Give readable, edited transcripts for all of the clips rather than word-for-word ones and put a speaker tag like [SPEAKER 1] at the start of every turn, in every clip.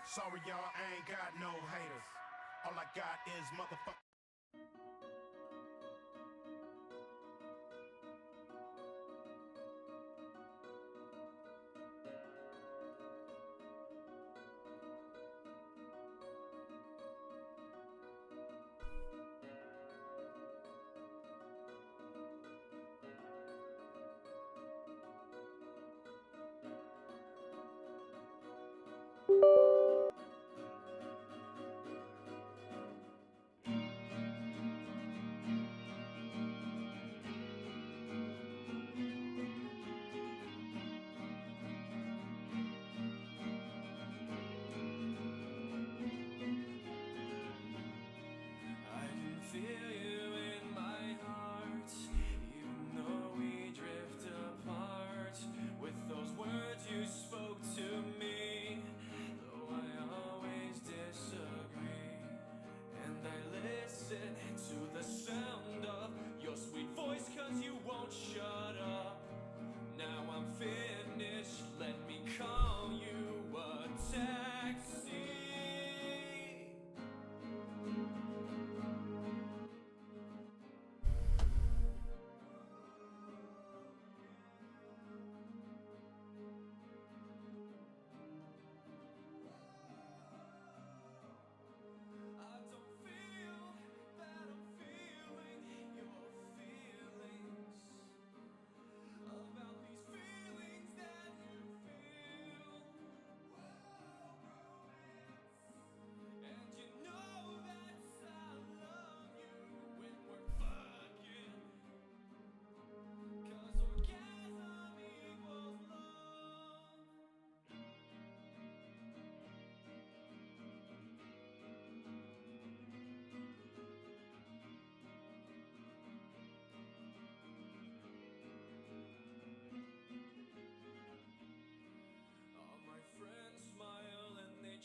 [SPEAKER 1] Sorry, y'all, I ain't got no haters. All I got is motherfucker.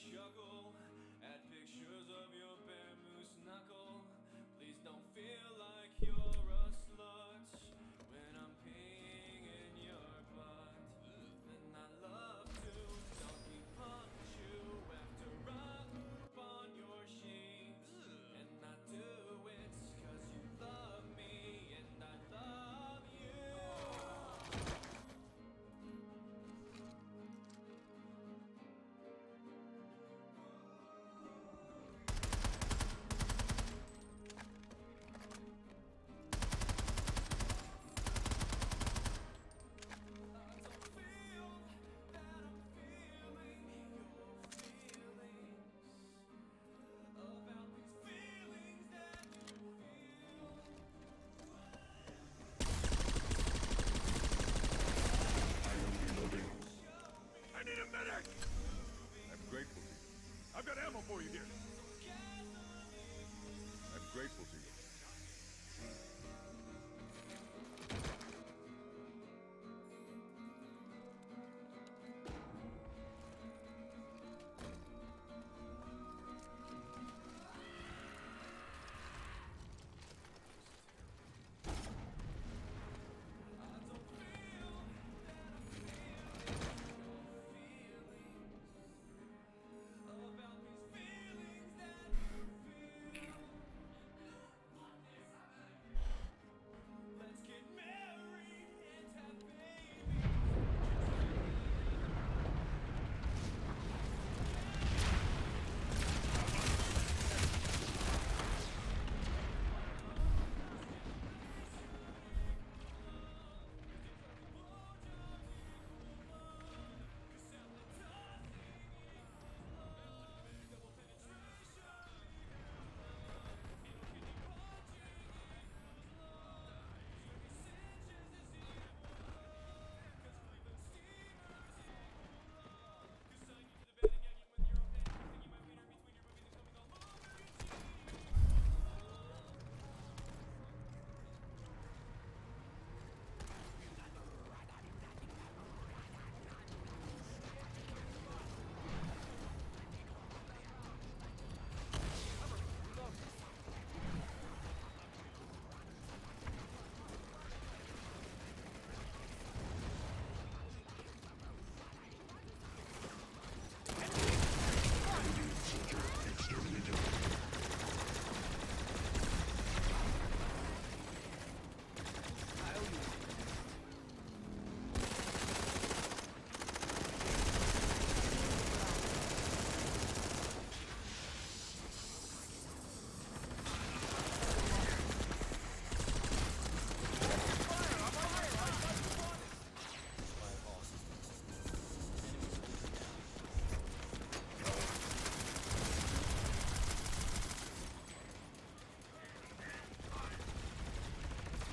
[SPEAKER 2] Chuckle at pictures of your bare moose knuckle. Please don't feel like you're a slut when I'm peeing in your butt. And I love to donkey punch you after I poop on your sheets. And I do it 'cause you love me and I love you.
[SPEAKER 3] I need a medic! I'm grateful to you. I've got ammo for you here. I'm grateful to you.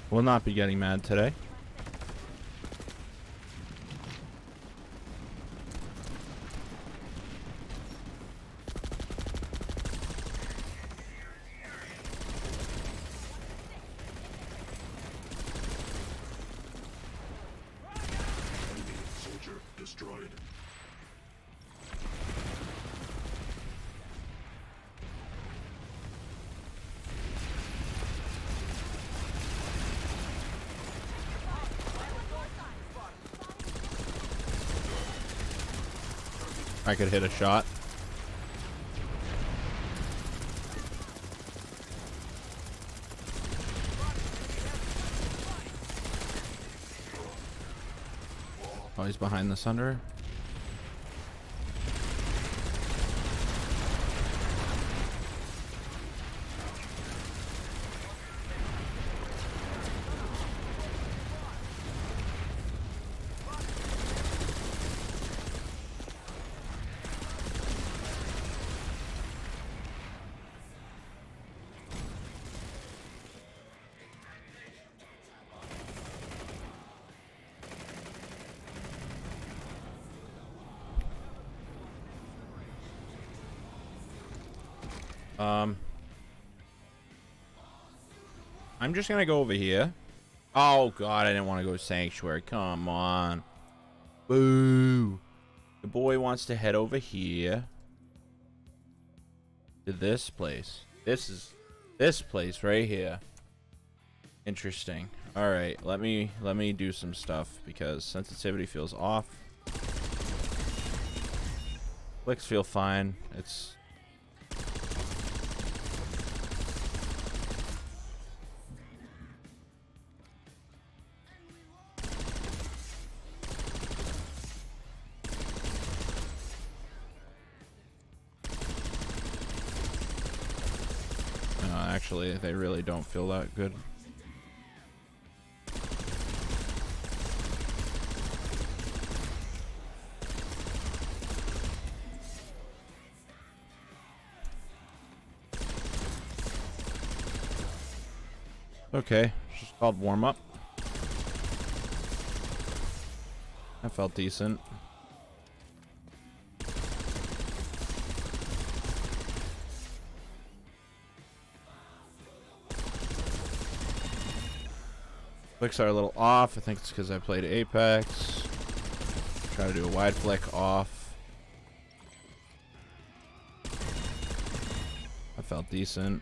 [SPEAKER 4] Will not be getting mad today.
[SPEAKER 5] Soldier destroyed.
[SPEAKER 4] I could hit a shot. Oh, he's behind the Sunder. I'm just gonna go over here. Oh god, I didn't want to go Sanctuary. Come on. Boo. The boy wants to head over here. To this place. This place right here. Interesting. Alright, let me do some stuff because sensitivity feels off. Clicks feel fine. It's actually, they really don't feel that good. Okay, just called warm up. That felt decent. Flicks are a little off. I think it's because I played Apex. Try to do a wide flick off. I felt decent.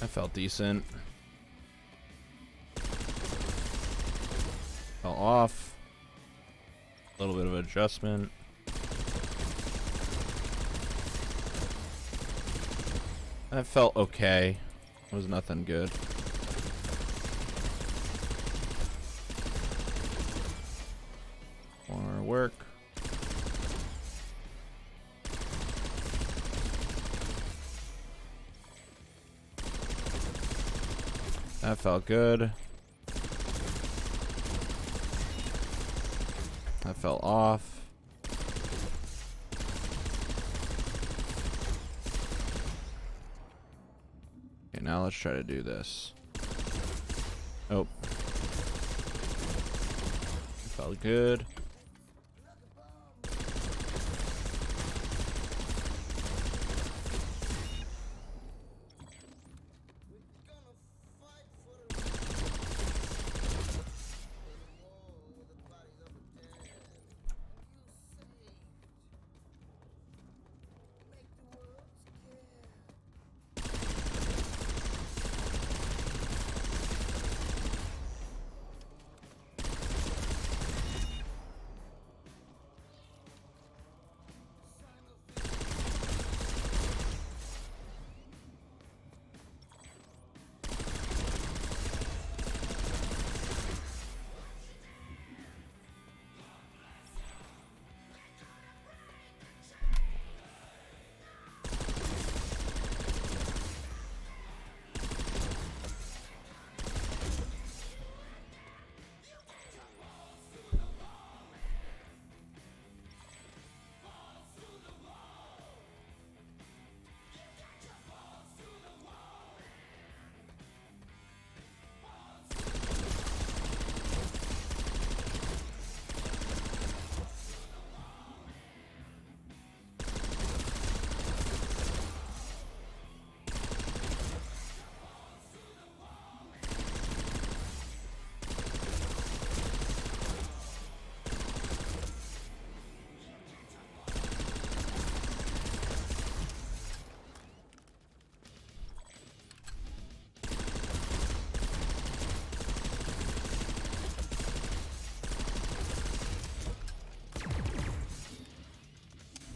[SPEAKER 4] I felt decent. Fell off. A little bit of adjustment. That felt okay. It was nothing good. More work. That felt good. That fell off. Okay, now let's try to do this. Oh. Felt good.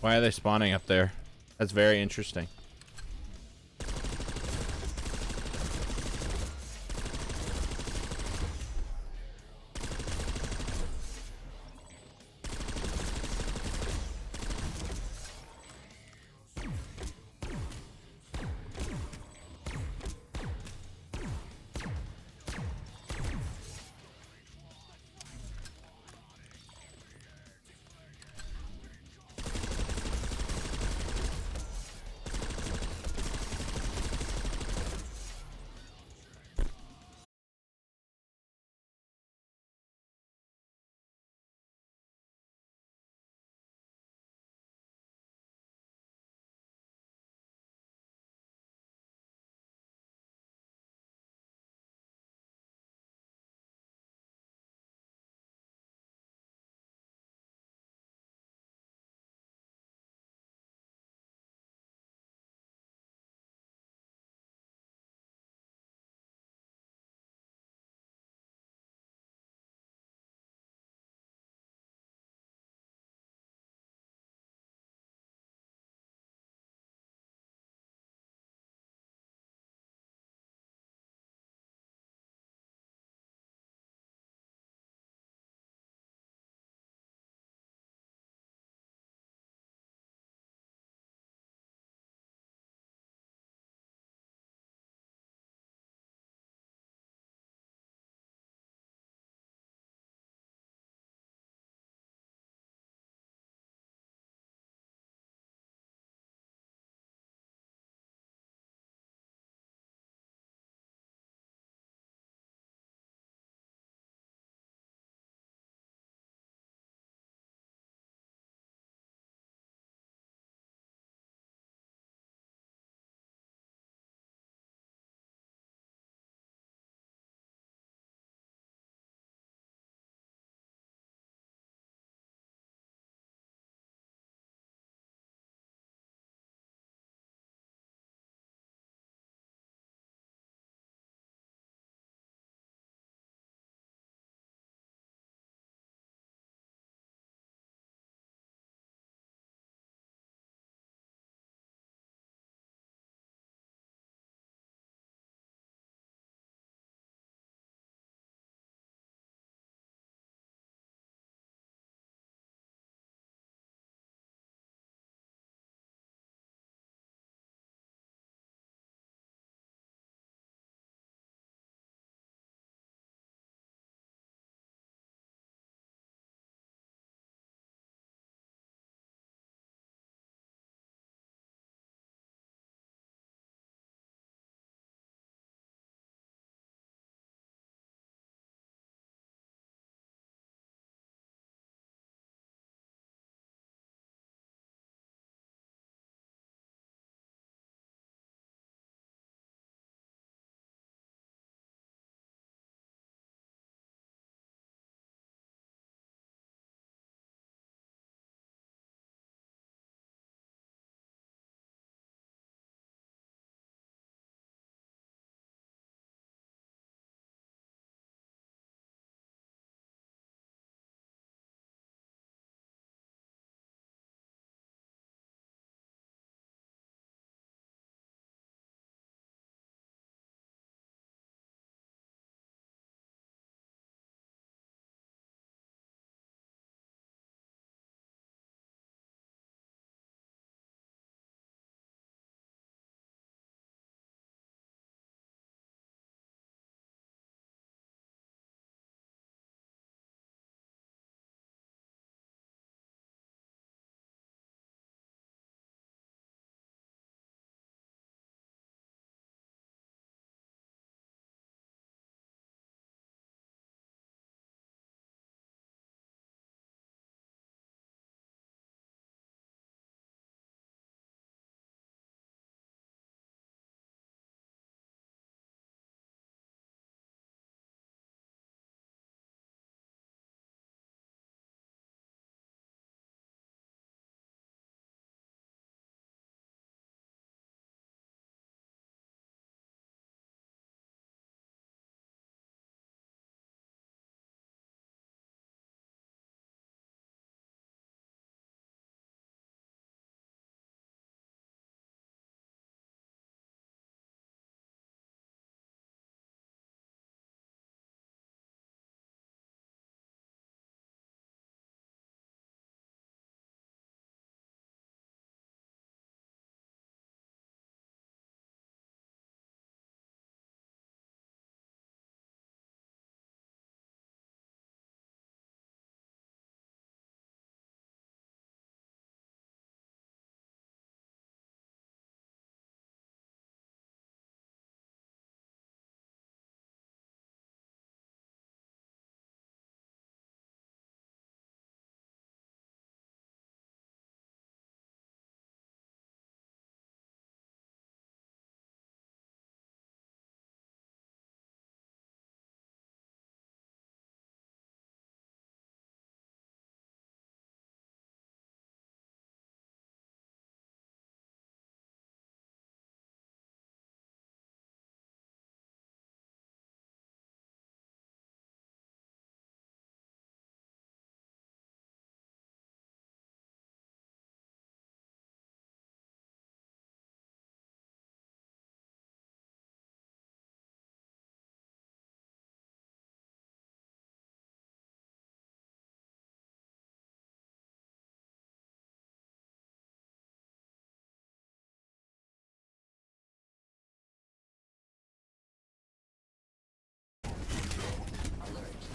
[SPEAKER 4] Why are they spawning up there? That's very interesting.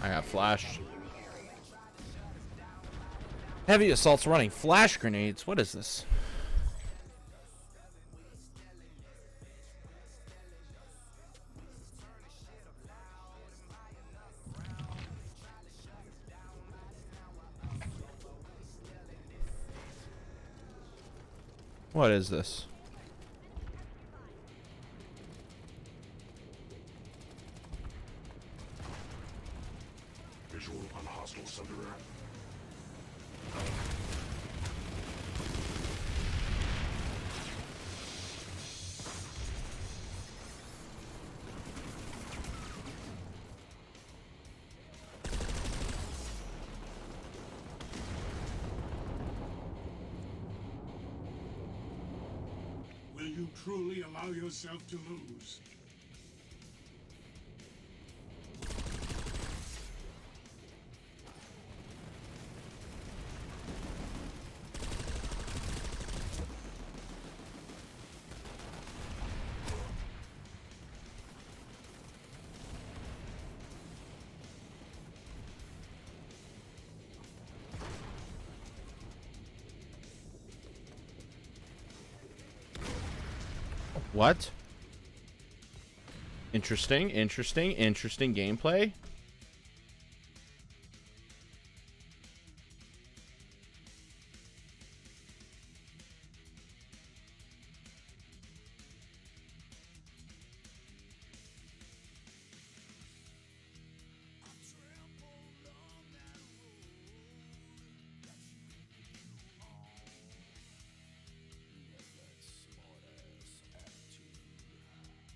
[SPEAKER 4] I got flashed. Heavy assault's running flash grenades. What is this? What is this?
[SPEAKER 1] Visual on hostile Sunderer.
[SPEAKER 5] Will you truly allow yourself to lose?
[SPEAKER 4] What? Interesting gameplay.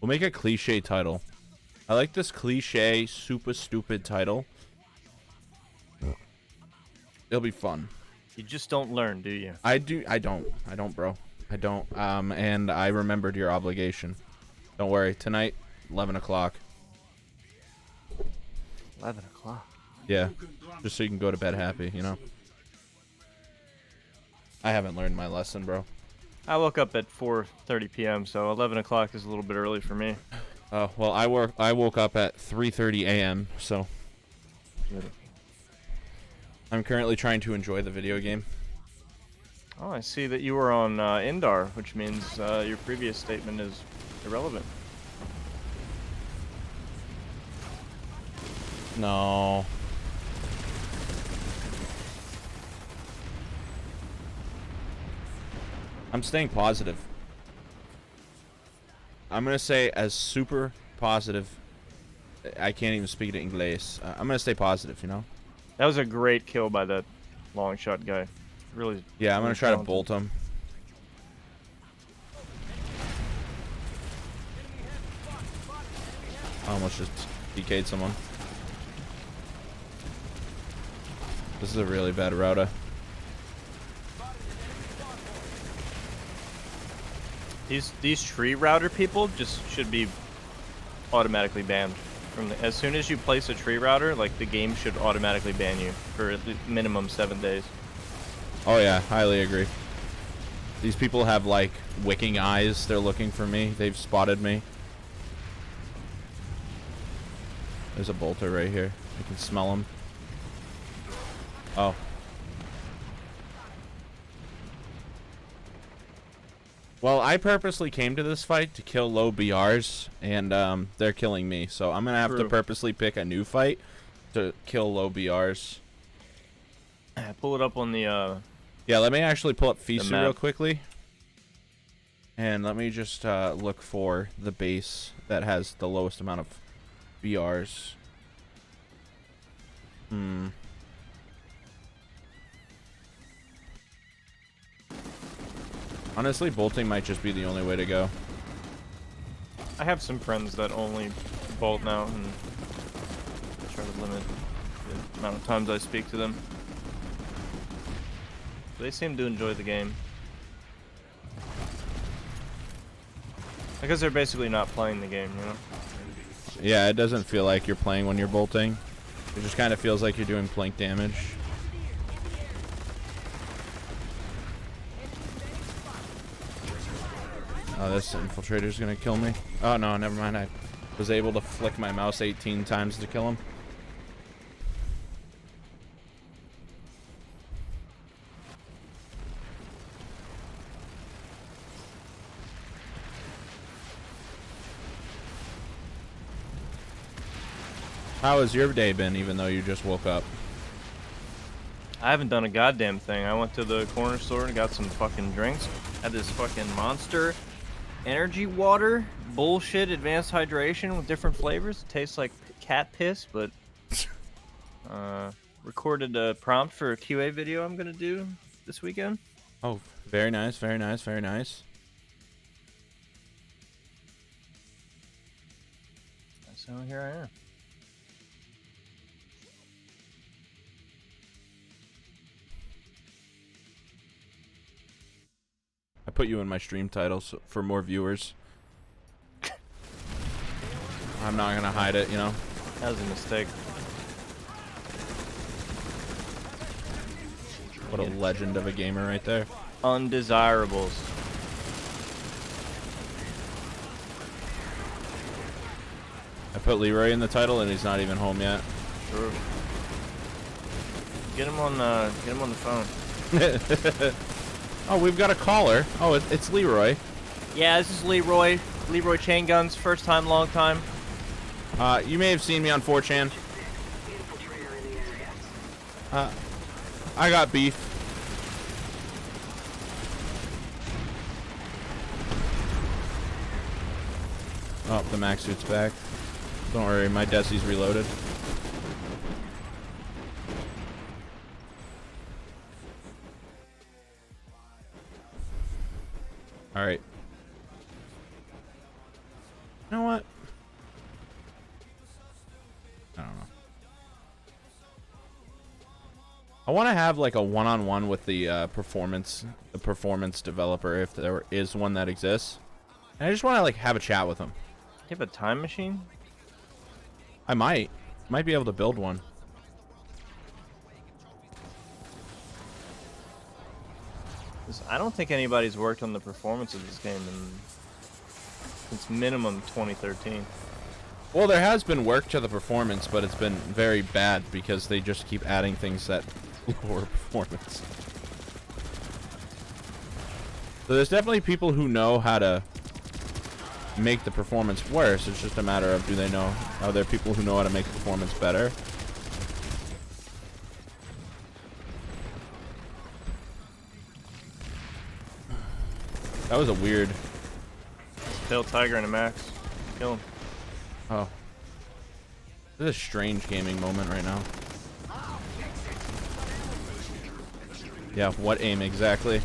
[SPEAKER 4] We'll make a cliche title. I like this cliche, super stupid title. It'll be fun.
[SPEAKER 6] You just don't learn, do you?
[SPEAKER 4] I don't, bro. I don't. And I remembered your obligation. Don't worry. Tonight, 11 o'clock.
[SPEAKER 6] 11 o'clock.
[SPEAKER 4] Yeah. Just so you can go to bed happy, you know? I haven't learned my lesson, bro.
[SPEAKER 6] I woke up at 4:30 p.m., so 11 o'clock is a little bit early for me.
[SPEAKER 4] Oh, well, I woke up at 3:30 a.m., so I'm currently trying to enjoy the video game.
[SPEAKER 6] Oh, I see that you were on Indar, which means your previous statement is irrelevant.
[SPEAKER 4] No. I'm staying positive. I'm gonna say as super positive. I can't even speak to English. I'm gonna stay positive, you know?
[SPEAKER 6] That was a great kill by that long shot guy. Really.
[SPEAKER 4] Yeah, I'm gonna try to
[SPEAKER 6] talented.
[SPEAKER 4] bolt him. I almost just DK'd someone. This is a really bad router.
[SPEAKER 6] These tree router people just should be automatically banned. As soon as you place a tree router, like the game should automatically ban you for at least minimum 7 days.
[SPEAKER 4] Oh yeah, highly agree. These people have like wicking eyes. They're looking for me. They've spotted me. There's a bolter right here. I can smell him. Oh. Well, I purposely came to this fight to kill low BRs, and they're killing me. So I'm going to have to purposely pick a new fight to kill low BRs.
[SPEAKER 6] Pull it up on the...
[SPEAKER 4] Yeah, let me actually pull up Fisu
[SPEAKER 6] map
[SPEAKER 4] real quickly. And let me just look for the base that has the lowest amount of BRs. Honestly, bolting might just be the only way to go.
[SPEAKER 6] I have some friends that only bolt now, and try to limit the amount of times I speak to them. They seem to enjoy the game. Because they're basically not playing the game, you know?
[SPEAKER 4] Yeah, it doesn't feel like you're playing when you're bolting. It just kind of feels like you're doing plank damage. Oh, this infiltrator's gonna kill me. Oh no, never mind. I was able to flick my mouse 18 times to kill him. How has your day been, even though you just woke up?
[SPEAKER 6] I haven't done a goddamn thing. I went to the corner store and got some fucking drinks. Had this fucking Monster energy water bullshit advanced hydration with different flavors. It tastes like cat piss, but recorded a prompt for a QA video I'm gonna do this weekend.
[SPEAKER 4] Oh, very nice, very nice, very nice.
[SPEAKER 6] So here I am.
[SPEAKER 4] I put you in my stream title for more viewers. I'm not gonna hide it, you know.
[SPEAKER 6] That was a mistake.
[SPEAKER 4] What a legend of a gamer right there.
[SPEAKER 6] Undesirables.
[SPEAKER 4] I put Leroy in the title and he's not even home yet.
[SPEAKER 6] Sure. Get him on the phone.
[SPEAKER 4] Oh, we've got a caller. Oh, it's Leroy.
[SPEAKER 6] Yeah, this is Leroy. Leroy Chain Guns, first time, long time.
[SPEAKER 4] You may have seen me on 4chan. I got beef. Oh, the max suit's back. Don't worry, my Desi's reloaded. Alright. You know what? I don't know. I want to have like a one-on-one with the performance developer, if there is one that exists. And I just want to like have a chat with him.
[SPEAKER 6] You have a time machine?
[SPEAKER 4] I might be able to build one.
[SPEAKER 6] I don't think anybody's worked on the performance of this game since minimum 2013.
[SPEAKER 4] Well, there has been work to the performance, but it's been very bad because they just keep adding things that lower performance. So there's definitely people who know how to make the performance worse. It's just a matter of, do they know? Are there people who know how to make performance better? That was a weird.
[SPEAKER 6] Tail Tiger and a Max. Kill him.
[SPEAKER 4] Oh. This is a strange gaming moment right now. Yeah, what aim exactly?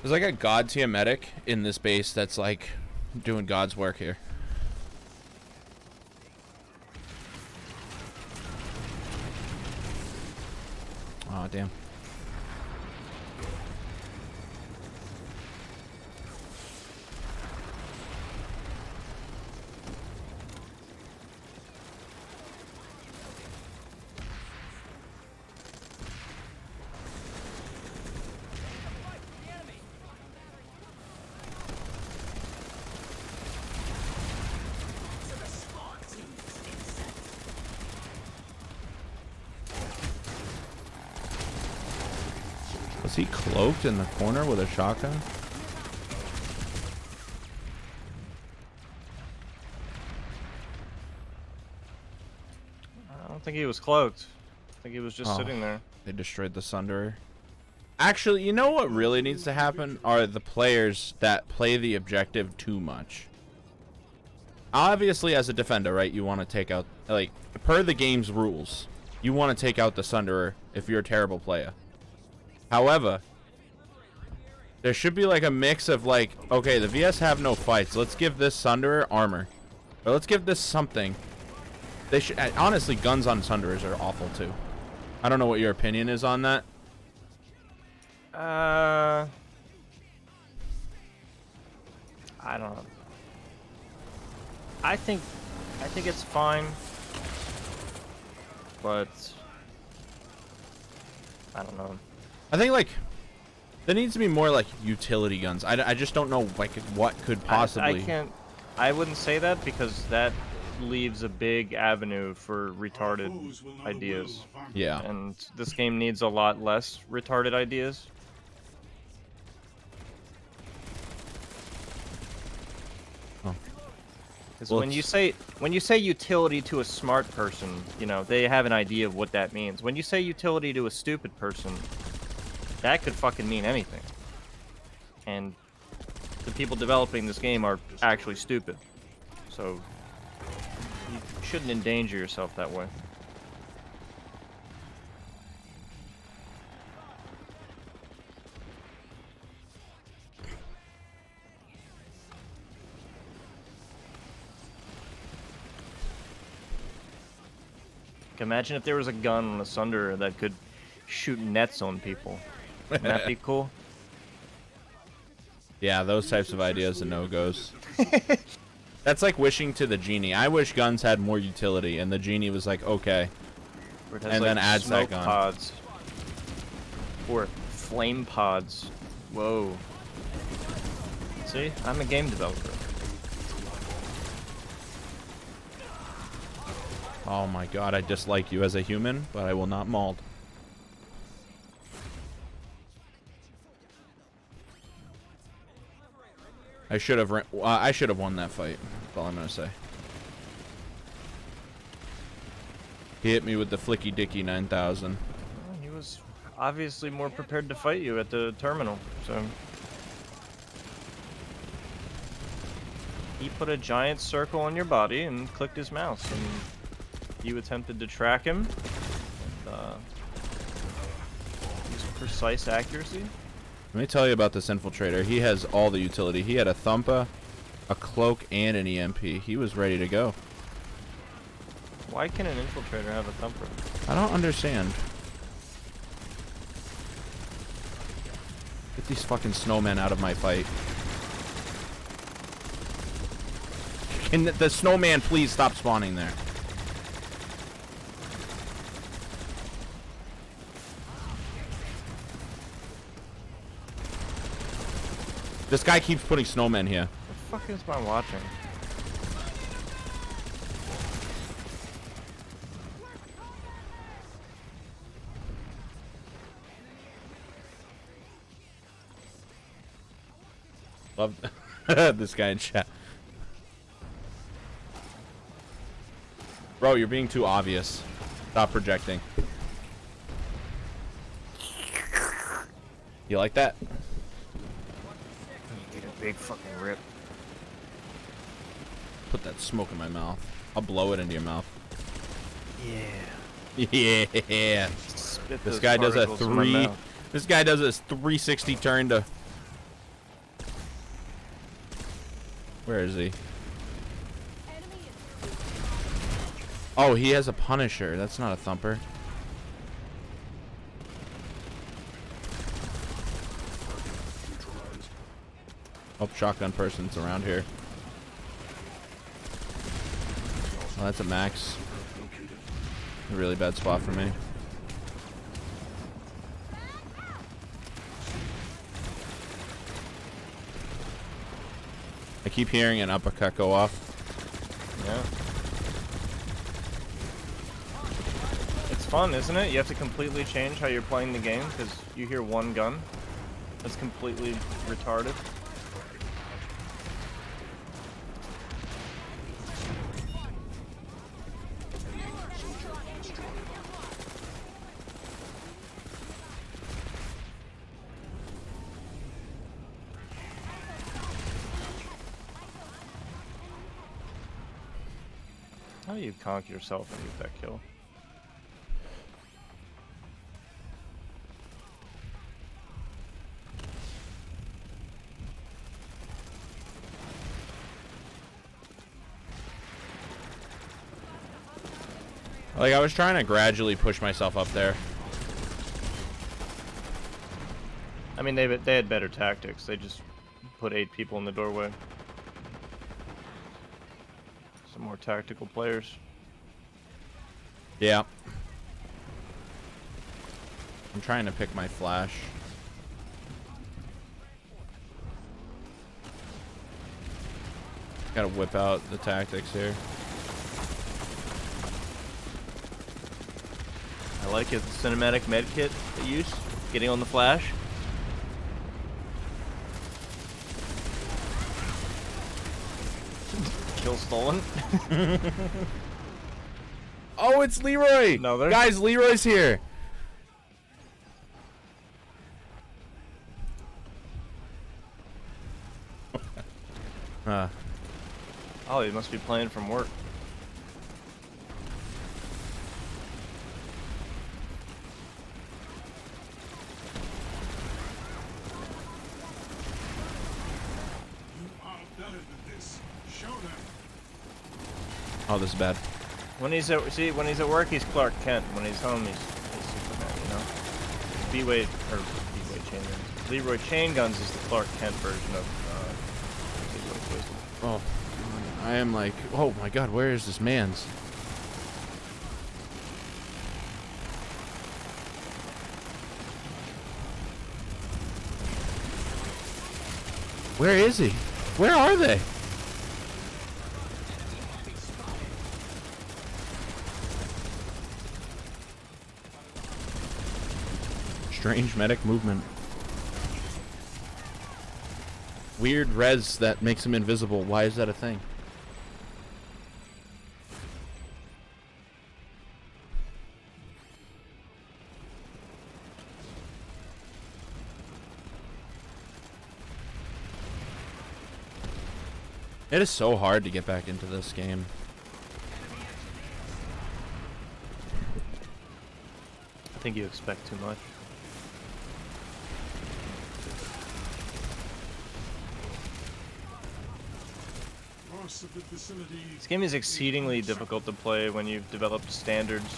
[SPEAKER 4] There's like a god tier medic in this base that's like doing God's work here. Oh, damn. Was he cloaked in the corner with a shotgun?
[SPEAKER 6] I don't think he was cloaked. I think he was just sitting there.
[SPEAKER 4] They destroyed the Sunderer. Actually, you know what really needs to happen are the players that play the objective too much. Obviously, as a defender, right, you want to take out, like, per the game's rules, you want to take out the Sunderer if you're a terrible player. However, there should be like a mix of like, okay, the VS have no fights. Let's give this Sunderer armor. Or let's give this something. They should, honestly, guns on Sunderers are awful too. I don't know what your opinion is on that.
[SPEAKER 6] I don't know. I think it's fine, but I don't know.
[SPEAKER 4] I think like there needs to be more like utility guns. I just don't know like what could possibly.
[SPEAKER 6] I wouldn't say that because that leaves a big avenue for retarded ideas.
[SPEAKER 4] Yeah.
[SPEAKER 6] And this game needs a lot less retarded ideas. Because
[SPEAKER 4] Well,
[SPEAKER 6] when you say utility to a smart person, you know, they have an idea of what that means. When you say utility to a stupid person, that could fucking mean anything. And the people developing this game are actually stupid. So you shouldn't endanger yourself that way. Imagine if there was a gun on a Sunderer that could shoot nets on people. Wouldn't that be cool?
[SPEAKER 4] Yeah, those types of ideas are no-goes. That's like wishing to the genie. I wish guns had more utility, and the genie was like, okay.
[SPEAKER 6] Or it has,
[SPEAKER 4] And
[SPEAKER 6] like,
[SPEAKER 4] then adds that
[SPEAKER 6] smoke
[SPEAKER 4] gun.
[SPEAKER 6] pods. Or flame pods. Whoa. See? I'm a game developer.
[SPEAKER 4] Oh my god, I dislike you as a human, but I will not mauled. I should have won that fight. That's all I'm gonna say. He hit me with the flicky dicky 9000.
[SPEAKER 6] Well, he was obviously more prepared to fight you at the terminal, so... He put a giant circle on your body and clicked his mouse, and you attempted to track him and use precise accuracy.
[SPEAKER 4] Let me tell you about this infiltrator. He has all the utility. He had a thumper, a cloak, and an EMP. He was ready to go.
[SPEAKER 6] Why can an infiltrator have a thumper?
[SPEAKER 4] I don't understand. Get these fucking snowmen out of my fight. Can the snowman please stop spawning there? This guy keeps putting snowmen here.
[SPEAKER 6] What the fuck is my watching?
[SPEAKER 4] Love this guy in chat. Bro, you're being too obvious. Stop projecting. You like that?
[SPEAKER 6] Get a big fucking rip.
[SPEAKER 4] Put that smoke in my mouth. I'll blow it into your mouth.
[SPEAKER 6] Yeah.
[SPEAKER 4] Yeah.
[SPEAKER 6] Spit
[SPEAKER 4] This
[SPEAKER 6] those
[SPEAKER 4] guy does a
[SPEAKER 6] particles in my mouth.
[SPEAKER 4] This guy does a 360 turn to. Where is he? Oh, he has a Punisher. That's not a thumper. Oh, shotgun person's around here. Oh, that's a max. A really bad spot for me. I keep hearing an uppercut go off.
[SPEAKER 6] Yeah. It's fun, isn't it? You have to completely change how you're playing the game because you hear one gun. That's completely retarded. How do you conk yourself and get that kill?
[SPEAKER 4] Like, I was trying to gradually push myself up there.
[SPEAKER 6] I mean, they had better tactics. They just put 8 people in the doorway. Some more tactical players.
[SPEAKER 4] Yeah. I'm trying to pick my flash. Gotta whip out the tactics here.
[SPEAKER 6] I like it. Cinematic medkit use. Getting on the flash. kill stolen.
[SPEAKER 4] Oh, it's Leroy!
[SPEAKER 6] No, they're-
[SPEAKER 4] Guys, Leroy's here.
[SPEAKER 6] Oh, he must be playing from work.
[SPEAKER 5] You are better than this. Show them.
[SPEAKER 4] Oh, this is bad.
[SPEAKER 6] When he's at work, he's Clark Kent. When he's home, he's Superman. You know. Leroy Chain Guns is the Clark Kent version of.
[SPEAKER 4] Oh, I am like, oh my god, where is this man's? Where is he? Where are they? Strange medic movement. Weird res that makes him invisible. Why is that a thing? It is so hard to get back into this game.
[SPEAKER 6] I think you expect too much.
[SPEAKER 5] Loss of the facility.
[SPEAKER 6] This game is exceedingly difficult to play when you've developed standards.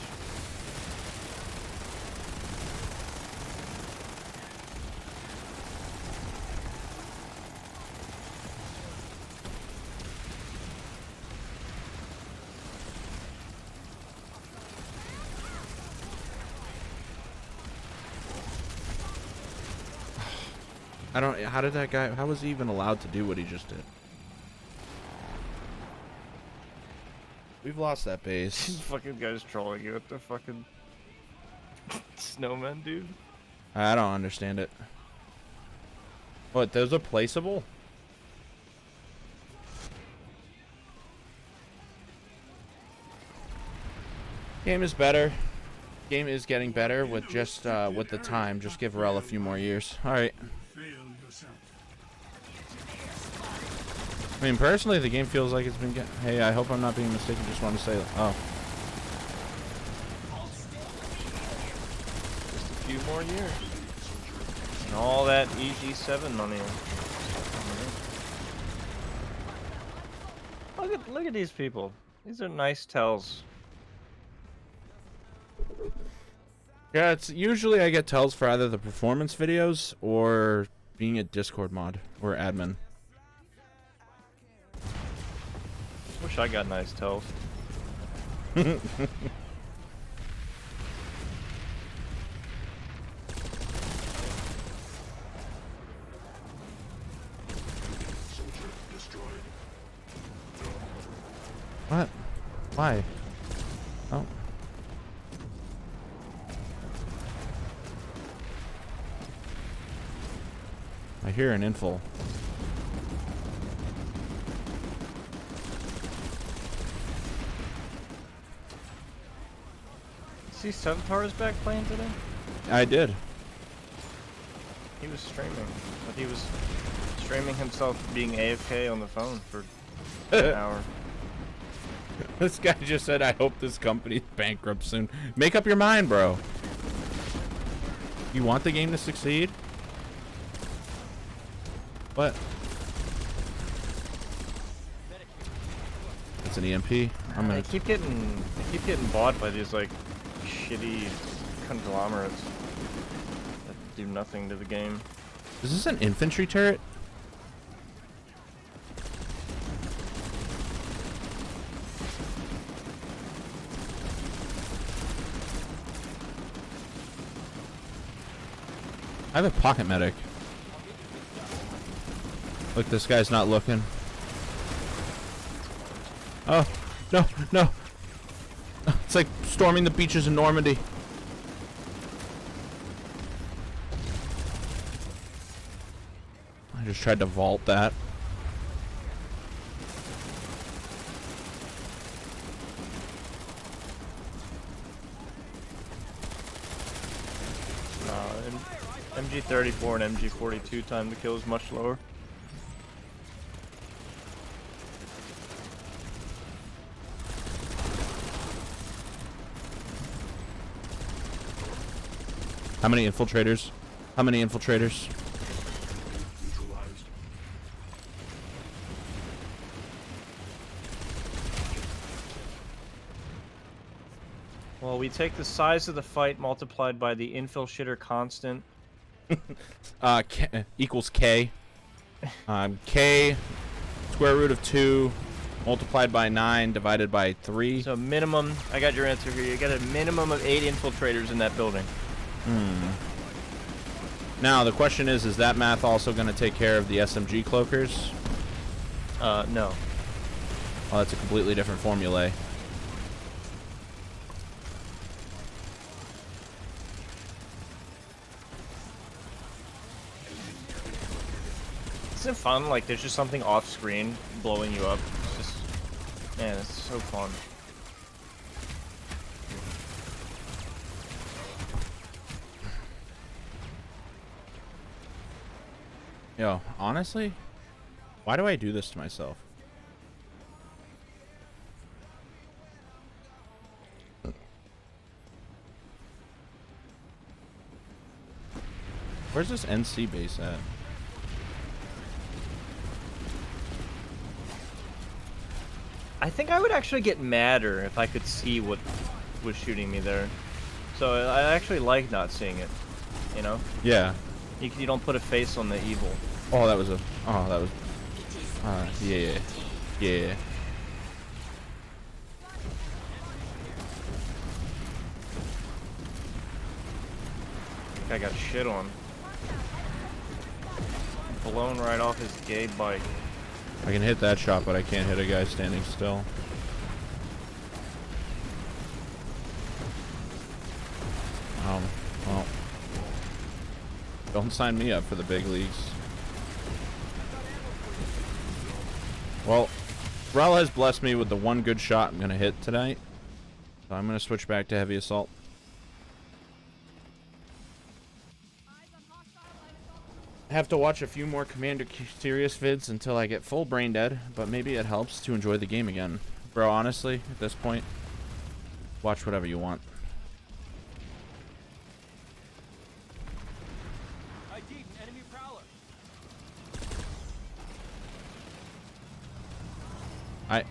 [SPEAKER 4] I don't. How did that guy? How was he even allowed to do what he just did? We've lost that base.
[SPEAKER 6] These fucking guys trolling you with the fucking snowmen, dude.
[SPEAKER 4] I don't understand it. What? Those are placeable? Game is better. Game is getting better with just with the time. Just give Rel a few more years. All right.
[SPEAKER 5] Fail yourself.
[SPEAKER 4] I mean, personally, the game feels like it's been getting... Hey, I hope I'm not being mistaken. Just want to say... Oh.
[SPEAKER 6] Just a few more years. And all that EG7 money. Look at these people. These are nice tells.
[SPEAKER 4] Yeah, it's usually I get tells for either the performance videos or being a Discord mod or admin.
[SPEAKER 6] Wish I got nice tells.
[SPEAKER 4] What? Why? Oh. I hear an info.
[SPEAKER 6] See Centaur's back playing today?
[SPEAKER 4] I did.
[SPEAKER 6] He was streaming. But he was streaming himself being AFK on the phone for an hour.
[SPEAKER 4] This guy just said, I hope this company's bankrupt soon. Make up your mind, bro. You want the game to succeed? What? It's an EMP. I'm
[SPEAKER 6] They
[SPEAKER 4] gonna...
[SPEAKER 6] keep getting bought by these like shitty conglomerates that do nothing to the game.
[SPEAKER 4] Is this an infantry turret? I have a pocket medic. Look, this guy's not looking. Oh, no, no. It's like storming the beaches in Normandy. I just tried to vault that.
[SPEAKER 6] MG34 and MG42 time to kill is much lower.
[SPEAKER 4] How many infiltrators? How many infiltrators?
[SPEAKER 6] Well, we take the size of the fight multiplied by the infiltrator constant.
[SPEAKER 4] K equals K. K square root of 2 multiplied by 9 divided by 3.
[SPEAKER 6] So minimum, I got your answer here. You got a minimum of 8 infiltrators in that building.
[SPEAKER 4] Now the question is that math also going to take care of the SMG cloakers?
[SPEAKER 6] No.
[SPEAKER 4] Oh, that's a completely different formulae.
[SPEAKER 6] Isn't it fun? Like, there's just something off screen blowing you up. It's just, man, it's so fun.
[SPEAKER 4] Yo, honestly, why do I do this to myself? Where's this NC base at?
[SPEAKER 6] I think I would actually get madder if I could see what was shooting me there. So I actually like not seeing it, you know?
[SPEAKER 4] Yeah.
[SPEAKER 6] You don't put a face on the evil.
[SPEAKER 4] Oh, that was a... Oh, that was... yeah. Yeah.
[SPEAKER 6] I got shit on. Blown right off his gay bike.
[SPEAKER 4] I can hit that shot, but I can't hit a guy standing still. Well. Don't sign me up for the big leagues. Well, Rel has blessed me with the one good shot I'm going to hit tonight. So I'm going to switch back to heavy assault. I have to watch a few more Commander Serious vids until I get full brain dead, but maybe it helps to enjoy the game again. Bro, honestly, at this point, watch whatever you want.
[SPEAKER 2] Enemy prowler.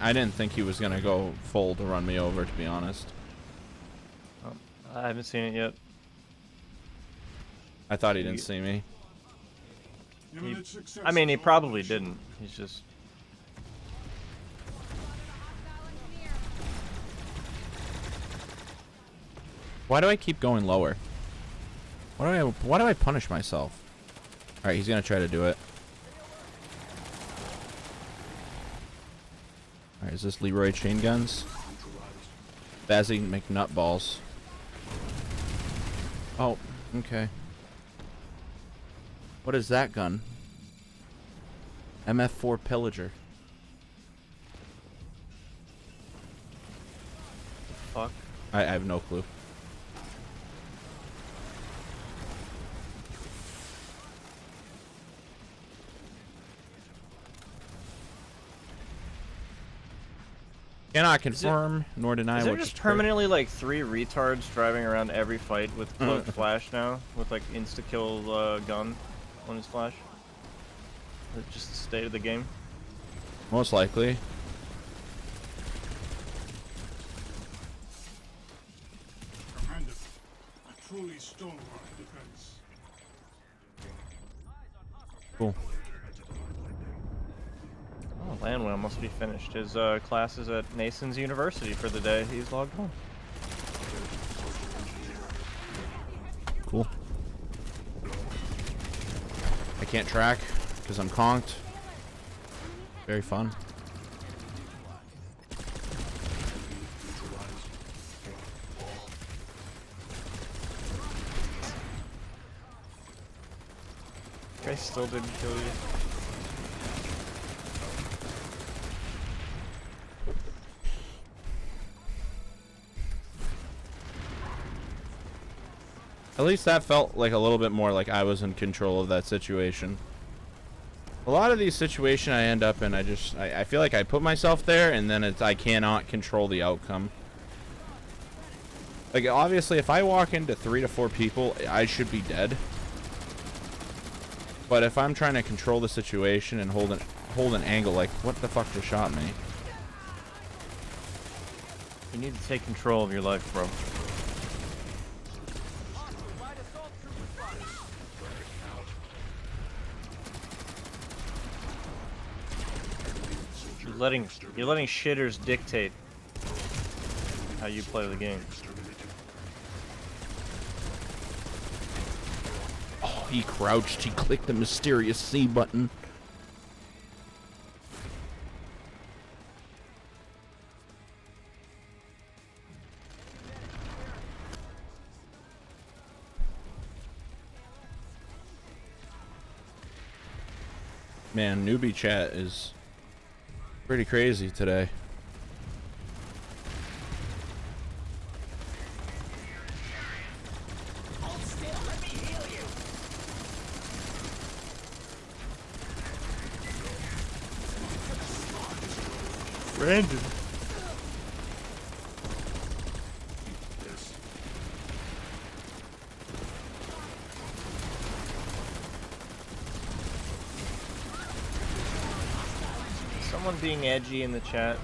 [SPEAKER 4] I didn't think he was going to go full to run me over, to be honest.
[SPEAKER 6] I haven't seen it yet.
[SPEAKER 4] I thought he didn't see me.
[SPEAKER 6] I mean, he probably didn't. He's just...
[SPEAKER 4] Why do I keep going lower? Why do I punish myself? Alright, he's gonna try to do it. Alright, is this Leroy chain guns? Baddie McNutballs. Oh, okay. What is that gun? MF4 Pillager.
[SPEAKER 6] Fuck.
[SPEAKER 4] I have no clue. Cannot confirm nor deny
[SPEAKER 6] Is there
[SPEAKER 4] what
[SPEAKER 6] just permanently like 3 retards driving around every fight with cloaked flash now? With like insta-kill gun on his flash? Or just the state of the game?
[SPEAKER 4] Most likely.
[SPEAKER 5] Commander, a truly stalwart defense.
[SPEAKER 4] Cool.
[SPEAKER 6] Oh, Landwell must be finished. His class is at Nason's University for the day. He's logged home.
[SPEAKER 4] Cool. I can't track because I'm conked. Very fun.
[SPEAKER 6] Guy still didn't kill you.
[SPEAKER 4] At least that felt like a little bit more like I was in control of that situation. A lot of these situations I end up in, I feel like I put myself there, and then I cannot control the outcome. Like, obviously, if I walk into 3 to 4 people, I should be dead. But if I'm trying to control the situation and hold an angle, like, what the fuck just shot me?
[SPEAKER 6] You need to take control of your life, bro. You're letting shitters dictate how you play the game.
[SPEAKER 4] Oh, he crouched. He clicked the mysterious C button. Man, newbie chat is pretty crazy today.
[SPEAKER 6] Brandon. Someone being edgy in the chat.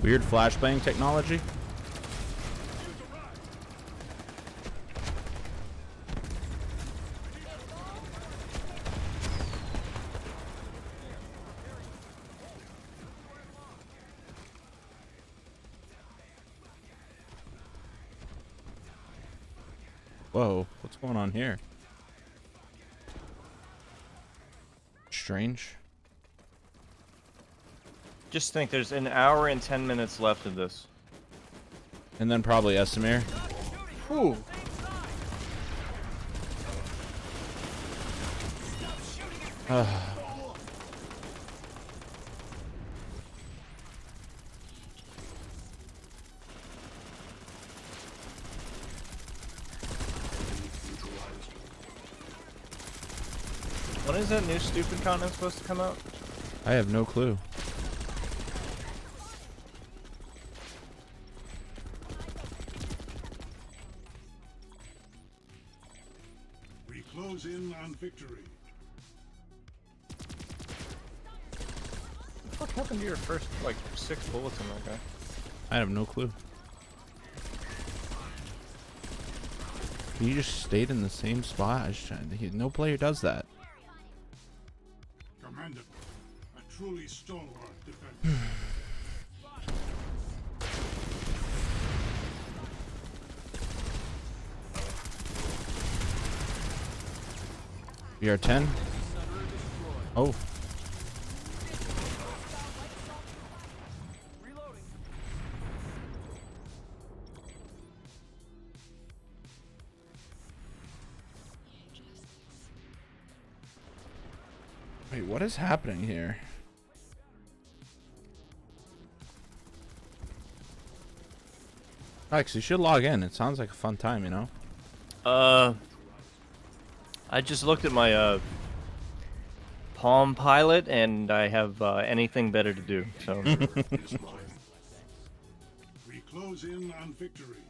[SPEAKER 4] Weird flashbang technology. Whoa, what's going on here? Strange.
[SPEAKER 6] Just think there's an hour and 10 minutes left of this.
[SPEAKER 4] And then probably Esamir.
[SPEAKER 6] Whew. When is that new stupid content supposed to come out?
[SPEAKER 4] I have no clue.
[SPEAKER 5] We close in on victory.
[SPEAKER 6] What happened to your first, like, 6 bullets in that guy?
[SPEAKER 4] I have no clue. You just stayed in the same spot. No player does that.
[SPEAKER 5] Commendable. A truly stalwart defender.
[SPEAKER 4] We are 10. Oh. Wait, what is happening here? Alex, you should log in. It sounds like a fun time, you know?
[SPEAKER 6] I just looked at my Palm Pilot, and I have anything better to do. So
[SPEAKER 5] We close in on victory.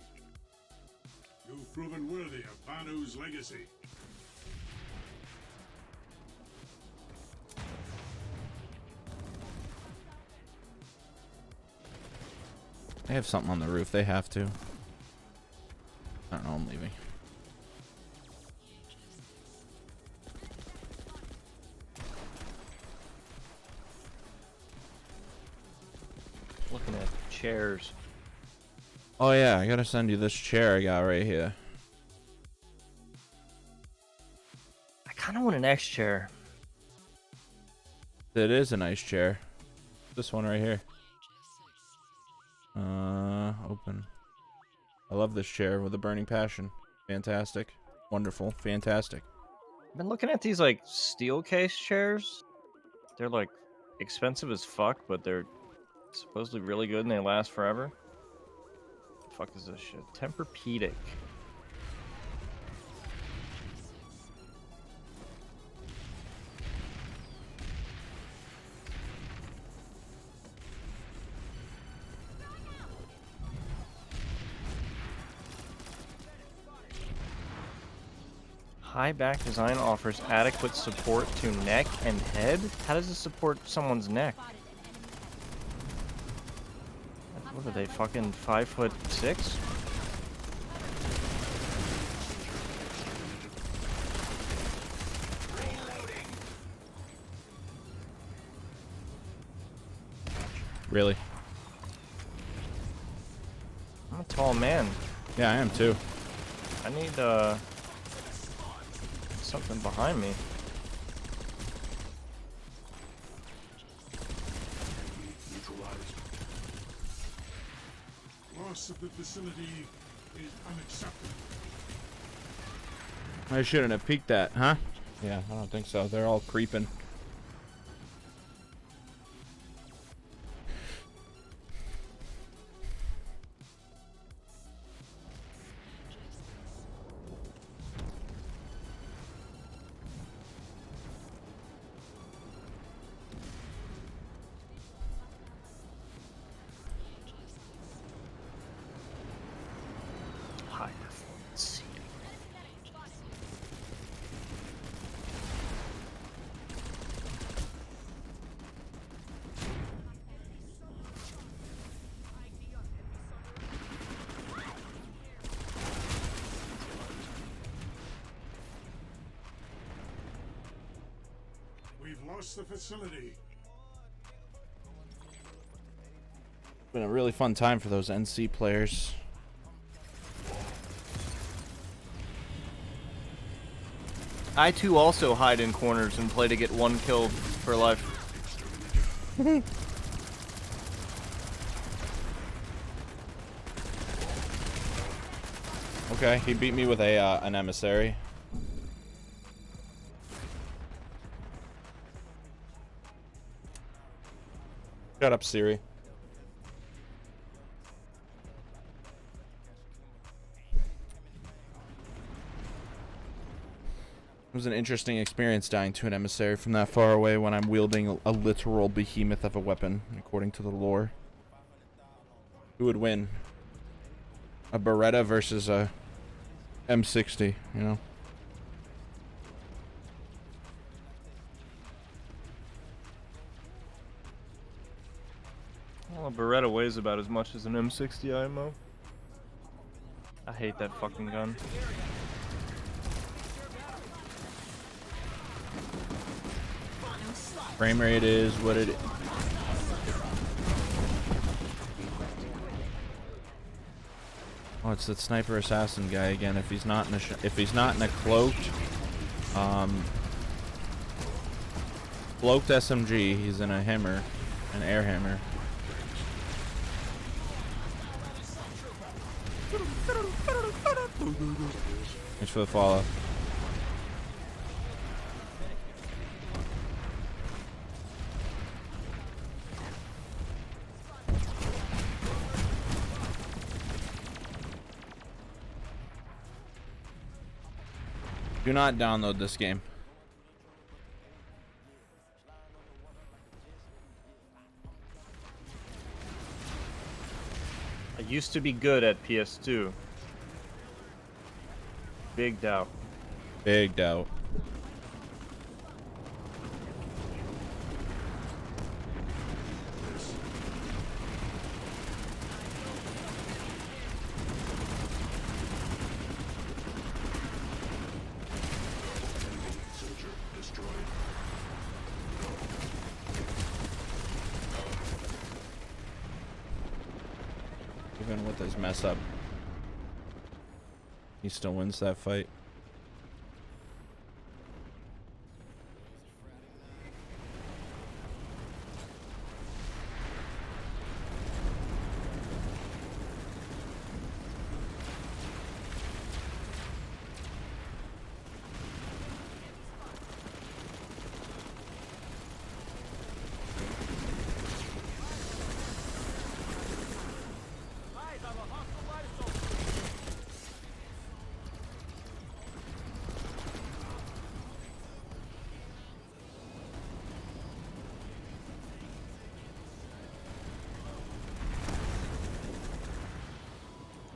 [SPEAKER 5] You've proven worthy of Banu's legacy.
[SPEAKER 4] They have something on the roof. They have to. I don't know. I'm leaving.
[SPEAKER 6] Looking at chairs.
[SPEAKER 4] Oh yeah, I gotta send you this chair I got right here.
[SPEAKER 6] I kind of want an X chair.
[SPEAKER 4] It is a nice chair. This one right here. Open. I love this chair with a burning passion. Fantastic. Wonderful. Fantastic.
[SPEAKER 6] I've been looking at these like steel case chairs. They're like expensive as fuck, but they're supposedly really good and they last forever. The fuck is this shit? Tempur-Pedic. High back design offers adequate support to neck and head? How does it support someone's neck? What are they, fucking 5'6"?
[SPEAKER 4] Really?
[SPEAKER 6] I'm a tall man.
[SPEAKER 4] Yeah, I am too.
[SPEAKER 6] I need, something behind me.
[SPEAKER 5] Neutralized. Loss of the facility is unacceptable.
[SPEAKER 4] I shouldn't have peeked that, huh? Yeah, I don't think so. They're all creeping.
[SPEAKER 6] High performance seating.
[SPEAKER 5] We've lost the facility.
[SPEAKER 4] Been a really fun time for those NC players.
[SPEAKER 6] I too also hide in corners and play to get one kill for life.
[SPEAKER 4] Okay, he beat me with a an emissary. Shut up, Siri. It was an interesting experience dying to an emissary from that far away when I'm wielding a literal behemoth of a weapon, according to the lore. Who would win? A Beretta versus a M60, you know?
[SPEAKER 6] Well, a Beretta weighs about as much as an M60 IMO. I hate that fucking gun.
[SPEAKER 4] Frame rate is what it is. Oh, it's that sniper assassin guy again. If he's not in a cloaked, cloaked SMG, he's in a hammer, an air hammer. Thanks for the follow. Do not download this game.
[SPEAKER 6] I used to be good at PS2. Big doubt.
[SPEAKER 4] Big doubt. even with his mess up, he still wins that fight.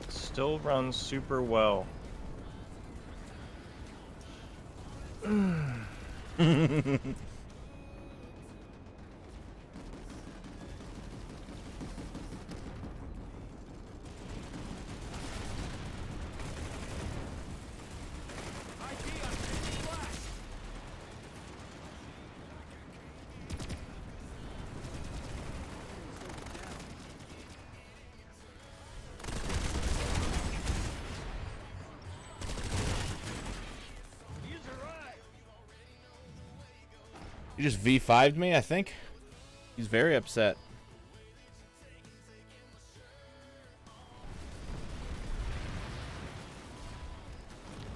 [SPEAKER 6] Still runs super well.
[SPEAKER 4] He just V5'd me, I think. He's very upset.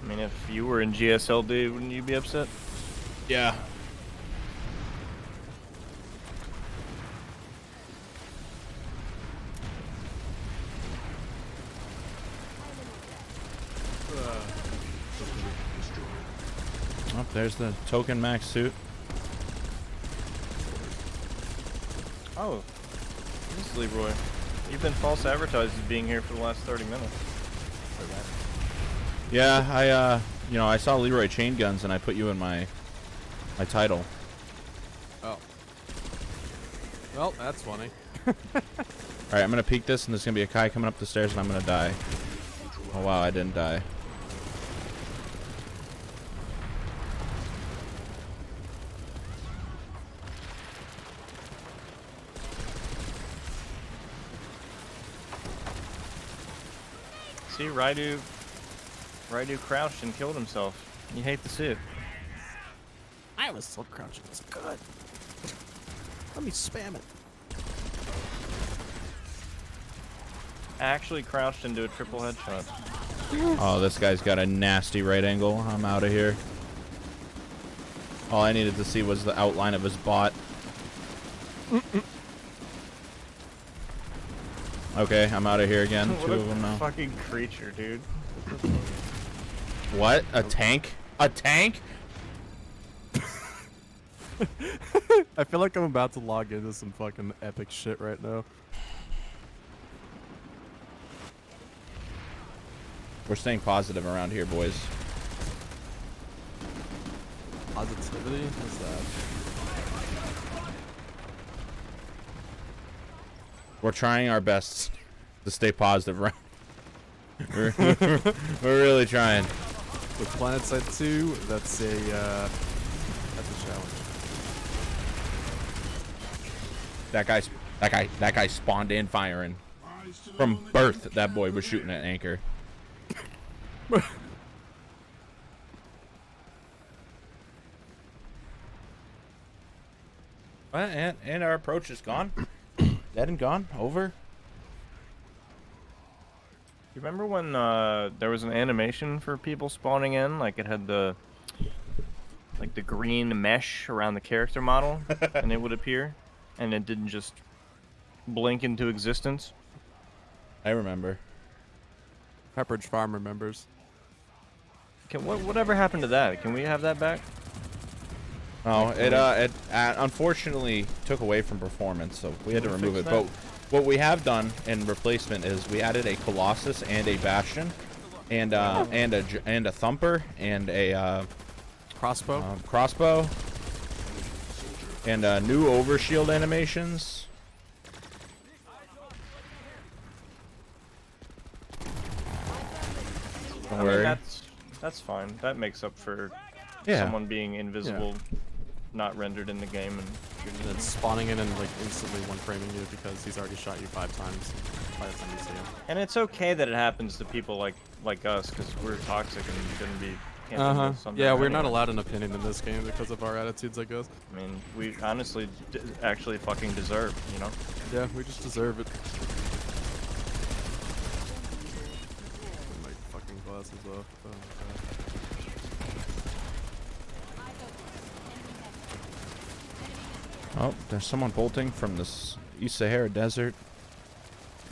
[SPEAKER 6] I mean, if you were in GSLD, wouldn't you be upset?
[SPEAKER 4] Yeah. Oh, there's the token max suit.
[SPEAKER 6] Oh, this is Leroy. You've been false advertised as being here for the last 30 minutes.
[SPEAKER 4] Yeah, I saw Leroy chain guns and I put you in my title.
[SPEAKER 7] Oh. Well, that's funny.
[SPEAKER 4] Alright, I'm gonna peek this and there's gonna be a Kai coming up the stairs and I'm gonna die. Oh wow, I didn't die.
[SPEAKER 6] See, Raidu crouched and killed himself. You hate to see it.
[SPEAKER 7] I was still crouching. It's good. Let me spam it.
[SPEAKER 6] Actually crouched into a triple headshot.
[SPEAKER 4] Oh, this guy's got a nasty right angle. I'm out of here. All I needed to see was the outline of his bot. Okay, I'm out of here again.
[SPEAKER 6] What
[SPEAKER 4] Two
[SPEAKER 6] a
[SPEAKER 4] of them now.
[SPEAKER 6] fucking creature, dude.
[SPEAKER 4] What? A tank? A tank?
[SPEAKER 7] I feel like I'm about to log into some fucking epic shit right now.
[SPEAKER 4] We're staying positive around here, boys.
[SPEAKER 7] Positivity? What's that?
[SPEAKER 4] We're trying our best to stay positive around. We're really trying.
[SPEAKER 7] With Planetside 2, that's a challenge.
[SPEAKER 4] That guy spawned in firing. From birth, that boy was shooting at anchor. And our approach is gone. Dead and gone. Over.
[SPEAKER 6] You remember when there was an animation for people spawning in? Like it had the green mesh around the character model, and it would appear, and it didn't just blink into existence.
[SPEAKER 4] I remember.
[SPEAKER 7] Pepperidge Farm remembers.
[SPEAKER 6] Whatever happened to that? Can we have that back?
[SPEAKER 4] Oh, it unfortunately took away from performance, so we had to remove it. But what we have done in replacement is we added a Colossus and a Bastion, and a Thumper and a
[SPEAKER 7] Crossbow?
[SPEAKER 4] crossbow, and new overshield animations. Don't worry.
[SPEAKER 6] That's fine. That makes up for
[SPEAKER 4] Yeah.
[SPEAKER 6] someone being invisible, not rendered in the game, and
[SPEAKER 7] And then spawning in and like instantly one-framing you because he's already shot you 5 times. by the time you see him.
[SPEAKER 6] And it's okay that it happens to people like us, because we're toxic and shouldn't be handling this someday
[SPEAKER 7] Yeah, we're not
[SPEAKER 6] anyway.
[SPEAKER 7] allowed an opinion in this game because of our attitudes, I guess.
[SPEAKER 6] I mean, we honestly actually fucking deserve, you know?
[SPEAKER 7] Yeah, we just deserve it. My fucking glasses off. Oh,
[SPEAKER 4] Oh, there's someone bolting from this East Sahara Desert.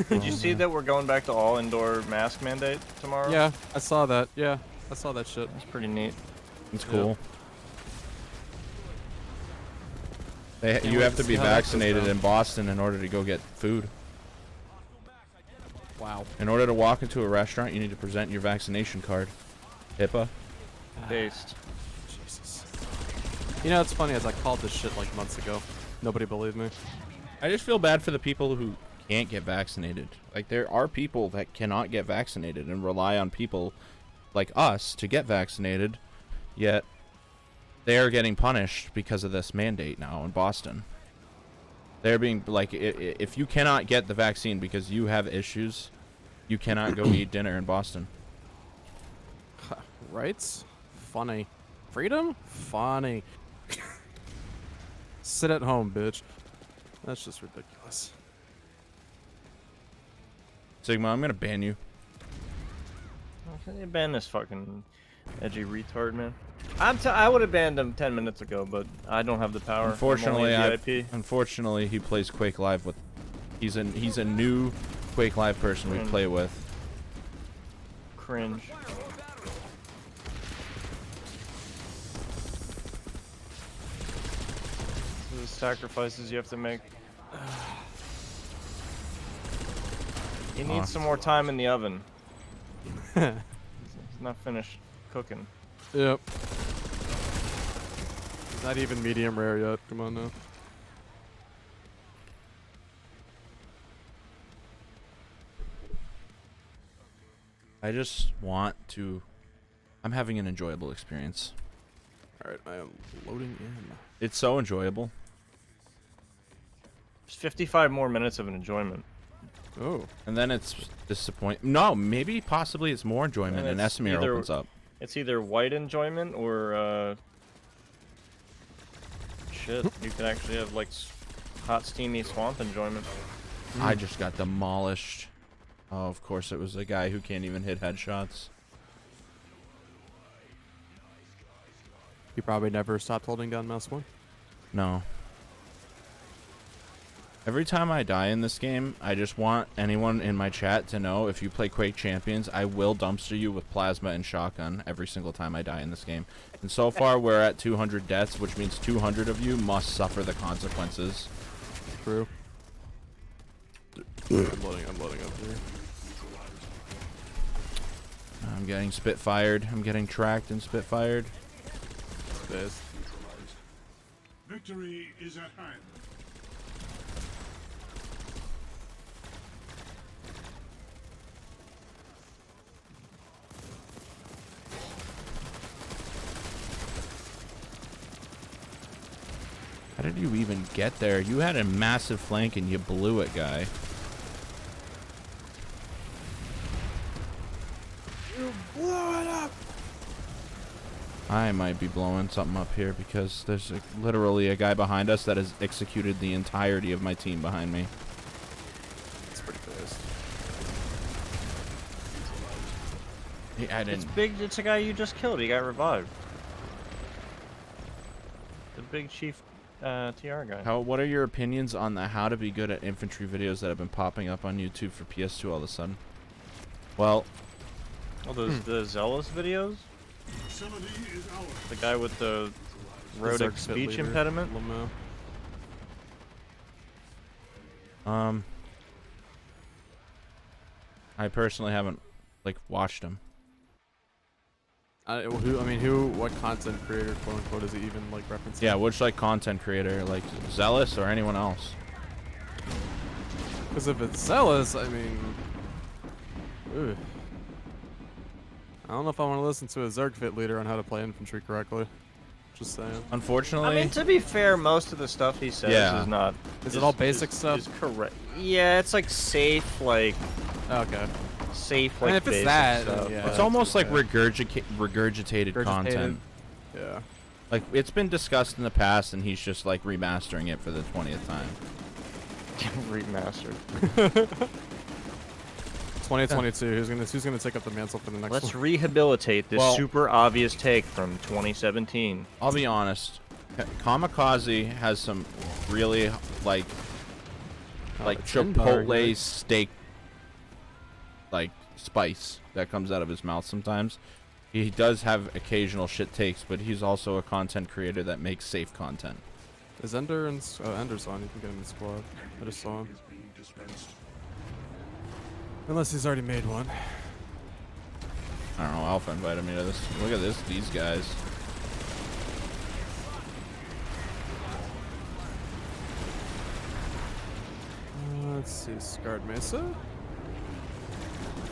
[SPEAKER 6] Did you see that we're going back to all indoor mask mandate tomorrow?
[SPEAKER 7] yeah, I saw that. Yeah, I saw that shit.
[SPEAKER 6] That's pretty neat.
[SPEAKER 4] It's cool.
[SPEAKER 7] Can't
[SPEAKER 4] You
[SPEAKER 7] wait
[SPEAKER 4] have
[SPEAKER 7] to
[SPEAKER 4] to be
[SPEAKER 7] see how that goes
[SPEAKER 4] vaccinated
[SPEAKER 7] down.
[SPEAKER 4] in Boston in order to go get food.
[SPEAKER 7] Wow.
[SPEAKER 4] In order to walk into a restaurant, you need to present your vaccination card. HIPAA.
[SPEAKER 6] Based.
[SPEAKER 7] Jesus. You know, it's funny, as I called this shit like months ago. Nobody believed me.
[SPEAKER 4] I just feel bad for the people who can't get vaccinated. Like, there are people that cannot get vaccinated and rely on people like us to get vaccinated, yet they are getting punished because of this mandate now in Boston. They're being, like, if you cannot get the vaccine because you have issues, you cannot go eat dinner in Boston.
[SPEAKER 7] Rights? Funny. Freedom? Funny. Sit at home, bitch. That's just ridiculous.
[SPEAKER 4] Sigma, I'm gonna ban you.
[SPEAKER 6] How can you ban this fucking edgy retard, man? I would have banned him 10 minutes ago, but I don't have the power.
[SPEAKER 4] Unfortunately,
[SPEAKER 6] I'm only a VIP.
[SPEAKER 4] unfortunately, he plays Quake Live with. He's a new Quake Live person we play with.
[SPEAKER 6] Cringe. These are the sacrifices you have to make. He needs some more time in the oven. He's not finished cooking.
[SPEAKER 7] Yep. Not even medium rare yet. Come on now.
[SPEAKER 4] I just want to. I'm having an enjoyable experience.
[SPEAKER 7] Alright, I am loading in.
[SPEAKER 4] It's so enjoyable.
[SPEAKER 6] There's 55 more minutes of an enjoyment.
[SPEAKER 7] Oh.
[SPEAKER 4] And then it's disappointing. No, maybe possibly it's more enjoyment and
[SPEAKER 6] it's
[SPEAKER 4] Esamir
[SPEAKER 6] either-
[SPEAKER 4] opens up.
[SPEAKER 6] It's either white enjoyment or shit. You can actually have like hot steamy swamp enjoyment.
[SPEAKER 4] I just got demolished. Oh, of course it was a guy who can't even hit headshots.
[SPEAKER 7] You probably never stopped holding down mouse 1.
[SPEAKER 4] No. Every time I die in this game, I just want anyone in my chat to know if you play Quake Champions, I will dumpster you with plasma and shotgun every single time I die in this game. And so far, we're at 200 deaths, which means 200 of you must suffer the consequences.
[SPEAKER 7] True. I'm loading up here.
[SPEAKER 4] I'm getting spitfired. I'm getting tracked and spitfired.
[SPEAKER 7] This.
[SPEAKER 5] Victory is at hand.
[SPEAKER 4] How did you even get there? You had a massive flank and you blew it, guy.
[SPEAKER 7] You blew it up!
[SPEAKER 4] I might be blowing something up here because there's literally a guy behind us that has executed the entirety of my team behind me.
[SPEAKER 7] It's pretty fast.
[SPEAKER 4] I didn't.
[SPEAKER 6] It's big. It's a guy you just killed. He got revived. The big chief TR guy.
[SPEAKER 4] What are your opinions on the how to be good at infantry videos that have been popping up on YouTube for PS2 all of a sudden? Well,
[SPEAKER 6] Oh, those the Zealous videos.
[SPEAKER 5] Facility is ours.
[SPEAKER 6] The guy with the rhotic
[SPEAKER 7] Berserk
[SPEAKER 6] speech
[SPEAKER 7] leader,
[SPEAKER 6] impediment.
[SPEAKER 7] Lamo.
[SPEAKER 4] I personally haven't watched him.
[SPEAKER 7] What content creator, quote unquote, is he even referencing?
[SPEAKER 4] Yeah, which content creator, Zealous or anyone else?
[SPEAKER 7] Because if it's Zealous, I mean, ugh. I don't know if I want to listen to a Zergfit leader on how to play infantry correctly. Just saying.
[SPEAKER 4] Unfortunately,
[SPEAKER 6] I mean, to be fair, most of the stuff he says
[SPEAKER 4] Yeah.
[SPEAKER 6] is not.
[SPEAKER 7] Is it all basic stuff?
[SPEAKER 6] Is correct. Yeah, it's like safe, like
[SPEAKER 7] Okay.
[SPEAKER 6] safe,
[SPEAKER 7] I mean,
[SPEAKER 6] like
[SPEAKER 7] if it's
[SPEAKER 6] basic
[SPEAKER 7] that, then
[SPEAKER 6] stuff.
[SPEAKER 7] yeah.
[SPEAKER 6] but-
[SPEAKER 4] it's almost like
[SPEAKER 7] okay.
[SPEAKER 4] regurgitated content.
[SPEAKER 7] Yeah.
[SPEAKER 4] Like, it's been discussed in the past, and he's just like remastering it for the 20th time.
[SPEAKER 6] Remastered.
[SPEAKER 7] 2022. Who's gonna take up the mantle for the next
[SPEAKER 6] Let's
[SPEAKER 7] one?
[SPEAKER 6] rehabilitate this
[SPEAKER 4] Well-
[SPEAKER 6] super obvious take from 2017.
[SPEAKER 4] I'll be honest, Kamikaze has some really like
[SPEAKER 7] the chin bar,
[SPEAKER 4] Chipotle
[SPEAKER 7] yeah.
[SPEAKER 4] steak like spice that comes out of his mouth sometimes. He does have occasional shit takes, but he's also a content creator that makes safe content.
[SPEAKER 7] Is Ender and Ender's on? You can get him in squad. I just saw him. Unless he's already made one.
[SPEAKER 4] I don't know, Alpha invited me to this. Look at this, these guys.
[SPEAKER 7] Let's see, Scarred Mesa.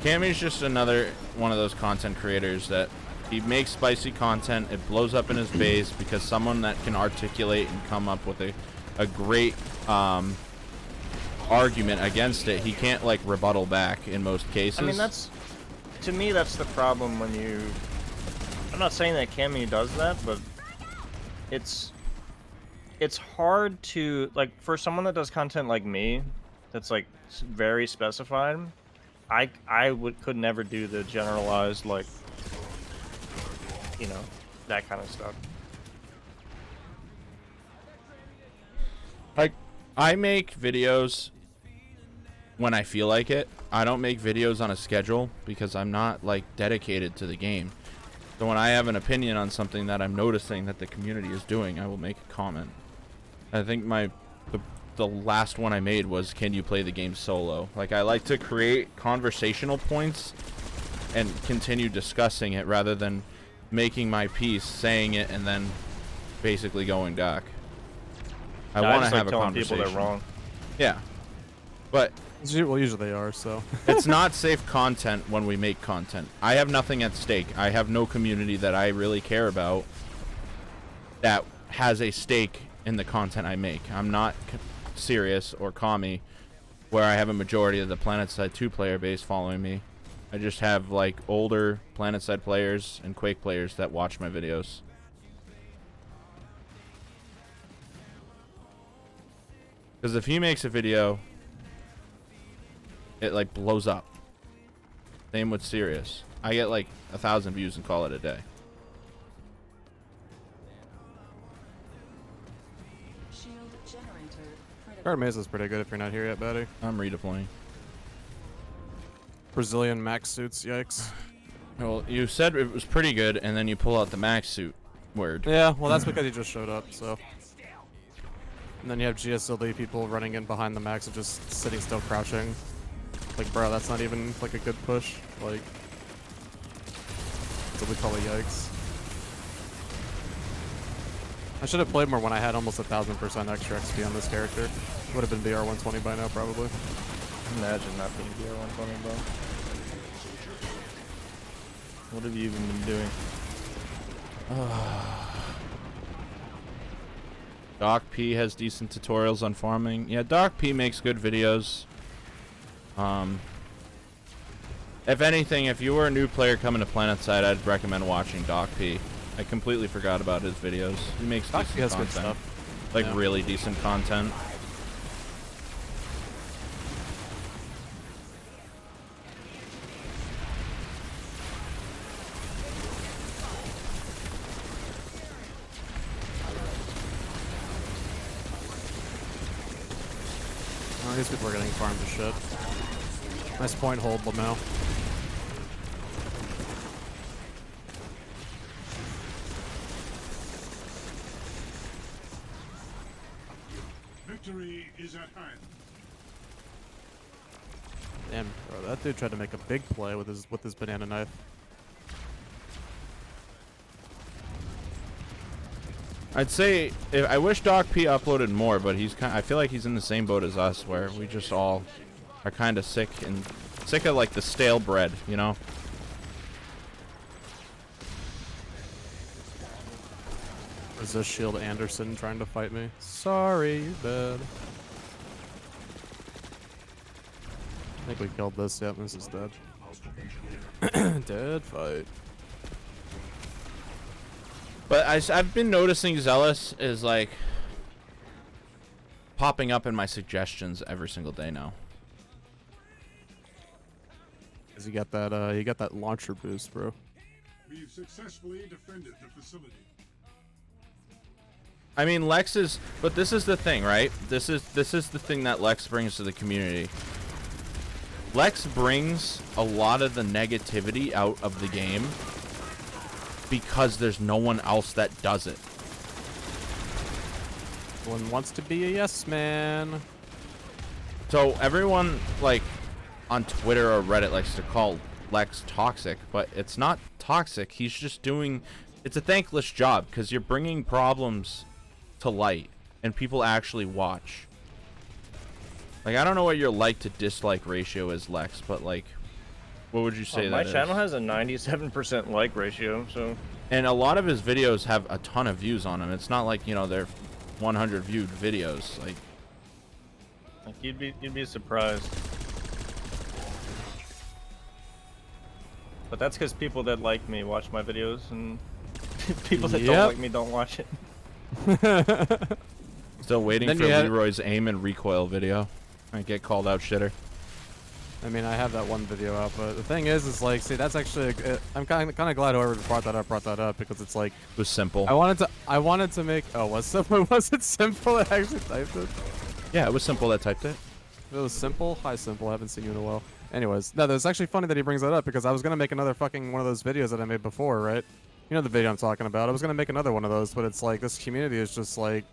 [SPEAKER 4] Cami's just another one of those content creators that he makes spicy content. It blows up in his base because someone that can articulate and come up with a great argument against it, he can't like rebuttal back in most cases.
[SPEAKER 6] I mean, to me, that's the problem when you. I'm not saying that Cami does that, but it's hard to like for someone that does content like me, that's like very specified. I could never do the generalized like, you know, that kind of stuff.
[SPEAKER 4] Like, I make videos when I feel like it. I don't make videos on a schedule because I'm not like dedicated to the game. So when I have an opinion on something that I'm noticing that the community is doing, I will make a comment. I think the last one I made was, can you play the game solo? Like, I like to create conversational points and continue discussing it rather than making my piece, saying it, and then basically going dark. I want to
[SPEAKER 6] just
[SPEAKER 4] have
[SPEAKER 6] like
[SPEAKER 4] a
[SPEAKER 6] telling
[SPEAKER 4] conversation.
[SPEAKER 6] people they're wrong.
[SPEAKER 4] Yeah. But
[SPEAKER 7] Well, usually they are, so.
[SPEAKER 4] it's not safe content when we make content. I have nothing at stake. I have no community that I really care about that has a stake in the content I make. I'm not Serious or Cami, where I have a majority of the Planetside 2 player base following me. I just have like older Planetside players and Quake players that watch my videos. Because if he makes a video, it like blows up. Same with Serious. I get like 1,000 views and call it a day.
[SPEAKER 7] Scarred Mesa's pretty good if you're not here yet, Baddie.
[SPEAKER 4] I'm redeploying.
[SPEAKER 7] Brazilian max suits, yikes.
[SPEAKER 4] Well, you said it was pretty good, and then you pull out the max suit. Word.
[SPEAKER 7] Yeah, well that's because he just showed up, so. And then you have GSLD people running in behind the max and just sitting still crouching. Like, bro, that's not even like a good push. Like, that's what we call a yikes. I should have played more when I had almost 1,000% extra XP on this character. Would have been BR 120 by now, probably.
[SPEAKER 6] Imagine not being BR 120, bro. What have you even been doing?
[SPEAKER 4] DOKP has decent tutorials on farming. Yeah, DOKP makes good videos. If anything, if you were a new player coming to Planetside, I'd recommend watching DOKP. I completely forgot about his videos. He makes
[SPEAKER 7] DOKP
[SPEAKER 4] decent
[SPEAKER 7] has good
[SPEAKER 4] content.
[SPEAKER 7] stuff.
[SPEAKER 4] Like,
[SPEAKER 7] Yeah.
[SPEAKER 4] really decent content.
[SPEAKER 7] Oh, these people are getting farmed to shit. Nice point hold, Lamau.
[SPEAKER 5] Victory is at hand.
[SPEAKER 7] Damn, bro, that dude tried to make a big play with his banana knife.
[SPEAKER 4] I'd say I wish DOKP uploaded more, but I feel like he's in the same boat as us, where we just all are kind of sick of like the stale bread, you know.
[SPEAKER 7] Is this Shield Anderson trying to fight me? Sorry, you're dead. I think we killed this. Yep, this is dead. Dead fight.
[SPEAKER 4] But I've been noticing Zealous is like popping up in my suggestions every single day now.
[SPEAKER 7] Cause you got that launcher boost, bro.
[SPEAKER 5] We've successfully defended the facility.
[SPEAKER 4] I mean, Lex is, but this is the thing, right? This is the thing that Lex brings to the community. Lex brings a lot of the negativity out of the game because there's no one else that does it.
[SPEAKER 7] One wants to be a yes man.
[SPEAKER 4] So everyone, like, on Twitter or Reddit likes to call Lex toxic, but it's not toxic. He's just doing, it's a thankless job because you're bringing problems to light and people actually watch. Like, I don't know what your like to dislike ratio is, Lex, but like, what would you say
[SPEAKER 6] my
[SPEAKER 4] that
[SPEAKER 6] channel
[SPEAKER 4] is?
[SPEAKER 6] has a 97% like ratio, so.
[SPEAKER 4] And a lot of his videos have a ton of views on them. It's not like, you know, they're 100 viewed videos. Like
[SPEAKER 6] You'd be surprised. But that's because people that like me watch my videos, and people that don't like me don't watch it.
[SPEAKER 4] Still waiting
[SPEAKER 7] Then
[SPEAKER 4] for
[SPEAKER 7] you had-
[SPEAKER 4] Leroy's aim and recoil video. I get called out shitter.
[SPEAKER 7] I mean, I have that one video out, but the thing is like, see, that's actually, I'm kind of glad whoever brought that up because it's like,
[SPEAKER 4] It was simple.
[SPEAKER 7] I wanted to make, oh, was it simple? I actually typed it.
[SPEAKER 4] Yeah, it was simple that typed it.
[SPEAKER 7] It was simple. Hi, simple. I haven't seen you in a while. Anyways, no, it's actually funny that he brings that up because I was gonna make another fucking one of those videos that I made before, right? You know the video I'm talking about. I was gonna make another one of those, but it's like this community is just like,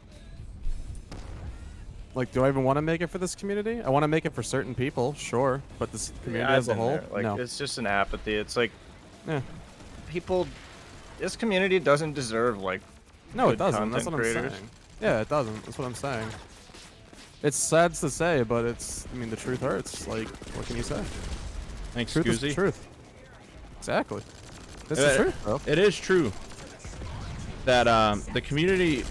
[SPEAKER 7] do I even want to make it for this community? I want to make it for certain people, sure, but this community as a whole,
[SPEAKER 6] Like,
[SPEAKER 7] no.
[SPEAKER 6] it's just an apathy. It's like,
[SPEAKER 7] Yeah.
[SPEAKER 6] people, this community doesn't deserve like.
[SPEAKER 7] No, it
[SPEAKER 6] good
[SPEAKER 7] doesn't. That's
[SPEAKER 6] content
[SPEAKER 7] what I'm
[SPEAKER 6] creators.
[SPEAKER 7] saying. Yeah, it doesn't. That's what I'm saying. It's sad to say, but it's, I mean, the truth hurts. Like, what can you say?
[SPEAKER 4] Thanks,
[SPEAKER 7] Truth is the
[SPEAKER 4] Scoozy.
[SPEAKER 7] truth. Exactly. This is the truth, bro.
[SPEAKER 4] It is true that the community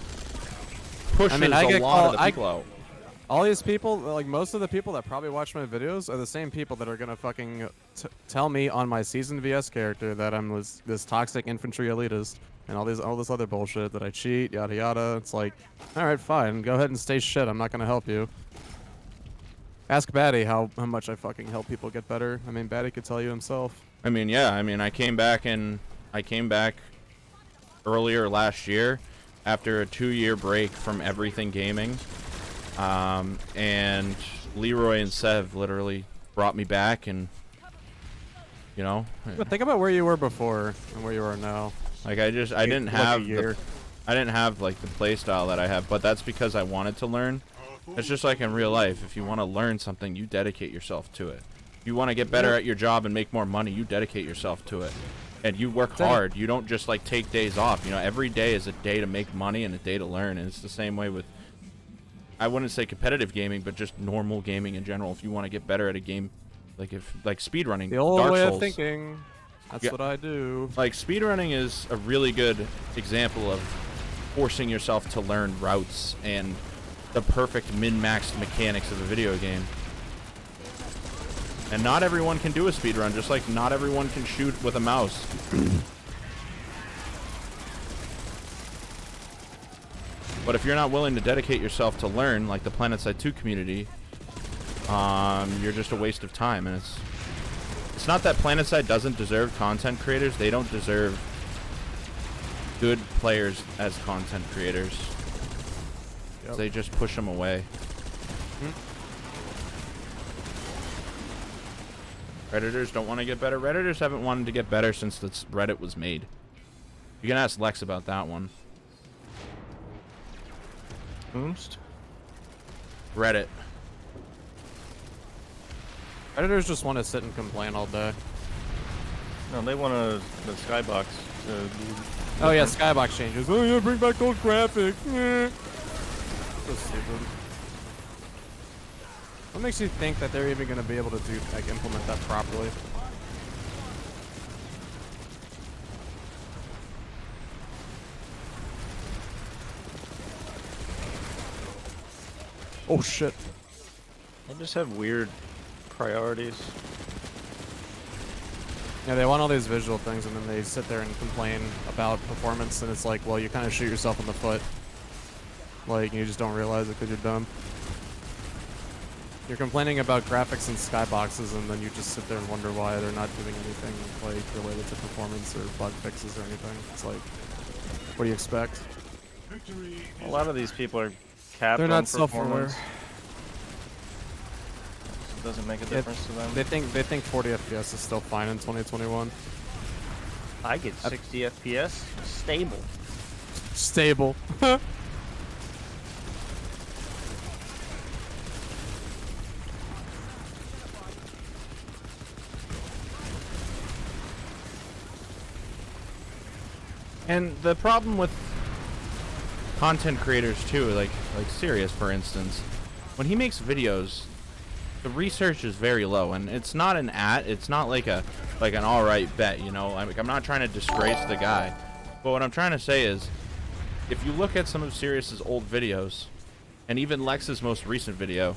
[SPEAKER 4] pushes
[SPEAKER 7] I
[SPEAKER 4] a
[SPEAKER 7] get
[SPEAKER 4] lot
[SPEAKER 7] called-
[SPEAKER 4] of the people out.
[SPEAKER 7] All these people, like most of the people that probably watch my videos are the same people that are gonna fucking tell me on my seasoned VS character that I'm this toxic infantry elitist and all this other bullshit, that I cheat, yada yada. It's like, all right, fine, go ahead and stay shit. I'm not gonna help you. Ask Baddie how much I fucking help people get better. I mean, Baddie could tell you himself.
[SPEAKER 4] I mean, yeah. I mean, I came back earlier last year after a 2-year break from everything gaming. And Leroy and Sev literally brought me back, and you know,
[SPEAKER 7] But think about where you were before and where you are now.
[SPEAKER 4] like I didn't
[SPEAKER 7] like
[SPEAKER 4] have
[SPEAKER 7] a year.
[SPEAKER 4] I didn't have like the play style that I have, but that's because I wanted to learn. It's just like in real life. If you want to learn something, you dedicate yourself to it. If you want to get better at your job and make more money, you dedicate yourself to it. And you work hard. You don't just like take days off. You know, every day is a day to make money and a day to learn. And it's the same way with, I wouldn't say competitive gaming, but just normal gaming in general. If you want to get better at a game, like speedrunning,
[SPEAKER 7] The old
[SPEAKER 4] Dark
[SPEAKER 7] way
[SPEAKER 4] Souls,
[SPEAKER 7] of thinking. That's
[SPEAKER 4] Yeah.
[SPEAKER 7] what I do.
[SPEAKER 4] like speedrunning is a really good example of forcing yourself to learn routes and the perfect min-maxed mechanics of a video game. And not everyone can do a speedrun, just like not everyone can shoot with a mouse. But if you're not willing to dedicate yourself to learn, like the Planetside 2 community, you're just a waste of time. And it's not that Planetside doesn't deserve content creators. They don't deserve good players as content creators.
[SPEAKER 7] Yep.
[SPEAKER 4] They just push them away. Redditors don't want to get better. Redditors haven't wanted to get better since this Reddit was made. You can ask Lex about that one.
[SPEAKER 6] Boomst?
[SPEAKER 4] Reddit.
[SPEAKER 7] Editors just want to sit and complain all day.
[SPEAKER 6] No, they want the skybox.
[SPEAKER 7] Oh yeah, skybox changes. Oh yeah, bring back old graphics. So stupid. What makes you think that they're even gonna be able to implement that properly? Oh shit.
[SPEAKER 6] They just have weird priorities.
[SPEAKER 7] Yeah, they want all these visual things, and then they sit there and complain about performance, and it's like, well, you kind of shoot yourself in the foot. Like, you just don't realize it because you're dumb. You're complaining about graphics and skyboxes, and then you just sit there and wonder why they're not doing anything like related to performance or bug fixes or anything. It's like, what do you expect?
[SPEAKER 6] A lot of these people are capped
[SPEAKER 7] They're
[SPEAKER 6] on
[SPEAKER 7] not self-aware.
[SPEAKER 6] performance. It doesn't make a difference to them.
[SPEAKER 7] They think 40 FPS is still fine in 2021.
[SPEAKER 6] I get 60 FPS, stable.
[SPEAKER 7] Stable.
[SPEAKER 4] And the problem with content creators too, like Sirius for instance, when he makes videos, the research is very low, and it's not an it's not like an alright bet, you know. I'm not trying to disgrace the guy, but what I'm trying to say is, if you look at some of Sirius's old videos, and even Lex's most recent video,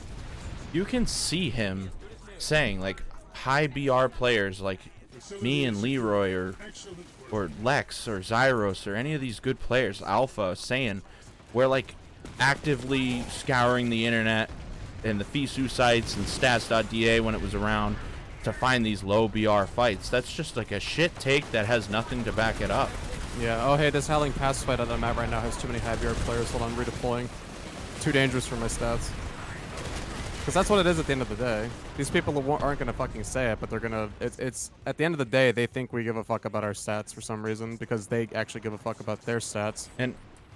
[SPEAKER 4] you can see him saying like high BR players like me and Leroy or Lex or Zyros or any of these good players, Alpha, saying we're like actively scouring the internet and the FISU sites and stats.da when it was around to find these low BR fights. That's just like a shit take that has nothing to back it up.
[SPEAKER 7] Yeah, oh hey, this Howling Pass fight on the map right now has too many high BR players. Hold on, redeploying. Too dangerous for my stats. Because that's what it is at the end of the day. These people aren't going to fucking say it, but they're going to... It's at the end of the day, they think we give a fuck about our stats for some reason, because they actually give a fuck about their stats.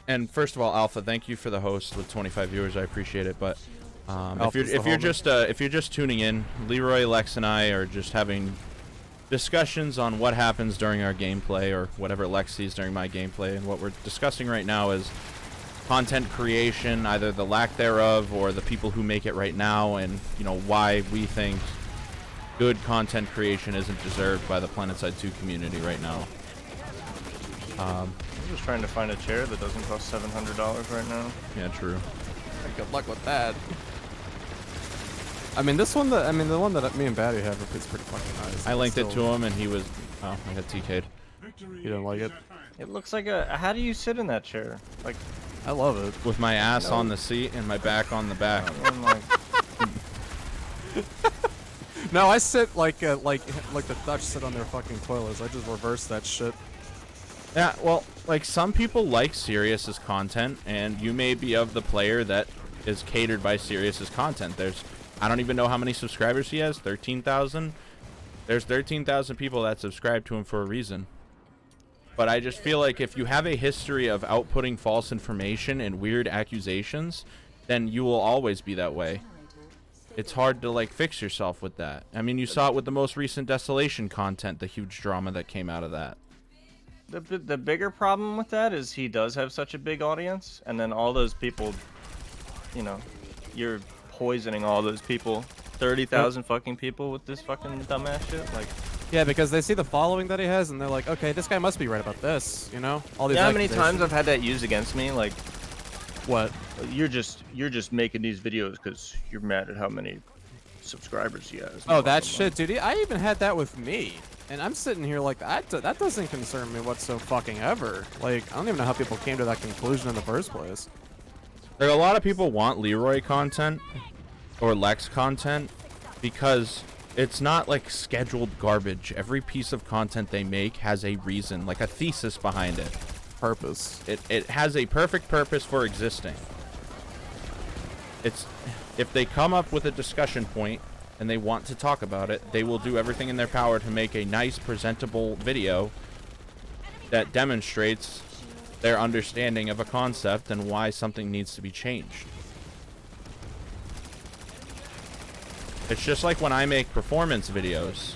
[SPEAKER 4] And first of all, Alpha, thank you for the host with 25 viewers. I appreciate it. But if you're just tuning in, Leroy, Lex, and I are just having discussions on what happens during our gameplay, or whatever Lex sees during my gameplay. And what we're discussing right now is content creation, either the lack thereof or the people who make it right now, and you know why we think good content creation isn't deserved by the Planetside 2 community right now.
[SPEAKER 6] I'm just trying to find a chair that doesn't cost $700 right now.
[SPEAKER 4] Yeah, true.
[SPEAKER 7] Good luck with that. I mean, the one that me and Baddie have is pretty fucking nice.
[SPEAKER 4] I linked it to him, and he was, I got TK'd.
[SPEAKER 7] You didn't like it?
[SPEAKER 6] It looks like a... How do you sit in that chair? Like,
[SPEAKER 7] I love it.
[SPEAKER 4] With my ass on the seat and my back on the back.
[SPEAKER 6] I'm like,
[SPEAKER 7] No, I sit like the Dutch sit on their fucking toilets. I just reverse that shit.
[SPEAKER 4] Yeah, well, like some people like Sirius's content, and you may be of the player that is catered by Sirius's content. I don't even know how many subscribers he has. 13,000. There's 13,000 people that subscribe to him for a reason. But I just feel like if you have a history of outputting false information and weird accusations, then you will always be that way. It's hard to like fix yourself with that. I mean, you saw it with the most recent Desolation content, the huge drama that came out of that.
[SPEAKER 6] the bigger problem with that is he does have such a big audience, and then all those people, you know, you're poisoning all those people. 30,000 fucking people with this fucking dumbass shit, like...
[SPEAKER 7] Yeah, because they see the following that he has, and they're like, okay, this guy must be right about this, you know? All these.
[SPEAKER 6] Yeah, how many times I've had that used against me? Like,
[SPEAKER 7] what?
[SPEAKER 6] You're just making these videos because you're mad at how many subscribers he has.
[SPEAKER 7] Oh, that shit, dude. I even had that with me, and I'm sitting here like that doesn't concern me whatsoever. Like, I don't even know how people came to that conclusion in the first place.
[SPEAKER 4] Like, a lot of people want Leroy content or Lex content because it's not like scheduled garbage. Every piece of content they make has a reason, like a thesis behind it.
[SPEAKER 7] Purpose.
[SPEAKER 4] It has a perfect purpose for existing. It's if they come up with a discussion point and they want to talk about it, they will do everything in their power to make a nice, presentable video that demonstrates their understanding of a concept and why something needs to be changed. It's just like when I make performance videos.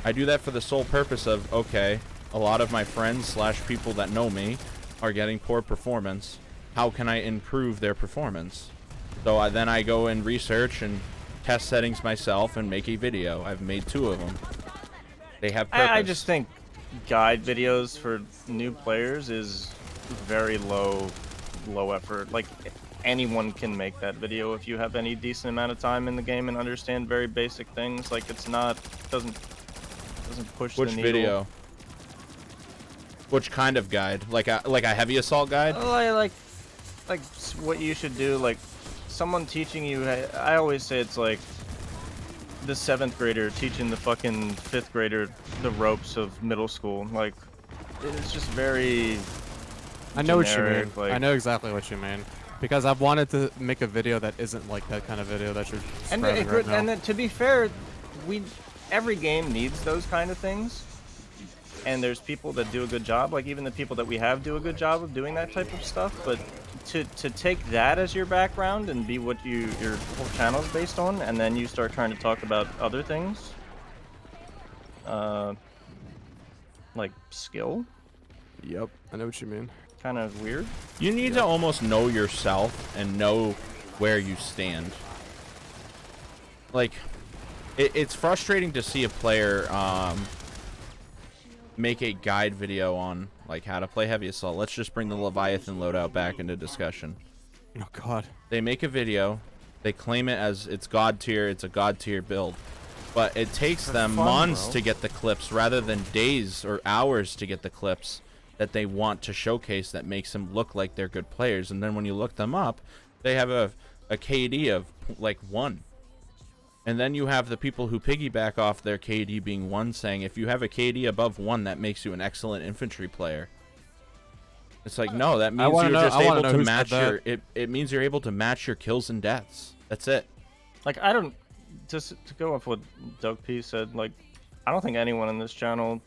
[SPEAKER 4] I do that for the sole purpose of, okay, a lot of my friends / people that know me are getting poor performance. How can I improve their performance? So then I go and research and test settings myself and make a video. I've made 2 of them. They have purpose.
[SPEAKER 6] I just think guide videos for new players is very low effort. Like, anyone can make that video if you have any decent amount of time in the game and understand very basic things. Like it's not doesn't push
[SPEAKER 4] Which
[SPEAKER 6] the needle.
[SPEAKER 4] video? Which kind of guide? Like a heavy assault guide?
[SPEAKER 6] Like what you should do. Like someone teaching you. I always say it's like the 7th grader teaching the fucking 5th grader the ropes of middle school. Like it's just very.
[SPEAKER 7] I know what you
[SPEAKER 6] generic,
[SPEAKER 7] mean.
[SPEAKER 6] like-
[SPEAKER 7] I know exactly what you mean. Because I've wanted to make a video that isn't like that kind of video that you're describing right now.
[SPEAKER 6] And then, to be fair, every game needs those kind of things. And there's people that do a good job. Like even the people that we have do a good job of doing that type of stuff. But to take that as your background and be what your whole channel is based on, and then you start trying to talk about other things, like skill,
[SPEAKER 7] Yep, I know what you mean.
[SPEAKER 6] kind of weird.
[SPEAKER 4] You need to almost know yourself and know where you stand. Like, it's frustrating to see a player make a guide video on like how to play heavy assault. Let's just bring the Leviathan loadout back into discussion.
[SPEAKER 7] Oh god.
[SPEAKER 4] They make a video, they claim it as it's god tier, it's a god tier build, but it takes them
[SPEAKER 7] fun,
[SPEAKER 4] months
[SPEAKER 7] bro.
[SPEAKER 4] to get the clips rather than days or hours to get the clips that they want to showcase that makes them look like they're good players. And then when you look them up, they have a KD of like 1. And then you have the people who piggyback off their KD being 1 saying if you have a KD above 1, that makes you an excellent infantry player. It's like, no, that means you're just able to match your it means you're able to match your kills and deaths. That's it.
[SPEAKER 6] Like I don't, just to go off what DOKP said, like I don't think anyone in this channel,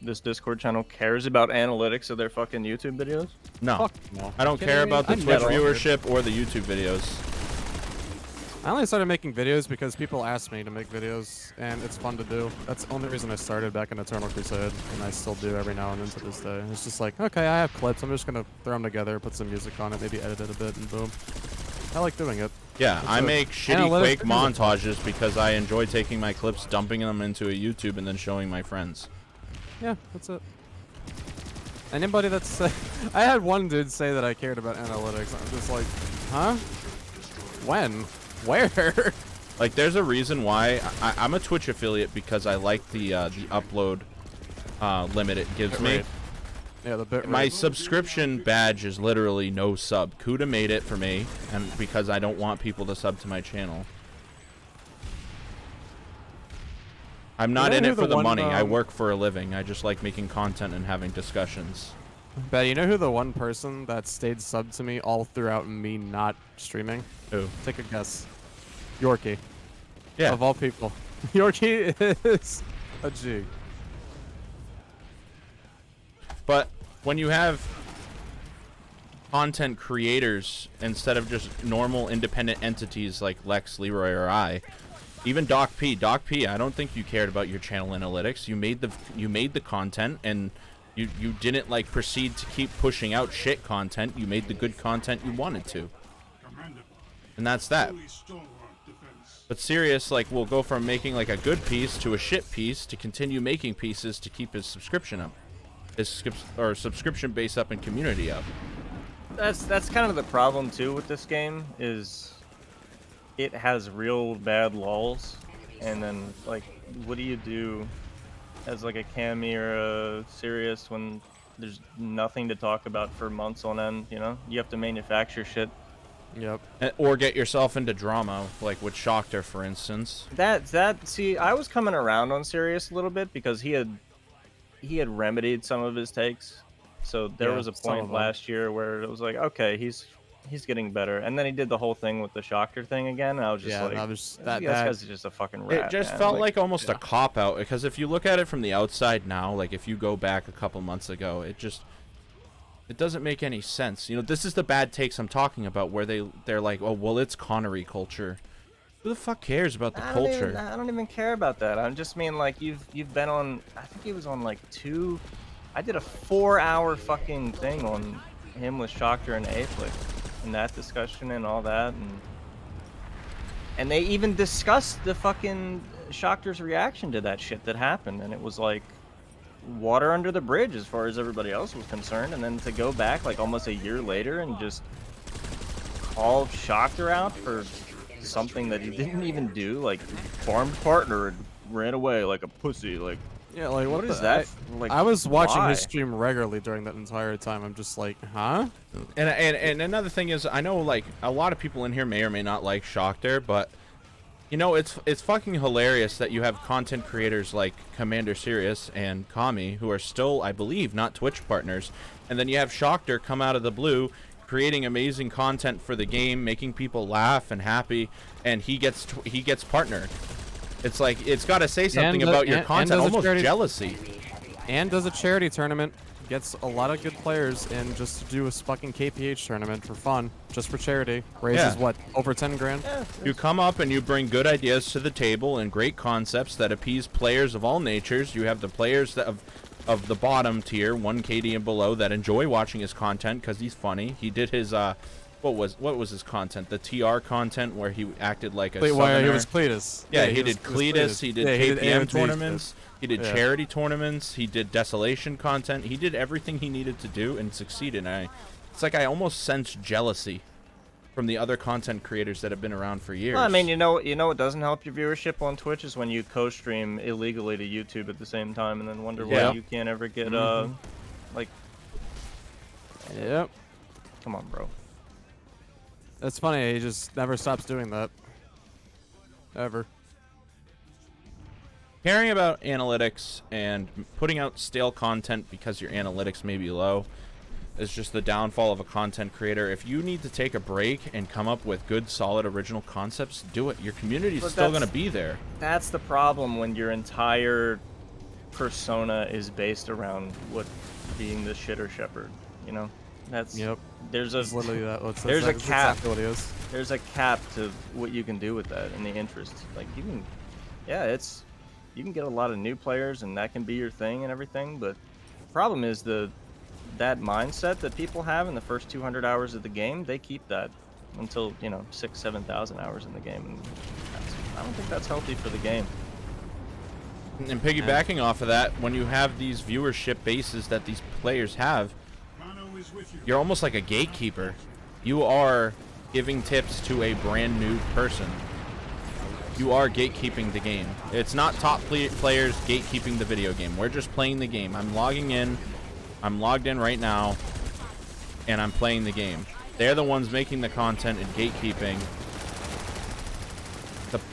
[SPEAKER 6] this Discord channel, cares about analytics of their fucking YouTube videos.
[SPEAKER 4] No.
[SPEAKER 7] Fuck no.
[SPEAKER 4] I don't
[SPEAKER 7] Kidding
[SPEAKER 4] care
[SPEAKER 7] me?
[SPEAKER 4] about the
[SPEAKER 7] I
[SPEAKER 4] Twitch
[SPEAKER 7] never-
[SPEAKER 4] viewership or the YouTube videos.
[SPEAKER 7] I only started making videos because people asked me to make videos, and it's fun to do. That's the only reason I started back in Eternal Crusade, and I still do every now and then to this day. It's just like, okay, I have clips, I'm just gonna throw them together, put some music on it, maybe edit it a bit, and boom. I like doing it.
[SPEAKER 4] Yeah, I
[SPEAKER 7] So,
[SPEAKER 4] make shitty
[SPEAKER 7] analytics
[SPEAKER 4] Quake
[SPEAKER 7] videos are fun.
[SPEAKER 4] montages because I enjoy taking my clips, dumping them into a YouTube, and then showing my friends.
[SPEAKER 7] Yeah, that's it. Anybody that's... I had one dude say that I cared about analytics. I'm just like, huh? When? Where?
[SPEAKER 4] Like, there's a reason why I'm a Twitch affiliate because I like the upload limit it gives me.
[SPEAKER 7] Bitrate. Yeah, the bit
[SPEAKER 4] My
[SPEAKER 7] rate.
[SPEAKER 4] subscription badge is literally no sub. Kuda made it for me, and because I don't want people to sub to my channel. I'm not
[SPEAKER 7] know
[SPEAKER 4] in
[SPEAKER 7] who
[SPEAKER 4] it for
[SPEAKER 7] the
[SPEAKER 4] the
[SPEAKER 7] one,
[SPEAKER 4] money. I work for a living. I just like making content and having discussions.
[SPEAKER 7] Baddie, you know who the one person that stayed subbed to me all throughout me not streaming?
[SPEAKER 4] Who?
[SPEAKER 7] Take a guess. Yorkie.
[SPEAKER 4] Yeah.
[SPEAKER 7] Of all people. Yorkie is a G.
[SPEAKER 4] But when you have content creators instead of just normal independent entities like Lex, Leroy, or I, even DOKP, I don't think you cared about your channel analytics. You made the content, and you didn't like proceed to keep pushing out shit content. You made the good content you wanted to, and that's that. But Sirius, like, will go from making like a good piece to a shit piece to continue making pieces to keep his subscription up, subscription base up and community up.
[SPEAKER 6] That's kind of the problem too with this game, is it has real bad lulls, and then like what do you do as like a Cami or a Sirius when there's nothing to talk about for months on end, you know? You have to manufacture shit.
[SPEAKER 7] Yep.
[SPEAKER 4] Or get yourself into drama, like with Shoctor, for instance.
[SPEAKER 6] See, I was coming around on Sirius a little bit because he had remedied some of his takes. So there
[SPEAKER 7] Yeah,
[SPEAKER 6] was a
[SPEAKER 7] some of
[SPEAKER 6] point
[SPEAKER 7] them.
[SPEAKER 6] last year where it was like, okay, he's getting better. And then he did the whole thing with the Shoctor thing again, and I was just
[SPEAKER 7] Yeah,
[SPEAKER 6] like,
[SPEAKER 7] that was
[SPEAKER 6] this
[SPEAKER 7] that.
[SPEAKER 6] guy's just a fucking rat.
[SPEAKER 4] It just
[SPEAKER 6] man.
[SPEAKER 4] felt like almost a cop out, because if you look at it from the outside now, like if you go back a couple months ago, it doesn't make any sense. You know, this is the bad takes I'm talking about, where they're like, oh well, it's Connery culture. Who the fuck cares about the culture?
[SPEAKER 6] I don't even care about that. I just mean like you've been on. I think he was on like 2. I did a 4-hour fucking thing on him with Shoctor and Afflick, and that discussion and all that, and they even discussed the fucking Shoctor's reaction to that shit that happened, and it was like water under the bridge as far as everybody else was concerned. And then to go back like almost a year later and just call Shoctor out for something that he didn't even do, like farmed partner and ran away like a pussy, like.
[SPEAKER 7] Yeah, like
[SPEAKER 6] What is that? Like,
[SPEAKER 7] I was watching
[SPEAKER 6] why?
[SPEAKER 7] his stream regularly during that entire time. I'm just like, huh?
[SPEAKER 4] And another thing is, I know like a lot of people in here may or may not like Shoctor, but you know it's fucking hilarious that you have content creators like Commander Sirius and Cami who are still, I believe, not Twitch partners, and then you have Shoctor come out of the blue, creating amazing content for the game, making people laugh and happy, and he gets partnered. It's like, it's got to say something about your content, almost jealousy.
[SPEAKER 7] And does a charity tournament, gets a lot of good players in just to do a fucking KPH tournament for fun, just for charity. Raises what, over 10 grand?
[SPEAKER 6] Yeah,
[SPEAKER 4] You come up and you bring good ideas to the table and great concepts that appease players of all natures. You have the players that of the bottom tier, 1 KD and below, that enjoy watching his content because he's funny. He did his what was his content? The TR content where he acted like a southerner.
[SPEAKER 7] He was Cletus.
[SPEAKER 4] Yeah, he did Cletus. He did KPM tournaments. He did
[SPEAKER 7] Yeah.
[SPEAKER 4] charity tournaments. He did desolation content. He did everything he needed to do and succeeded. It's like I almost sense jealousy from the other content creators that have been around for years.
[SPEAKER 6] Well, I mean, you know what doesn't help your viewership on Twitch is when you co-stream illegally to YouTube at the same time, and then wonder why you can't ever get like.
[SPEAKER 7] Yep.
[SPEAKER 6] Come on, bro.
[SPEAKER 7] It's funny, he just never stops doing that. Ever.
[SPEAKER 4] Caring about analytics and putting out stale content because your analytics may be low is just the downfall of a content creator. If you need to take a break and come up with good, solid, original concepts, do it. Your community's still going to be there.
[SPEAKER 6] That's the problem when your entire persona is based around what being the shitter shepherd, you know? That's there's a
[SPEAKER 7] It's literally that.
[SPEAKER 6] there's a cap.
[SPEAKER 7] Exactly what it is.
[SPEAKER 6] There's a cap to what you can do with that and the interest. Like you can, you can get a lot of new players and that can be your thing and everything. But the problem is that mindset that people have in the first 200 hours of the game. They keep that until 6,000-7,000 hours in the game, and I don't think that's healthy for the game.
[SPEAKER 4] And piggybacking off of that, when you have these viewership bases that these players have, you're almost like a gatekeeper. You are giving tips to a brand new person. You are gatekeeping the game. It's not top players gatekeeping the video game. We're just playing the game. I'm logging in. I'm logged in right now, and I'm playing the game. They're the ones making the content and gatekeeping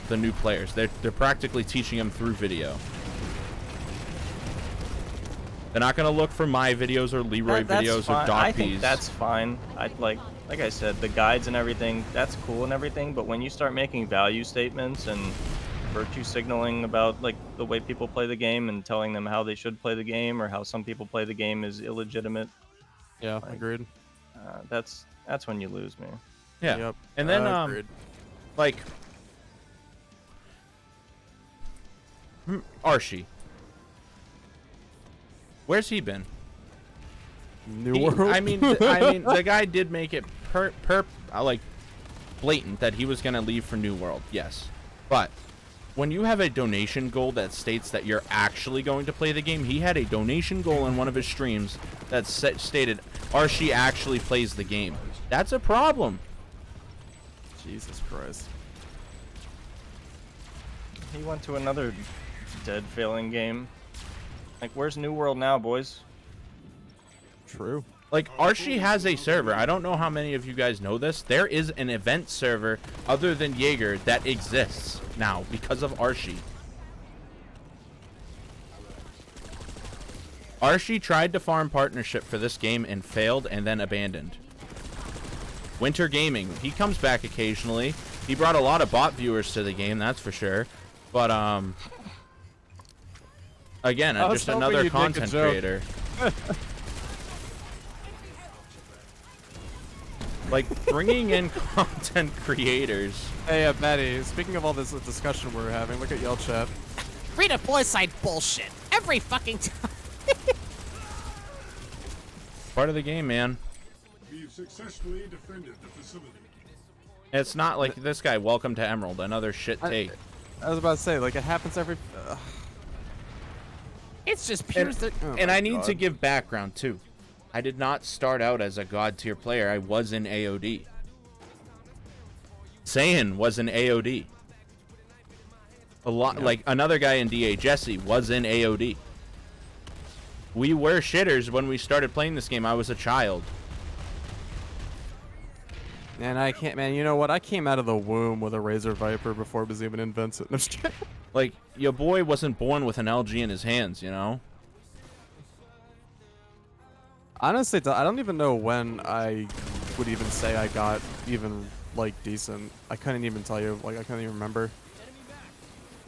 [SPEAKER 4] the new players. They're practically teaching them through video. They're not gonna look for my videos or Leroy videos or DOKPs.
[SPEAKER 6] I think that's fine. Like I said, the guides and everything, that's cool and everything. But when you start making value statements and virtue signaling about like the way people play the game and telling them how they should play the game or how some people play the game is illegitimate.
[SPEAKER 7] Yeah, agreed.
[SPEAKER 6] That's when you lose me.
[SPEAKER 4] Yeah.
[SPEAKER 7] Yep.
[SPEAKER 4] And then
[SPEAKER 7] Agreed.
[SPEAKER 4] like Archie. Where's he been?
[SPEAKER 7] New World.
[SPEAKER 4] I mean, the guy did make it like blatant that he was gonna leave for New World. Yes, but when you have a donation goal that states that you're actually going to play the game, he had a donation goal in one of his streams that stated Archie actually plays the game. That's a problem.
[SPEAKER 7] Jesus Christ.
[SPEAKER 6] He went to another dead failing game. Like, where's New World now, boys?
[SPEAKER 7] True.
[SPEAKER 4] Like, Archie has a server. I don't know how many of you guys know this. There is an event server other than Jaeger that exists now because of Archie. Archie tried to farm partnership for this game and failed and then abandoned. Winter Gaming, he comes back occasionally. He brought a lot of bot viewers to the game, that's for sure. But, again, just another content creator. Like, bringing in content creators.
[SPEAKER 7] Hey, Baddie, speaking of all this discussion we're having, look at Yell Chat.
[SPEAKER 8] Free to play side bullshit every fucking time.
[SPEAKER 4] Part of the game, man.
[SPEAKER 5] We've successfully defended the facility.
[SPEAKER 4] It's not like this guy, welcome to Emerald, another shit take.
[SPEAKER 7] I was about to say, like, it happens every...
[SPEAKER 8] It's just pure.
[SPEAKER 4] And I need to give background, too. I did not start out as a god tier player. I was in AOD. Saiyan was in AOD. A lot, like another guy in DA, Jesse, was in AOD. We were shitters when we started playing this game. I was a child.
[SPEAKER 7] And I can't, man. You know what? I came out of the womb with a Razor Viper before it was even invented. I'm just kidding.
[SPEAKER 4] Like, your boy wasn't born with an LG in his hands, you know?
[SPEAKER 7] Honestly, I don't even know when I would even say I got even, like, decent. I couldn't even tell you. Like, I couldn't even remember.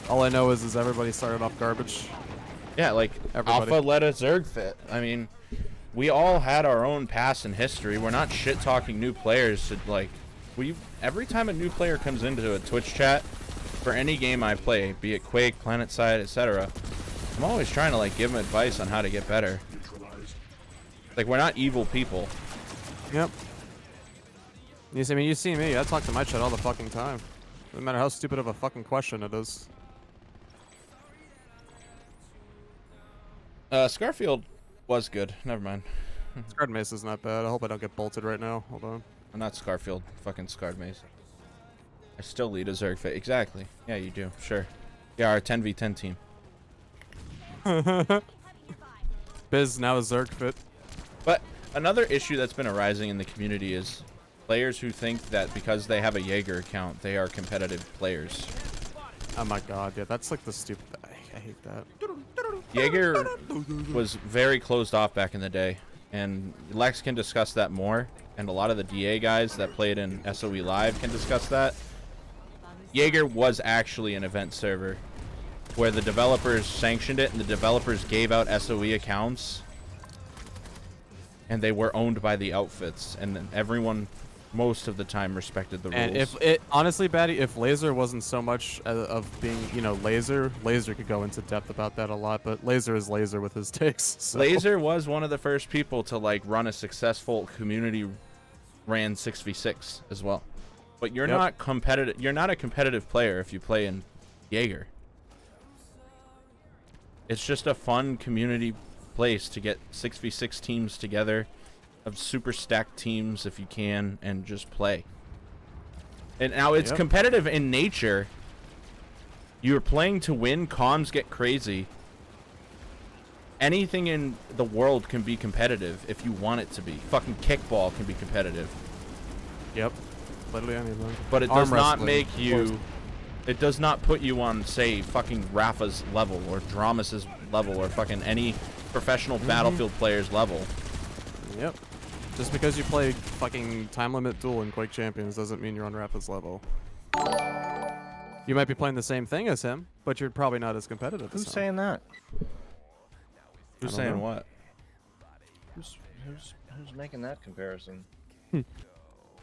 [SPEAKER 7] All I know is everybody started off garbage.
[SPEAKER 4] Yeah, like,
[SPEAKER 7] Everybody.
[SPEAKER 4] Alpha let a Zerg fit. I mean, we all had our own past and history. We're not shit-talking new players. To, like, every time a new player comes into a Twitch chat, for any game I play, be it Quake, Planetside, etc., I'm always trying to, like, give them advice on how to get better. Like, we're not evil people.
[SPEAKER 7] Yep. You see, I mean, you see me. I talk to my chat all the fucking time. No matter how stupid of a fucking question it is.
[SPEAKER 4] Scarfield was good. Never mind.
[SPEAKER 7] Scarred Mace is not bad. I hope I don't get bolted right now. Hold on.
[SPEAKER 4] I'm not Scarfield. Fucking Scarred Mace. I still lead a Zerg fit. Exactly. Yeah, you do. Sure. Yeah, our 10v10 team.
[SPEAKER 7] Biz now a Zerg fit.
[SPEAKER 4] But another issue that's been arising in the community is players who think that because they have a Jaeger account, they are competitive players.
[SPEAKER 7] Oh my god, yeah, that's like the stupid. I hate that.
[SPEAKER 4] Jaeger was very closed off back in the day, and Lex can discuss that more, and a lot of the DA guys that played in SOE Live can discuss that. Jaeger was actually an event server where the developers sanctioned it and the developers gave out SOE accounts, and they were owned by the outfits, and then everyone most of the time respected the rules.
[SPEAKER 7] And if it honestly, Baddie, if Laser wasn't so much of being, you know, Laser could go into depth about that a lot, but Laser is Laser with his takes. So.
[SPEAKER 4] Laser was one of the first people to like run a successful community ran 6v6 as well. But you're not competitive. You're not a competitive player if you play in Jaeger. It's just a fun community place to get 6v6 teams together, of super stacked teams if you can, and just play. And now it's competitive in nature. You're playing to win. Comms get crazy. Anything in the world can be competitive if you want it to be. Fucking kickball can be competitive.
[SPEAKER 7] Yep. Literally anything.
[SPEAKER 4] But it does not make you... It does not put you on, say, fucking Rafa's level or Dramas's level or fucking any professional Battlefield player's level.
[SPEAKER 7] Yep. Just because you play fucking Time Limit Duel in Quake Champions doesn't mean you're on Rafa's level. You might be playing the same thing as him, but you're probably not as competitive as him.
[SPEAKER 6] Who's saying that?
[SPEAKER 4] Who's saying what?
[SPEAKER 6] Who's making that comparison?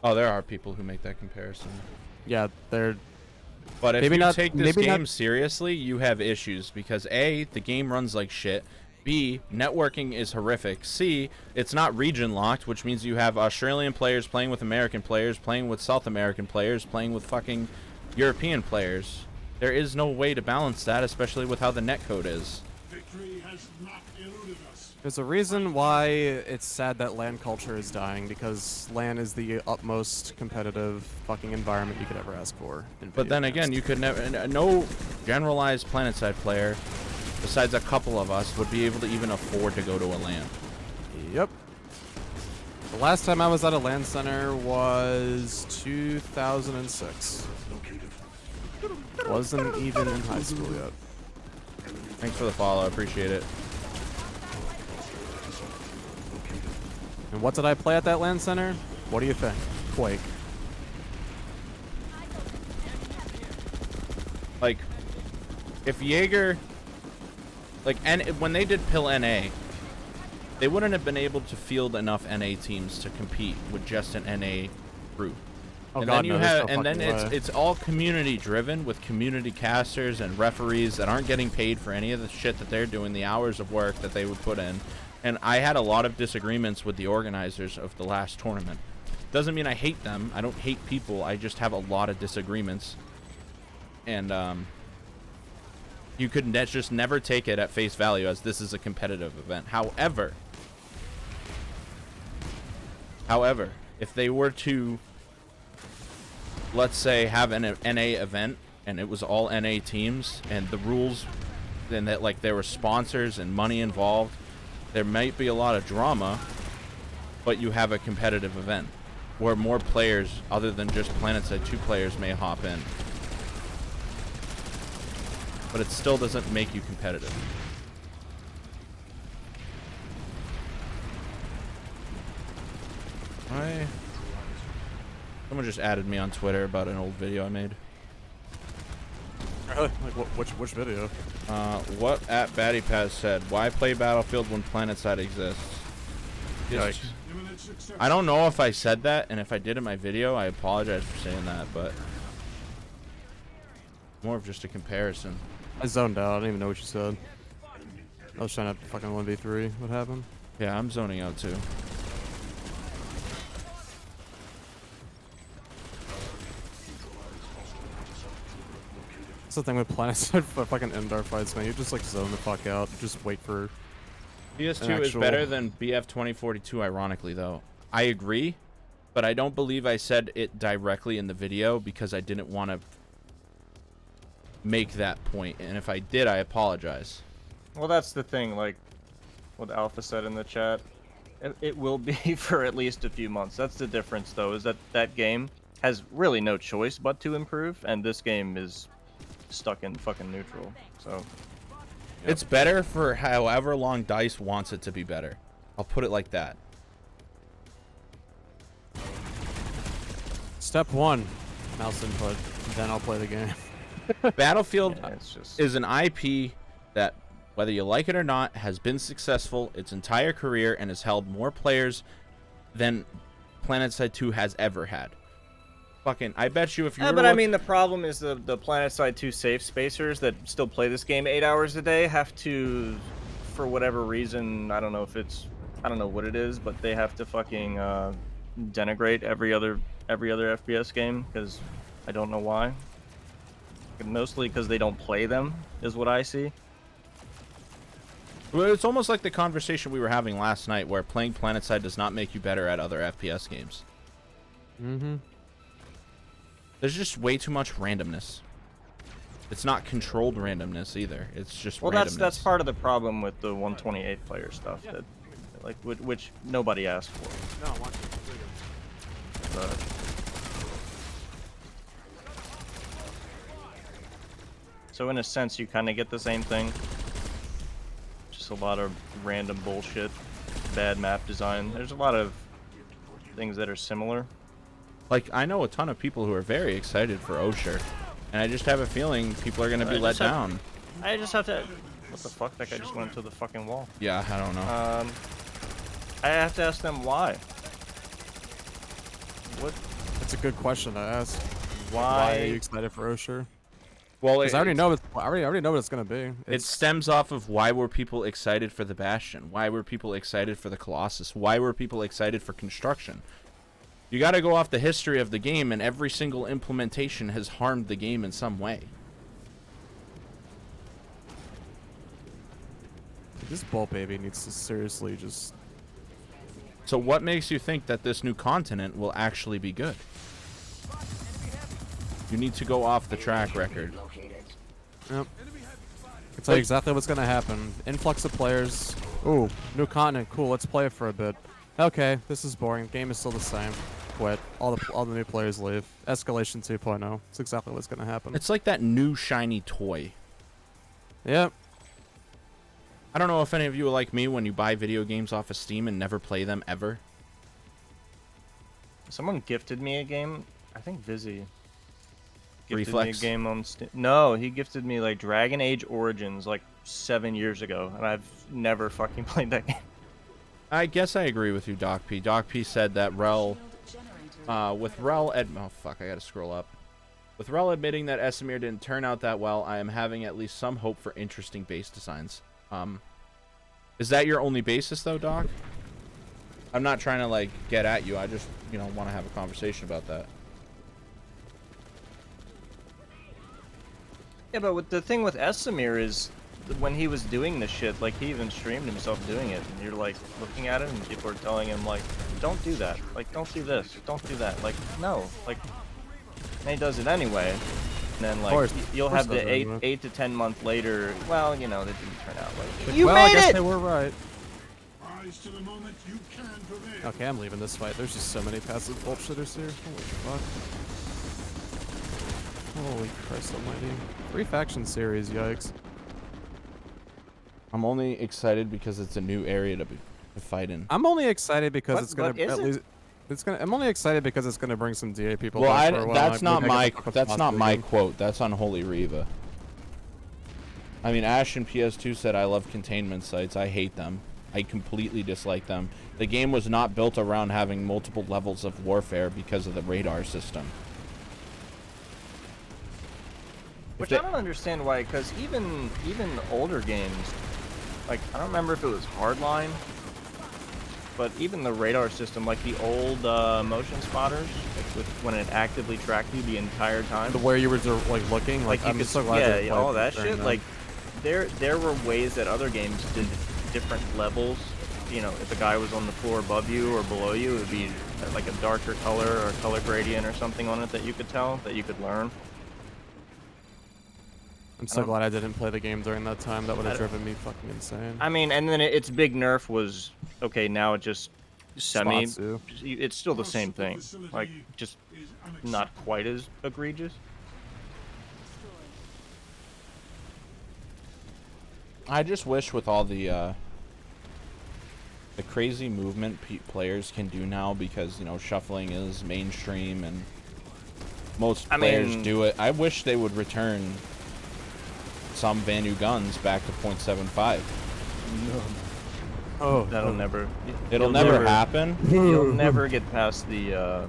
[SPEAKER 4] Oh, there are people who make that comparison.
[SPEAKER 7] Yeah, they're...
[SPEAKER 4] But if
[SPEAKER 7] maybe
[SPEAKER 4] you
[SPEAKER 7] not,
[SPEAKER 4] take this
[SPEAKER 7] maybe
[SPEAKER 4] game
[SPEAKER 7] not,
[SPEAKER 4] seriously, you have issues because A, the game runs like shit. B, networking is horrific. C, it's not region locked, which means you have Australian players playing with American players, playing with South American players, playing with fucking European players. There is no way to balance that, especially with how the netcode is.
[SPEAKER 5] Victory has not eluded us.
[SPEAKER 7] There's a reason why it's sad that LAN culture is dying, because LAN is the utmost competitive fucking environment you could ever ask for.
[SPEAKER 4] But then again, you could never... No generalized Planetside player, besides a couple of us, would be able to even afford to go to a LAN.
[SPEAKER 7] Yep. The last time I was at a LAN center was 2006. Wasn't even in high school yet.
[SPEAKER 4] Thanks for the follow, I appreciate it.
[SPEAKER 7] And what did I play at that LAN center? What do you think? Quake.
[SPEAKER 4] Like, if Jaeger... Like, when they did Pill NA, they wouldn't have been able to field enough NA teams to compete with just an NA group.
[SPEAKER 7] Oh,
[SPEAKER 4] and
[SPEAKER 7] God,
[SPEAKER 4] then you
[SPEAKER 7] no,
[SPEAKER 4] have,
[SPEAKER 7] no
[SPEAKER 4] and then
[SPEAKER 7] fucking way.
[SPEAKER 4] it's all community driven with community casters and referees that aren't getting paid for any of the shit that they're doing, the hours of work that they would put in. And I had a lot of disagreements with the organizers of the last tournament. Doesn't mean I hate them. I don't hate people. I just have a lot of disagreements. And you could just never take it at face value as this is a competitive event. However, if they were to let's say, have an NA event, and it was all NA teams, and the rules, and that like there were sponsors and money involved, there might be a lot of drama, but you have a competitive event where more players other than just Planetside 2 players may hop in. But it still doesn't make you competitive. Someone just added me on Twitter about an old video I made.
[SPEAKER 7] Really? Like which video?
[SPEAKER 4] What at Baddie Paz said, why play Battlefield when Planetside exists?
[SPEAKER 6] Yikes.
[SPEAKER 5] Imminent success.
[SPEAKER 4] I don't know if I said that, and if I did in my video, I apologize for saying that, but more of just a comparison.
[SPEAKER 7] I zoned out. I didn't even know what you said. I was trying to fucking 1v3. What happened?
[SPEAKER 4] Yeah, I'm zoning out too.
[SPEAKER 7] That's the thing with Planetside for fucking Endar fights, man. You just like zone the fuck out. Just wait for.
[SPEAKER 4] PS2 is better than BF 2042, ironically, though. I agree, but I don't believe I said it directly in the video because I didn't want to make that point. And if I did, I apologize.
[SPEAKER 6] Well, that's the thing, like what Alpha said in the chat. It will be for at least a few months. That's the difference, though, is that that game has really no choice but to improve, and this game is stuck in fucking neutral. So
[SPEAKER 4] It's better for however long DICE wants it to be better. I'll put it like that.
[SPEAKER 7] Step 1, mouse input. Then I'll play the game.
[SPEAKER 4] Battlefield
[SPEAKER 6] yeah, it's just
[SPEAKER 4] is an IP that, whether you like it or not, has been successful its entire career and has held more players than Planetside 2 has ever had. Fucking, I bet you if you were to
[SPEAKER 6] but I
[SPEAKER 4] look-
[SPEAKER 6] mean, the problem is the Planetside 2 safe spacers that still play this game 8 hours a day have to, for whatever reason, I don't know what it is, but they have to fucking denigrate every other FPS game, because I don't know why. Mostly because they don't play them, is what I see.
[SPEAKER 4] Well, it's almost like the conversation we were having last night, where playing Planetside does not make you better at other FPS games.
[SPEAKER 7] Mm-hmm.
[SPEAKER 4] There's just way too much randomness. It's not controlled randomness either. It's just
[SPEAKER 6] Well,
[SPEAKER 4] randomness.
[SPEAKER 6] that's part of the problem with the 128 player stuff, that like which nobody asked for.
[SPEAKER 7] No, I want to.
[SPEAKER 6] But so in a sense, you kind of get the same thing. Just a lot of random bullshit, bad map design. There's a lot of things that are similar.
[SPEAKER 4] Like, I know a ton of people who are very excited for Osher, and I just have a feeling people are going to be let down.
[SPEAKER 6] I just have to. What the fuck? That guy just went into the fucking wall.
[SPEAKER 4] Yeah, I don't know.
[SPEAKER 6] I have to ask them why. What?
[SPEAKER 7] That's a good question to ask.
[SPEAKER 6] Why?
[SPEAKER 7] Why are you excited for Osher?
[SPEAKER 4] Well,
[SPEAKER 7] Because I already know. I already know what it's gonna be.
[SPEAKER 4] It stems off of why were people excited for the Bastion? Why were people excited for the Colossus? Why were people excited for Construction? You got to go off the history of the game, and every single implementation has harmed the game in some way.
[SPEAKER 7] This ball baby needs to seriously just.
[SPEAKER 4] So what makes you think that this new continent will actually be good? You need to go off the track record.
[SPEAKER 7] Yep. I can tell you exactly what's gonna happen. Influx of players. Ooh, new continent. Cool. Let's play it for a bit. Okay, this is boring. Game is still the same. Quit. All the new players leave. Escalation 2.0. It's exactly what's gonna happen.
[SPEAKER 4] It's like that new shiny toy.
[SPEAKER 7] Yep.
[SPEAKER 4] I don't know if any of you are like me when you buy video games off of Steam and never play them ever.
[SPEAKER 6] Someone gifted me a game. I think Vizzy gifted
[SPEAKER 4] Reflex?
[SPEAKER 6] me a game on Steam. No, he gifted me like Dragon Age Origins like 7 years ago, and I've never fucking played that game.
[SPEAKER 4] I guess I agree with you, DOKP. DOKP said that Rel, with Rel oh fuck, I gotta scroll up. With Rel admitting that Esamir didn't turn out that well, I am having at least some hope for interesting base designs. Is that your only basis though, Doc? I'm not trying to like get at you. I just, you know, want to have a conversation about that.
[SPEAKER 6] Yeah, but the thing with Esamir is when he was doing this shit, like he even streamed himself doing it, and you're like looking at it and people are telling him like, don't do that, like don't do this, don't do that, like no, like And he does it anyway. And then like
[SPEAKER 7] course.
[SPEAKER 6] you'll
[SPEAKER 7] Of course
[SPEAKER 6] have the
[SPEAKER 7] does it anyway.
[SPEAKER 6] 8 to 10 month later. Well, you know, that didn't turn out like.
[SPEAKER 7] Well, I guess they were right.
[SPEAKER 5] Rise to the moment you can prevail.
[SPEAKER 7] Okay, I'm leaving this fight. There's just so many passive bullshitters here. Holy fuck. Holy Christ almighty. 3 faction series, yikes.
[SPEAKER 4] I'm only excited because it's a new area to fight in.
[SPEAKER 7] I'm only excited because
[SPEAKER 6] What-
[SPEAKER 7] it's gonna
[SPEAKER 6] what is
[SPEAKER 7] at
[SPEAKER 6] it?
[SPEAKER 7] least. It's gonna. I'm only excited because it's gonna bring some DA people.
[SPEAKER 4] Well,
[SPEAKER 7] back for a while.
[SPEAKER 4] that's not my
[SPEAKER 7] That's
[SPEAKER 4] quote. That's Unholy Reva. I mean, Ash and PS2 said I love containment sites. I hate them. I completely dislike them. The game was not built around having multiple levels of warfare because of the radar system.
[SPEAKER 6] Which I don't understand why, because even older games, like I don't remember if it was Hardline, but even the radar system, like the old motion spotters, like when it actively tracked you the entire time.
[SPEAKER 7] Where you were like looking, like
[SPEAKER 6] you
[SPEAKER 7] I'm
[SPEAKER 6] could,
[SPEAKER 7] so glad.
[SPEAKER 6] yeah, all that shit. Like there were ways that other games did different levels. You know, if a guy was on the floor above you or below you, it would be like a darker color or color gradient or something on it that you could tell, that you could learn.
[SPEAKER 7] I'm so glad I didn't play the game during that time. That would have driven me fucking insane.
[SPEAKER 6] I mean, and then its big nerf was, okay, now it just semi,
[SPEAKER 7] Spots you.
[SPEAKER 6] it's still the same thing, like just not quite as egregious.
[SPEAKER 4] I just wish with all the crazy movement players can do now, because you know shuffling is mainstream and most players do it. I wish they would return some Vanu guns back to .75.
[SPEAKER 7] Oh,
[SPEAKER 6] That'll never.
[SPEAKER 4] It'll never happen.
[SPEAKER 6] You'll never get past the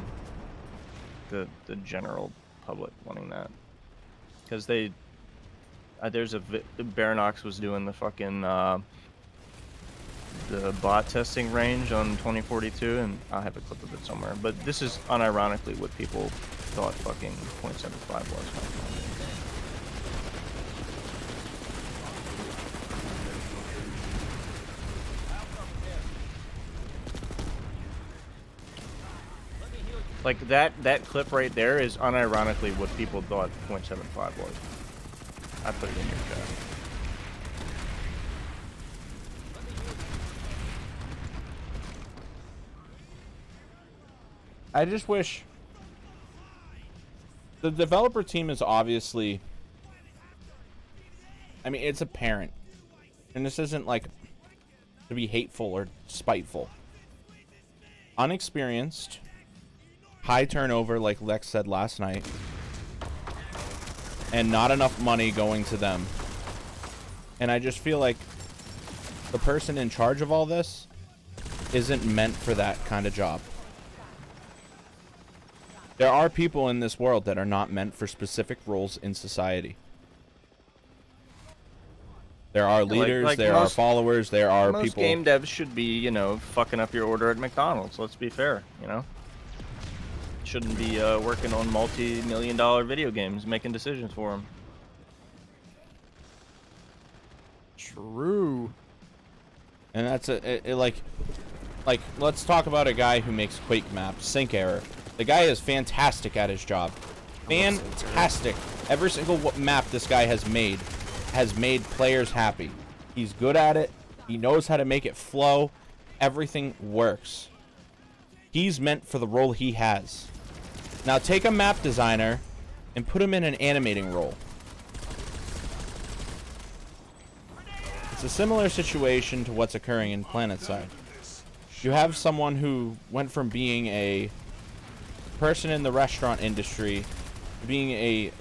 [SPEAKER 6] general public wanting that, because they. There's Baranox was doing the fucking the bot testing range on 2042, and I have a clip of it somewhere. But this is unironically what people thought fucking .75 was. Like that clip right there is unironically what people thought .75 was. I put it in your chat.
[SPEAKER 4] I just wish the developer team is obviously, I mean, it's apparent, and this isn't like to be hateful or spiteful. Unexperienced, high turnover, like Lex said last night, and not enough money going to them. And I just feel like the person in charge of all this isn't meant for that kind of job. There are people in this world that are not meant for specific roles in society. There are leaders, there are followers, there are
[SPEAKER 6] most
[SPEAKER 4] people.
[SPEAKER 6] Game devs should be, you know, fucking up your order at McDonald's. Let's be fair, you know. Shouldn't be working on multi-million-dollar video games, making decisions for them.
[SPEAKER 7] True.
[SPEAKER 4] And that's like let's talk about a guy who makes Quake maps, Sync Error. The guy is fantastic at his job. Fantastic. Every single map this guy has made players happy. He's good at it. He knows how to make it flow. Everything works. He's meant for the role he has. Now take a map designer and put him in an animating role. It's a similar situation to what's occurring in Planetside. You have someone who went from being a person in the restaurant industry to being a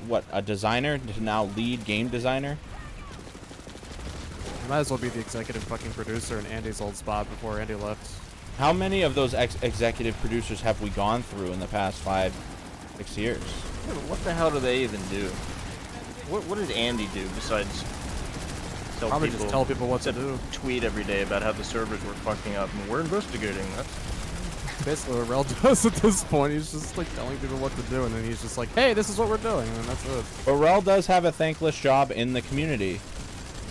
[SPEAKER 4] designer to now lead game designer.
[SPEAKER 7] Might as well be the executive fucking producer in Andy's old spot before Andy left.
[SPEAKER 4] How many of those executive producers have we gone through in the past 5-6 years?
[SPEAKER 6] What the hell do they even do? What did Andy do besides
[SPEAKER 7] Probably just tell people what to do.
[SPEAKER 6] Tweet every day about how the servers were fucking up and we're investigating. That's
[SPEAKER 7] basically what Rel does at this point. He's just like telling people what to do, and then he's just like, hey, this is what we're doing, and that's it.
[SPEAKER 4] But Rel does have a thankless job in the community.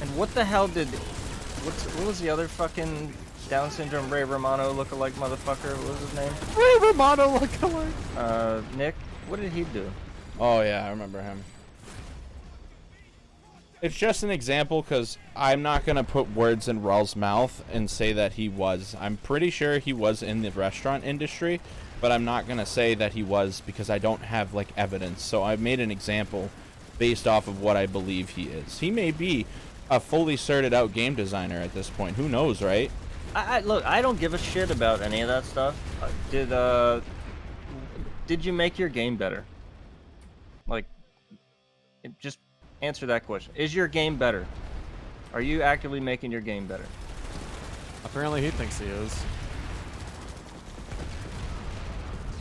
[SPEAKER 6] And what the hell did... What was the other fucking Down syndrome Ray Romano lookalike motherfucker? What was his name?
[SPEAKER 7] Ray Romano lookalike?
[SPEAKER 6] Nick? What did he do?
[SPEAKER 4] Oh yeah, I remember him. It's just an example because I'm not going to put words in Rawl's mouth and say that he was. I'm pretty sure he was in the restaurant industry, but I'm not going to say that he was because I don't have, like, evidence. So I made an example based off of what I believe he is. He may be a fully certed out game designer at this point. Who knows, right?
[SPEAKER 9] Look, I don't give a shit about any of that stuff. Did you make your game better? Like, just answer that question. Is your game better? Are you actively making your game better?
[SPEAKER 7] Apparently he thinks he is.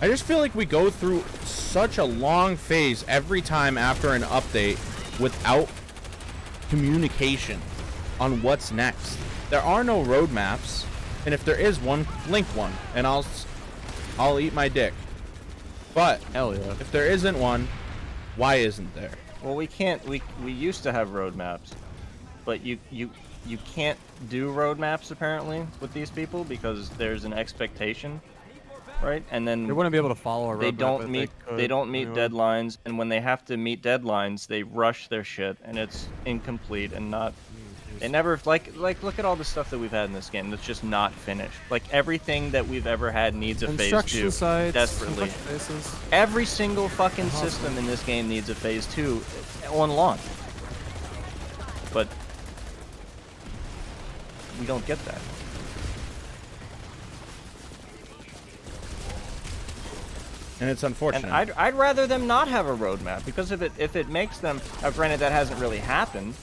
[SPEAKER 4] I just feel like we go through such a long phase every time after an update without communication on what's next. There are no roadmaps, and if there is one, link one, and I'll eat my dick. But
[SPEAKER 7] Hell yeah.
[SPEAKER 4] if there isn't one, why isn't there?
[SPEAKER 6] Well, we can't. We used to have roadmaps, but you can't do roadmaps apparently with these people because there's an expectation, right? And then
[SPEAKER 7] They wouldn't be able to follow a roadmap.
[SPEAKER 6] they don't
[SPEAKER 7] if
[SPEAKER 6] meet
[SPEAKER 7] could,
[SPEAKER 6] they don't meet
[SPEAKER 7] anyway.
[SPEAKER 6] deadlines, and when they have to meet deadlines, they rush their shit, and it's incomplete and not. They never like look at all the stuff that we've had in this game that's just not finished. Like everything that we've ever had needs a phase 2
[SPEAKER 7] Construction sites,
[SPEAKER 6] desperately.
[SPEAKER 7] construction bases.
[SPEAKER 6] Every single fucking system in this game needs a phase 2 on launch. But we don't get that.
[SPEAKER 4] And it's unfortunate.
[SPEAKER 6] And I'd rather them not have a roadmap because if it makes them, granted that hasn't really happened.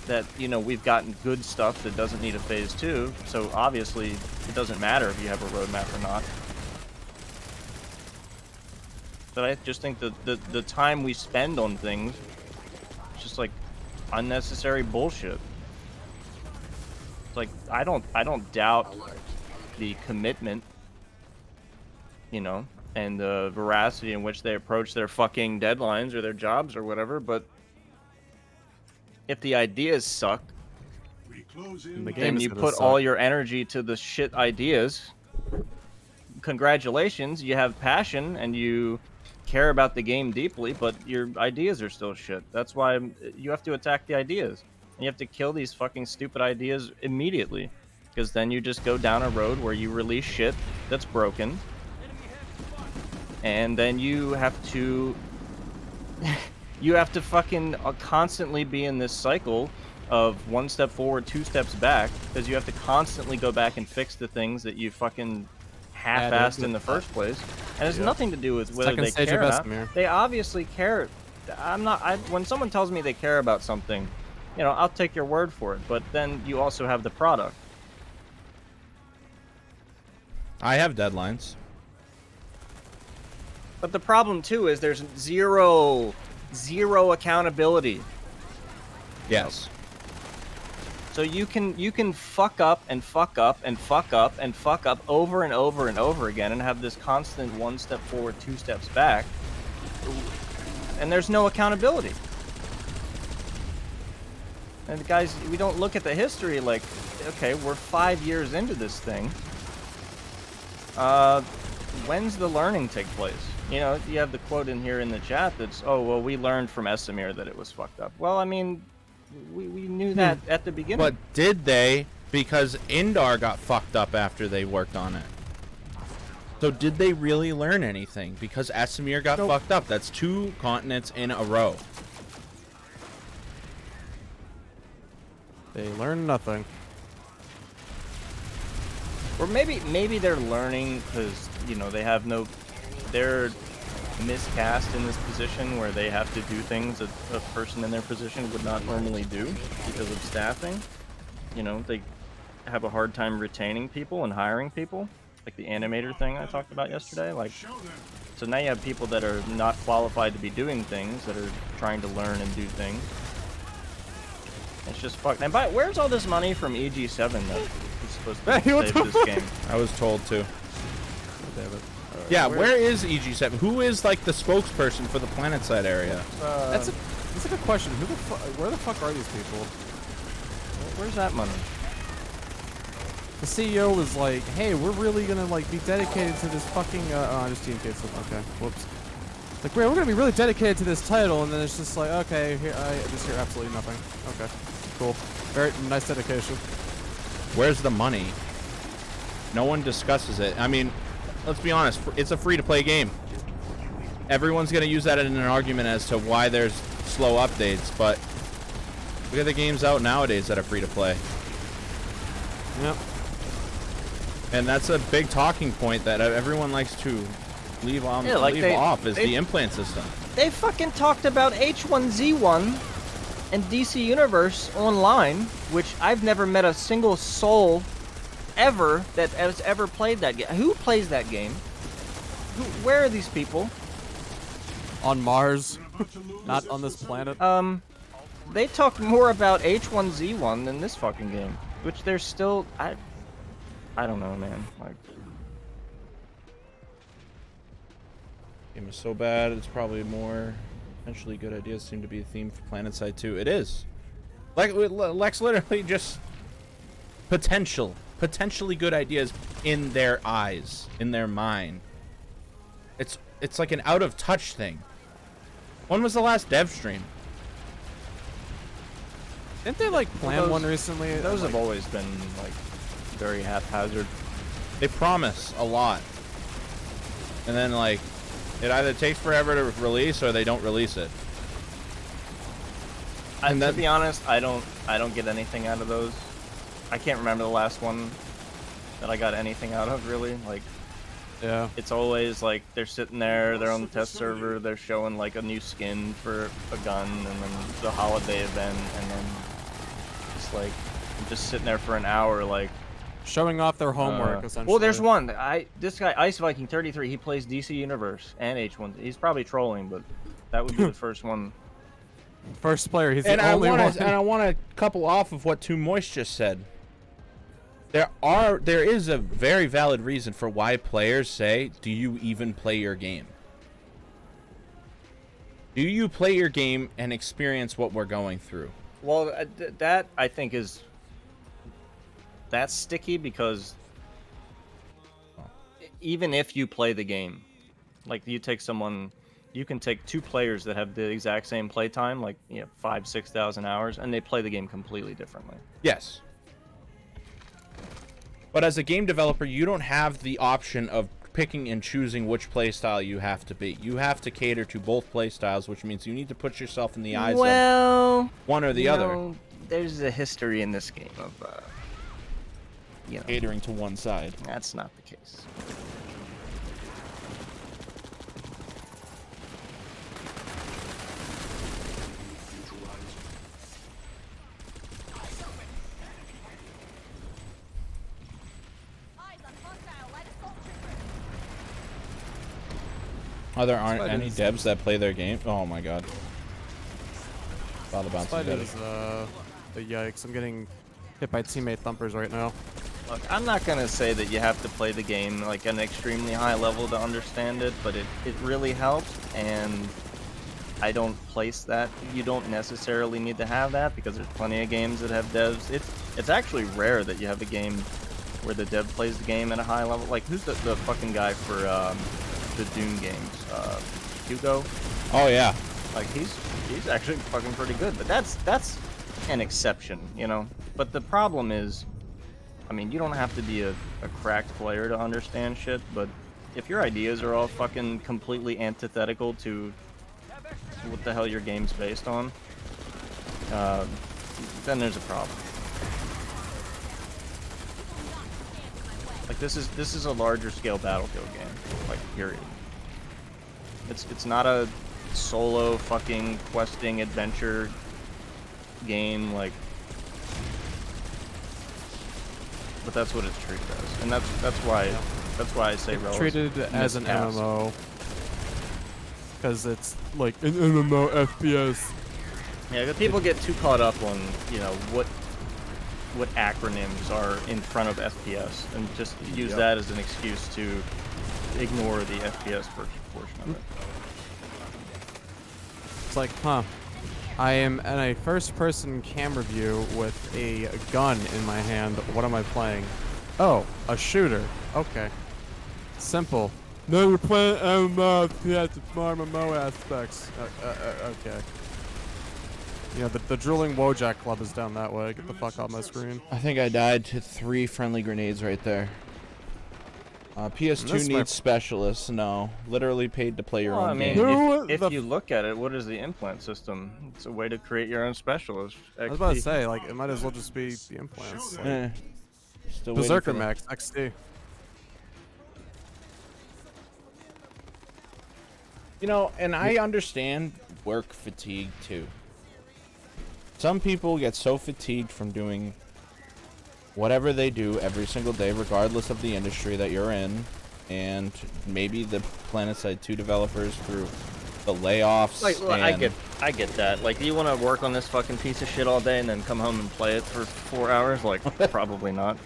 [SPEAKER 6] That, you know, we've gotten good stuff that doesn't need a phase 2, so obviously it doesn't matter if you have a roadmap or not. But I just think that the time we spend on things is just like unnecessary bullshit. It's like I don't doubt the commitment, you know, and the veracity in which they approach their fucking deadlines or their jobs or whatever, but if the ideas suck,
[SPEAKER 5] We close in.
[SPEAKER 7] The game
[SPEAKER 6] and
[SPEAKER 7] is
[SPEAKER 6] you
[SPEAKER 7] gonna
[SPEAKER 6] put
[SPEAKER 7] suck.
[SPEAKER 6] all your energy to the shit ideas, congratulations, you have passion and you care about the game deeply, but your ideas are still shit. That's why you have to attack the ideas. And you have to kill these fucking stupid ideas immediately. Because then you just go down a road where you release shit that's broken. And then you have to... you have to fucking constantly be in this cycle of 1 step forward, 2 steps back, because you have to constantly go back and fix the things that you fucking half-assed in the first place. And it's nothing to do with whether
[SPEAKER 7] Second
[SPEAKER 6] they
[SPEAKER 7] stage
[SPEAKER 6] care
[SPEAKER 7] of
[SPEAKER 6] or not.
[SPEAKER 7] Vesemir.
[SPEAKER 6] They obviously care. When someone tells me they care about something, you know, I'll take your word for it. But then you also have the product.
[SPEAKER 4] I have deadlines.
[SPEAKER 6] But the problem too is there's zero accountability.
[SPEAKER 4] Yes.
[SPEAKER 6] So you can fuck up and fuck up and fuck up and fuck up over and over and over again and have this constant 1 step forward, 2 steps back. And there's no accountability. And guys, we don't look at the history like, okay, we're 5 years into this thing. When's the learning take place? You know, you have the quote in here in the chat that's, oh, well, we learned from Esamir that it was fucked up. Well, I mean, we knew that at the beginning.
[SPEAKER 4] But did they? Because Indar got fucked up after they worked on it. So did they really learn anything? Because Esamir got fucked up. That's 2 continents in a row.
[SPEAKER 7] They learn nothing.
[SPEAKER 6] Or maybe they're learning because, you know, they're miscast in this position where they have to do things that a person in their position would not normally do because of staffing. You know, they have a hard time retaining people and hiring people, like the animator thing I talked about yesterday. Like, so now you have people that are not qualified to be doing things, that are trying to learn and do things. It's just fucked. And where's all this money from EG7 that is supposed to
[SPEAKER 7] Hey, what
[SPEAKER 6] save
[SPEAKER 7] the
[SPEAKER 6] this
[SPEAKER 7] fuck?
[SPEAKER 6] game?
[SPEAKER 4] I was told to.
[SPEAKER 7] Damn it.
[SPEAKER 4] Yeah, where is EG7? Who is like the spokesperson for the Planetside area?
[SPEAKER 7] That's a good question. Where the fuck are these people?
[SPEAKER 6] Where's that money?
[SPEAKER 7] The CEO was like, "Hey, we're really gonna like be dedicated to this fucking." I just TNK'd something. Okay, whoops. Like, we're gonna be really dedicated to this title, and then it's just like, okay, here I just hear absolutely nothing. Okay, cool. Very nice dedication.
[SPEAKER 4] Where's the money? No one discusses it. I mean, let's be honest. It's a free-to-play game. Everyone's gonna use that in an argument as to why there's slow updates, but look at the games out nowadays that are free-to-play.
[SPEAKER 7] Yep.
[SPEAKER 4] And that's a big talking point that everyone likes to leave on
[SPEAKER 6] Yeah,
[SPEAKER 4] off is the implant system.
[SPEAKER 6] They fucking talked about H1Z1 and DC Universe online, which I've never met a single soul ever that has ever played that game. Who plays that game? Where are these people?
[SPEAKER 7] On Mars, not on this planet.
[SPEAKER 6] They talk more about H1Z1 than this fucking game, which they're still. I don't know, man. Like,
[SPEAKER 4] Game is so bad, it's probably more potentially good ideas seem to be a theme for Planetside 2. It is. Like Lex literally just potentially good ideas in their eyes, in their mind. It's like an out of touch thing. When was the last dev stream?
[SPEAKER 7] Didn't they like plan one recently?
[SPEAKER 6] Those have always been like very haphazard.
[SPEAKER 4] They promise a lot, and then like it either takes forever to release or they don't release it.
[SPEAKER 6] And to be honest, I don't get anything out of those. I can't remember the last one that I got anything out of, really. Like,
[SPEAKER 7] yeah,
[SPEAKER 6] it's always like they're sitting there, they're on the test server, they're showing like a new skin for a gun, and then the holiday event, and then just like just sitting there for an hour, like
[SPEAKER 7] showing off their homework. Essentially.
[SPEAKER 6] Well, there's one. This guy Ice Viking 33. He plays DC Universe and H1. He's probably trolling, but that would be the first one.
[SPEAKER 7] First player. He's the only one.
[SPEAKER 4] And I want to couple off of what Too Moist just said. There is a very valid reason for why players say, "Do you even play your game? Do you play your game and experience what we're going through?"
[SPEAKER 6] Well, that I think that's sticky because even if you play the game, like you can take two players that have the exact same play time, like 5,000-6,000 hours, and they play the game completely differently.
[SPEAKER 4] Yes. But as a game developer, you don't have the option of picking and choosing which playstyle you have to be. You have to cater to both playstyles, which means you need to put yourself in the eyes of one or the other.
[SPEAKER 6] There's a history in this game of
[SPEAKER 4] catering to one side.
[SPEAKER 6] That's not the case.
[SPEAKER 4] Oh, there aren't any devs that play their game? Oh my god. Thought about
[SPEAKER 7] yikes, I'm getting hit by teammate thumpers right now.
[SPEAKER 6] Look, I'm not gonna say that you have to play the game like an extremely high level to understand it, but it really helps, and I don't place that. You don't necessarily need to have that because there's plenty of games that have devs. It's actually rare that you have a game where the dev plays the game at a high level. Like, who's the fucking guy for the Dune games? Hugo?
[SPEAKER 4] Oh yeah.
[SPEAKER 6] Like, he's actually fucking pretty good, but that's an exception, But the problem is, I mean, you don't have to be a cracked player to understand shit, but if your ideas are all fucking completely antithetical to what the hell your game's based on, then there's a problem. Like, this is a larger scale Battlefield game, like, period. It's not a solo fucking questing adventure game, like, but that's what it's treated as, and that's why I say
[SPEAKER 7] it's treated as an MMO because it's like an MMO FPS.
[SPEAKER 6] Yeah, because people get too caught up on what acronyms are in front of FPS and just use that as an excuse to ignore the FPS portion of it.
[SPEAKER 7] It's like, I am in a first-person camera view with a gun in my hand. What am I playing? Oh, a shooter. Okay. Simple. No, you're playing MMO. Yeah, it's MMO aspects. Okay. Yeah, the Drooling Wojak Club is down that way. Get the fuck off my screen.
[SPEAKER 4] I think I died to 3 friendly grenades right there. PS2 needs specialists. No, literally paid to play your own game.
[SPEAKER 9] If you look at it, what is the implant system? It's a way to create your own specialist.
[SPEAKER 7] I was about to say, like, it might as well just be the implants. Like,
[SPEAKER 4] Still
[SPEAKER 7] Berserker Max XD.
[SPEAKER 4] You know, and I understand work fatigue too. Some people get so fatigued from doing whatever they do every single day, regardless of the industry that you're in, and maybe the Planetside 2 developers through the layoffs.
[SPEAKER 9] Like, well, I get that. Like, do you want to work on this fucking piece of shit all day and then come home and play it for 4 hours? Like, probably not.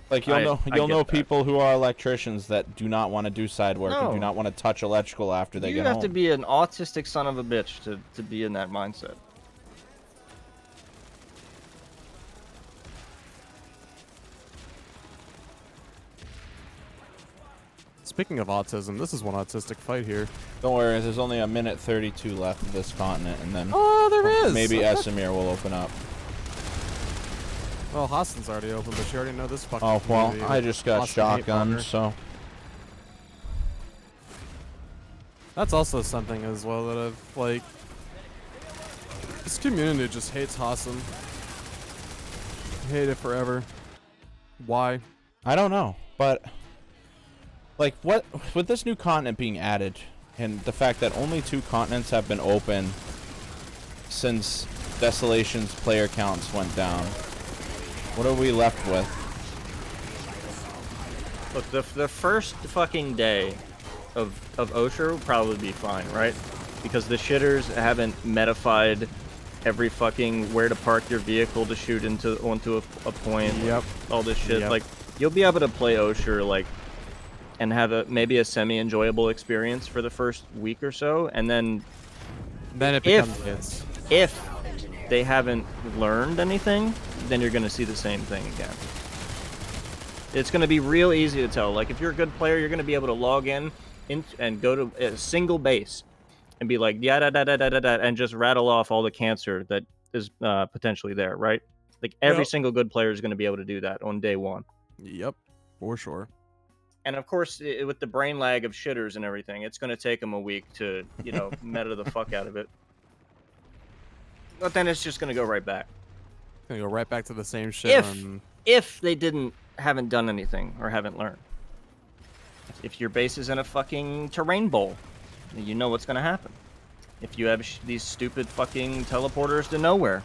[SPEAKER 4] Like, you'll know people who are electricians that do not want to do side work and do not want to touch electrical after they get home.
[SPEAKER 9] You have to be an autistic son of a bitch to be in that mindset.
[SPEAKER 7] Speaking of autism, this is one autistic fight here.
[SPEAKER 4] Don't worry, there's only a minute 32 left of this continent, and then
[SPEAKER 7] there is.
[SPEAKER 4] Maybe Esamir will open up.
[SPEAKER 7] Well, Hassan's already open, but you already know this fucking.
[SPEAKER 4] Oh well, I just got shotgun, so.
[SPEAKER 7] That's also something as well that I've like. This community just hates Hassan. Hate it forever. Why?
[SPEAKER 4] I don't know, but. Like, what, with this new continent being added, and the fact that only 2 continents have been open since Desolation's player counts went down, what are we left with?
[SPEAKER 9] Look, the first fucking day of Osher will probably be fine, right? Because the shitters haven't metafied every fucking where to park your vehicle to shoot onto a point.
[SPEAKER 7] Yep.
[SPEAKER 9] All this shit.
[SPEAKER 7] Yep.
[SPEAKER 9] Like, you'll be able to play Osher, like, and have maybe a semi-enjoyable experience for the first week or so, and then
[SPEAKER 7] it becomes
[SPEAKER 9] if they haven't learned anything, then you're going to see the same thing again. It's going to be real easy to tell. Like, if you're a good player, you're going to be able to log in and go to a single base and be like, yeah, and just rattle off all the cancer that is potentially there, right? Like, every single good player is going to be able to do that on day 1.
[SPEAKER 7] Yep, for sure.
[SPEAKER 9] And of course, with the brain lag of shitters and everything, it's going to take them a week to, you know, meta the fuck out of it. But then it's just going to go right back.
[SPEAKER 7] Gonna go right back to the same shit.
[SPEAKER 9] If they haven't done anything or haven't learned. If your base is in a fucking terrain bowl, you know what's going to happen. If you have these stupid fucking teleporters to nowhere.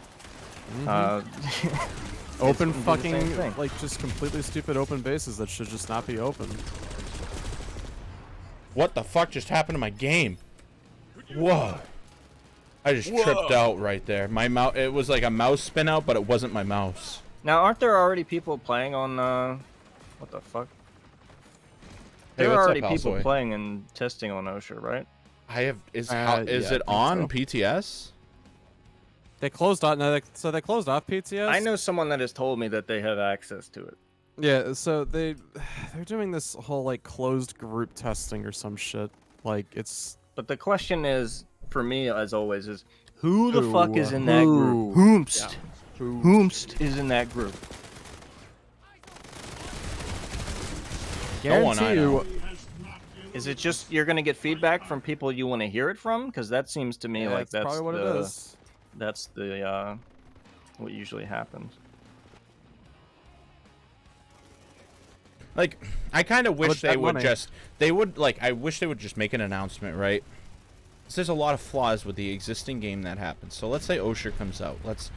[SPEAKER 7] Open fucking, like, just completely stupid open bases that should just not be open.
[SPEAKER 4] What the fuck just happened to my game? Whoa. I just tripped out right there. My mouse, it was like a mouse spin out, but it wasn't my mouse.
[SPEAKER 9] Now, aren't there already people playing on, what the fuck?
[SPEAKER 4] Hey,
[SPEAKER 9] there are already
[SPEAKER 4] up,
[SPEAKER 9] people
[SPEAKER 4] Alsoy?
[SPEAKER 9] playing and testing on Osher, right?
[SPEAKER 4] I have, is
[SPEAKER 7] yeah,
[SPEAKER 4] it
[SPEAKER 7] I
[SPEAKER 4] on
[SPEAKER 7] think
[SPEAKER 4] PTS?
[SPEAKER 7] They closed off. No, so they closed off PTS.
[SPEAKER 9] I know someone that has told me that they have access to it.
[SPEAKER 7] Yeah, so they're doing this whole like closed group testing or some shit. Like it's.
[SPEAKER 9] But the question is, for me, as always, is who the fuck is in that group? Whomst.
[SPEAKER 7] Yeah.
[SPEAKER 9] Whomst is in that group.
[SPEAKER 4] No one I
[SPEAKER 7] Guarantee
[SPEAKER 4] know.
[SPEAKER 7] you.
[SPEAKER 9] Is it just you're gonna get feedback from people you want to hear it from? Because that seems to me like that's
[SPEAKER 7] probably what it is.
[SPEAKER 9] That's the what usually happens.
[SPEAKER 4] Like, I kind of wish they would
[SPEAKER 7] money.
[SPEAKER 4] I wish they would just make an announcement, right? 'Cause there's a lot of flaws with the existing game that happens. So let's say Osher comes out. Let's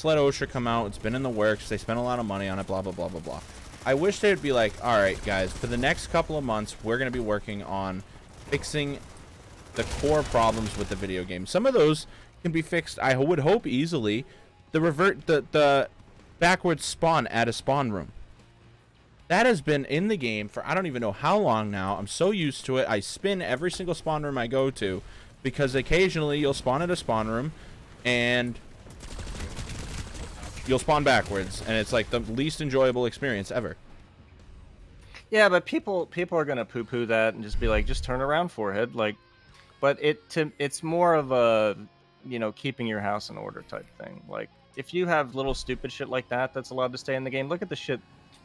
[SPEAKER 4] let Osher come out. It's been in the works. They spent a lot of money on it, blah, blah, blah, blah, blah. I wish they would be like, all right, guys, for the next couple of months, we're going to be working on fixing the core problems with the video game. Some of those can be fixed, I would hope, easily. The backwards spawn at a spawn room. That has been in the game for I don't even know how long now. I'm so used to it. I spin every single spawn room I go to because occasionally you'll spawn at a spawn room and you'll spawn backwards, and it's like the least enjoyable experience ever.
[SPEAKER 6] Yeah, but people are gonna poo-poo that and just be like, just turn around, forehead. Like, but it's more of a, you know, keeping your house in order type thing. Like, if you have little stupid shit like that that's allowed to stay in the game, look at the shit.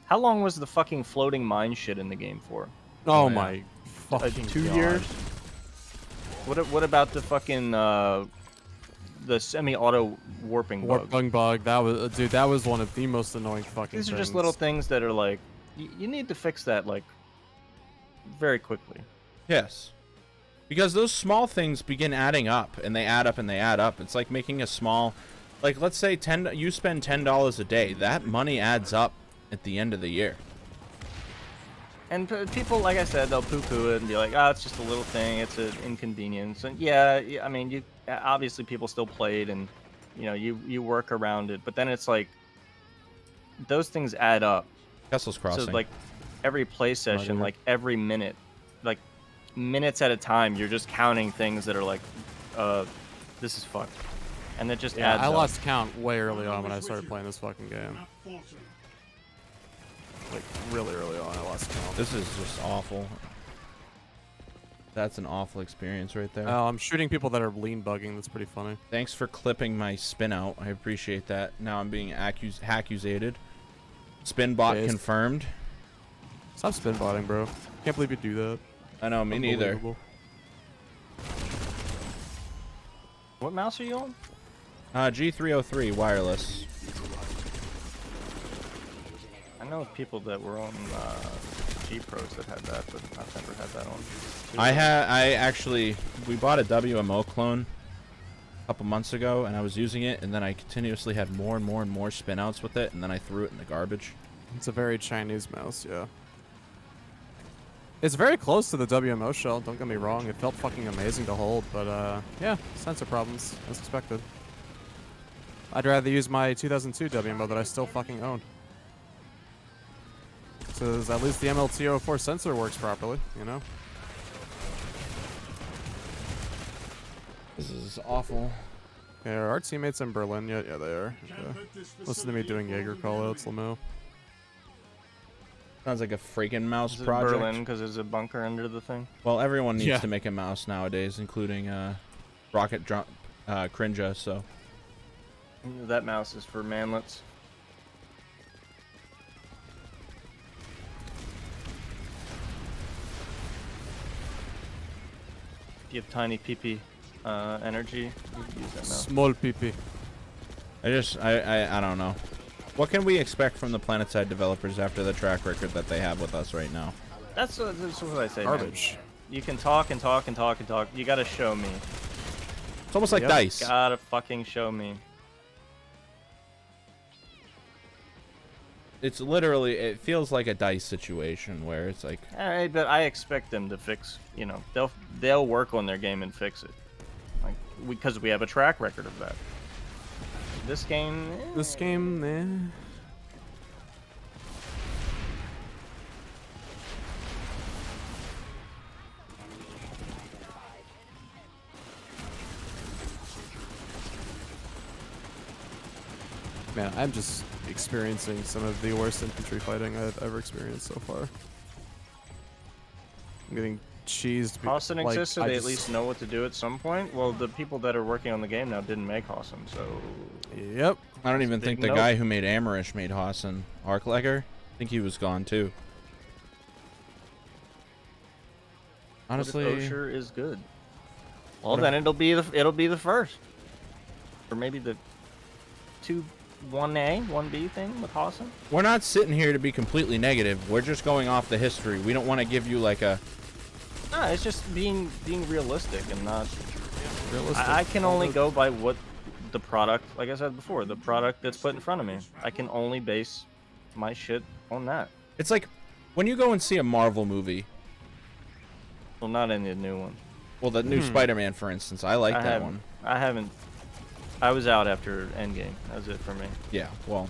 [SPEAKER 6] How long was the fucking floating mine shit in the game for?
[SPEAKER 7] Oh,
[SPEAKER 4] yeah.
[SPEAKER 7] my fucking
[SPEAKER 6] 2
[SPEAKER 7] God.
[SPEAKER 6] years? What about the fucking the semi-auto warping bug?
[SPEAKER 7] Warping bug. That was, dude. That was one of the most annoying fucking.
[SPEAKER 6] These are
[SPEAKER 7] things.
[SPEAKER 6] just little things that are like, you need to fix that like very quickly.
[SPEAKER 4] Yes. Because those small things begin adding up, and they add up and they add up. It's like making a small, like, let's say you spend $10 a day. That money adds up at the end of the year.
[SPEAKER 6] And people, like I said, they'll poo-poo it and be like, "Oh, it's just a little thing. It's an inconvenience." And yeah, I mean, you obviously people still played, and you know, you work around it. But then it's like those things add up.
[SPEAKER 4] Kessel's Crossing.
[SPEAKER 6] So like every play session, like every minute, like minutes at a time, you're just counting things that are like, this is fucked, and it just adds
[SPEAKER 7] I
[SPEAKER 6] up.
[SPEAKER 7] lost count way early on when I started playing this fucking game. Like really early on, I lost count.
[SPEAKER 4] This is just awful. That's an awful experience right there.
[SPEAKER 7] Oh, I'm shooting people that are lean bugging. That's pretty funny.
[SPEAKER 4] Thanks for clipping my spin out. I appreciate that. Now I'm being accusated. Spin bot
[SPEAKER 7] Based.
[SPEAKER 4] confirmed.
[SPEAKER 7] Stop spin botting, bro. Can't believe you do that.
[SPEAKER 4] I know, me neither.
[SPEAKER 7] Unbelievable.
[SPEAKER 6] What mouse are you on?
[SPEAKER 4] G303 wireless.
[SPEAKER 6] I know people that were on G Pros that had that, but I've never had that on.
[SPEAKER 4] We bought a WMO clone a couple months ago, and I was using it, and then I continuously had more and more and more spin outs with it, and then I threw it in the garbage.
[SPEAKER 7] It's a very Chinese mouse, yeah. It's very close to the WMO shell, don't get me wrong. It felt fucking amazing to hold, but yeah, sensor problems, as expected. I'd rather use my 2002 WMO that I still fucking own. So at least the MLT04 sensor works properly, you know?
[SPEAKER 4] This is awful.
[SPEAKER 7] Yeah, are our teammates in Berlin yet? Yeah, they are. Okay. Listen to me doing Jaeger callouts, Lamo.
[SPEAKER 4] Sounds like a freaking mouse
[SPEAKER 6] Is it
[SPEAKER 4] project.
[SPEAKER 6] Berlin because there's a bunker under the thing.
[SPEAKER 4] Well, everyone needs to make a mouse nowadays, including Rocket Jump Crinja, so.
[SPEAKER 6] That mouse is for manlets. If you have tiny PP energy, you can use that mouse.
[SPEAKER 7] Small PP.
[SPEAKER 4] I don't know. What can we expect from the Planetside developers after the track record that they have with us right now?
[SPEAKER 6] That's what I say.
[SPEAKER 7] Garbage.
[SPEAKER 6] Man. You can talk and talk and talk and talk. You gotta show me.
[SPEAKER 4] It's almost like DICE.
[SPEAKER 6] Gotta fucking show me.
[SPEAKER 4] It's literally, it feels like a DICE situation where it's like,
[SPEAKER 6] Alright, but I expect them to fix, you know, they'll work on their game and fix it. Like, because we have a track record of that. This game,
[SPEAKER 7] This game, eh. Man, I'm just experiencing some of the worst infantry fighting I've ever experienced so far. I'm getting cheesed.
[SPEAKER 6] Hossin
[SPEAKER 7] like,
[SPEAKER 6] exists, so
[SPEAKER 7] I
[SPEAKER 6] they
[SPEAKER 7] just-
[SPEAKER 6] at least know what to do at some point. Well, the people that are working on the game now didn't make Hossin, so...
[SPEAKER 7] Yep.
[SPEAKER 4] I don't even
[SPEAKER 6] Big
[SPEAKER 4] think the
[SPEAKER 6] nope.
[SPEAKER 4] guy who made Amarish made Hassan. Arclegger? I think he was gone too. Honestly,
[SPEAKER 6] What if Osher is good? Well, then it'll be the first, or maybe the 1A, 1B thing with Hossin.
[SPEAKER 4] we're not sitting here to be completely negative. We're just going off the history. We don't want to give you like a...
[SPEAKER 6] No, it's just being realistic and not.
[SPEAKER 7] Realistic.
[SPEAKER 6] I can only go by what the product, like I said before, the product that's put in front of me. I can only base my shit on that.
[SPEAKER 4] It's like when you go and see a Marvel movie.
[SPEAKER 6] Well, not any new one.
[SPEAKER 4] Well, the new Spider-Man, for instance. I like that one.
[SPEAKER 6] I haven't. I was out after Endgame. That was it for me.
[SPEAKER 4] Yeah, well,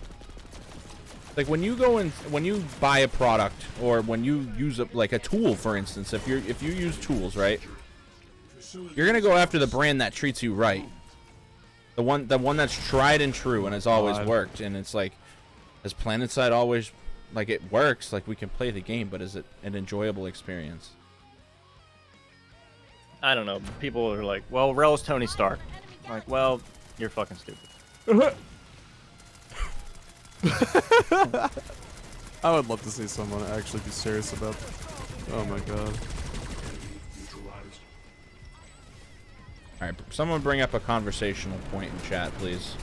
[SPEAKER 4] like when you go and when you buy a product or when you use like a tool, for instance, if you use tools, right, you're gonna go after the brand that treats you right, the one that's tried and true and has always worked. And it's like, has Planetside always Like, it works, like we can play the game, but is it an enjoyable experience?
[SPEAKER 6] I don't know. People are like, well, Rel's Tony Stark. I'm like, well, you're fucking stupid.
[SPEAKER 7] I would love to see someone actually be serious about. Oh my god.
[SPEAKER 4] All right, someone bring up a conversational point in chat, please.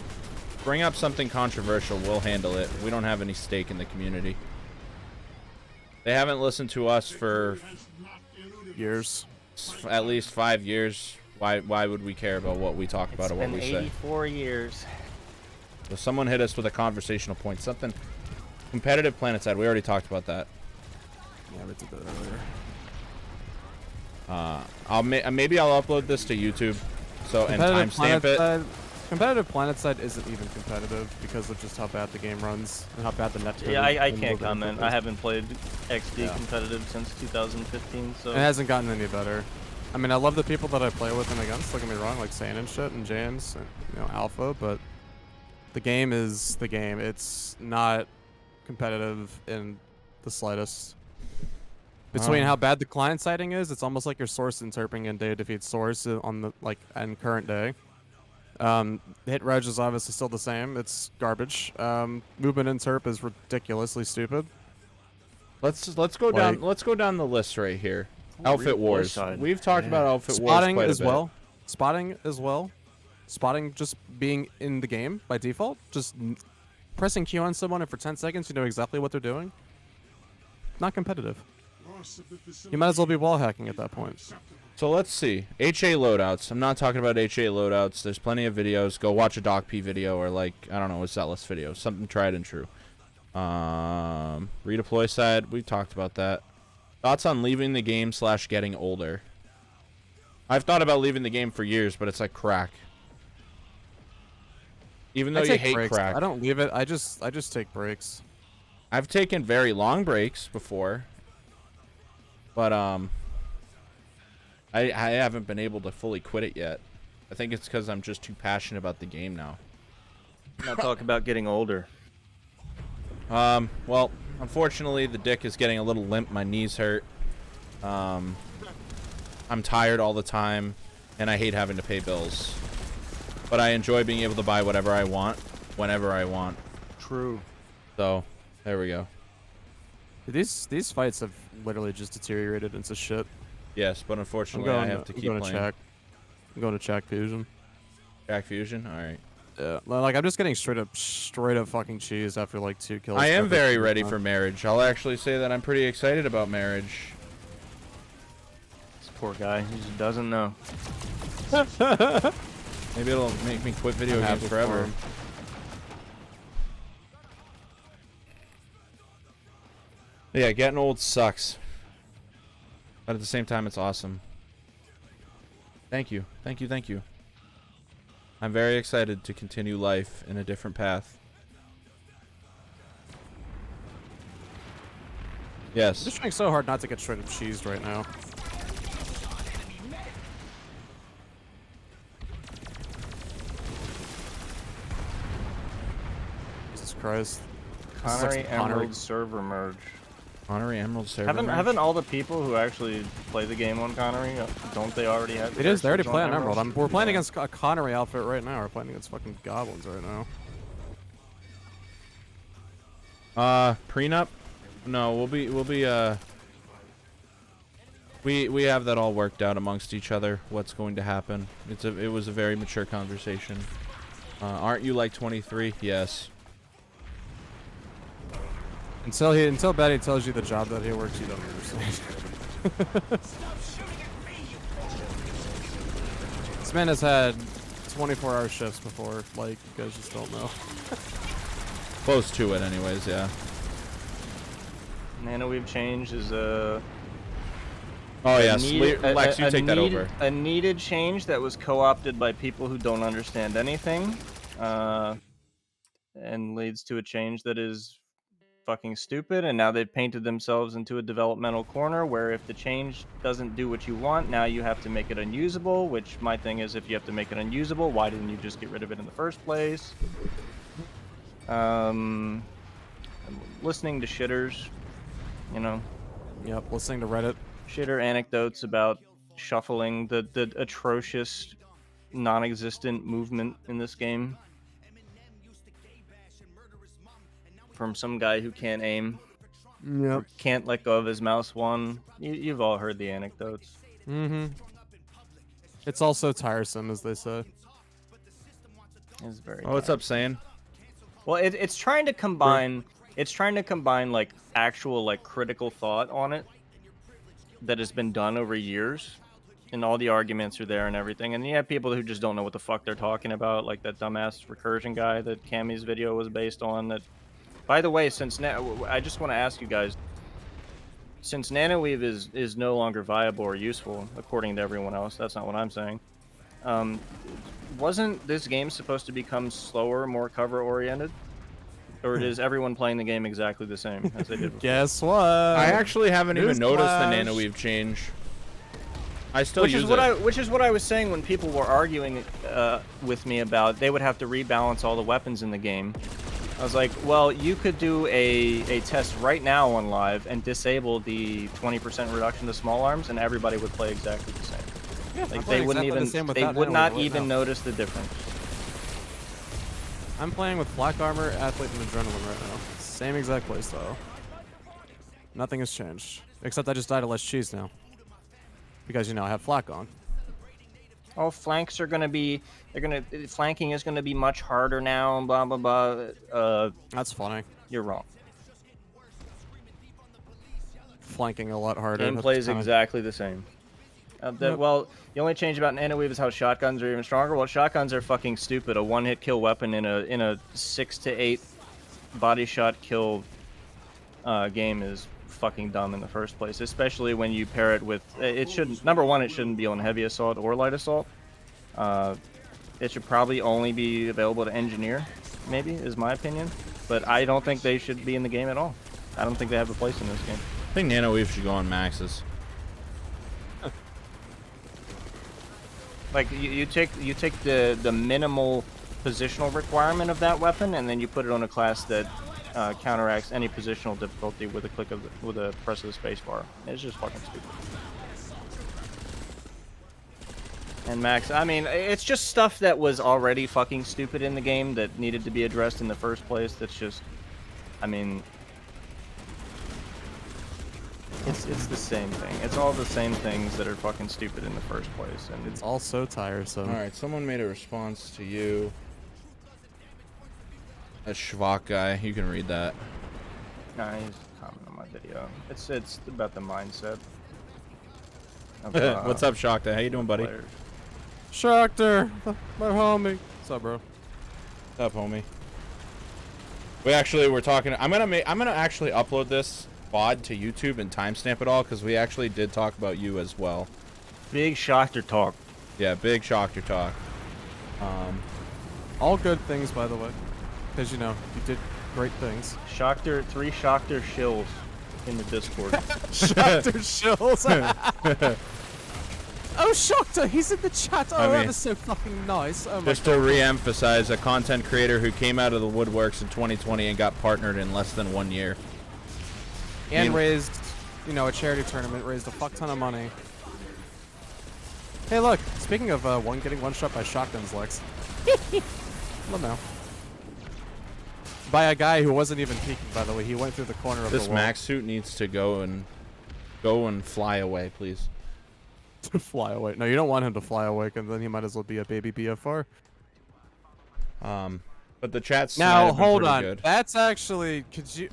[SPEAKER 4] Bring up something controversial. We'll handle it. We don't have any stake in the community. They haven't listened to us for
[SPEAKER 7] Years.
[SPEAKER 4] at least 5 years. Why would we care about what we talk about or what we say?
[SPEAKER 6] 84 years.
[SPEAKER 4] So someone hit us with a conversational point. Something competitive Planetside. We already talked about that.
[SPEAKER 7] Yeah, we did that earlier.
[SPEAKER 4] Maybe I'll upload this to YouTube. So and timestamp it.
[SPEAKER 7] Competitive Planetside isn't even competitive because of just how bad the game runs and how bad the net.
[SPEAKER 6] Yeah, I can't comment. I haven't played XD competitive since 2015, so
[SPEAKER 7] it hasn't gotten any better. I mean, I love the people that I play with and against. Don't get me wrong, like Sane and shit and James and Alpha, but the game is the game. It's not competitive in the slightest. Between how bad the client siding is, it's almost like your source interpreting in day defeat source on the in current day. The hit reg is obviously still the same. It's garbage. Movement interp is ridiculously stupid.
[SPEAKER 4] Let's go down. Let's go down the list right here. Outfit wars. We've talked about outfit wars
[SPEAKER 7] Spotting
[SPEAKER 4] quite
[SPEAKER 7] as
[SPEAKER 4] a bit.
[SPEAKER 7] well. Spotting as well. Spotting just being in the game by default. Just pressing Q on someone and for 10 seconds you know exactly what they're doing. Not competitive. You might as well be wall hacking at that point.
[SPEAKER 4] So let's see. HA loadouts. I'm not talking about HA loadouts. There's plenty of videos. Go watch a DOKP video or I don't know, a Zealous video. Something tried and true. Redeploy side. We talked about that. Thoughts on leaving the game / getting older? I've thought about leaving the game for years, but it's like crack. Even though you hate
[SPEAKER 7] breaks.
[SPEAKER 4] crack.
[SPEAKER 7] I don't leave it. I just take breaks.
[SPEAKER 4] I've taken very long breaks before. But I haven't been able to fully quit it yet. I think it's because I'm just too passionate about the game now.
[SPEAKER 6] not talk about getting older.
[SPEAKER 4] Well, unfortunately, the dick is getting a little limp. My knees hurt. I'm tired all the time, and I hate having to pay bills. But I enjoy being able to buy whatever I want, whenever I want.
[SPEAKER 6] True.
[SPEAKER 4] So, there we go.
[SPEAKER 7] These fights have literally just deteriorated into shit.
[SPEAKER 4] Yes, but unfortunately, I have to keep playing.
[SPEAKER 7] I'm going to Check Fusion.
[SPEAKER 4] Jack Fusion? Alright.
[SPEAKER 7] Yeah, like I'm just getting straight up fucking cheese after like 2 kills.
[SPEAKER 4] I am very ready for marriage. I'll actually say that I'm pretty excited about marriage.
[SPEAKER 6] This poor guy, he just doesn't know.
[SPEAKER 4] Maybe it'll make me quit video games forever. Yeah, getting old sucks. But at the same time, it's awesome. Thank you. Thank you, thank you. I'm very excited to continue life in a different path. Yes.
[SPEAKER 7] I'm just trying so hard not to get straight up cheesed right now. Jesus Christ.
[SPEAKER 6] Connery Emerald server merge.
[SPEAKER 4] Connery Emerald server merge?
[SPEAKER 6] Haven't all the people who actually play the game on Connery, don't they already have?
[SPEAKER 7] It is. They already play on Emerald. We're playing against a Connery outfit right now. We're playing against fucking goblins right now.
[SPEAKER 4] Prenup? No, we have that all worked out amongst each other. What's going to happen? It was a very mature conversation. Aren't you like 23? Yes.
[SPEAKER 7] Until Baddie tells you the job that he works, you don't understand. This man has had 24-hour shifts before. Like, you guys just don't know.
[SPEAKER 4] Close to it, anyways. Yeah.
[SPEAKER 6] Nanoweave change is a.
[SPEAKER 4] Oh yes, Lex, you take that over.
[SPEAKER 6] A needed change that was co-opted by people who don't understand anything, and leads to a change that is fucking stupid, and now they've painted themselves into a developmental corner where if the change doesn't do what you want, now you have to make it unusable, which my thing is, if you have to make it unusable, why didn't you just get rid of it in the first place? listening to shitters, you know,
[SPEAKER 7] Yep, listening to Reddit.
[SPEAKER 6] shitter anecdotes about shuffling, the atrocious, non-existent movement in this game from some guy who can't aim,
[SPEAKER 7] Yep.
[SPEAKER 6] can't let go of his mouse one. You've all heard the anecdotes.
[SPEAKER 7] Mm-hmm. It's also tiresome, as they say.
[SPEAKER 6] It's very.
[SPEAKER 4] Oh, what's up, Sane?
[SPEAKER 6] Well, it's trying to combine. It's trying to combine like actual like critical thought on it that has been done over years, and all the arguments are there and everything. And you have people who just don't know what the fuck they're talking about, like that dumbass recursion guy that Cami's video was based on. That, by the way, since I just want to ask you guys, since Nanoweave is no longer viable or useful according to everyone else, that's not what I'm saying. Wasn't this game supposed to become slower, more cover oriented? Or is everyone playing the game exactly the same as they did before?
[SPEAKER 7] Guess what?
[SPEAKER 4] I actually haven't even noticed the
[SPEAKER 7] Newsflash.
[SPEAKER 4] nanoweave change. I still
[SPEAKER 6] Which
[SPEAKER 4] use
[SPEAKER 6] is what
[SPEAKER 4] it.
[SPEAKER 6] which is what I was saying when people were arguing with me about they would have to rebalance all the weapons in the game. I was like, well, you could do a test right now on live and disable the 20% reduction to small arms, and everybody would play exactly the same.
[SPEAKER 7] Yeah,
[SPEAKER 6] Like
[SPEAKER 7] I'm
[SPEAKER 6] they
[SPEAKER 7] playing
[SPEAKER 6] wouldn't
[SPEAKER 7] exactly the
[SPEAKER 6] even
[SPEAKER 7] same
[SPEAKER 6] they
[SPEAKER 7] without
[SPEAKER 6] would
[SPEAKER 7] Nanoweave
[SPEAKER 6] not
[SPEAKER 7] right
[SPEAKER 6] even
[SPEAKER 7] now.
[SPEAKER 6] notice the difference.
[SPEAKER 7] I'm playing with Black Armor, Athlete, and Adrenaline right now. Same exact playstyle. Nothing has changed. Except I just died of less cheese now. Because, you know, I have flak on.
[SPEAKER 6] Oh, flanks are gonna be flanking is gonna be much harder now, and blah blah blah.
[SPEAKER 7] That's funny.
[SPEAKER 6] You're wrong.
[SPEAKER 7] Flanking a lot harder.
[SPEAKER 6] Gameplay is exactly the same. Well, the only change about Nanoweave is how shotguns are even stronger. Well, shotguns are fucking stupid. A one-hit kill weapon in a 6 to 8 body shot kill game is fucking dumb in the first place. Especially when you pair it with it shouldn't. Number one, it shouldn't be on heavy assault or light assault. It should probably only be available to engineer. Maybe is my opinion, but I don't think they should be in the game at all. I don't think they have a place in this game.
[SPEAKER 4] I think nanoweave should go on maxes.
[SPEAKER 6] Like you take the minimal positional requirement of that weapon, and then you put it on a class that counteracts any positional difficulty with a click of with a press of the space bar. It's just fucking stupid. And max, I mean, it's just stuff that was already fucking stupid in the game that needed to be addressed in the first place. That's just, I mean, it's the same thing. It's all the same things that are fucking stupid in the first place, and
[SPEAKER 7] It's all so tiresome.
[SPEAKER 4] All right, someone made a response to you. A Schwach guy. You can read that.
[SPEAKER 6] Nah, he's commenting on my video. It's about the mindset. Of,
[SPEAKER 4] What's up, Shoctor? How you doing, buddy?
[SPEAKER 6] players.
[SPEAKER 7] Shoctor, my homie. What's up, bro?
[SPEAKER 4] What's up, homie? We actually were talking. I'm gonna actually upload this VOD to YouTube and timestamp it all because we actually did talk about you as well.
[SPEAKER 6] Big Shoctor talk.
[SPEAKER 4] Yeah, big Shoctor talk.
[SPEAKER 7] All good things, by the way. Because, you know, you did great things.
[SPEAKER 6] Shoctor, 3 Shoctor shills in the Discord.
[SPEAKER 7] Shoctor shills. Oh, Shoctor, he's in the chat. Oh,
[SPEAKER 4] I mean,
[SPEAKER 7] that is so fucking nice. Oh my
[SPEAKER 4] Just to re-emphasize, a content creator who came out of the woodworks in 2020 and got partnered in less than 1 year.
[SPEAKER 7] And raised, you know, a charity tournament, raised a fuck ton of money. Hey, look, speaking of getting one shot by shotguns, Lex. Well, no. By a guy who wasn't even peeking, by the way. He went through the corner of
[SPEAKER 4] This
[SPEAKER 7] the wall.
[SPEAKER 4] max suit needs to go and fly away, please.
[SPEAKER 7] To fly away. No, you don't want him to fly away, and then he might as well be a baby BFR.
[SPEAKER 4] But the chat's
[SPEAKER 7] Now, hold on. Good. That's actually...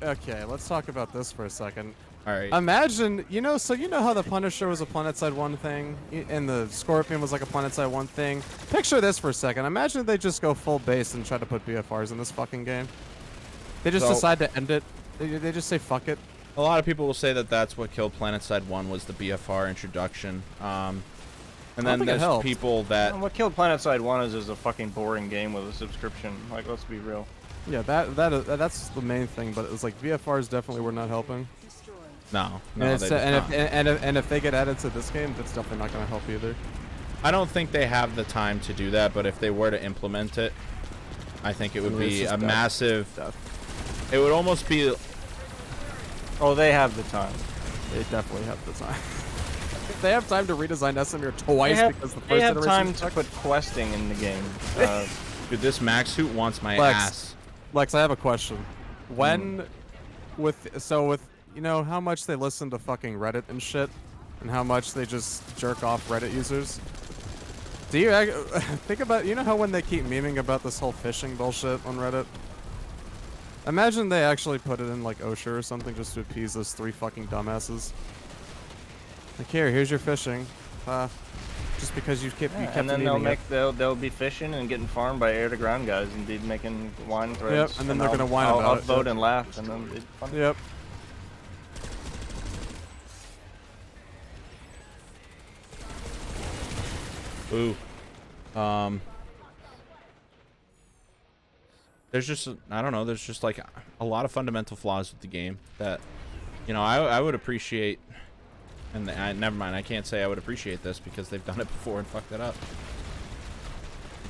[SPEAKER 7] Okay, let's talk about this for a second.
[SPEAKER 4] All right.
[SPEAKER 7] Imagine, you know how the Punisher was a Planetside 1 thing, and the Scorpion was like a Planetside 1 thing? Picture this for a second. Imagine if they just go full base and try to put BFRs in this fucking game. They just decide to end it. They just say, fuck it.
[SPEAKER 4] A lot of people will say that that's what killed Planetside 1 was the BFR introduction. And then there's people that...
[SPEAKER 6] What killed Planetside 1 is a fucking boring game with a subscription. Like, let's be real.
[SPEAKER 7] Yeah, that's the main thing, but it's like BFRs definitely were not helping.
[SPEAKER 4] No,
[SPEAKER 7] and if they get added to this game, that's definitely not going to help either.
[SPEAKER 4] I don't think they have the time to do that, but if they were to implement it, I think it would be a massive... It would almost be.
[SPEAKER 6] Oh, they have the time.
[SPEAKER 7] They definitely have the time. They have time to redesign Esamir twice because the first
[SPEAKER 6] they have time
[SPEAKER 7] iteration
[SPEAKER 6] to put questing in the game.
[SPEAKER 4] Dude, this max suit wants my
[SPEAKER 7] Lex.
[SPEAKER 4] ass.
[SPEAKER 7] Lex, I have a question. When, with you know how much they listen to fucking Reddit and shit, and how much they just jerk off Reddit users. Do you think about, you know how when they keep memeing about this whole phishing bullshit on Reddit? Imagine they actually put it in like OSHA or something just to appease those 3 fucking dumbasses. Like, here's your phishing. Just because you kept
[SPEAKER 6] and then
[SPEAKER 7] memeing it.
[SPEAKER 6] they'll be fishing and getting farmed by air to ground guys and be making whine threads.
[SPEAKER 7] Yep, and then they're gonna whine
[SPEAKER 6] I'll
[SPEAKER 7] about it.
[SPEAKER 6] upvote and laugh, and then it's fun.
[SPEAKER 7] Yep.
[SPEAKER 4] Ooh. There's just, I don't know, there's just like a lot of fundamental flaws with the game that, you know, I would appreciate, and never mind, I can't say I would appreciate this because they've done it before and fucked it up.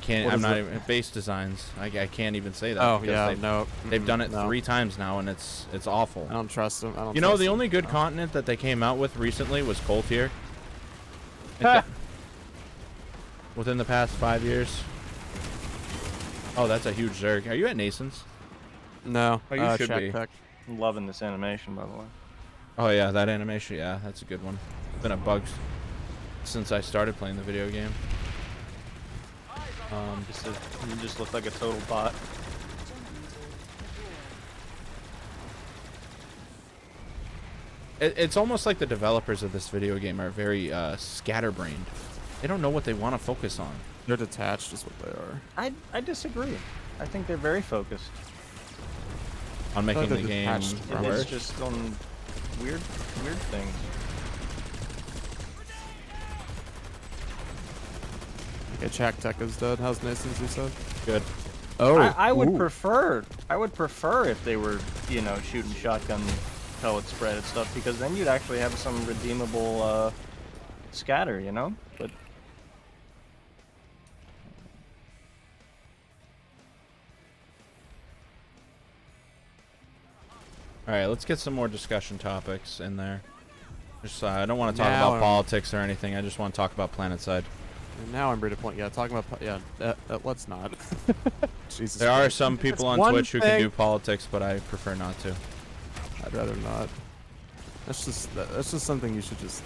[SPEAKER 4] I'm not even, base designs, I can't even say that.
[SPEAKER 7] Oh,
[SPEAKER 4] because
[SPEAKER 7] yeah,
[SPEAKER 4] they've done it 3 times now and it's awful.
[SPEAKER 7] I don't trust them.
[SPEAKER 4] You know, the only good continent that they came out with recently was Coltier. Within the past 5 years. Oh, that's a huge Zerg. Are you at Nason's?
[SPEAKER 7] No.
[SPEAKER 4] Oh, you should
[SPEAKER 7] check
[SPEAKER 4] be.
[SPEAKER 7] tech.
[SPEAKER 6] I'm loving this animation, by the way.
[SPEAKER 4] Oh yeah, that animation. Yeah, that's a good one. Been a bug since I started playing the video game.
[SPEAKER 6] You just look like a total bot.
[SPEAKER 4] It's almost like the developers of this video game are very scatterbrained. They don't know what they want to focus on.
[SPEAKER 7] They're detached is what they are.
[SPEAKER 6] I disagree. I think they're very focused.
[SPEAKER 4] On making
[SPEAKER 7] they're
[SPEAKER 4] the game
[SPEAKER 7] detached from
[SPEAKER 4] work.
[SPEAKER 6] It's just on weird things.
[SPEAKER 7] Okay, Chak Tech is dead. How's Nason's, you said?
[SPEAKER 4] Good.
[SPEAKER 7] Oh,
[SPEAKER 6] I would prefer if they were, you know, shooting shotgun pellet spread and stuff, because then you'd actually have some redeemable scatter, you know? But
[SPEAKER 4] All right, let's get some more discussion topics in there. Just I don't want to talk
[SPEAKER 7] Now
[SPEAKER 4] about politics or anything. I just want to talk about Planetside.
[SPEAKER 7] And now I'm ready to point. Yeah, talking about let's not. Jesus.
[SPEAKER 4] There are
[SPEAKER 7] Christ.
[SPEAKER 4] some people
[SPEAKER 7] That's
[SPEAKER 4] on
[SPEAKER 7] one
[SPEAKER 4] Twitch who can
[SPEAKER 7] thing-
[SPEAKER 4] do politics, but I prefer not to.
[SPEAKER 7] I'd rather not. That's just something you should just.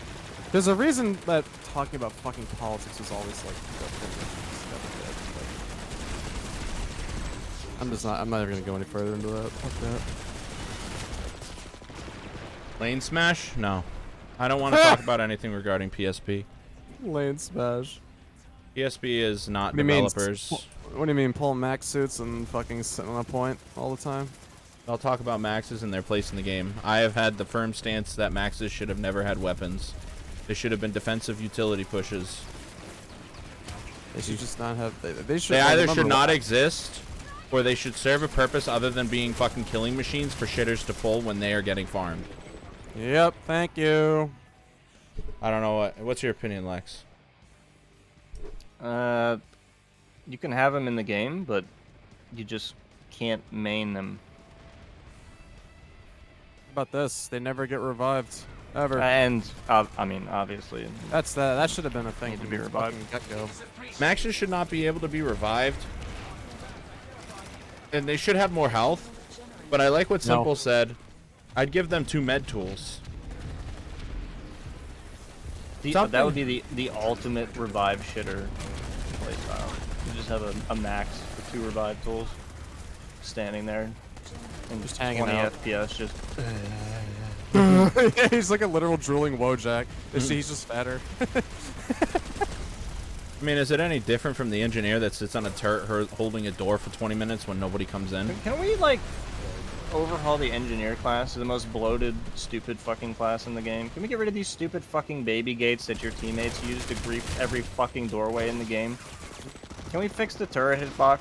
[SPEAKER 7] There's a reason that talking about fucking politics is always like. I'm not even gonna go any further into that. Fuck that.
[SPEAKER 4] Lane smash? No. I don't want to talk about anything regarding PSP.
[SPEAKER 7] Lane smash.
[SPEAKER 4] PSP is not
[SPEAKER 7] What do you mean?
[SPEAKER 4] developers.
[SPEAKER 7] What do you mean? Pull max suits and fucking sitting on a point all the time?
[SPEAKER 4] I'll talk about maxes and their place in the game. I have had the firm stance that maxes should have never had weapons. They should have been defensive utility pushes.
[SPEAKER 7] They should just not have. They should.
[SPEAKER 4] They either should not exist, or they should serve a purpose other than being fucking killing machines for shitters to pull when they are getting farmed.
[SPEAKER 7] Yep. Thank you.
[SPEAKER 4] I don't know what's your opinion, Lex?
[SPEAKER 6] You can have them in the game, but you just can't main them.
[SPEAKER 7] How about this? They never get revived. Ever.
[SPEAKER 6] And I mean, obviously,
[SPEAKER 7] That should have been a thing
[SPEAKER 6] Need to
[SPEAKER 7] from
[SPEAKER 6] be
[SPEAKER 7] the
[SPEAKER 6] revived.
[SPEAKER 7] fucking get-go.
[SPEAKER 4] Maxes should not be able to be revived. And they should have more health. But I like what Simple said. I'd give them 2 med tools.
[SPEAKER 6] that would be the ultimate revive shitter playstyle. You just have a max with 2 revive tools standing there and
[SPEAKER 7] Just hanging
[SPEAKER 6] 20
[SPEAKER 7] out.
[SPEAKER 6] FPS just
[SPEAKER 7] Yeah, he's like a literal drooling Wojak. He's just fatter.
[SPEAKER 4] I mean, is it any different from the engineer that sits on a turret holding a door for 20 minutes when nobody comes in?
[SPEAKER 6] Can we, like, overhaul the engineer class to the most bloated, stupid fucking class in the game? Can we get rid of these stupid fucking baby gates that your teammates use to grief every fucking doorway in the game? Can we fix the turret hitbox?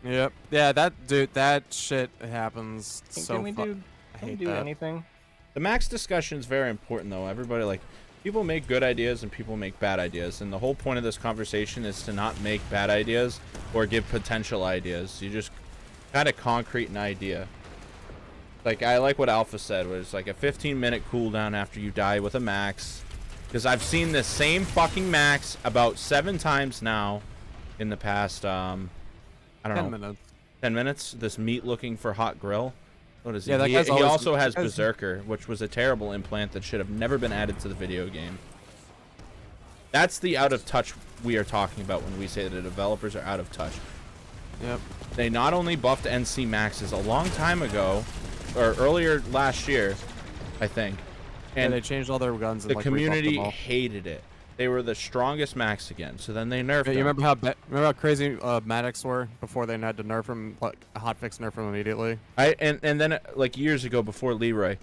[SPEAKER 7] Yep. Yeah, that shit happens so
[SPEAKER 6] Can we do
[SPEAKER 7] that.
[SPEAKER 6] anything?
[SPEAKER 4] The max discussion is very important, though. Everybody, like, people make good ideas and people make bad ideas. And the whole point of this conversation is to not make bad ideas or give potential ideas. You just kind of concrete an idea. Like, I like what Alpha said, was like a 15-minute cooldown after you die with a max. Because I've seen this same fucking max about 7 times now in the past, I don't know.
[SPEAKER 7] 10 minutes.
[SPEAKER 4] 10 minutes? This meat looking for hot grill? What is he?
[SPEAKER 7] Yeah, that
[SPEAKER 4] He
[SPEAKER 7] guy's always-
[SPEAKER 4] also has
[SPEAKER 7] that guy's-
[SPEAKER 4] Berserker, which was a terrible implant that should have never been added to the video game. That's the out of touch we are talking about when we say that the developers are out of touch.
[SPEAKER 7] Yep.
[SPEAKER 4] They not only buffed NC maxes a long time ago, or earlier last year, I think,
[SPEAKER 7] And
[SPEAKER 4] and
[SPEAKER 7] they changed all their guns. And,
[SPEAKER 4] the
[SPEAKER 7] like,
[SPEAKER 4] community
[SPEAKER 7] rebuffed them all.
[SPEAKER 4] hated it. They were the strongest max again, so then they nerfed
[SPEAKER 7] Yeah, you
[SPEAKER 4] them.
[SPEAKER 7] remember how crazy Maddox were before they had to nerf him, like hotfix nerf him immediately?
[SPEAKER 4] And then like years ago before Leroy,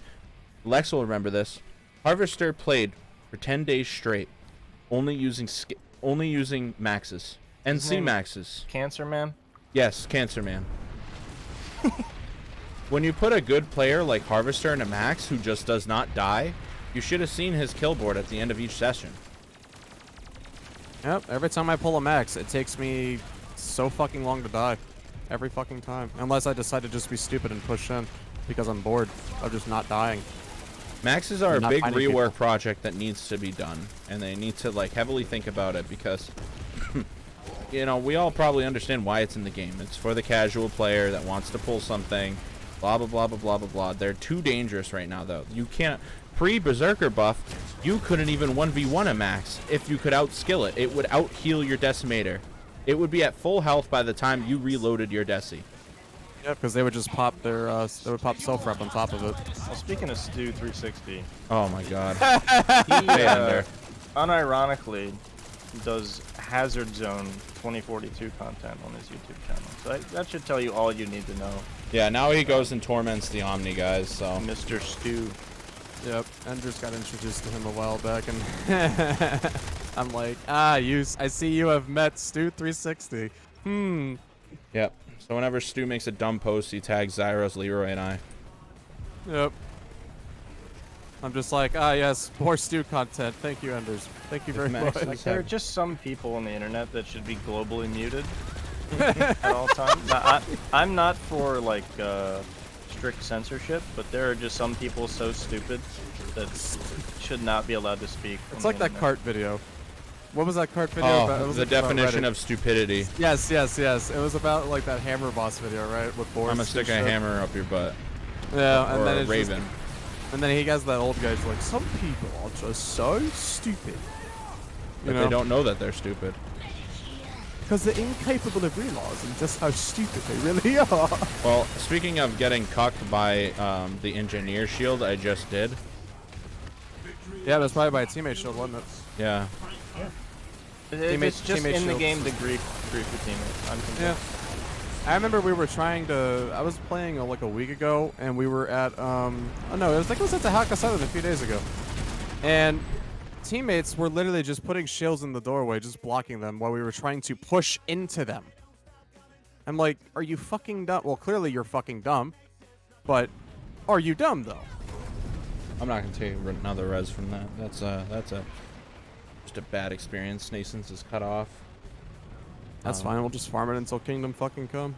[SPEAKER 4] Lex will remember this. Harvester played for 10 days straight, only using maxes, NC
[SPEAKER 6] name-
[SPEAKER 4] maxes.
[SPEAKER 6] Cancer Man.
[SPEAKER 4] Yes, Cancer Man. When you put a good player like Harvester in a max who just does not die, you should have seen his kill board at the end of each session.
[SPEAKER 7] Yep. Every time I pull a max, it takes me so fucking long to die. Every fucking time. Unless I decide to just be stupid and push in because I'm bored of just not dying.
[SPEAKER 4] Maxes are a
[SPEAKER 7] Not
[SPEAKER 4] big
[SPEAKER 7] finding
[SPEAKER 4] rework
[SPEAKER 7] people.
[SPEAKER 4] project that needs to be done, and they need to like heavily think about it because you know, we all probably understand why it's in the game. It's for the casual player that wants to pull something, blah blah blah blah blah blah blah. They're too dangerous right now though. You can't pre-berserker buff, you couldn't even 1v1 a max if you could outskill it. It would out heal your decimator. It would be at full health by the time you reloaded your deci.
[SPEAKER 7] Yep, because they would just pop their they would pop self rep on top of it.
[SPEAKER 6] Well, speaking of Stu 360,
[SPEAKER 4] Oh my god.
[SPEAKER 6] he
[SPEAKER 4] Way under.
[SPEAKER 6] unironically does Hazard Zone 2042 content on his YouTube channel. So that should tell you all you need to know,
[SPEAKER 4] Yeah, now he goes and torments the Omni guys, so
[SPEAKER 6] Mr. Stu.
[SPEAKER 7] Yep, Enders got introduced to him a while back, and I'm like, I see you have met Stu 360.
[SPEAKER 4] yep. So whenever Stu makes a dumb post, he tags Zyros, Leroy, and I.
[SPEAKER 7] Yep. I'm just like, yes, more Stu content. Thank you, Enders. Thank you very
[SPEAKER 4] Max
[SPEAKER 7] much.
[SPEAKER 4] is-
[SPEAKER 6] Like, there are just some people on the internet that should be globally muted at all times. Now, I'm not for like strict censorship, but there are just some people so stupid that should not be allowed to speak.
[SPEAKER 7] It's like that cart video. What was that cart video about? It
[SPEAKER 4] Oh,
[SPEAKER 7] was
[SPEAKER 4] the
[SPEAKER 7] like about
[SPEAKER 4] definition
[SPEAKER 7] Reddit.
[SPEAKER 4] of stupidity.
[SPEAKER 7] Yes. It was about like that hammer boss video, right? With Boris.
[SPEAKER 4] I'm gonna
[SPEAKER 7] and
[SPEAKER 4] stick a
[SPEAKER 7] shit.
[SPEAKER 4] hammer up your butt.
[SPEAKER 7] Yeah, and
[SPEAKER 4] or
[SPEAKER 7] then
[SPEAKER 4] a
[SPEAKER 7] it's
[SPEAKER 4] raven.
[SPEAKER 7] Just, and then he has that old guy who's like, some people are just so stupid.
[SPEAKER 4] But they don't know that they're stupid.
[SPEAKER 7] Because they're incapable of realizing just how stupid they really are.
[SPEAKER 4] Well, speaking of getting cucked by the engineer shield, I just did.
[SPEAKER 7] Yeah, that's probably by a teammate shield, wasn't it?
[SPEAKER 4] Yeah.
[SPEAKER 6] It's just
[SPEAKER 7] teammate
[SPEAKER 6] in the
[SPEAKER 7] shields.
[SPEAKER 6] game to grief with teammates. I'm convinced.
[SPEAKER 7] Yeah. I remember we were trying to. I was playing like a week ago, and we were at. Oh no, it was at the Hakka Island a few days ago, and teammates were literally just putting shields in the doorway, just blocking them while we were trying to push into them. I'm like, are you fucking dumb? Well, clearly you're fucking dumb, but are you dumb though?
[SPEAKER 4] I'm not gonna take another res from that. That's just a bad experience. Nascence is cut off.
[SPEAKER 7] That's fine. We'll just farm it until Kingdom fucking come.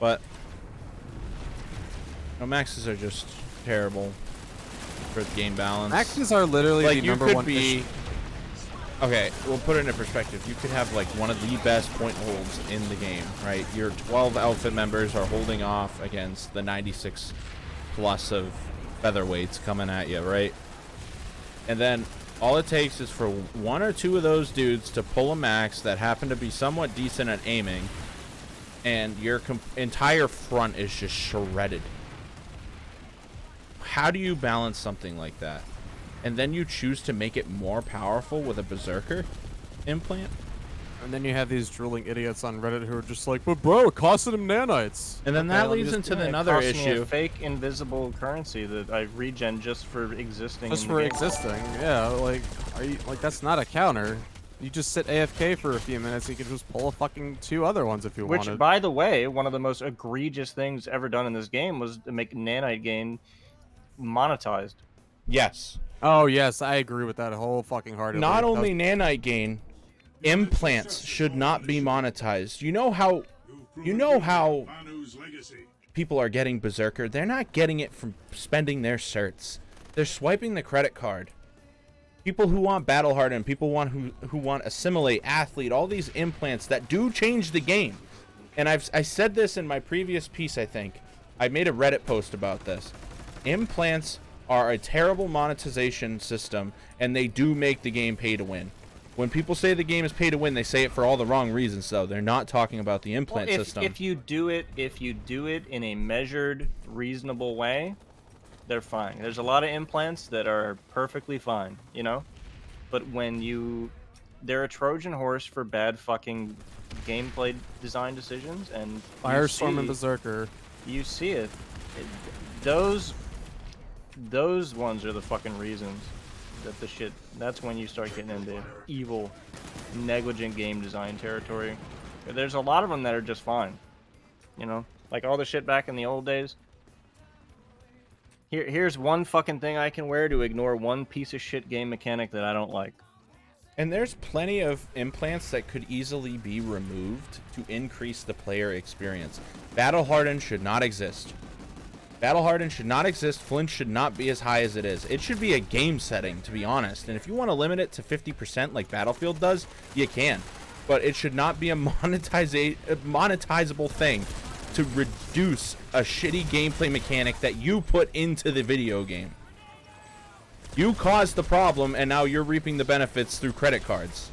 [SPEAKER 4] But no, maxes are just terrible for the game balance.
[SPEAKER 7] Maxes are literally
[SPEAKER 4] like
[SPEAKER 7] the
[SPEAKER 4] you
[SPEAKER 7] number
[SPEAKER 4] could
[SPEAKER 7] one
[SPEAKER 4] be.
[SPEAKER 7] issue.
[SPEAKER 4] Okay, we'll put it into perspective. You could have like one of the best point holds in the game, right? Your 12 outfit members are holding off against the 96 plus of featherweights coming at you, right? And then all it takes is for one or two of those dudes to pull a max that happen to be somewhat decent at aiming, and your entire front is just shredded. How do you balance something like that? And then you choose to make it more powerful with a berserker implant?
[SPEAKER 7] And then you have these drooling idiots on Reddit who are just like, but bro, it costed him nanites.
[SPEAKER 4] And then
[SPEAKER 7] Okay,
[SPEAKER 4] that
[SPEAKER 7] let me
[SPEAKER 4] leads
[SPEAKER 7] just-
[SPEAKER 4] into
[SPEAKER 6] It
[SPEAKER 4] another
[SPEAKER 6] cost me a
[SPEAKER 4] issue.
[SPEAKER 6] fake invisible currency that I regen just for existing.
[SPEAKER 7] Just
[SPEAKER 6] in the
[SPEAKER 7] for
[SPEAKER 6] game.
[SPEAKER 7] existing, yeah. Like, are you like that's not a counter? You just sit AFK for a few minutes. You can just pull a fucking 2 other ones if you
[SPEAKER 6] Which,
[SPEAKER 7] wanted.
[SPEAKER 6] by the way, one of the most egregious things ever done in this game was to make nanite gain monetized.
[SPEAKER 4] Yes.
[SPEAKER 7] Oh yes, I agree with that whole fucking heartedly.
[SPEAKER 4] Not
[SPEAKER 7] That was-
[SPEAKER 4] only nanite gain, implants should not be monetized. You know how
[SPEAKER 5] Manu's legacy.
[SPEAKER 4] people are getting Berserker, they're not getting it from spending their certs. They're swiping the credit card. People who want Battle Hardened, people who want Assimilate, Athlete, all these implants that do change the game. And I said this in my previous piece, I think. I made a Reddit post about this. Implants are a terrible monetization system, and they do make the game pay to win. When people say the game is pay to win, they say it for all the wrong reasons, though. They're not talking about the implant system.
[SPEAKER 6] If you do it in a measured, reasonable way, they're fine. There's a lot of implants that are perfectly fine, you know? But when they're a Trojan horse for bad fucking gameplay design decisions, and
[SPEAKER 7] Firestorm and Berserker.
[SPEAKER 6] You see it. Those ones are the fucking reasons that the shit, that's when you start getting into evil, negligent game design territory. There's a lot of them that are just fine, you know? Like all the shit back in the old days. Here's one fucking thing I can wear to ignore one piece of shit game mechanic that I don't like.
[SPEAKER 4] And there's plenty of implants that could easily be removed to increase the player experience. Battle Hardened should not exist. Battle Hardened should not exist. Flinch should not be as high as it is. It should be a game setting, to be honest. And if you want to limit it to 50% like Battlefield does, you can. But it should not be a monetizable thing to reduce a shitty gameplay mechanic that you put into the video game. You caused the problem, and now you're reaping the benefits through credit cards.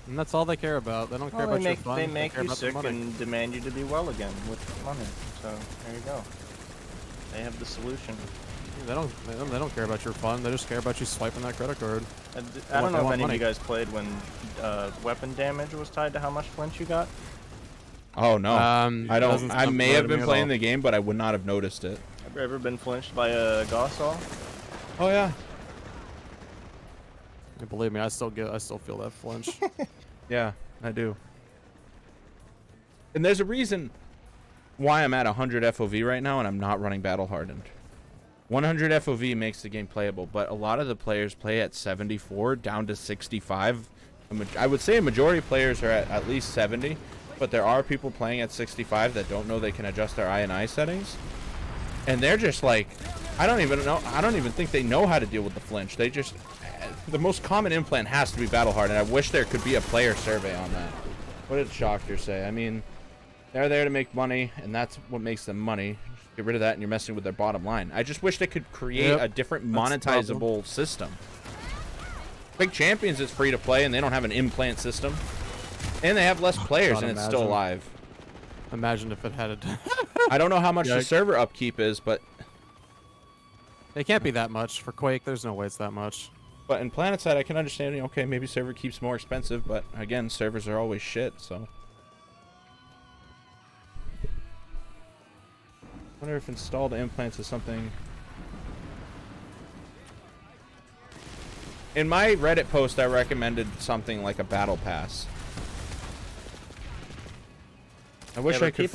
[SPEAKER 7] And that's all they care about. They don't care about your fun.
[SPEAKER 6] They make
[SPEAKER 7] care
[SPEAKER 6] you
[SPEAKER 7] about the
[SPEAKER 6] sick
[SPEAKER 7] money.
[SPEAKER 6] and demand you to be well again with money. So there you go. They have the solution.
[SPEAKER 7] They don't care about your fun. They just care about you swiping that credit card.
[SPEAKER 6] I don't know if any of you guys played when weapon damage was tied to how much flinch you got.
[SPEAKER 4] Oh no, I don't. I may have been playing
[SPEAKER 7] all.
[SPEAKER 4] the game, but I would not have noticed it.
[SPEAKER 6] Have you ever been flinched by a Gaussol?
[SPEAKER 4] Oh yeah.
[SPEAKER 7] Yeah, believe me, I still feel that flinch.
[SPEAKER 4] Yeah, I do. And there's a reason why I'm at 100 FOV right now and I'm not running Battle Hardened. 100 FOV makes the game playable, but a lot of the players play at 74 down to 65. I would say a majority of players are at least 70, but there are people playing at 65 that don't know they can adjust their I settings. And they're just like, I don't even think they know how to deal with the flinch. The most common implant has to be Battle Hardened. I wish there could be a player survey on that. What did Shoctor say? I mean, they're there to make money, and that's what makes them money. Get rid of that, and you're messing with their bottom line. I just wish they could create a different monetizable system. Big Champions is free to play, and they don't have an implant system. And they have less players, and it's still alive.
[SPEAKER 7] Imagine if it had a...
[SPEAKER 4] I don't know how much the server upkeep is, but...
[SPEAKER 7] It can't be that much. For Quake, there's no way it's that much.
[SPEAKER 4] But in Planetside, I can understand, okay, maybe server keeps more expensive, but again, servers are always shit, so... I wonder if installed implants is something... In my Reddit post, I recommended something like a battle pass. I wish I could...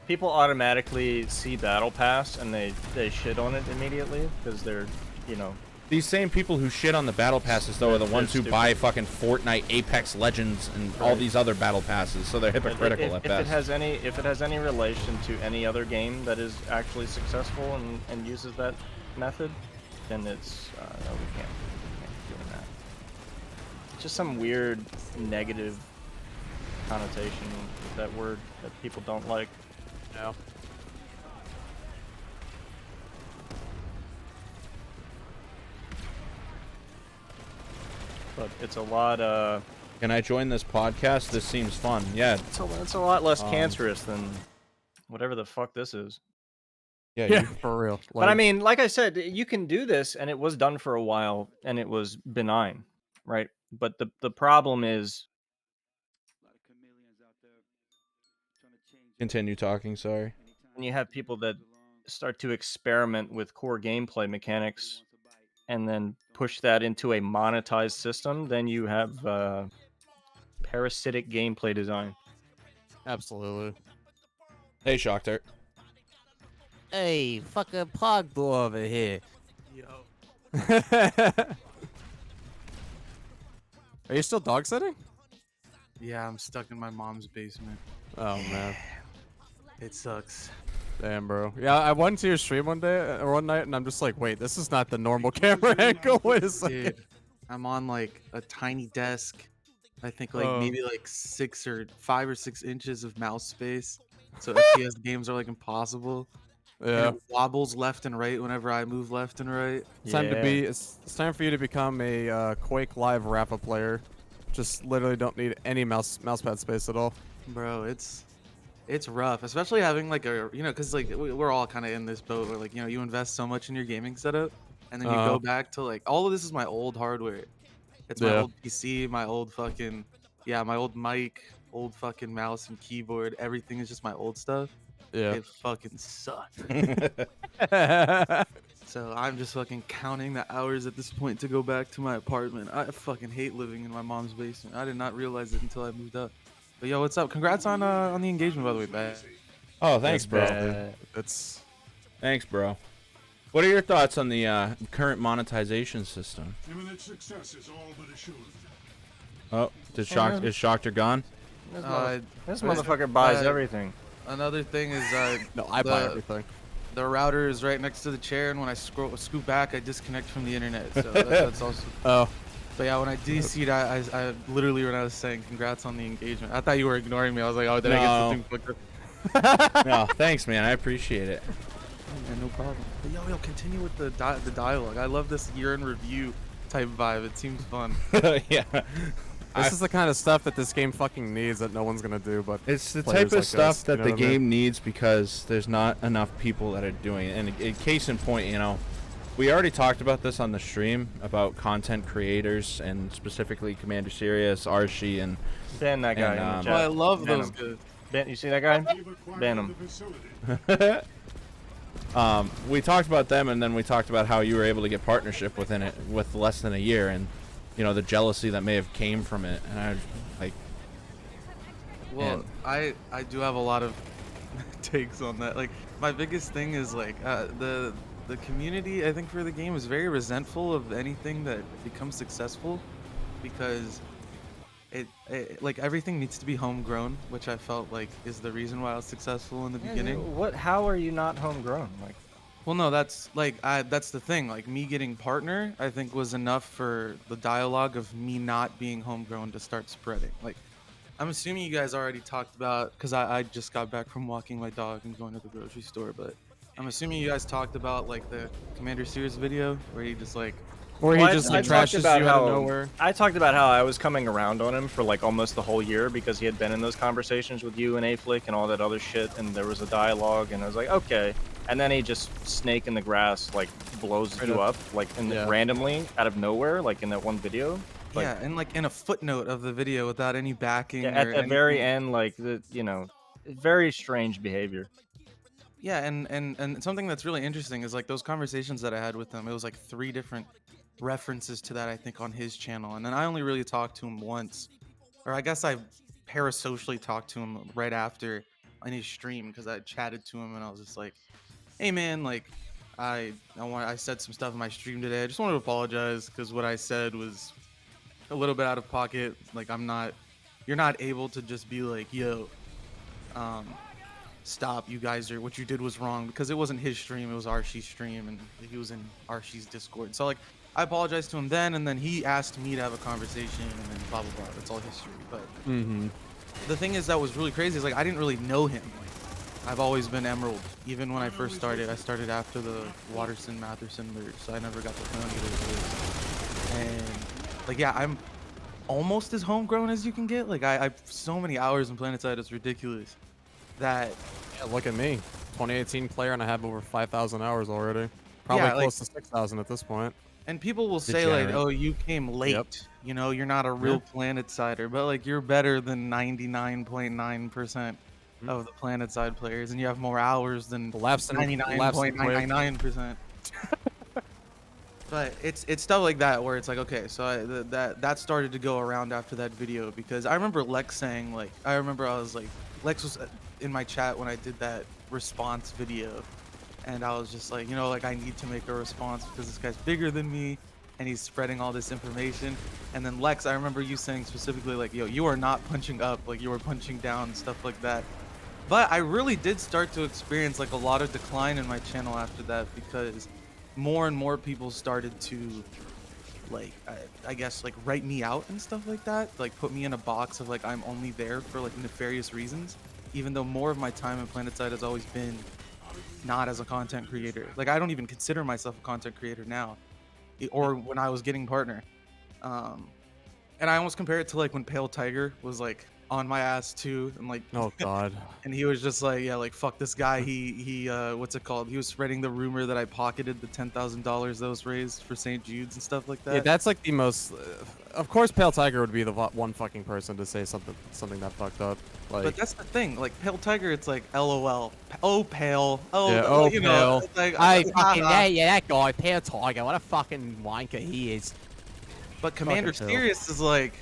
[SPEAKER 6] People automatically see battle pass and they shit on it immediately because they're, you know...
[SPEAKER 4] These same people who shit on the battle passes, though, are the ones who buy fucking Fortnite, Apex Legends, and all these other battle passes, so they're hypocritical at best.
[SPEAKER 6] If it has any relation to any other game that is actually successful and uses that method, then it's no, we can't be doing that. It's just some weird negative connotation with that word that people don't like.
[SPEAKER 7] No.
[SPEAKER 6] But it's a lot.
[SPEAKER 4] Can I join this podcast? This seems fun. Yeah.
[SPEAKER 6] It's a lot less cancerous than whatever the fuck this is.
[SPEAKER 4] Yeah,
[SPEAKER 7] for real. Like,
[SPEAKER 6] but I mean, like I said, you can do this, and it was done for a while, and it was benign, right? But the problem is.
[SPEAKER 4] Continue talking. Sorry.
[SPEAKER 6] When you have people that start to experiment with core gameplay mechanics and then push that into a monetized system, then you have parasitic gameplay design.
[SPEAKER 7] Absolutely.
[SPEAKER 4] Hey, Shoctor.
[SPEAKER 8] Hey, fucking Pogbo over here.
[SPEAKER 7] Yo. Are you still dog sitting?
[SPEAKER 10] Yeah, I'm stuck in my mom's basement.
[SPEAKER 7] Oh man.
[SPEAKER 10] It sucks.
[SPEAKER 7] Damn, bro. Yeah, I went to your stream one day or one night, and I'm just like, wait, this is not the normal camera angle. Wait a second.
[SPEAKER 10] Dude, I'm on like a tiny desk. I think like maybe like 5 or 6 inches of mouse space. So FPS games are like impossible.
[SPEAKER 7] Yeah.
[SPEAKER 10] And it wobbles left and right whenever I move left and right.
[SPEAKER 7] It's time to be. It's time for you to become a Quake Live Rappa player. Just literally don't need any mousepad space at all.
[SPEAKER 10] Bro, it's rough, especially having like a because like we're all kind of in this boat where like you invest so much in your gaming setup, and then you go back to like all of this is my old hardware. It's my old PC, my old fucking my old mic, old fucking mouse and keyboard. Everything is just my old stuff.
[SPEAKER 7] Yeah.
[SPEAKER 10] It fucking sucks. So I'm just fucking counting the hours at this point to go back to my apartment. I fucking hate living in my mom's basement. I did not realize it until I moved up. But yo, what's up? Congrats on the engagement, by the way, Bad.
[SPEAKER 4] Oh, thanks, bro. Thanks, bro. What are your thoughts on the current monetization system?
[SPEAKER 5] Imminent success is all but assured.
[SPEAKER 4] Oh, is Shoctor gone?
[SPEAKER 6] This motherfucker buys everything.
[SPEAKER 10] Another thing is
[SPEAKER 7] no, I buy everything.
[SPEAKER 10] The router is right next to the chair, and when I scoot back, I disconnect from the internet. So that's also.
[SPEAKER 7] Oh.
[SPEAKER 10] But yeah, when I DC'd, I literally, when I was saying congrats on the engagement, I thought you were ignoring me. I was like, oh, did I get something fucked up?
[SPEAKER 4] No, thanks, man. I appreciate it.
[SPEAKER 10] Yeah, no problem. But yo, continue with the dialogue. I love this year in review type vibe. It seems fun.
[SPEAKER 4] Yeah.
[SPEAKER 7] This is the kind of stuff that this game fucking needs that no one's gonna do, but
[SPEAKER 4] it's the type of stuff that the game needs because there's not enough people that are doing it. And case in point, we already talked about this on the stream about content creators and specifically Commander Sirius, Archie, and
[SPEAKER 6] ban that guy. In the chat.
[SPEAKER 10] I love those guys.
[SPEAKER 6] You see that guy? Ban him.
[SPEAKER 4] We talked about them, and then we talked about how you were able to get partnership within it with less than a year, and the jealousy that may have came from it. And I like.
[SPEAKER 10] Well, I do have a lot of takes on that. Like, my biggest thing is like the community, I think, for the game is very resentful of anything that becomes successful, because it like everything needs to be homegrown, which I felt like is the reason why I was successful in the beginning.
[SPEAKER 6] How are you not homegrown? Like,
[SPEAKER 10] well, no, that's like that's the thing. Like, me getting partner, I think, was enough for the dialogue of me not being homegrown to start spreading. Like, I'm assuming you guys already talked about, because I just got back from walking my dog and going to the grocery store, but I'm assuming you guys talked about like the Commander Series video where he just like.
[SPEAKER 7] Or he just like trashes you out of nowhere.
[SPEAKER 6] I talked about how I was coming around on him for like almost the whole year because he had been in those conversations with you and A-Flick and all that other shit, and there was a dialogue, and I was like, okay. And then he just snake in the grass like blows you up like randomly out of nowhere, like in that one video. Like,
[SPEAKER 10] yeah, and like in a footnote of the video without any backing.
[SPEAKER 6] Yeah, at the very end, like very strange behavior.
[SPEAKER 10] Yeah, and something that's really interesting is like those conversations that I had with him. It was like 3 different references to that, I think, on his channel, and then I only really talked to him once, or I guess I parasocially talked to him right after on his stream because I chatted to him and I was just like, hey man, like I said some stuff in my stream today. I just wanted to apologize because what I said was a little bit out of pocket. Like, you're not able to just be like, yo, stop, you guys are, what you did was wrong, because it wasn't his stream, it was Archie's stream, and he was in Archie's Discord. So like, I apologized to him then, and then he asked me to have a conversation, and then blah blah blah. That's all history. But the thing is that was really crazy is like I didn't really know him. Like, I've always been Emerald. Even when I first started, I started after the Watterson-Matherson merge, so I never got to play on either of those. And like, yeah, I'm almost as homegrown as you can get. Like, I so many hours in Planetside, it's ridiculous. That
[SPEAKER 7] look at me, 2018 player, and I have over 5,000 hours already. Probably close to 6,000 at this point.
[SPEAKER 10] And people will say like, oh, you came late. You know, you're not a real Planetsider, but like you're better than 99.9% of the Planetside players, and you have more hours than 99.999%. But it's stuff like that where it's like, okay, so that started to go around after that video, because I remember Lex saying like, I was like, Lex was in my chat when I did that response video, and I was just like, like, I need to make a response because this guy's bigger than me and he's spreading all this information. And then Lex, I remember you saying specifically like, yo, you are not punching up, like you are punching down, stuff like that. But I really did start to experience like a lot of decline in my channel after that, because more and more people started to like I guess like write me out and stuff like that, like put me in a box of like I'm only there for like nefarious reasons, even though more of my time in Planetside has always been not as a content creator. Like I don't even consider myself a content creator now, or when I was getting partner. And I almost compare it to like when Pale Tiger was like on my ass too, and like
[SPEAKER 7] Oh God.
[SPEAKER 10] and he was just like, yeah, like fuck this guy. He what's it called? He was spreading the rumor that I pocketed the $10,000 that was raised for St. Jude's and stuff like that.
[SPEAKER 7] Yeah, that's like the most. Of course, Pale Tiger would be the one fucking person to say something that fucked up. Like,
[SPEAKER 10] But that's the thing, like Pale Tiger, it's like LOL. Oh Pale. Oh,
[SPEAKER 7] Yeah,
[SPEAKER 10] oh you
[SPEAKER 7] Pale.
[SPEAKER 10] know, it's like,
[SPEAKER 8] Hey,
[SPEAKER 10] ha,
[SPEAKER 8] fucking,
[SPEAKER 10] ha.
[SPEAKER 8] yeah, that guy, Pale Tiger, what a fucking wanker he is.
[SPEAKER 10] But Commander
[SPEAKER 7] Fucking Pale.
[SPEAKER 10] Serious is like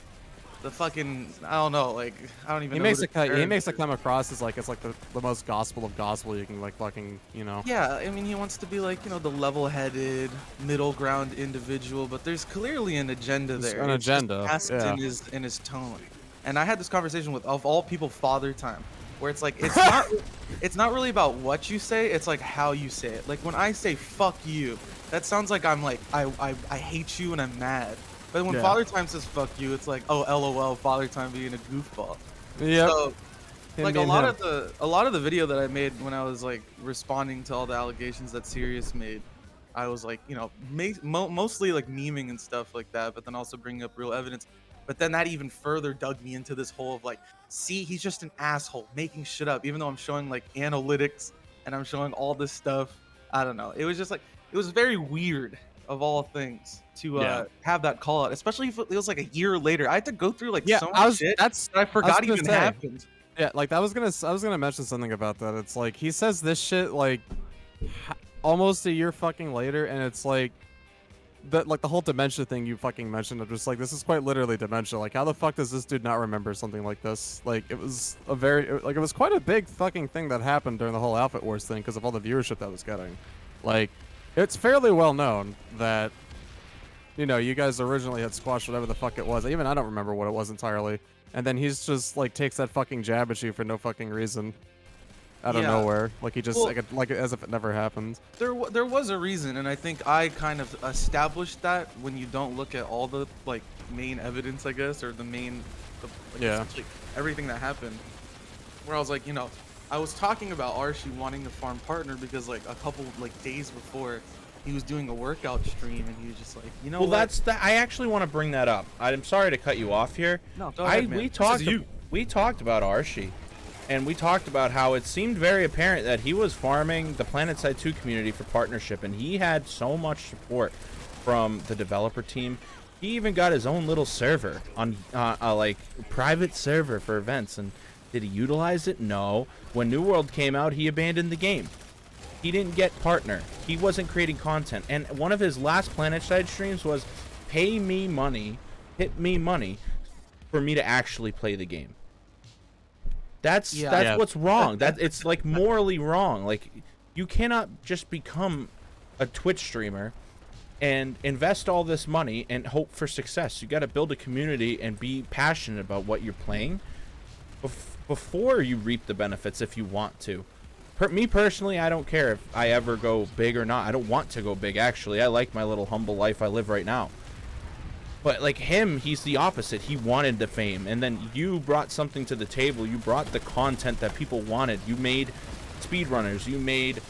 [SPEAKER 10] the fucking, I don't know, like I don't even
[SPEAKER 7] he
[SPEAKER 10] know.
[SPEAKER 7] makes
[SPEAKER 10] who
[SPEAKER 7] it
[SPEAKER 10] to
[SPEAKER 7] he
[SPEAKER 10] compare
[SPEAKER 7] makes
[SPEAKER 10] to.
[SPEAKER 7] it come across as like it's like the most gospel of gospel you can like fucking, you know.
[SPEAKER 10] Yeah, I mean, he wants to be like, you know, the level-headed, middle ground individual, but there's clearly an agenda
[SPEAKER 7] There's
[SPEAKER 10] there.
[SPEAKER 7] an
[SPEAKER 10] It's just
[SPEAKER 7] agenda,
[SPEAKER 10] masked
[SPEAKER 7] yeah.
[SPEAKER 10] in his tone. And I had this conversation with, of all people, Father Time, where it's like it's not really about what you say, it's like how you say it. Like when I say fuck you, that sounds like I'm like I hate you and I'm mad. But when
[SPEAKER 7] Yeah.
[SPEAKER 10] Father Time says fuck you, it's like, oh LOL, Father Time being a goofball.
[SPEAKER 7] Yep.
[SPEAKER 10] So,
[SPEAKER 7] Him
[SPEAKER 10] like
[SPEAKER 7] being him.
[SPEAKER 10] a lot of the video that I made when I was like responding to all the allegations that Sirius made, I was like, you know, mostly like memeing and stuff like that, but then also bringing up real evidence. But then that even further dug me into this hole of like, see, he's just an asshole making shit up, even though I'm showing like analytics and I'm showing all this stuff. I don't know. It was just like, it was very weird of all things to have that call out, especially if it was like a year later. I had to go through like so much shit that I forgot
[SPEAKER 7] gonna
[SPEAKER 10] even
[SPEAKER 7] say.
[SPEAKER 10] happened.
[SPEAKER 7] Yeah, like I was gonna mention something about that. It's like he says this shit like almost a year fucking later, and it's like that, like the whole dementia thing you fucking mentioned. I'm just like, this is quite literally dementia. Like, how the fuck does this dude not remember something like this? Like, it was a very like it was quite a big fucking thing that happened during the whole Outfit Wars thing because of all the viewership that was getting. Like, it's fairly well known that, you know, you guys originally had squashed whatever the fuck it was. Even I don't remember what it was entirely. And then he's just like takes that fucking jab at you for no fucking reason, out of
[SPEAKER 10] Yeah.
[SPEAKER 7] nowhere. Like he just
[SPEAKER 10] Well,
[SPEAKER 7] like as if it never happened.
[SPEAKER 10] There was a reason, and I think I kind of established that when you don't look at all the like main evidence, I guess, or the main, like,
[SPEAKER 7] Yeah.
[SPEAKER 10] essentially everything that happened. Where I was like, you know, I was talking about Archie wanting to farm partner because like a couple like days before, he was doing a workout stream, and he was just like, you know,
[SPEAKER 4] Well,
[SPEAKER 10] what?
[SPEAKER 4] that's that. I actually want to bring that up. I'm sorry to cut you off here.
[SPEAKER 10] No, go ahead, man.
[SPEAKER 4] We
[SPEAKER 10] This
[SPEAKER 4] talked.
[SPEAKER 10] is you.
[SPEAKER 4] We talked about Archie, and we talked about how it seemed very apparent that he was farming the Planetside 2 community for partnership, and he had so much support from the developer team. He even got his own little server on like private server for events. And did he utilize it? No. When New World came out, he abandoned the game. He didn't get partner. He wasn't creating content. And one of his last Planetside streams was pay me money, hit me money for me to actually play the game. That's what's wrong. That it's like morally wrong. Like, you cannot just become a Twitch streamer and invest all this money and hope for success. You got to build a community and be passionate about what you're playing before you reap the benefits if you want to. Me personally, I don't care if I ever go big or not. I don't want to go big, actually. I like my little humble life I live right now. But like him, he's the opposite. He wanted the fame, and then you brought something to the table. You brought the content that people wanted. You made speedrunners. You made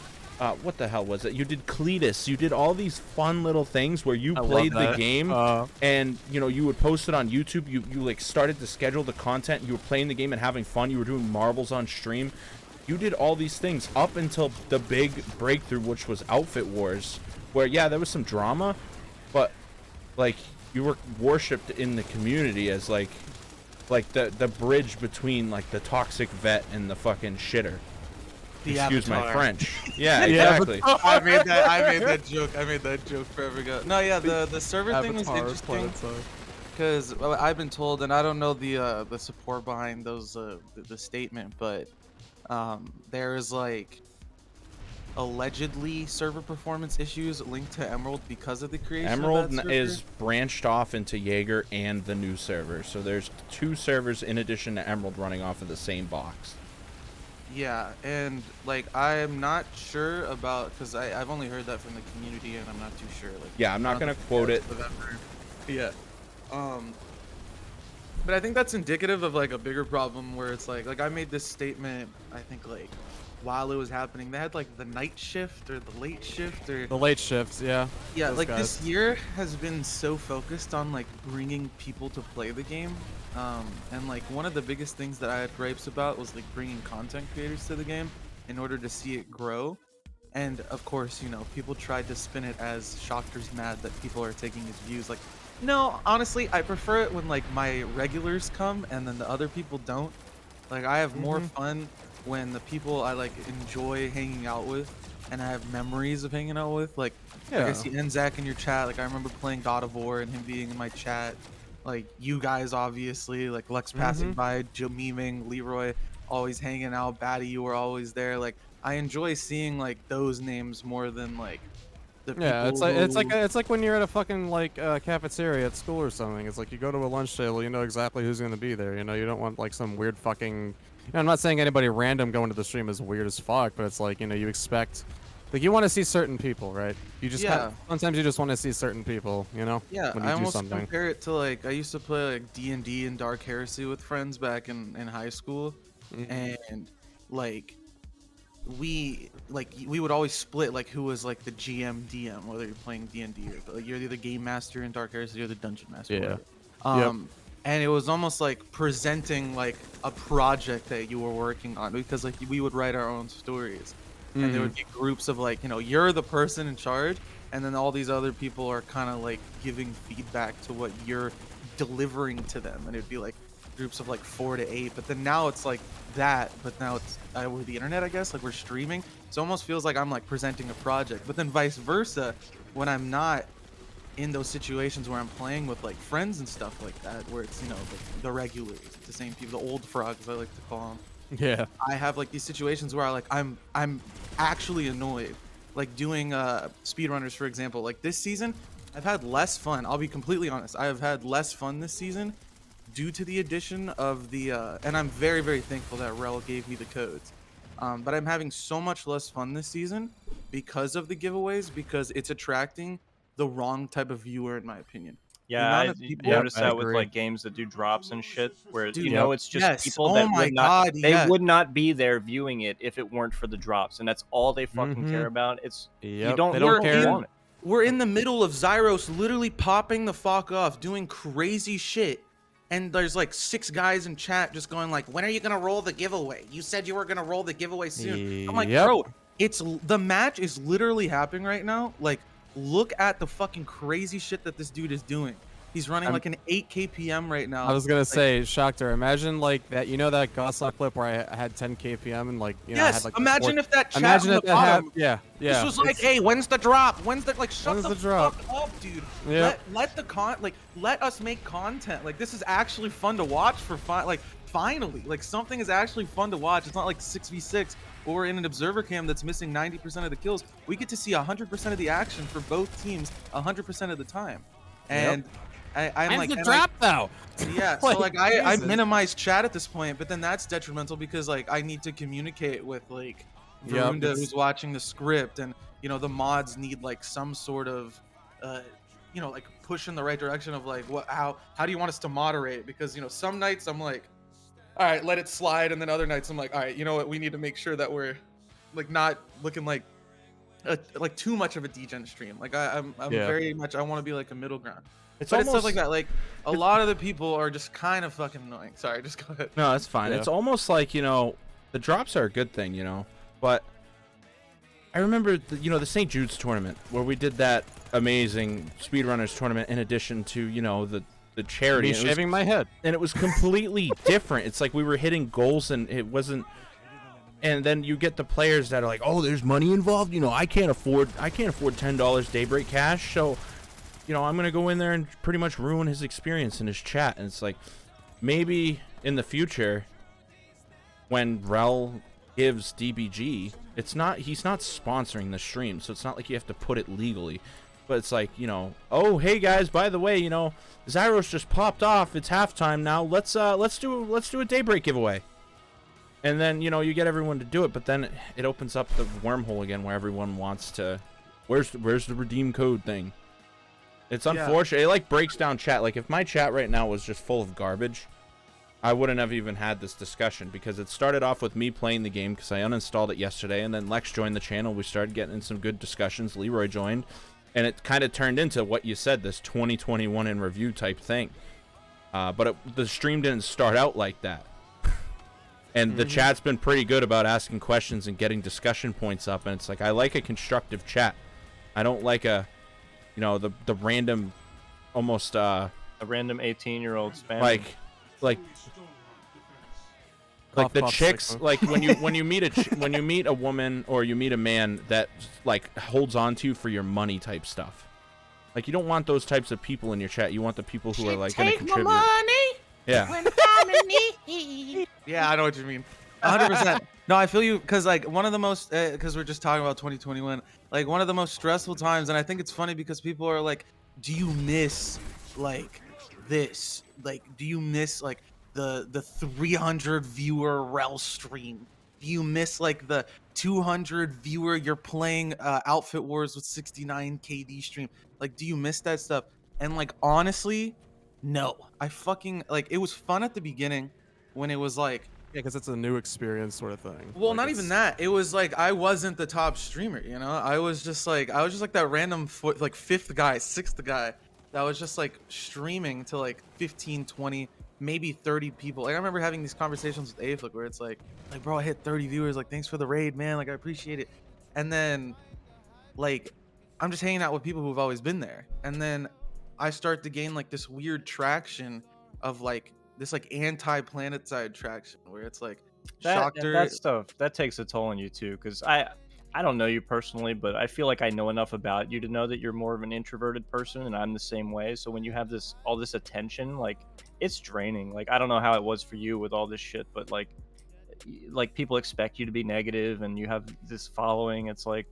[SPEAKER 4] what the hell was it? You did Cletus. You did all these fun little things where you played the game, and you know, you would post it on YouTube. You like started to schedule the content. You were playing the game and having fun. You were doing marbles on stream. You did all these things up until the big breakthrough, which was Outfit Wars, where yeah, there was some drama, but like you were worshipped in the community as like the bridge between like the toxic vet and the fucking shitter.
[SPEAKER 10] The
[SPEAKER 4] Excuse my
[SPEAKER 10] Avatar.
[SPEAKER 4] French. Yeah, exactly.
[SPEAKER 10] I made that joke forever ago. No, yeah, the server thing was interesting because I've been told, and I don't know the support behind those the statement, but there is like allegedly server performance issues linked to Emerald because of the creation
[SPEAKER 4] Emerald
[SPEAKER 10] of that server.
[SPEAKER 4] is branched off into Jaeger and the new server, so there's 2 servers in addition to Emerald running off of the same box.
[SPEAKER 10] Yeah, and like I'm not sure about because I've only heard that from the community, and I'm not too sure. Like,
[SPEAKER 4] Yeah, I'm not gonna quote it.
[SPEAKER 10] Yeah. But I think that's indicative of like a bigger problem where it's like I made this statement. I think like while it was happening, they had like the night shift or the late shift or
[SPEAKER 7] The late shifts, yeah.
[SPEAKER 10] yeah,
[SPEAKER 7] Those
[SPEAKER 10] like
[SPEAKER 7] guys.
[SPEAKER 10] this year has been so focused on like bringing people to play the game. And like one of the biggest things that I had gripes about was like bringing content creators to the game in order to see it grow. And of course, you know, people tried to spin it as Shoctor's mad that people are taking his views. Like, no, honestly, I prefer it when like my regulars come and then the other people don't. Like, I have more fun when the people I like enjoy hanging out with and I have memories of hanging out with. Like I see Enzak in your chat. Like I remember playing God of War and him being in my chat. Like you guys, obviously, like Lex passing by, Joe memeing, Leroy always hanging out, Baddie, you were always there. Like I enjoy seeing like those names more than like the people.
[SPEAKER 7] Yeah, it's like when you're at a fucking like cafeteria at school or something. It's like you go to a lunch table, you know exactly who's gonna be there. You know, you don't want like some weird fucking. You know, I'm not saying anybody random going to the stream is weird as fuck, but it's like, you know, you expect. Like you want to see certain people, right? You just sometimes you just want to see certain people, you know.
[SPEAKER 10] Yeah,
[SPEAKER 7] when you
[SPEAKER 10] I
[SPEAKER 7] do
[SPEAKER 10] almost
[SPEAKER 7] something.
[SPEAKER 10] compare it to like I used to play like D&D and Dark Heresy with friends back in high school, and like we would always split like who was like the GM DM, whether you're playing D&D or like, you're the game master in Dark Heresy or the dungeon master.
[SPEAKER 7] Yeah.
[SPEAKER 10] And it was almost like presenting like a project that you were working on, because like we would write our own stories. And there would be groups of like, you know, you're the person in charge, and then all these other people are kind of like giving feedback to what you're delivering to them, and it'd be like groups of like 4 to 8. But then now it's like that, but now it's over the internet, I guess. Like we're streaming, so it almost feels like I'm like presenting a project. But then vice versa, when I'm not in those situations where I'm playing with like friends and stuff like that, where it's, you know, the regulars, the same people, the old frogs I like to call them.
[SPEAKER 7] Yeah.
[SPEAKER 10] I have like these situations where I'm actually annoyed, like doing speedrunners, for example. Like this season, I've had less fun. I'll be completely honest. I have had less fun this season due to the addition of the and I'm very, very thankful that Rel gave me the codes. But I'm having so much less fun this season because of the giveaways, because it's attracting the wrong type of viewer, in my opinion.
[SPEAKER 6] Yeah, I
[SPEAKER 10] people-
[SPEAKER 6] noticed
[SPEAKER 7] I
[SPEAKER 6] that with
[SPEAKER 7] agree.
[SPEAKER 6] like games that do drops and shit, where
[SPEAKER 10] Dude,
[SPEAKER 6] you know it's just
[SPEAKER 10] yes.
[SPEAKER 6] people
[SPEAKER 10] Oh
[SPEAKER 6] that
[SPEAKER 10] my
[SPEAKER 6] would not,
[SPEAKER 10] God,
[SPEAKER 6] they
[SPEAKER 10] yeah.
[SPEAKER 6] would not be there viewing it if it weren't for the drops, and that's all they fucking care about. It's you
[SPEAKER 7] Yep,
[SPEAKER 6] don't,
[SPEAKER 7] they don't care.
[SPEAKER 6] want it.
[SPEAKER 10] We're in the middle of Zyros literally popping the fuck off, doing crazy shit. And there's like 6 guys in chat just going like, when are you gonna roll the giveaway? You said you were gonna roll the giveaway soon. I'm like,
[SPEAKER 7] Yep.
[SPEAKER 10] bro, the match is literally happening right now. Like, look at the fucking crazy shit that this dude is doing. He's running like an 8 kpm right now.
[SPEAKER 7] I was gonna
[SPEAKER 10] Like,
[SPEAKER 7] say, Shoctor, imagine like that. You know that Goslot clip where I had 10 kpm and like, you know, I
[SPEAKER 10] yes,
[SPEAKER 7] had like
[SPEAKER 10] imagine if that chat
[SPEAKER 7] imagine
[SPEAKER 10] on
[SPEAKER 7] if
[SPEAKER 10] the
[SPEAKER 7] that had,
[SPEAKER 10] bottom,
[SPEAKER 7] yeah.
[SPEAKER 10] this was like, hey, when's the drop? When's the, like, shut
[SPEAKER 7] When's
[SPEAKER 10] the
[SPEAKER 7] the drop?
[SPEAKER 10] fuck up, dude.
[SPEAKER 7] Yep.
[SPEAKER 10] Let us make content. Like, this is actually fun to watch for fun. Like, finally, like something is actually fun to watch. It's not like 6v6 or in an observer cam that's missing 90% of the kills. We get to see 100% of the action for both teams 100% of the time. And I'm
[SPEAKER 7] When's
[SPEAKER 10] like,
[SPEAKER 7] the drop though?
[SPEAKER 10] yeah, so like I
[SPEAKER 7] Jesus.
[SPEAKER 10] minimize chat at this point, but then that's detrimental because like I need to communicate with like
[SPEAKER 7] Yep,
[SPEAKER 10] Varunda who's watching the script, and you know the mods need like some sort of you know, like push in the right direction of like how do you want us to moderate, because you know some nights I'm like, all right, let it slide, and then other nights I'm like, all right, you know what, we need to make sure that we're like not looking like too much of a degen stream. Like I'm very much, I want to be like a middle ground. It's stuff like that. Like a lot of the people are just kind of fucking annoying. Sorry, just go ahead.
[SPEAKER 4] No, that's fine.
[SPEAKER 7] Yeah.
[SPEAKER 4] It's almost like, you know, the drops are a good thing, you know, but I remember, the St. Jude's tournament where we did that amazing speedrunners tournament in addition to, you know, the charity.
[SPEAKER 7] Me shaving my head.
[SPEAKER 4] And it was completely different. It's like we were hitting goals and it wasn't. And then you get the players that are like, oh, there's money involved. You know, I can't afford $10 Daybreak cash. So, you know, I'm going to go in there and pretty much ruin his experience in his chat. And it's like, maybe in the future, when Rel gives DBG, he's not sponsoring the stream. So it's not like you have to put it legally. But it's like, you know, oh, hey guys, by the way, you know, Zyros just popped off. It's halftime now. Let's do a Daybreak giveaway. And then, you know, you get everyone to do it, but then it opens up the wormhole again where everyone wants to, where's the redeem code thing? It's unfortunate. It like breaks down chat. Like if my chat right now was just full of garbage, I wouldn't have even had this discussion, because it started off with me playing the game because I uninstalled it yesterday, and then Lex joined the channel. We started getting in some good discussions. Leroy joined, and it kind of turned into what you said, this 2021 in review type thing. But the stream didn't start out like that. And the chat's been pretty good about asking questions and getting discussion points up. And it's like, I like a constructive chat. I don't like a, you know, the random, almost
[SPEAKER 6] a random 18-year-old spam.
[SPEAKER 4] Like the chicks, like when you meet a woman or you meet a man that like holds on to you for your money type stuff. Like you don't want those types of people in your chat. You want the people who are like going to contribute. Yeah.
[SPEAKER 8] When I'm in need.
[SPEAKER 10] Yeah, I know what you mean. 100%. No, I feel you, because like one of the most, because we're just talking about 2021, like one of the most stressful times, and I think it's funny because people are like, do you miss like this? Like, do you miss like the 300 viewer rel stream? Do you miss like the 200 viewer you're playing Outfit Wars with 69 KD stream? Like, do you miss that stuff? And like honestly, no. I fucking like, it was fun at the beginning when it was like,
[SPEAKER 7] yeah, because it's a new experience sort of thing.
[SPEAKER 10] well,
[SPEAKER 7] like
[SPEAKER 10] not even that. It was like I wasn't the top streamer, you know. I was just like that random like fifth guy, sixth guy that was just like streaming to like 15, 20, maybe 30 people. Like I remember having these conversations with Aflick where it's like bro, I hit 30 viewers. Like thanks for the raid, man. Like I appreciate it. And then like I'm just hanging out with people who've always been there. And then I start to gain like this weird traction of like this like anti-Planetside traction where it's like Shoctor.
[SPEAKER 6] That stuff that takes a toll on you too, because I don't know you personally, but I feel like I know enough about you to know that you're more of an introverted person, and I'm the same way. So when you have all this attention, like it's draining. Like I don't know how it was for you with all this shit, but like people expect you to be negative, and you have this following. It's like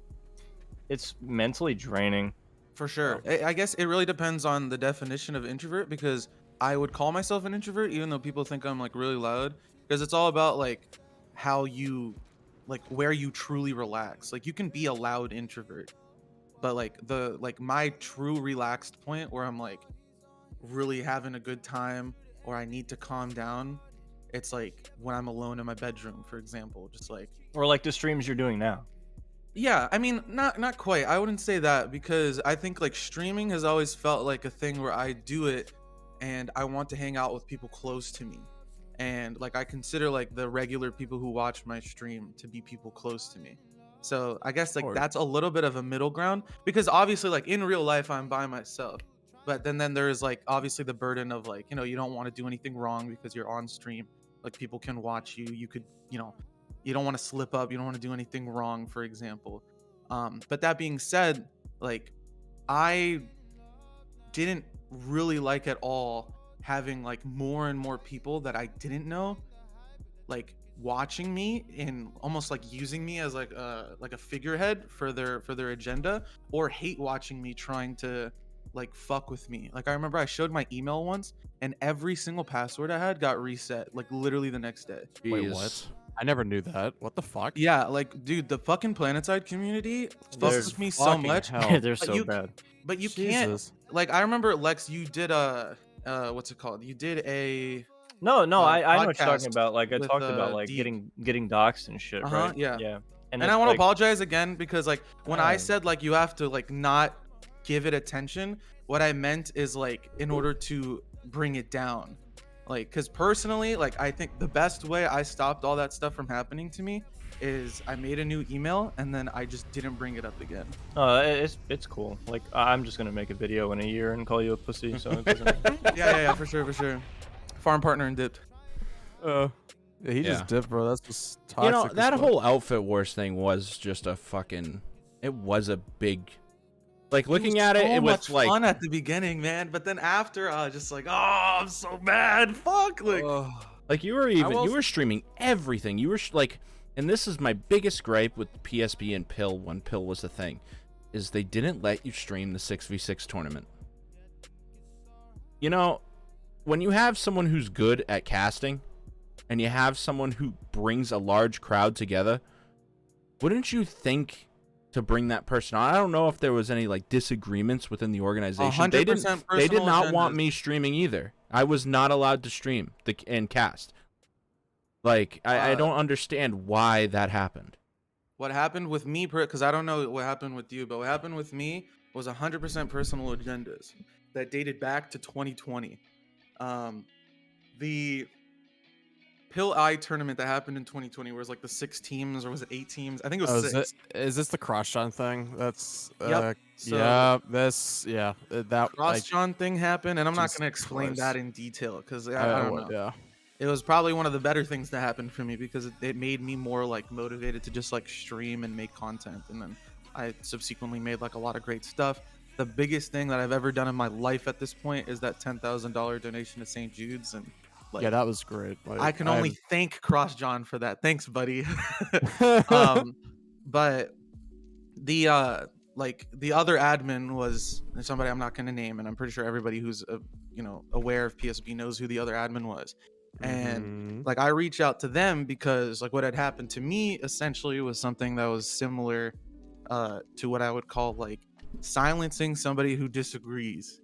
[SPEAKER 6] it's mentally draining.
[SPEAKER 10] For sure. I guess it really depends on the definition of introvert, because I would call myself an introvert even though people think I'm like really loud, because it's all about like how you like where you truly relax. Like you can be a loud introvert, but like my true relaxed point where I'm like really having a good time or I need to calm down, it's like when I'm alone in my bedroom, for example, just like,
[SPEAKER 6] or like the streams you're doing now.
[SPEAKER 10] Yeah, I mean, not quite. I wouldn't say that, because I think like streaming has always felt like a thing where I do it and I want to hang out with people close to me. And like I consider like the regular people who watch my stream to be people close to me. So I guess like that's a little bit of a middle ground, because obviously like in real life I'm by myself. But then there's like obviously the burden of like, you know, you don't want to do anything wrong because you're on stream. Like people can watch you. You could, you know, you don't want to slip up. You don't want to do anything wrong, for example. But that being said, like I didn't really like at all having like more and more people that I didn't know like watching me and almost like using me as like a figurehead for their agenda, or hate watching me trying to like fuck with me. Like I remember I showed my email once and every single password I had got reset like literally the next day.
[SPEAKER 7] Wait, what? I never knew that. What the fuck?
[SPEAKER 10] Yeah, like dude, the fucking Planetside community fucks with me so much.
[SPEAKER 6] They're so bad.
[SPEAKER 10] But you can't. Like I remember Lex, you did a what's it called? You did a
[SPEAKER 6] no. I know what you're talking about. Like I
[SPEAKER 10] with,
[SPEAKER 6] talked about like getting doxxed and shit, right?
[SPEAKER 10] Yeah. And
[SPEAKER 6] it's
[SPEAKER 10] I want to
[SPEAKER 6] like,
[SPEAKER 10] apologize again, because like when I said like you have to like not give it attention, what I meant is like in order to bring it down. Like, because personally, like I think the best way I stopped all that stuff from happening to me is I made a new email and then I just didn't bring it up again.
[SPEAKER 6] It's cool. Like I'm just gonna make a video in a year and call you a pussy. So it doesn't...
[SPEAKER 10] yeah, for sure. Farm partner and dipped.
[SPEAKER 7] Yeah, he just dipped, bro. That's just toxic.
[SPEAKER 4] You know, that whole Outfit Wars thing was just a fucking. It was a big. Like looking at it, it was like
[SPEAKER 10] fun at the beginning, man. But then after, I was just like, oh, I'm so mad. Fuck,
[SPEAKER 4] like you were streaming everything. You were like, and this is my biggest gripe with PSP and Pill when Pill was the thing, is they didn't let you stream the 6v6 tournament. You know, when you have someone who's good at casting, and you have someone who brings a large crowd together, wouldn't you think to bring that person on? I don't know if there was any like disagreements within the organization.
[SPEAKER 10] 100%
[SPEAKER 4] They did not want
[SPEAKER 10] agendas.
[SPEAKER 4] me streaming either. I was not allowed to stream and cast. Like, I don't understand why that happened.
[SPEAKER 10] What happened with me, because I don't know what happened with you, but what happened with me was 100% personal agendas that dated back to 2020. The Pill Eye tournament that happened in 2020 was like the 6 teams, or was it 8 teams? I think it was 6.
[SPEAKER 7] Is this the cross-John thing? That's
[SPEAKER 10] Yep. So
[SPEAKER 7] that
[SPEAKER 10] cross-John thing happened, and I'm not
[SPEAKER 7] Jesus
[SPEAKER 10] going to explain
[SPEAKER 7] Christ.
[SPEAKER 10] that in detail because I don't know.
[SPEAKER 7] Yeah.
[SPEAKER 10] It was probably one of the better things that happened for me because it made me more like motivated to just like stream and make content, and then I subsequently made like a lot of great stuff. The biggest thing that I've ever done in my life at this point is that $10,000 donation to St. Jude's, and like,
[SPEAKER 7] Yeah, that was great. Like,
[SPEAKER 10] I can only thank Cross John for that. Thanks, buddy. But the other admin was somebody I'm not going to name, and I'm pretty sure everybody who's aware of PSB knows who the other admin was. And like I reached out to them because like what had happened to me essentially was something that was similar to what I would call like silencing somebody who disagrees,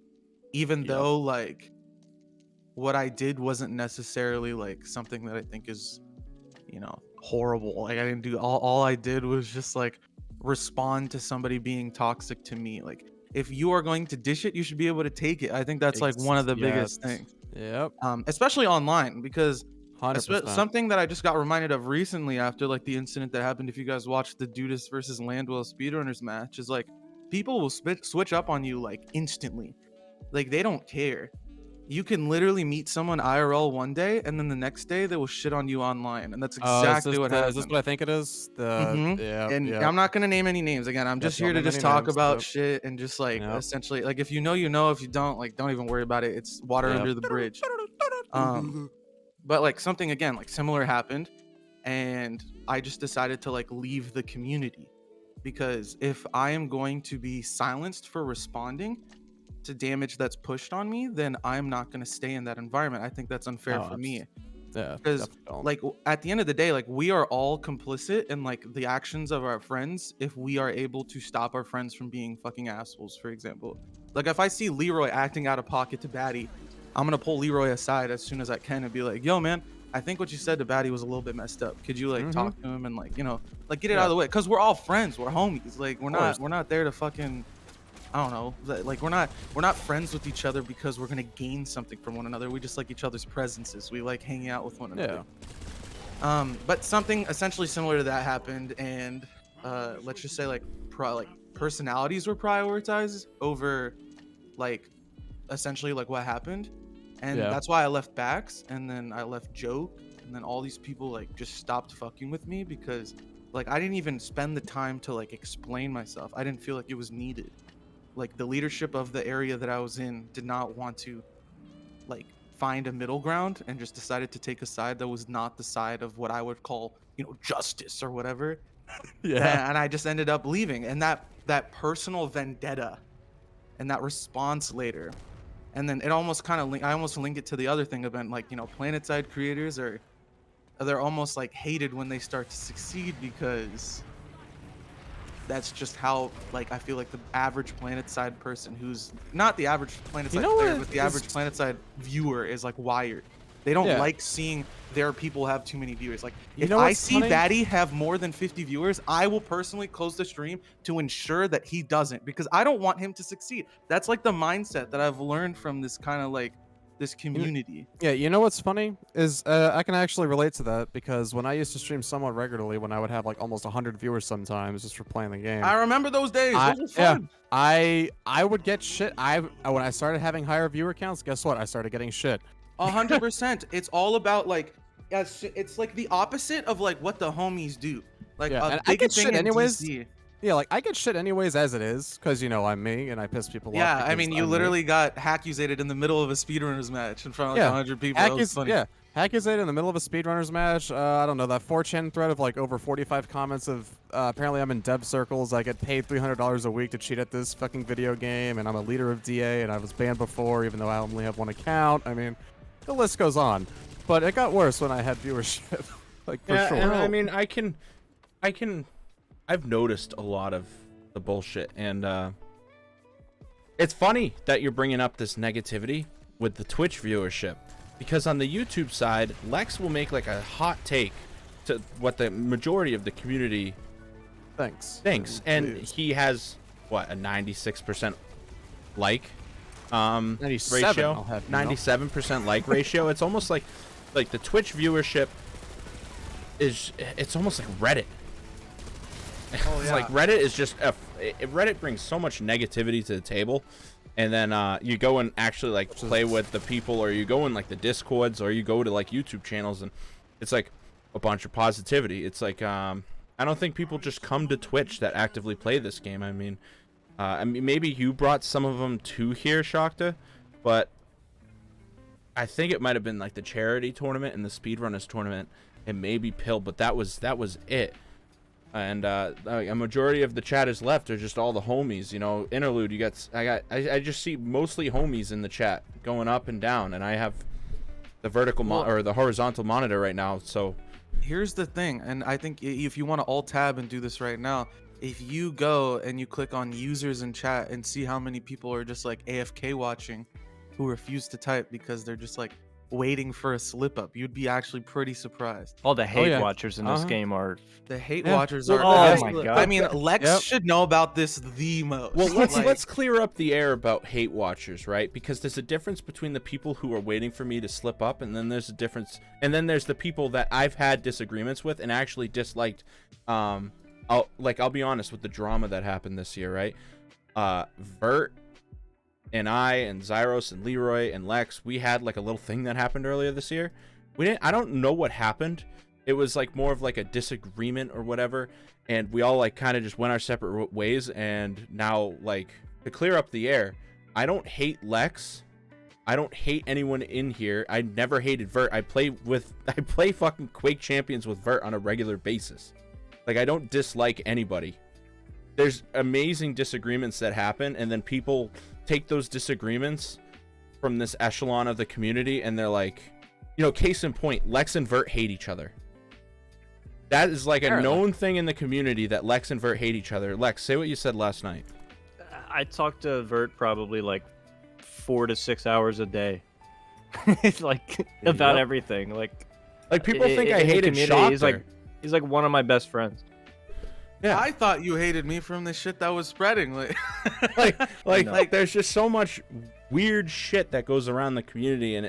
[SPEAKER 10] even though like what I did wasn't necessarily like something that I think is horrible. Like I didn't do all I did was just like respond to somebody being toxic to me. Like if you are going to dish it, you should be able to take it. I think that's like one of the biggest things.
[SPEAKER 7] Yep.
[SPEAKER 10] Especially online, because
[SPEAKER 7] 100%.
[SPEAKER 10] something that I just got reminded of recently after like the incident that happened, if you guys watched the Dudas versus Landwell speedrunners match, is like people will switch up on you like instantly. Like they don't care. You can literally meet someone IRL one day, and then the next day they will shit on you online, and that's exactly what happened.
[SPEAKER 7] Is this what I think it is?
[SPEAKER 10] I'm not gonna name any names again. I'm just here to just talk about shit and just like essentially like if you know, if you don't, like don't even worry about it. It's water under the bridge. But like something again like similar happened, and I just decided to like leave the community, because if I am going to be silenced for responding to damage that's pushed on me, then I'm not going to stay in that environment. I think that's unfair for me.
[SPEAKER 7] Yeah,
[SPEAKER 10] because like at the end of the day, like we are all complicit in like the actions of our friends if we are able to stop our friends from being fucking assholes. For example, like if I see Leroy acting out of pocket to Baddie, I'm gonna pull Leroy aside as soon as I can and be like, yo man, I think what you said to Baddie was a little bit messed up. Could you like talk to him and like like get it out of the way? Because we're all friends, we're homies. Like we're not there to fucking, I don't know, like we're not friends with each other because we're gonna gain something from one another. We just like each other's presences. We like hanging out with one another. But something essentially similar to that happened, and let's just say like personalities were prioritized over like essentially like what happened, and that's why I left Bax, and then I left Joke, and then all these people like just stopped fucking with me because like I didn't even spend the time to like explain myself. I didn't feel like it was needed. Like the leadership of the area that I was in did not want to like find a middle ground, and just decided to take a side that was not the side of what I would call justice or whatever. And I just ended up leaving, and that personal vendetta and that response later, and then it almost kind of I almost link it to the other thing about like Planetside creators they're almost like hated when they start to succeed, because that's just how like I feel like the average Planetside person, who's not the average Planetside player, but the average Planetside viewer, is like wired. They don't like seeing their people have too many viewers. Like if I see Baddie have more than 50 viewers, I will personally close the stream to ensure that he doesn't, because I don't want him to succeed. That's like the mindset that I've learned from this kind of like this community.
[SPEAKER 7] Yeah, what's funny is I can actually relate to that, because when I used to stream somewhat regularly, when I would have like almost 100 viewers sometimes just for playing the game.
[SPEAKER 10] I remember those days. Those were fun.
[SPEAKER 7] I would get shit. When I started having higher viewer counts, guess what? I started getting shit.
[SPEAKER 10] 100%. It's all about like it's like the opposite of like what the homies do. Like
[SPEAKER 7] and I get shit anyways. Yeah, like I get shit anyways as it is, because I'm me and I piss people off.
[SPEAKER 10] Yeah, I mean, you literally got hackusated in the middle of a speedrunners match in front of like 100 people. That was funny.
[SPEAKER 7] Hackusated in the middle of a speedrunners match. I don't know, that 4chan thread of like over 45 comments of apparently I'm in dev circles. I get paid $300 a week to cheat at this fucking video game, and I'm a leader of DA, and I was banned before even though I only have one account. I mean, the list goes on. but it got worse when I had viewership. Like for sure.
[SPEAKER 4] And I mean, I've noticed a lot of the bullshit, and it's funny that you're bringing up this negativity with the Twitch viewership, because on the YouTube side, Lex will make like a hot take to what the majority of the community thinks, and he has what, a 96% like
[SPEAKER 7] 97
[SPEAKER 4] ratio, 97% like ratio. It's almost like the Twitch viewership it's almost like Reddit.
[SPEAKER 10] Oh,
[SPEAKER 4] It's like Reddit is just Reddit brings so much negativity to the table, and then you go and actually like play with the people, or you go in like the Discords, or you go to like YouTube channels, and it's like a bunch of positivity. It's like I don't think people just come to Twitch that actively play this game. I mean maybe you brought some of them to here, Shoctor, but I think it might have been like the charity tournament and the speedrunners tournament, and maybe Pill, but that was it. And a majority of the chat is left are just all the homies, you know. Interlude, I just see mostly homies in the chat going up and down, and I have the vertical or the horizontal monitor right now. So
[SPEAKER 10] here's the thing, and I think if you want to alt tab and do this right now, if you go and you click on users in chat and see how many people are just like AFK watching, who refuse to type because they're just like waiting for a slip up, you'd be actually pretty surprised.
[SPEAKER 6] All the hate watchers in this game are
[SPEAKER 10] the hate watchers are.
[SPEAKER 6] Oh my god!
[SPEAKER 10] I mean, Lex should know about this the most.
[SPEAKER 4] Well, let's clear up the air about hate watchers, right? Because there's a difference between the people who are waiting for me to slip up, and then there's a difference, and then there's the people that I've had disagreements with and actually disliked. I'll be honest with the drama that happened this year, right? Vert and I and Zealous and Leroy and Lex, we had like a little thing that happened earlier this year. I don't know what happened. It was like more of like a disagreement or whatever, and we all like kind of just went our separate ways. And now, like, to clear up the air, I don't hate Lex. I don't hate anyone in here. I never hated Vert. I play fucking Quake Champions with Vert on a regular basis. Like, I don't dislike anybody. There's amazing disagreements that happen, and then people take those disagreements from this echelon of the community, and they're like, you know, case in point, Lex and Vert hate each other. That is like a known thing in the community, that Lex and Vert hate each other. Lex, say what you said last night.
[SPEAKER 6] I talked to Vert probably like 4 to 6 hours a day. Like about everything. Like
[SPEAKER 4] people think I hated Shoctor.
[SPEAKER 6] He's like one of my best friends.
[SPEAKER 10] Yeah, I thought you hated me from the shit that was spreading.
[SPEAKER 4] Like there's just so much weird shit that goes around the community, and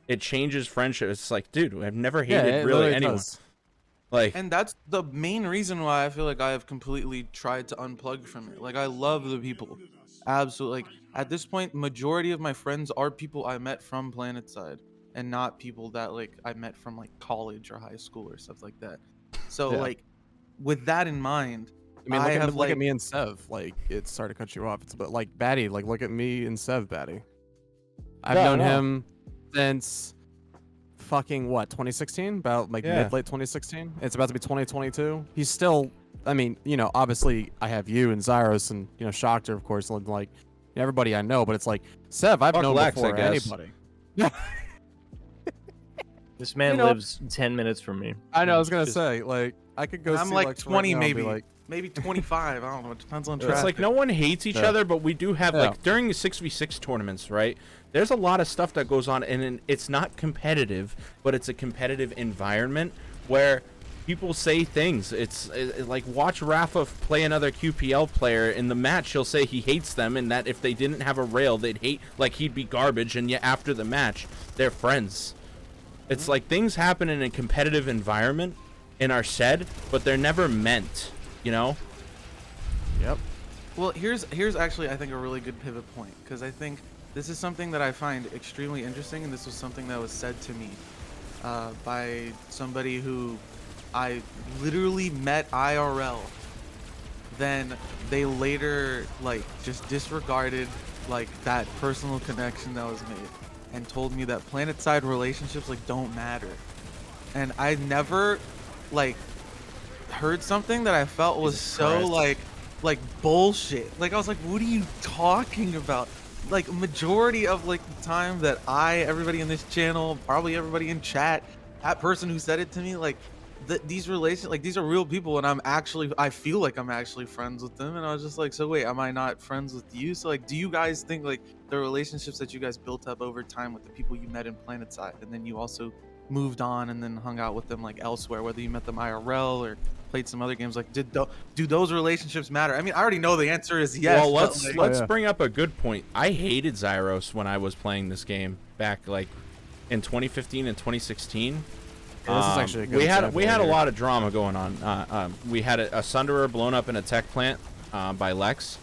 [SPEAKER 4] it changes friendship. It's like, dude, I've never hated really anyone. Like,
[SPEAKER 10] and that's the main reason why I feel like I have completely tried to unplug from it. Like, I love the people, absolutely. Like, at this point, majority of my friends are people I met from Planetside, and not people that like I met from like college or high school or stuff like that. So like, with that in mind,
[SPEAKER 7] I mean, look at me and Sev. Like, it's sorry to cut you off. It's but like Baddie. Like, look at me and Sev, Baddie. I've known him since fucking what, 2016? About like mid-late 2016. It's about to be 2022. He's still. I mean, you know, obviously I have you and Zealous and, you know, Shoctor, of course, and like everybody I know. But it's like Sev, I've known
[SPEAKER 4] Lex,
[SPEAKER 7] before anybody.
[SPEAKER 6] This man lives 10 minutes from me.
[SPEAKER 7] I know. I was gonna say, like, I could go.
[SPEAKER 10] I'm
[SPEAKER 7] see
[SPEAKER 10] like
[SPEAKER 7] Lex
[SPEAKER 10] 20,
[SPEAKER 7] right now and be
[SPEAKER 10] maybe,
[SPEAKER 7] like,
[SPEAKER 10] maybe 25. I don't know. It depends on traffic.
[SPEAKER 4] it's like no one hates each other, but we do have like during the 6v6 tournaments, right? There's a lot of stuff that goes on, and it's not competitive, but it's a competitive environment where people say things. It's like, watch Rafa play another QPL player in the match. He'll say he hates them, and that if they didn't have a rail, they'd hate, like, he'd be garbage, and yet after the match, they're friends. It's like things happen in a competitive environment and are said, but they're never meant, you know?
[SPEAKER 7] Yep.
[SPEAKER 10] Well, here's actually, I think, a really good pivot point, because I think this is something that I find extremely interesting, and this was something that was said to me by somebody who I literally met IRL. Then they later, like, just disregarded, like, that personal connection that was made, and told me that Planetside relationships, like, don't matter. And I never, like, heard something that I felt was so like bullshit. Like, I was like, what are you talking about? like majority of like the time that everybody in this channel, probably everybody in chat, that person who said it to me, like these relations, like these are real people, and I feel like I'm actually friends with them. And I was just like, so wait, am I not friends with you? So like, do you guys think like the relationships that you guys built up over time with the people you met in Planetside, and then you also moved on and then hung out with them like elsewhere, whether you met them IRL or played some other games, like do those relationships matter? I mean, I already know the answer is yes.
[SPEAKER 4] Well,
[SPEAKER 10] but,
[SPEAKER 4] let's bring up a good point. I hated Zealous when I was playing this game back like in 2015 and 2016.
[SPEAKER 7] Yeah, this is actually a good
[SPEAKER 4] we had a lot of drama going on. We had a Sunderer blown up in a tech plant by Lex.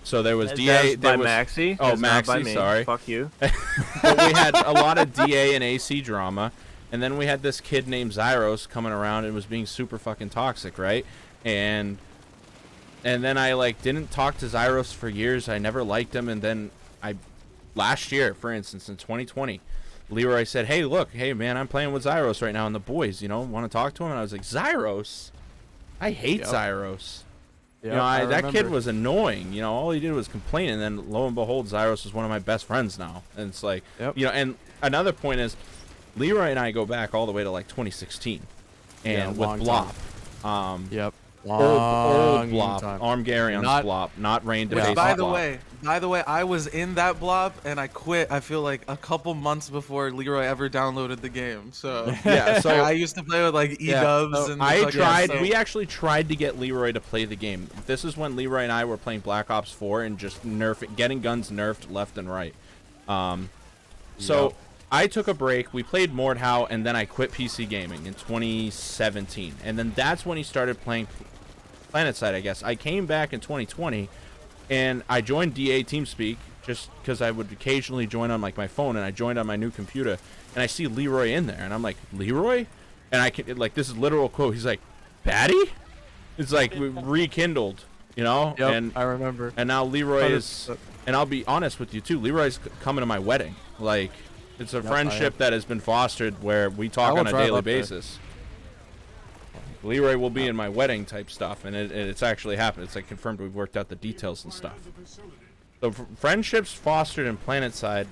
[SPEAKER 4] So there was DA
[SPEAKER 6] by Maxi.
[SPEAKER 4] Oh,
[SPEAKER 6] That's not by
[SPEAKER 4] Maxi,
[SPEAKER 6] me.
[SPEAKER 4] sorry.
[SPEAKER 6] Fuck you.
[SPEAKER 4] But we had a lot of DA and AC drama, and then we had this kid named Zealous coming around and was being super fucking toxic, right? And then I like didn't talk to Zealous for years. I never liked him, and then last year, for instance, in 2020. Leroy said, hey man, I'm playing with Zealous right now, and the boys, want to talk to him? And I was like, Zealous? I hate Zealous.
[SPEAKER 7] Yep,
[SPEAKER 4] That kid was annoying. All he did was complain, and then lo and behold, Zealous is one of my best friends now. And it's like, and another point is, Leroy and I go back all the way to like 2016, and with Blop.
[SPEAKER 7] Yep.
[SPEAKER 4] Old Blop, Armgarion's Blop, not Rain Debase.
[SPEAKER 10] By the way, I was in that blob and I quit. I feel like a couple months before Leroy ever downloaded the game. So
[SPEAKER 4] yeah, so
[SPEAKER 10] I used to play with like E-dubs and
[SPEAKER 4] we actually tried to get Leroy to play the game. This is when Leroy and I were playing Black Ops 4 and just getting guns nerfed left and right. So I took a break. We played Mordhau, and then I quit PC gaming in 2017, and then that's when he started playing Planetside, I guess. I came back in 2020, and I joined DA TeamSpeak just because I would occasionally join on like my phone, and I joined on my new computer, and I see Leroy in there, and I'm like, Leroy? And I can like, this is literal quote. He's like, Baddie? It's like we rekindled,
[SPEAKER 7] Yep,
[SPEAKER 4] and
[SPEAKER 7] I remember.
[SPEAKER 4] And now Leroy is, and I'll be honest with you too, Leroy's coming to my wedding. Like, it's a friendship that has been fostered where we talk on a daily basis. Leroy will be in my wedding type stuff, and it's actually happened. It's like confirmed. We've worked out the details and stuff. So friendships fostered in Planetside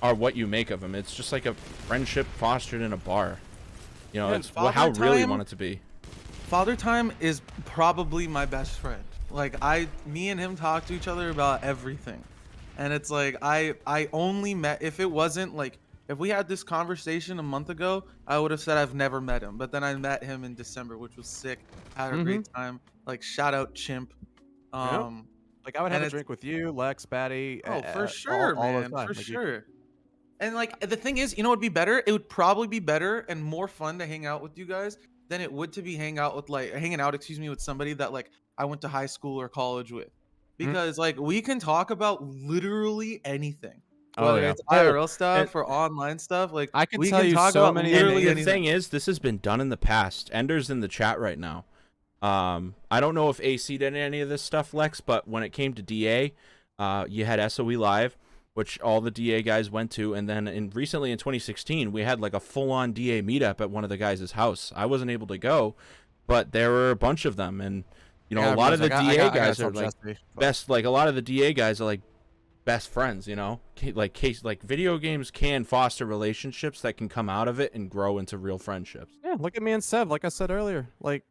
[SPEAKER 4] are what you make of them. It's just like a friendship fostered in a bar. It's how real you want it to be.
[SPEAKER 10] Father Time is probably my best friend. Like me and him talk to each other about everything, and it's like I only met, if it wasn't like, if we had this conversation a month ago, I would have said I've never met him. But then I met him in December, which was sick. Had a great time. Like, shout out Chimp.
[SPEAKER 7] Like, I would have a drink with you, Lex, Baddie.
[SPEAKER 10] Oh, for sure, man. For sure. And like, the thing is, what would be better? It would probably be better and more fun to hang out with you guys than it would to be hanging out with somebody that like I went to high school or college with. Because like, we can talk about literally anything. Whether it's IRL stuff or online stuff, like
[SPEAKER 7] I can tell you so many.
[SPEAKER 4] The thing is, this has been done in the past. Ender's in the chat right now. I don't know if AC did any of this stuff, Lex, but when it came to DA, you had SOE Live, which all the DA guys went to, and then recently in 2016, we had like a full-on DA meetup at one of the guys' house. I wasn't able to go, but there were a bunch of them, and a lot of the DA guys are like best. Like a lot of the DA guys are like best friends, like video games can foster relationships that can come out of it and grow into real friendships.
[SPEAKER 7] Yeah, look at me and Sev, like I said earlier. Like,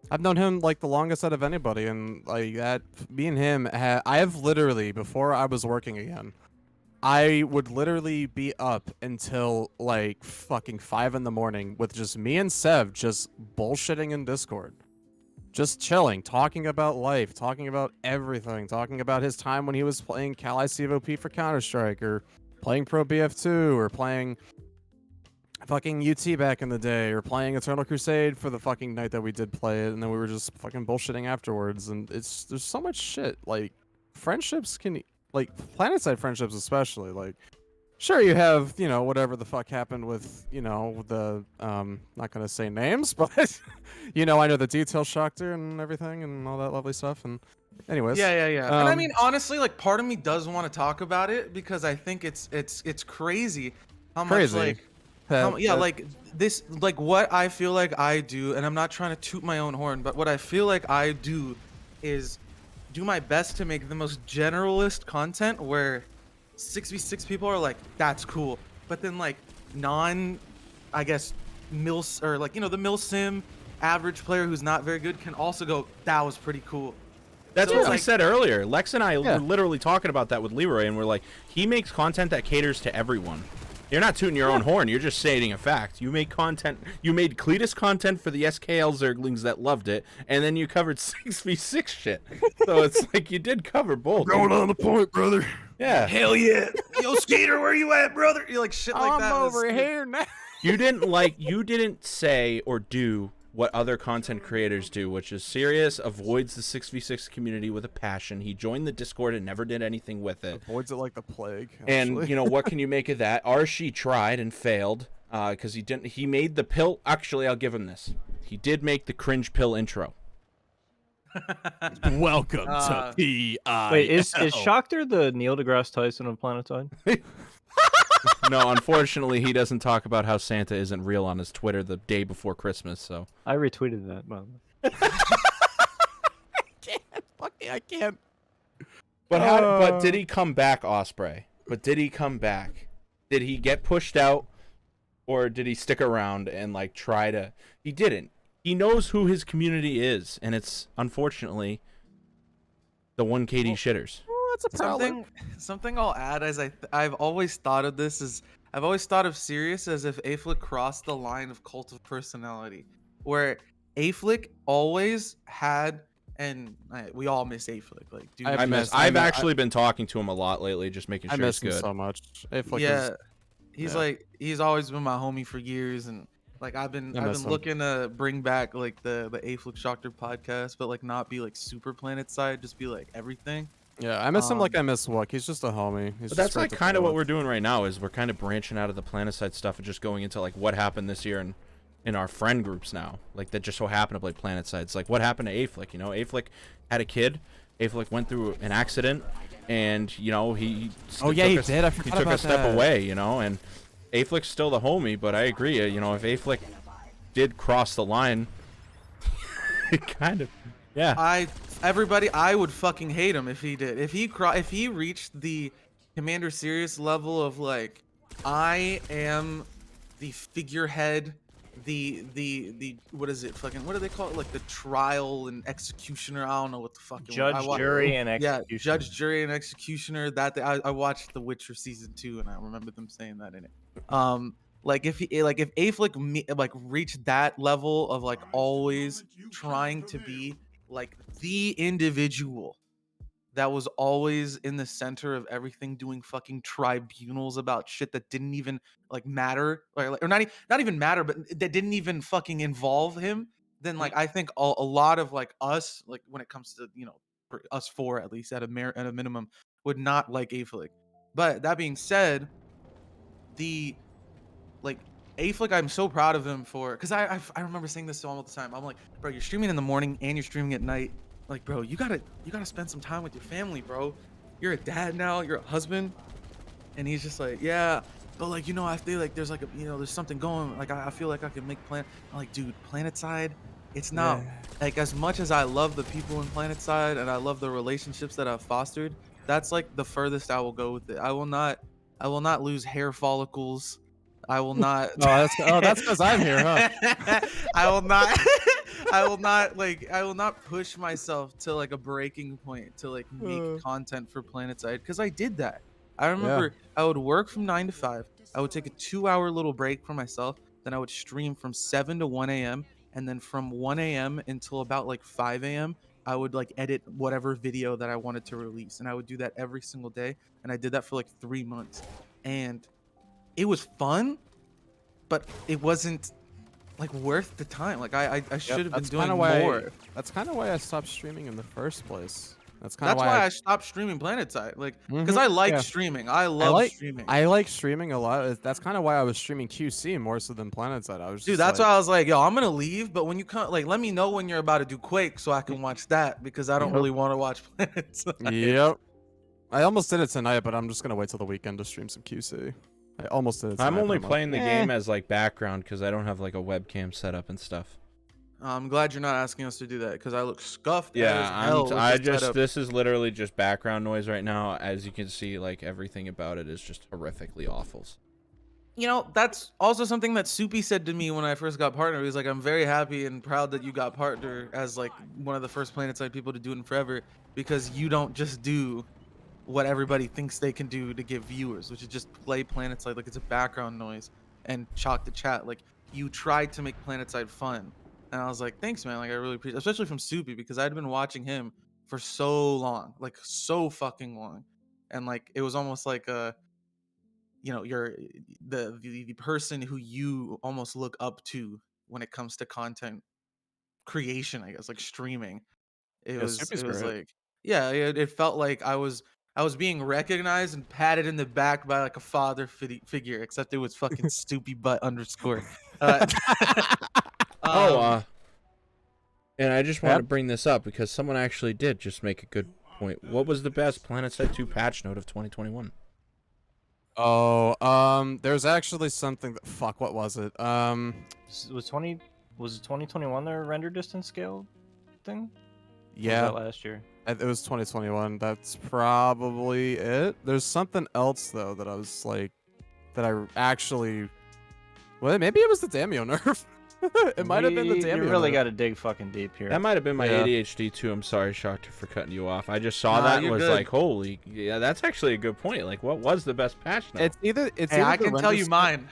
[SPEAKER 7] I've known him like the longest out of anybody, and like that, me and him, I have literally, before I was working again, I would literally be up until like fucking 5 in the morning with just me and Sev just bullshitting in Discord. Just chilling, talking about life, talking about everything, talking about his time when he was playing Cal ICVOP for Counter-Strike, or playing Pro BF2, or playing fucking UT back in the day, or playing Eternal Crusade for the fucking night that we did play it, and then we were just fucking bullshitting afterwards. And there's so much shit. Like, friendships can, like, Planetside friendships especially, like, sure, you have, whatever the fuck happened with, the, not gonna say names, but, I know the details, Shoctor and everything and all that lovely stuff. And anyways.
[SPEAKER 10] Yeah. And I mean, honestly, like, part of me does want to talk about it because I think it's crazy how much, like, like this, like what I feel like I do, and I'm not trying to toot my own horn, but what I feel like I do is do my best to make the most generalist content where 6v6 people are like, that's cool, but then like I guess mil or like, you know, the mil sim average player who's not very good can also go, that was pretty cool.
[SPEAKER 4] That's
[SPEAKER 10] So
[SPEAKER 4] what
[SPEAKER 10] it's
[SPEAKER 4] we
[SPEAKER 10] like,
[SPEAKER 4] said earlier. Lex and I were literally talking about that with Leroy, and we're like, he makes content that caters to everyone. You're not tooting your own horn. You're just stating a fact. You make content. You made Cletus content for the SKL Zerglings that loved it, and then you covered 6v6 shit. So it's like you did cover both.
[SPEAKER 7] Going on the point, brother.
[SPEAKER 4] Yeah.
[SPEAKER 10] hell yeah. Yo, Skater, where you at, brother? You're like shit like that.
[SPEAKER 7] I'm over here now.
[SPEAKER 4] You didn't say or do what other content creators do, which is Sirius avoids the 6v6 community with a passion. He joined the Discord and never did anything with it.
[SPEAKER 7] Avoids it like the plague.
[SPEAKER 4] And
[SPEAKER 7] actually.
[SPEAKER 4] you know, what can you make of that? Archie tried and failed because he made the pill. Actually, I'll give him this. He did make the cringe pill intro.
[SPEAKER 7] Welcome to PI.
[SPEAKER 6] Wait, is Shoctor the Neil deGrasse Tyson of Planetside?
[SPEAKER 4] No, unfortunately, he doesn't talk about how Santa isn't real on his Twitter the day before Christmas. So
[SPEAKER 6] I retweeted that, by the way.
[SPEAKER 7] I can't.
[SPEAKER 4] But did he come back, Osprey? But did he come back? Did he get pushed out, or did he stick around and like try to? He didn't. He knows who his community is, and it's unfortunately the 1KD shitters.
[SPEAKER 7] That's a problem.
[SPEAKER 10] Something I'll add as I've always thought of this is I've always thought of Sirius as if Aflic crossed the line of cult of personality, where Aflic always had, and we all miss Aflic. Like, dude,
[SPEAKER 4] I've actually been talking to him a lot lately, just making sure
[SPEAKER 7] I miss
[SPEAKER 4] he's good.
[SPEAKER 7] him so much. Aflic
[SPEAKER 10] yeah,
[SPEAKER 7] is,
[SPEAKER 10] he's always been my homie for years, and like I've been looking to bring back like the Aflic Shoctor podcast, but like not be like super Planetside, just be like everything.
[SPEAKER 7] Yeah, I miss him like I miss Wook. He's just a homie.
[SPEAKER 4] But that's like kind of what we're doing right now is we're kind of branching out of the Planetside stuff and just going into like what happened this year in our friend groups now. Like that just so happened to play Planetside. It's like what happened to Aflic, you know? Aflic had a kid. Aflic went through an accident and, you know, he
[SPEAKER 7] did. I forgot
[SPEAKER 4] he took a step away, you know, and Aflic's still the homie, but I agree, you know, if Aflic did cross the line, it kind of
[SPEAKER 10] I would fucking hate him if he did. If he reached the Commander Sirius level of like, I am the figurehead, the what is it? Fucking what do they call it? Like the trial and executioner. I don't know what the fuck.
[SPEAKER 6] Judge, jury, and executioner.
[SPEAKER 10] Yeah, judge, jury, and executioner. I watched The Witcher season 2, and I remember them saying that in it. Like if Aflic reached that level of like always trying to be like the individual that was always in the center of everything, doing fucking tribunals about shit that didn't even like matter, or not even matter, but that didn't even fucking involve him, then like I think a lot of like us, like when it comes to, you know, for us four at least at a minimum, would not like Aflic. But that being said, Aflic, I'm so proud of him for, because I remember saying this to him all the time. I'm like, bro, you're streaming in the morning and you're streaming at night. Like, bro, you gotta spend some time with your family, bro. You're a dad now. You're a husband. And he's just like, yeah, but like, you know, I feel like there's like there's something going. Like, I feel like I can make I'm like, dude, Planetside, it's not like, as much as I love the people in Planetside and I love the relationships that I've fostered, that's like the furthest I will go with it. I will not lose hair follicles. I will not.
[SPEAKER 7] that's because I'm here, huh?
[SPEAKER 10] I will not push myself to like a breaking point to like make content for Planetside, because I did that. I remember I would work from 9 to 5. I would take a 2-hour little break for myself. Then I would stream from 7 to 1 a.m. And then from 1 a.m. until about like 5 a.m. I would like edit whatever video that I wanted to release. And I would do that every single day. And I did that for like 3 months. And it was fun, but it wasn't like worth the time. Like I should have been doing more.
[SPEAKER 7] That's kind of why I stopped streaming in the first place. That's
[SPEAKER 10] why I stopped streaming Planetside. Like, because I like streaming. I love streaming.
[SPEAKER 7] I like streaming a lot. That's kind of why I was streaming QC more so than Planetside. I was just
[SPEAKER 10] that's why I was like, yo, I'm gonna leave, but when you come, like, let me know when you're about to do Quake so I can watch that, because I don't really want to watch Planetside.
[SPEAKER 7] Yep. I almost did it tonight, but I'm just gonna wait till the weekend to stream some QC. I almost did it tonight.
[SPEAKER 4] I'm only playing the game as like background because I don't have like a webcam set up and stuff.
[SPEAKER 10] I'm glad you're not asking us to do that because I look scuffed.
[SPEAKER 4] Yeah,
[SPEAKER 10] as hell with this setup.
[SPEAKER 4] this is literally just background noise right now. As you can see, like everything about it is just horrifically awful.
[SPEAKER 10] You know, that's also something that Soupy said to me when I first got partner. He was like, I'm very happy and proud that you got partner as like one of the first Planetside people to do it in forever, because you don't just do what everybody thinks they can do to give viewers, which is just play Planetside like it's a background noise and chalk the chat. Like, you tried to make Planetside fun. And I was like, thanks, man. Like, I really appreciate it, especially from Soupy, because I'd been watching him for so long, like so fucking long. And like, it was almost like you know, you're the person who you almost look up to when it comes to content creation, I guess, like streaming. It
[SPEAKER 7] Yeah,
[SPEAKER 10] was
[SPEAKER 7] Soupy's
[SPEAKER 10] it was
[SPEAKER 7] great.
[SPEAKER 10] like, yeah, it felt like I was being recognized and patted in the back by like a father figure, except it was fucking Soupy butt underscore. Um,
[SPEAKER 4] And I just want to bring this up because someone actually did just make a good point. What was the best Planetside 2 patch note of 2021?
[SPEAKER 7] Oh, there's actually something that, fuck, what was it?
[SPEAKER 6] Was 2021 their render distance scale thing? Or
[SPEAKER 7] Yeah,
[SPEAKER 6] was that last year?
[SPEAKER 7] it was 2021. That's probably it. There's something else though that I was like, that I actually, well, maybe it was the Damio nerf. It might have been the Damio.
[SPEAKER 6] You really
[SPEAKER 7] nerf.
[SPEAKER 6] got to dig fucking deep here.
[SPEAKER 4] That might have been my
[SPEAKER 7] Yeah.
[SPEAKER 4] ADHD too. I'm sorry, Shoctor, for cutting you off. I just saw
[SPEAKER 10] Nah,
[SPEAKER 4] that and
[SPEAKER 10] you're
[SPEAKER 4] was
[SPEAKER 10] good.
[SPEAKER 4] like, holy, yeah, that's actually a good point. Like, what was the best patch note?
[SPEAKER 7] It's either
[SPEAKER 10] hey, I can tell you mine.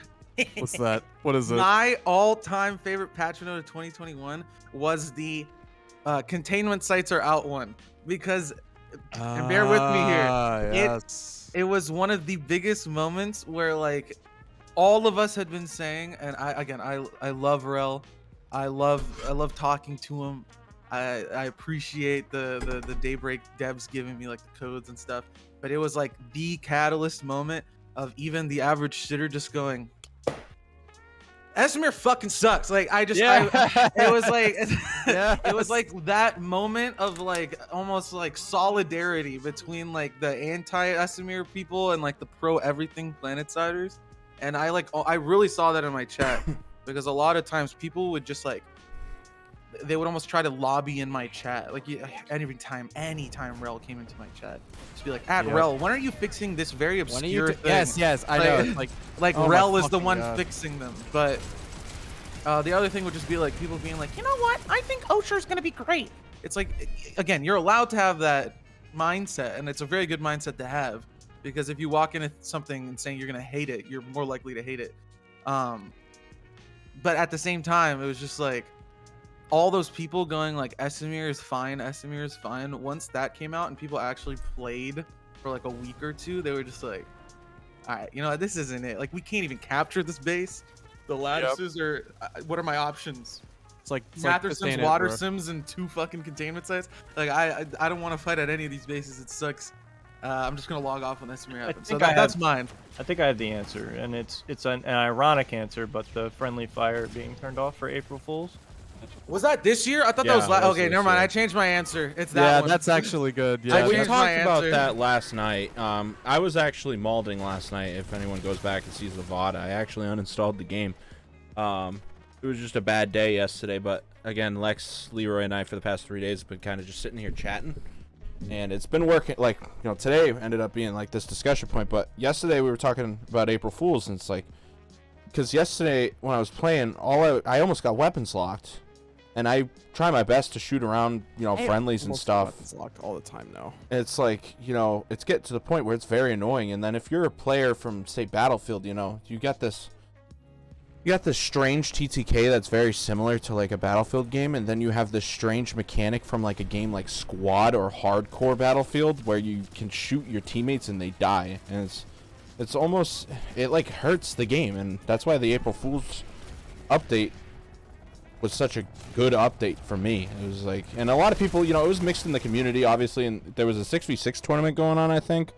[SPEAKER 7] What's that? What is it?
[SPEAKER 10] My all-time favorite patch note of 2021 was the containment sites are out one, because, and bear with me here,
[SPEAKER 7] Yes.
[SPEAKER 10] it was one of the biggest moments where like all of us had been saying, and I love Rel, I love talking to him. I appreciate the Daybreak devs giving me like the codes and stuff, but it was like the catalyst moment of even the average sitter just going, Esmir fucking sucks. Like, it was like, it was like that moment of like almost like solidarity between like the anti-Esmir people and like the pro everything Planetsiders. And I really saw that in my chat, because a lot of times people would just like, they would almost try to lobby in my chat. Like, anytime Rel came into my chat, just be like, Rel, when are you fixing this very obscure thing?
[SPEAKER 7] Yes, I know.
[SPEAKER 10] Like,
[SPEAKER 7] Like, oh
[SPEAKER 10] Rel
[SPEAKER 7] my
[SPEAKER 10] is the
[SPEAKER 7] fucking
[SPEAKER 10] one
[SPEAKER 7] God.
[SPEAKER 10] fixing them. But the other thing would just be like people being like, you know what? I think Osher's gonna be great. It's like, again, you're allowed to have that mindset, and it's a very good mindset to have, because if you walk into something and saying you're gonna hate it, you're more likely to hate it. But at the same time, it was just like, all those people going like, Esmir is fine, Esmir is fine. Once that came out and people actually played for like a week or two, they were just like, all right, you know, this isn't it. Like, we can't even capture this base. The lattices are, what are my options?
[SPEAKER 7] It's like
[SPEAKER 10] Mather
[SPEAKER 7] this
[SPEAKER 10] Sims,
[SPEAKER 7] ain't it,
[SPEAKER 10] Water
[SPEAKER 7] bro.
[SPEAKER 10] Sims, and 2 fucking containment sites. Like, I don't want to fight at any of these bases. It sucks. I'm just gonna log off when Esmir happens. So that's mine.
[SPEAKER 6] I think I have the answer, and it's an ironic answer, but the friendly fire being turned off for April Fools.
[SPEAKER 10] Was that this year? I thought that was
[SPEAKER 4] Yeah, it was
[SPEAKER 10] okay.
[SPEAKER 4] this
[SPEAKER 10] Never mind.
[SPEAKER 4] year.
[SPEAKER 10] I changed my answer. It's that
[SPEAKER 7] Yeah,
[SPEAKER 10] one.
[SPEAKER 7] that's actually good. Yeah,
[SPEAKER 10] I
[SPEAKER 4] we
[SPEAKER 10] changed
[SPEAKER 4] talked
[SPEAKER 10] my
[SPEAKER 4] about
[SPEAKER 10] answer.
[SPEAKER 4] that last night. I was actually malding last night. If anyone goes back and sees the VOD, I actually uninstalled the game. It was just a bad day yesterday, but again, Lex, Leroy, and I for the past 3 days have been kind of just sitting here chatting, and it's been working. Like, you know, today ended up being like this discussion point, but yesterday we were talking about April Fools, and it's like, because yesterday when I was playing, I almost got weapons locked. And I try my best to shoot around, you know, friendlies and stuff.
[SPEAKER 7] It's locked all the time now.
[SPEAKER 4] It's like, you know, it's getting to the point where it's very annoying. And then if you're a player from, say, Battlefield, you know, you got this strange TTK that's very similar to like a Battlefield game, and then you have this strange mechanic from like a game like Squad or Hardcore Battlefield where you can shoot your teammates and they die, and it's almost, it like hurts the game. And that's why the April Fool's update was such a good update for me. It was like, and a lot of people, you know, it was mixed in the community obviously, and there was a 6v6 tournament going on I think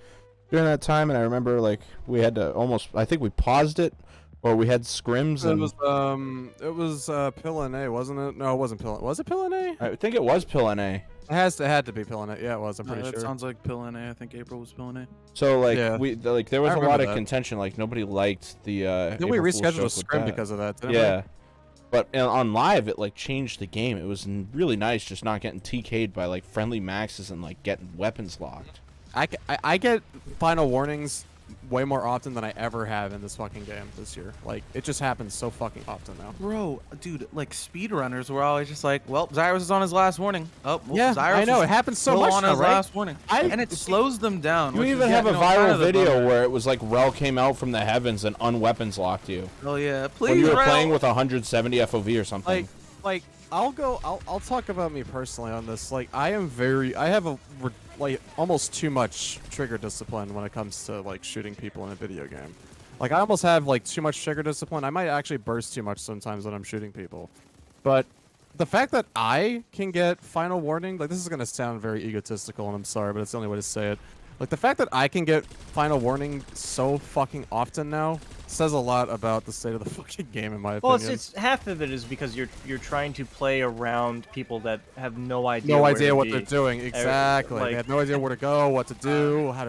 [SPEAKER 4] during that time, and I remember like we had to almost, I think we paused it, or we had scrims.
[SPEAKER 7] It
[SPEAKER 4] And
[SPEAKER 7] was Pill NA, wasn't it? No, it wasn't Pill. Was it Pill NA?
[SPEAKER 4] I think it was Pill NA.
[SPEAKER 7] It had to be Pill NA. Yeah, it was. I'm pretty
[SPEAKER 10] That
[SPEAKER 7] sure.
[SPEAKER 10] sounds like Pill NA. I think April was Pill NA.
[SPEAKER 4] So like,
[SPEAKER 7] Yeah.
[SPEAKER 4] there was
[SPEAKER 7] I
[SPEAKER 4] a lot
[SPEAKER 7] remember
[SPEAKER 4] of
[SPEAKER 7] that.
[SPEAKER 4] contention. Like, nobody liked the
[SPEAKER 7] Then we
[SPEAKER 4] April Fool's
[SPEAKER 7] rescheduled a
[SPEAKER 4] joke with
[SPEAKER 7] scrim
[SPEAKER 4] that.
[SPEAKER 7] because of that. Didn't
[SPEAKER 4] Yeah. But on live, it like changed the game. It was really nice just not getting TK'd by like friendly maxes and like getting weapons locked.
[SPEAKER 7] I get final warnings way more often than I ever have in this fucking game this year. Like, it just happens so fucking often now.
[SPEAKER 10] Bro, dude, like speedrunners were always just like, well, Zyrus is on his last warning. Oh, well,
[SPEAKER 7] Yeah,
[SPEAKER 10] Zyrus
[SPEAKER 7] I know,
[SPEAKER 10] is
[SPEAKER 7] it happens so
[SPEAKER 10] still
[SPEAKER 7] much
[SPEAKER 10] on
[SPEAKER 7] now,
[SPEAKER 10] his
[SPEAKER 7] right?
[SPEAKER 10] last warning. And it slows them down.
[SPEAKER 4] You
[SPEAKER 10] which is,
[SPEAKER 4] even have a
[SPEAKER 10] you know, kind
[SPEAKER 4] viral
[SPEAKER 10] of the
[SPEAKER 4] video
[SPEAKER 10] bummer.
[SPEAKER 4] where it was like Rel came out from the heavens and unweapons locked you.
[SPEAKER 10] Oh yeah, please.
[SPEAKER 4] When you were
[SPEAKER 10] Rel.
[SPEAKER 4] playing with 170 FOV or something.
[SPEAKER 7] Like I'll talk about me personally on this. Like, I have like almost too much trigger discipline when it comes to like shooting people in a video game. Like, I almost have like too much trigger discipline. I might actually burst too much sometimes when I'm shooting people. But the fact that I can get final warning, like, this is gonna sound very egotistical, and I'm sorry, but it's the only way to say it. Like, the fact that I can get final warning so fucking often now says a lot about the state of the fucking game, in my
[SPEAKER 6] Well,
[SPEAKER 7] opinion.
[SPEAKER 6] it's half of it is because you're trying to play around people that have no idea.
[SPEAKER 7] No
[SPEAKER 6] where
[SPEAKER 7] idea
[SPEAKER 6] to
[SPEAKER 7] what
[SPEAKER 6] be.
[SPEAKER 7] they're doing. Exactly.
[SPEAKER 6] like-
[SPEAKER 7] They have no idea where to go, what to do, how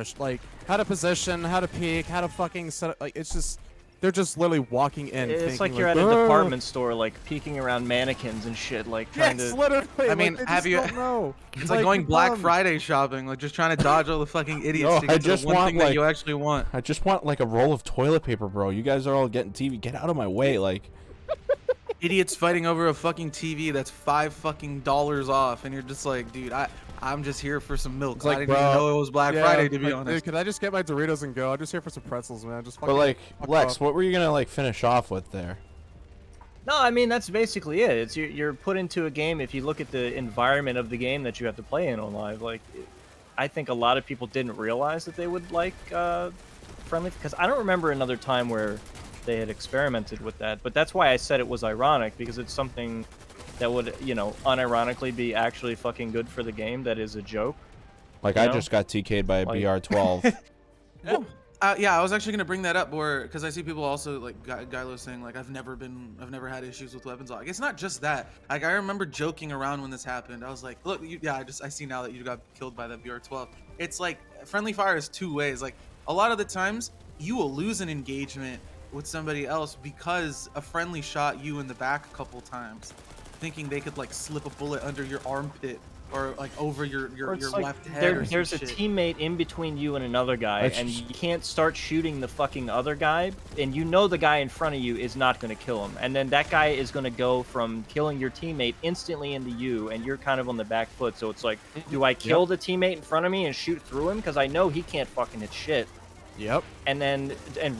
[SPEAKER 7] to position, how to peek, how to fucking set up. Like, it's just, they're just literally walking in.
[SPEAKER 6] It's
[SPEAKER 7] thinking,
[SPEAKER 6] like you're at a
[SPEAKER 7] "Oh."
[SPEAKER 6] department store, like peeking around mannequins and shit, like trying
[SPEAKER 7] Yes,
[SPEAKER 6] to.
[SPEAKER 7] literally.
[SPEAKER 10] I
[SPEAKER 7] like,
[SPEAKER 10] mean,
[SPEAKER 7] they
[SPEAKER 10] have
[SPEAKER 7] just
[SPEAKER 10] you?
[SPEAKER 7] don't know.
[SPEAKER 10] It's like going Black
[SPEAKER 7] dumb.
[SPEAKER 10] Friday shopping, like just trying to dodge all the fucking idiots
[SPEAKER 4] No,
[SPEAKER 10] to get
[SPEAKER 4] I
[SPEAKER 10] to
[SPEAKER 4] just
[SPEAKER 10] the one
[SPEAKER 4] want,
[SPEAKER 10] thing that
[SPEAKER 4] like-
[SPEAKER 10] you actually want.
[SPEAKER 4] I just want like a roll of toilet paper, bro. You guys are all getting TV. Get out of my way, like.
[SPEAKER 10] Idiots fighting over a fucking TV that's $5 fucking off, and you're just like, dude, I'm just here for some milk.
[SPEAKER 7] It's like,
[SPEAKER 10] I didn't even
[SPEAKER 7] bro,
[SPEAKER 10] know it was Black
[SPEAKER 7] yeah,
[SPEAKER 10] Friday, to be
[SPEAKER 7] like,
[SPEAKER 10] honest.
[SPEAKER 7] Dude, can I just get my Doritos and go? I'm just here for some pretzels, man. Just fucking
[SPEAKER 4] But like,
[SPEAKER 7] fuck
[SPEAKER 4] Lex,
[SPEAKER 7] off.
[SPEAKER 4] what were you gonna like finish off with there?
[SPEAKER 6] No, I mean that's basically it. It's you're put into a game. If you look at the environment of the game that you have to play in on live, like I think a lot of people didn't realize that they would like friendly, because I don't remember another time where they had experimented with that. But that's why I said it was ironic, because it's something that would, you know, unironically be actually fucking good for the game. That is a joke.
[SPEAKER 4] Like,
[SPEAKER 6] You
[SPEAKER 4] I
[SPEAKER 6] know?
[SPEAKER 4] just got TK'd by a
[SPEAKER 6] Like-
[SPEAKER 4] BR12.
[SPEAKER 10] Yeah, I was actually gonna bring that up, where because I see people also like Gylo saying like I've never had issues with weapons lock. It's not just that. Like, I remember joking around when this happened. I was like, look, I see now that you got killed by that BR12. It's like friendly fire is two ways. Like, a lot of the times you will lose an engagement with somebody else because a friendly shot you in the back a couple times, thinking they could like slip a bullet under your armpit or like over your
[SPEAKER 6] Or it's like
[SPEAKER 10] left head.
[SPEAKER 6] there's a teammate in between you and another guy, and you can't start shooting the fucking other guy, and you know the guy in front of you is not going to kill him, and then that guy is going to go from killing your teammate instantly into you, and you're kind of on the back foot. So it's like, do I kill the teammate in front of me and shoot through him, because I know he can't fucking hit shit?
[SPEAKER 7] Yep.
[SPEAKER 6] And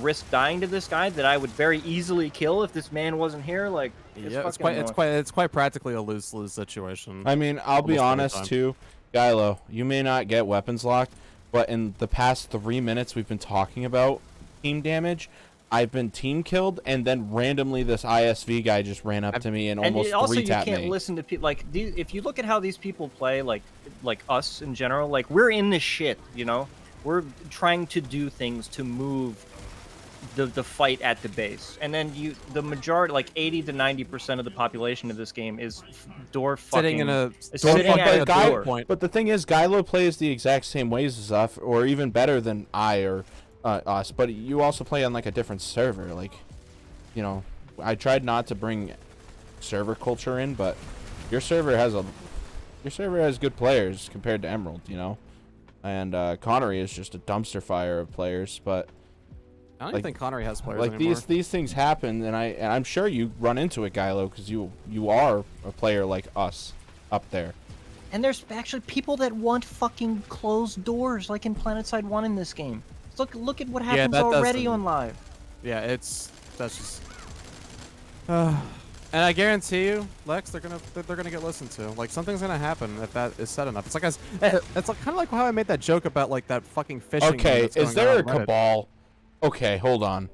[SPEAKER 6] risk dying to this guy that I would very easily kill if this man wasn't here. Like,
[SPEAKER 7] Yeah, it's quite practically a lose-lose situation.
[SPEAKER 4] I mean, I'll be
[SPEAKER 7] Almost
[SPEAKER 4] honest
[SPEAKER 7] every time.
[SPEAKER 4] too, Gylo. You may not get weapons locked, but in the past 3 minutes we've been talking about team damage, I've been team killed, and then randomly this ISV guy just ran up to me and almost
[SPEAKER 6] also you
[SPEAKER 4] three-tapped
[SPEAKER 6] can't
[SPEAKER 4] me.
[SPEAKER 6] listen to people like if you look at how these people play, like us in general, like we're in this shit, you know. We're trying to do things to move the fight at the base, and then the majority, like 80 to 90% of the population of this game is door fucking sitting at a door.
[SPEAKER 4] But the thing is, Gylo plays the exact same ways as us, or even better than I or us. But you also play on like a different server. Like, you know, I tried not to bring server culture in, but your server has good players compared to Emerald, you know. And Connery is just a dumpster fire of players, but
[SPEAKER 7] I don't even think Connery has players
[SPEAKER 4] like
[SPEAKER 7] anymore.
[SPEAKER 4] these things happen, and I'm sure you run into it, Gylo, because you are a player like us up there.
[SPEAKER 6] And there's actually people that want fucking closed doors, like in Planetside 1 in this game. Look at what happens already on live.
[SPEAKER 7] Yeah, that's just. And I guarantee you, Lex, they're gonna get listened to. Like, something's gonna happen if that is said enough. It's like it's like, kind of like how I made that joke about like that fucking fishing.
[SPEAKER 4] Okay,
[SPEAKER 7] that's
[SPEAKER 4] is
[SPEAKER 7] going
[SPEAKER 4] there
[SPEAKER 7] on
[SPEAKER 4] a
[SPEAKER 7] Reddit.
[SPEAKER 4] cabal? Okay, hold on.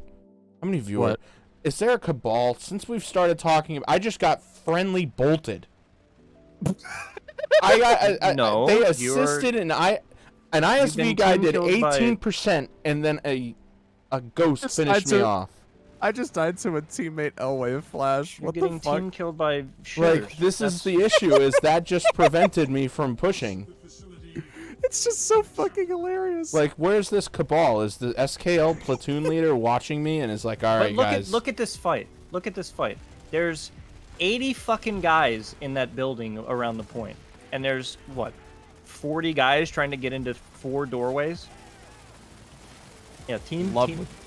[SPEAKER 4] How many viewers?
[SPEAKER 7] What?
[SPEAKER 4] Is there a cabal? Since we've started talking, I just got friendly bolted. I got
[SPEAKER 6] No,
[SPEAKER 4] they
[SPEAKER 6] you're-
[SPEAKER 4] assisted, and an
[SPEAKER 6] been
[SPEAKER 4] ISV guy
[SPEAKER 6] team
[SPEAKER 4] did
[SPEAKER 6] killed by-
[SPEAKER 4] 18%, and then a ghost finished me off.
[SPEAKER 7] I just died to a teammate L-Wave flash.
[SPEAKER 6] You're
[SPEAKER 7] What the
[SPEAKER 6] getting
[SPEAKER 7] fuck?
[SPEAKER 6] team killed by shooters.
[SPEAKER 4] Like, this is the issue, is that just prevented me from pushing.
[SPEAKER 7] It's just so fucking hilarious.
[SPEAKER 4] Like, where's this cabal? Is the SKL platoon leader watching me and is like, all right,
[SPEAKER 6] But
[SPEAKER 4] guys.
[SPEAKER 6] look at this fight. Look at this fight. There's 80 fucking guys in that building around the point, and there's what, 40 guys trying to get into 4 doorways. Yeah,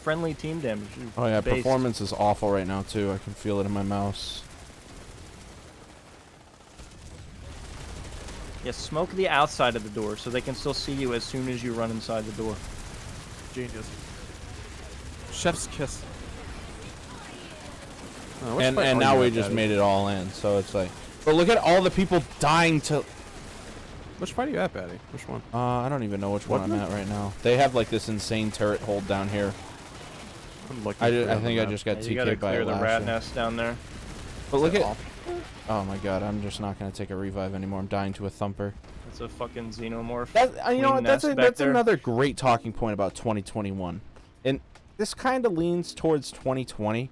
[SPEAKER 6] friendly team damage.
[SPEAKER 4] Oh yeah,
[SPEAKER 6] based.
[SPEAKER 4] performance is awful right now too. I can feel it in my mouse.
[SPEAKER 6] Yeah, smoke the outside of the door so they can still see you as soon as you run inside the door.
[SPEAKER 7] Genius. Chef's kiss.
[SPEAKER 4] And now we just made it all in, so it's like. But look at all the people dying to.
[SPEAKER 7] Which fight are you at, Baddie? Which one?
[SPEAKER 4] I don't even know which one I'm at right now. They have like this insane turret hold down here. I think I just got TK'd by a
[SPEAKER 6] clear the rat
[SPEAKER 4] lasher.
[SPEAKER 6] nest down there.
[SPEAKER 4] But look at. Oh my god, I'm just not gonna take a revive anymore. I'm dying to a thumper.
[SPEAKER 6] It's a fucking xenomorph.
[SPEAKER 4] You know what? That's
[SPEAKER 6] there.
[SPEAKER 4] another great talking point about 2021, and this kind of leans towards 2020.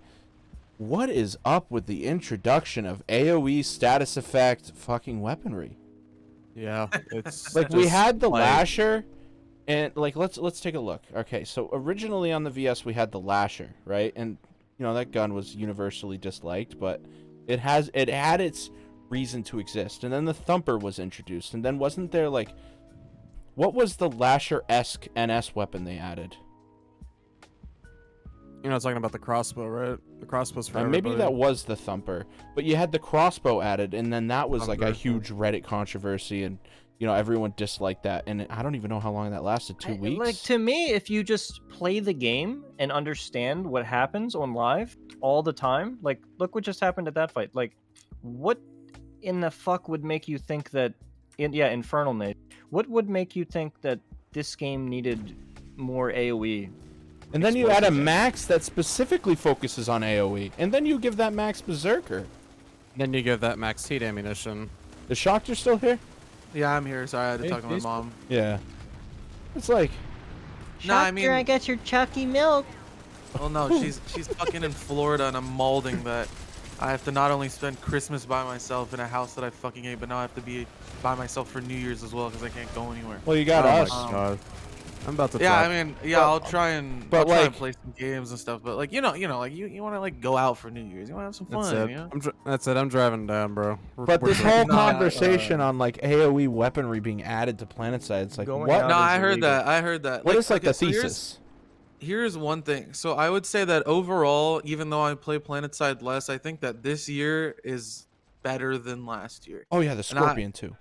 [SPEAKER 4] What is up with the introduction of AOE status effect fucking weaponry?
[SPEAKER 7] Yeah, it's
[SPEAKER 4] like we had the lasher, and like let's take a look. Okay, so originally on the VS we had the lasher, right? And you know that gun was universally disliked, but it had its reason to exist. And then the thumper was introduced, and then wasn't there like, what was the lasher-esque NS weapon they added?
[SPEAKER 7] You're not talking about the crossbow, right? The crossbow's for
[SPEAKER 4] Maybe
[SPEAKER 7] everybody.
[SPEAKER 4] that was the thumper, but you had the crossbow added, and then that was like a huge Reddit controversy, and you know everyone disliked that. And I don't even know how long that lasted. 2 weeks.
[SPEAKER 6] Like, to me, if you just play the game and understand what happens on live all the time, like look what just happened at that fight. Like, what in the fuck would make you think that? Infernal Nade. What would make you think that this game needed more AOE?
[SPEAKER 4] And then you add a max that specifically focuses on AoE. And then you give that max Berserker.
[SPEAKER 7] Then you give that max heat ammunition.
[SPEAKER 4] Is Shoctor still here?
[SPEAKER 10] Yeah, I'm here. Sorry, I had to talk to my mom.
[SPEAKER 4] Yeah. It's like...
[SPEAKER 10] No, I mean...
[SPEAKER 8] I got your chalky milk.
[SPEAKER 10] Well, no, she's fucking in Florida, and I'm malding that I have to not only spend Christmas by myself in a house that I fucking hate, but now I have to be by myself for New Year's as well because I can't go anywhere.
[SPEAKER 4] Well, you got us.
[SPEAKER 7] Oh my god. I'm about to.
[SPEAKER 10] Yeah,
[SPEAKER 7] drop.
[SPEAKER 10] I mean, yeah, I'll try and play some games and stuff. But like, you know, like you want to like go out for New Year's. You want to have some fun.
[SPEAKER 7] That's it.
[SPEAKER 10] You know?
[SPEAKER 7] That's it. I'm driving down, bro.
[SPEAKER 4] But this whole conversation on like AoE weaponry being added to Planetside, it's like
[SPEAKER 6] Going
[SPEAKER 4] what?
[SPEAKER 6] out
[SPEAKER 10] No,
[SPEAKER 6] is
[SPEAKER 10] I heard
[SPEAKER 6] illegal.
[SPEAKER 10] that. I heard that.
[SPEAKER 4] What is like
[SPEAKER 10] okay,
[SPEAKER 4] the
[SPEAKER 10] so
[SPEAKER 4] thesis?
[SPEAKER 10] Here's one thing. So I would say that overall, even though I play Planetside less, I think that this year is better than last year.
[SPEAKER 4] Oh yeah, the Scorpion too.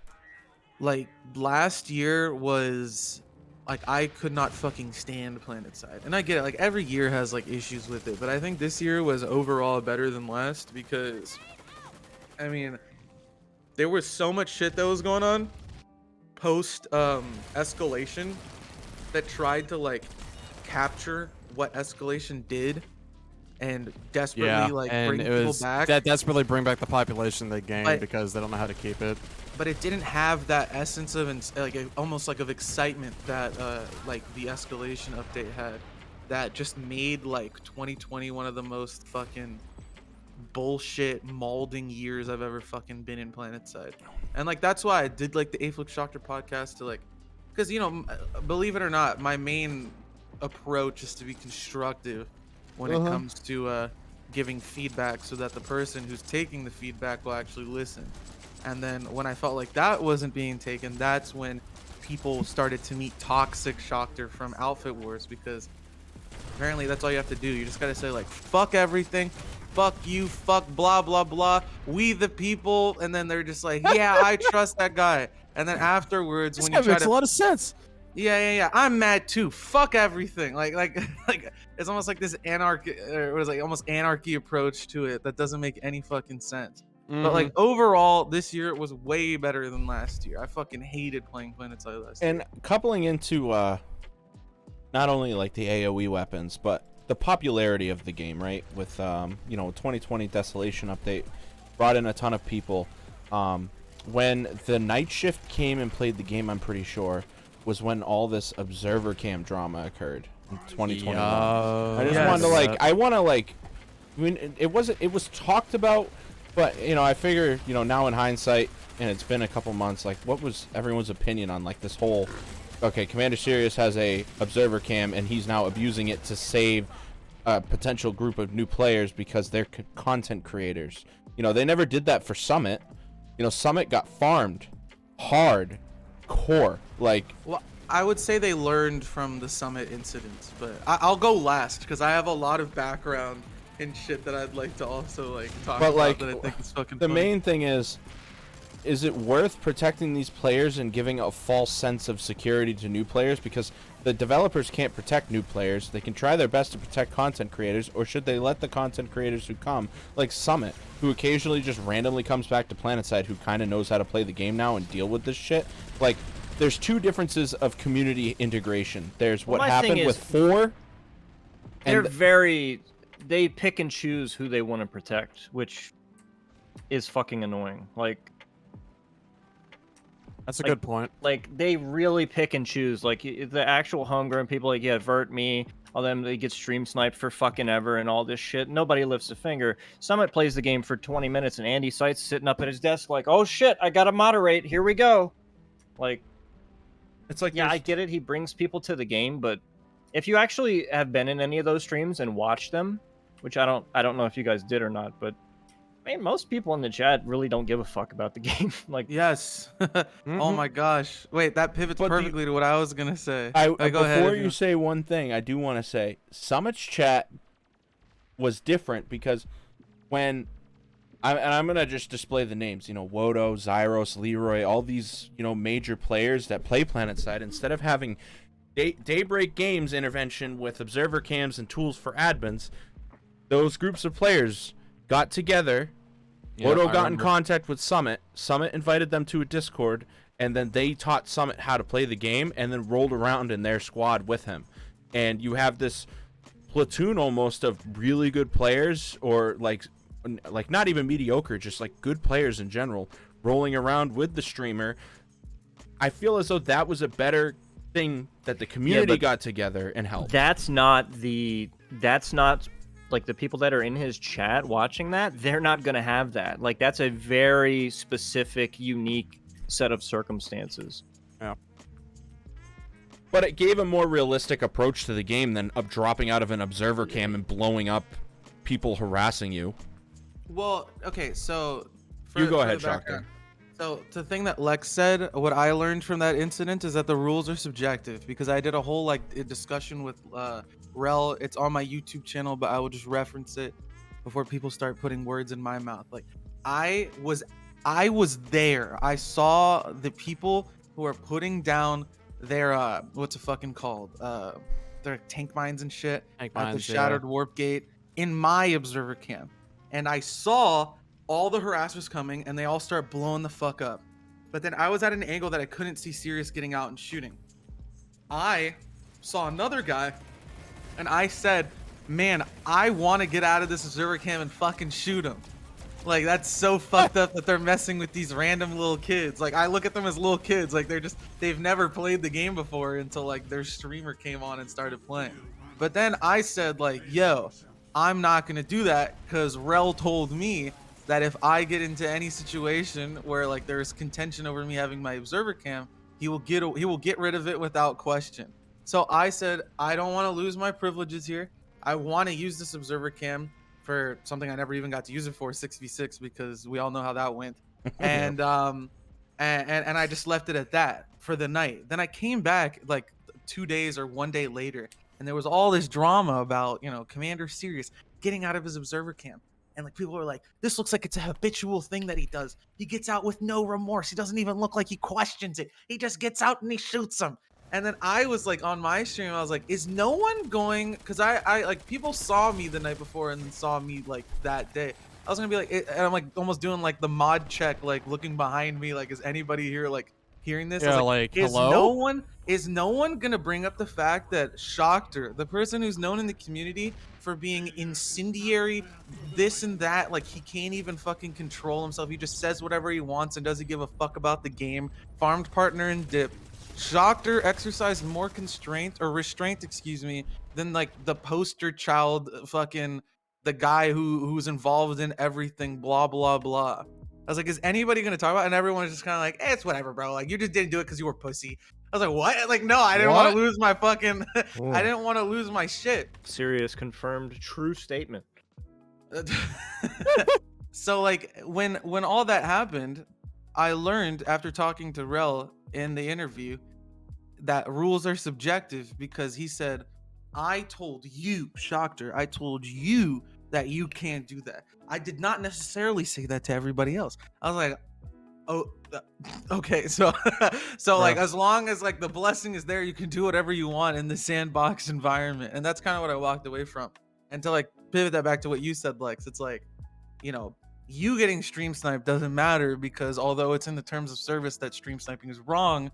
[SPEAKER 10] Like last year was like I could not fucking stand Planetside. And I get it, like every year has like issues with it, but I think this year was overall better than last because I mean there was so much shit that was going on post escalation that tried to like capture what escalation did and desperately bring people back.
[SPEAKER 7] That desperately bring back the population they gained
[SPEAKER 10] But-
[SPEAKER 7] because they don't know how to keep it.
[SPEAKER 10] But it didn't have that essence of almost like of excitement that like the escalation update had, that just made like 2020 one of the most fucking bullshit mauling years I've ever fucking been in Planetside. And like that's why I did like the Shoctor podcast to like, because you know, believe it or not, my main approach is to be constructive when it comes to giving feedback so that the person who's taking the feedback will actually listen. And then when I felt like that wasn't being taken, that's when people started to meet toxic Shoctor from Outfit Wars, because apparently that's all you have to do. You just gotta say like, fuck everything, fuck you, fuck blah blah blah, we the people, and then they're just like, yeah, I trust that guy. And then afterwards,
[SPEAKER 7] This
[SPEAKER 10] when
[SPEAKER 7] guy
[SPEAKER 10] you try
[SPEAKER 7] makes
[SPEAKER 10] to,
[SPEAKER 7] a lot of sense.
[SPEAKER 10] yeah, I'm mad too. Fuck everything. Like it's almost like this anarchy, or was like almost anarchy approach to it that doesn't make any fucking sense. But like overall, this year was way better than last year. I fucking hated playing Planetside last year.
[SPEAKER 4] And coupling into not only like the AoE weapons, but the popularity of the game, right? With you know, 2020 Desolation update brought in a ton of people. When the night shift came and played the game, I'm pretty sure was when all this observer cam drama occurred in 2021. I just wanted to like, I mean, it was talked about, but you know, I figure, you know, now in hindsight, and it's been a couple months, like what was everyone's opinion on like this whole, okay, Commander Sirius has a observer cam and he's now abusing it to save a potential group of new players because they're content creators. You know, they never did that for Summit. You know, Summit got farmed hard core. Like,
[SPEAKER 10] Well, I would say they learned from the Summit incidents, but I'll go last because I have a lot of background in shit that I'd like to also like talk
[SPEAKER 4] but
[SPEAKER 10] about
[SPEAKER 4] like
[SPEAKER 10] that I think is fucking
[SPEAKER 4] the
[SPEAKER 10] funny.
[SPEAKER 4] main thing is it worth protecting these players and giving a false sense of security to new players? Because the developers can't protect new players. They can try their best to protect content creators, or should they let the content creators who come, like Summit, who occasionally just randomly comes back to Planetside, who kind of knows how to play the game now and deal with this shit? Like, there's two differences of community integration. There's what happened with 4.
[SPEAKER 6] They pick and choose who they want to protect, which is fucking annoying. Like,
[SPEAKER 7] That's a good point.
[SPEAKER 6] Like, they really pick and choose. Like, the actual homegrown people, like, yeah, Vert, me, all them, they get stream sniped for fucking ever and all this shit. Nobody lifts a finger. Summit plays the game for 20 minutes, and Andy Seitz sitting up at his desk like, oh shit, I gotta moderate, here we go. Like,
[SPEAKER 4] it's like,
[SPEAKER 6] yeah, I get it, he brings people to the game, but if you actually have been in any of those streams and watched them, which I don't know if you guys did or not, but man, most people in the chat really don't give a fuck about the game. Like,
[SPEAKER 10] yes. Oh my gosh. Wait, that pivots perfectly to what I was gonna say. Go ahead.
[SPEAKER 4] Before you say one thing, I do want to say Summit's chat was different because when I'm gonna just display the names, you know, Wodo, Zyros, Leroy, all these, you know, major players that play Planetside, instead of having Daybreak Games intervention with observer cams and tools for admins, those groups of players got together. Wodo got in contact with Summit. Summit invited them to a Discord, and then they taught Summit how to play the game, and then rolled around in their squad with him. And you have this platoon almost of really good players, or like not even mediocre, just like good players in general, rolling around with the streamer. I feel as though that was a better thing that the community got together and helped.
[SPEAKER 6] That's not like the people that are in his chat watching that, they're not going to have that. Like, that's a very specific, unique set of circumstances.
[SPEAKER 7] Yeah.
[SPEAKER 4] But it gave a more realistic approach to the game than dropping out of an observer cam and blowing up people harassing you.
[SPEAKER 10] Well, okay, so
[SPEAKER 4] You go ahead,
[SPEAKER 10] the background.
[SPEAKER 4] Shoctor.
[SPEAKER 10] So the thing that Lex said, what I learned from that incident is that the rules are subjective, because I did a whole like discussion with Rel. It's on my YouTube channel, but I will just reference it before people start putting words in my mouth. Like, I was there. I saw the people who are putting down their what's it fucking called? Their tank mines and shit at the Shattered Warp Gate in my observer cam, and I saw all the harassers coming, and they all start blowing the fuck up. But then I was at an angle that I couldn't see Sirius getting out and shooting. I saw another guy, and I said, man, I want to get out of this observer cam and fucking shoot him. Like, that's so fucked up that they're messing with these random little kids. Like, I look at them as little kids. Like, they've never played the game before until, like, their streamer came on and started playing. But then I said, like, yo, I'm not going to do that, because Rel told me that if I get into any situation where, like, there's contention over me having my observer cam, he will get rid of it without question. So I said, I don't want to lose my privileges here. I want to use this observer cam for something I never even got to use it for, 6v6, because we all know how that went. And I just left it at that for the night. Then I came back like 2 days or 1 day later, and there was all this drama about, you know, Commander Sirius getting out of his observer cam. And like, people were like, this looks like it's a habitual thing that he does. He gets out with no remorse. He doesn't even look like he questions it. He just gets out and he shoots them. And then I was like, on my stream, I was like, is no one going? Because I like, people saw me the night before and then saw me like that day. I was gonna be like, and I'm like almost doing like the mod check, like looking behind me, like, is anybody here like hearing this?
[SPEAKER 7] Yeah,
[SPEAKER 10] I was
[SPEAKER 7] like,
[SPEAKER 10] is
[SPEAKER 7] hello?
[SPEAKER 10] Is no one gonna bring up the fact that Shoctor, the person who's known in the community for being incendiary, this and that, like, he can't even fucking control himself. He just says whatever he wants and doesn't give a fuck about the game. Farmed partner and dip. Shoctor exercised more restraint, excuse me, than like the poster child, fucking the guy who's involved in everything, blah blah blah. I was like, is anybody gonna talk about it? And everyone was just kind of like, it's whatever, bro. Like, you just didn't do it because you were pussy. I was like, what? Like, no, I didn't want to lose my fucking I didn't want to lose my shit.
[SPEAKER 6] Sirius confirmed true statement.
[SPEAKER 10] So like when all that happened, I learned after talking to Rel in the interview that rules are subjective because he said, I told you, Shoctor, I told you that you can't do that. I did not necessarily say that to everybody else. I was like, oh, okay. So like as long as like the blessing is there, you can do whatever you want in the sandbox environment. And that's kind of what I walked away from. And to like pivot that back to what you said, Lex, it's like, you know, you getting stream sniped doesn't matter because although it's in the terms of service that stream sniping is wrong,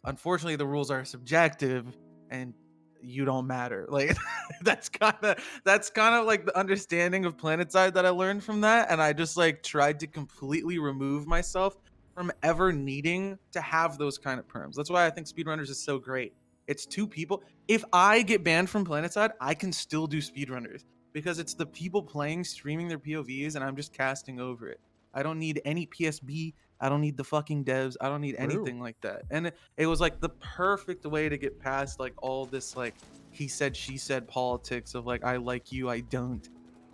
[SPEAKER 10] unfortunately the rules are subjective and you don't matter. Like that's kind of like the understanding of Planetside that I learned from that, and I just like tried to completely remove myself from ever needing to have those kind of perms. That's why I think speedrunners is so great. It's two people. If I get banned from Planetside, I can still do speedrunners because it's the people playing, streaming their POVs, and I'm just casting over it. I don't need any PSB. I don't need the fucking devs. I don't need anything like that. And it was like the perfect way to get past like all this like he said, she said politics of like, I like you, I don't.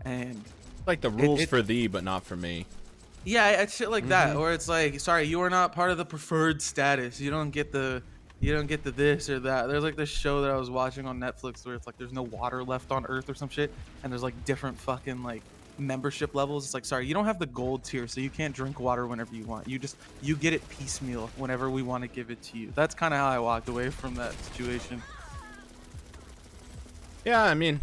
[SPEAKER 10] And
[SPEAKER 4] like the rules for thee, but not for me.
[SPEAKER 10] Yeah, it's shit like that. Or it's like, sorry, you are not part of the preferred status. You don't get the this or that. There's like this show that I was watching on Netflix where it's like there's no water left on Earth or some shit. And there's like different fucking like membership levels. It's like, sorry, you don't have the gold tier, so you can't drink water whenever you want. You get it piecemeal whenever we want to give it to you. That's kind of how I walked away from that situation.
[SPEAKER 4] Yeah, I mean,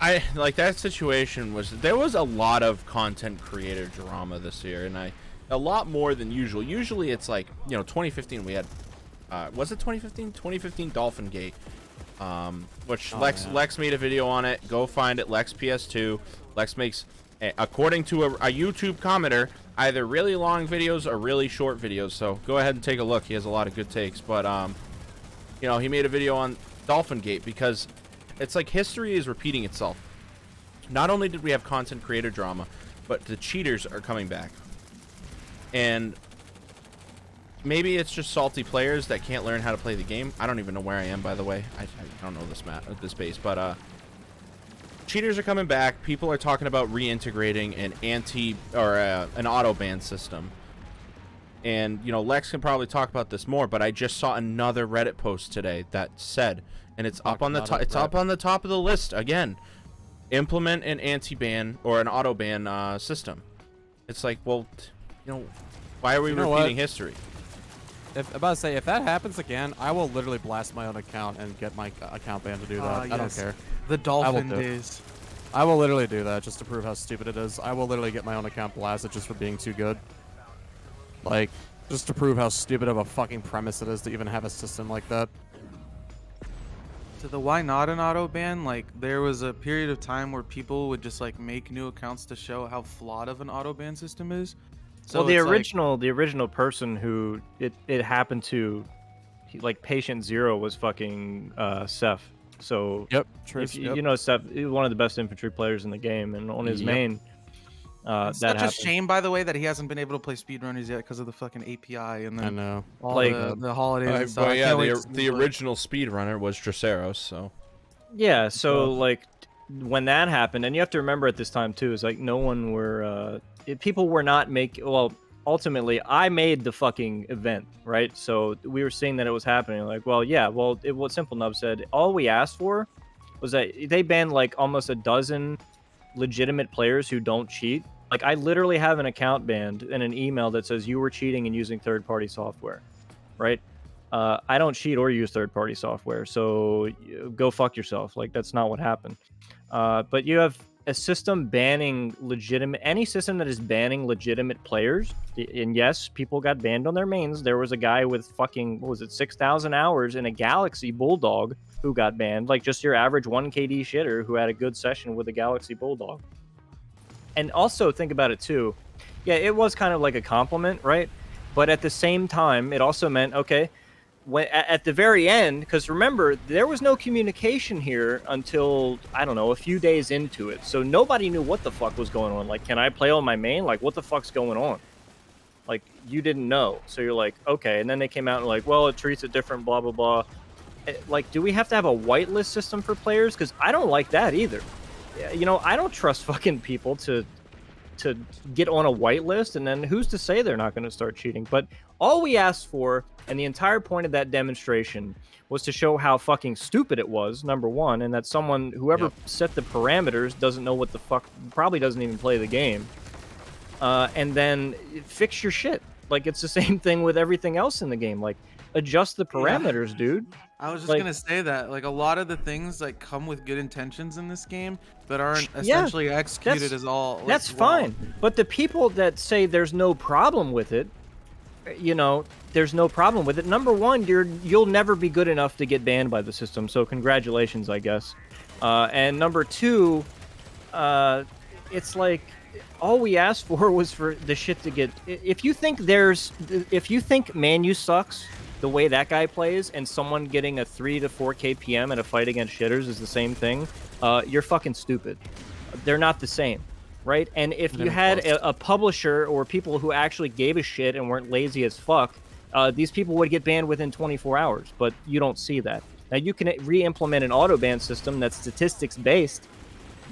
[SPEAKER 4] I like that situation there was a lot of content creator drama this year, and a lot more than usual. Usually it's like, you know, 2015 we had was it 2015 Dolphin Gate, which Lex made a video on it. Go find it. Lex PS2. Lex makes, according to a YouTube commenter, either really long videos or really short videos, so go ahead and take a look. He has a lot of good takes. But you know, he made a video on Dolphin Gate because it's like history is repeating itself. Not only did we have content creator drama, but the cheaters are coming back. And maybe it's just salty players that can't learn how to play the game. I don't even know where I am, by the way. I don't know this base, but cheaters are coming back. People are talking about reintegrating an auto ban system. And you know, Lex can probably talk about this more, but I just saw another Reddit post today that said, and it's up on the top. It's up on the top of the list again. Implement an anti-ban or an auto ban system. It's like, well, you know, why are we repeating history?
[SPEAKER 7] If that happens again, I will literally blast my own account and get my account banned to do that. I don't care.
[SPEAKER 10] The Dolphin days.
[SPEAKER 7] I will literally do that just to prove how stupid it is. I will literally get my own account blasted just for being too good. Like, just to prove how stupid of a fucking premise it is to even have a system like that.
[SPEAKER 10] To the why not an auto ban, like there was a period of time where people would just like make new accounts to show how flawed of an auto ban system is. So
[SPEAKER 6] well, the original person who it happened to, like patient zero was fucking Seth. So
[SPEAKER 7] yep,
[SPEAKER 6] you know Seth, he was one of the best infantry players in the game, and on his main.
[SPEAKER 10] It's such a shame, by the way, that he hasn't been able to play speedrunners yet because of the fucking API and then
[SPEAKER 7] I know.
[SPEAKER 10] All the holidays and stuff.
[SPEAKER 4] But yeah, the original speedrunner was Draceros, so.
[SPEAKER 6] Yeah, so like when that happened, and you have to remember at this time too, is like no one were people were not making. Well, ultimately, I made the fucking event, right? So we were seeing that it was happening. Like, well, yeah, well, what Simple Nub said, all we asked for was that they banned like almost a dozen legitimate players who don't cheat. Like, I literally have an account banned and an email that says you were cheating and using third-party software, right? I don't cheat or use third-party software, so go fuck yourself. Like, that's not what happened. But you have a system banning any system that is banning legitimate players. And yes, people got banned on their mains. There was a guy with fucking, what was it, 6,000 hours in a Galaxy Bulldog who got banned. Like, just your average 1KD shitter who had a good session with a Galaxy Bulldog. And also think about it too. Yeah, it was kind of like a compliment, right? But at the same time, it also meant, okay, when at the very end, because remember, there was no communication here until, I don't know, a few days into it. So nobody knew what the fuck was going on. Like, can I play on my main? Like, what the fuck's going on? Like, you didn't know. So you're like, okay. And then they came out and like, well, it treats it different, blah, blah, blah. Like, do we have to have a whitelist system for players? Because I don't like that either. you know, I don't trust fucking people to get on a whitelist, and then who's to say they're not going to start cheating? But all we asked for, and the entire point of that demonstration, was to show how fucking stupid it was, number one, and that someone, whoever set the parameters, doesn't know what the fuck, probably doesn't even play the game. And then fix your shit. Like, it's the same thing with everything else in the game. Like, adjust the parameters, dude.
[SPEAKER 10] I was just gonna say that, like, a lot of the things like come with good intentions in this game, but aren't essentially executed as all. Like,
[SPEAKER 6] that's fine. But the people that say there's no problem with it, you know, there's no problem with it. Number one, you'll never be good enough to get banned by the system. So congratulations, I guess. And number two, it's like all we asked for was for the shit to get. If you think Manu sucks the way that guy plays, and someone getting a 3 to 4 KPM in a fight against shitters is the same thing, you're fucking stupid. They're not the same, right? And if you had a publisher or people who actually gave a shit and weren't lazy as fuck, these people would get banned within 24 hours, but you don't see that. Now, you can re-implement an auto-ban system that's statistics-based,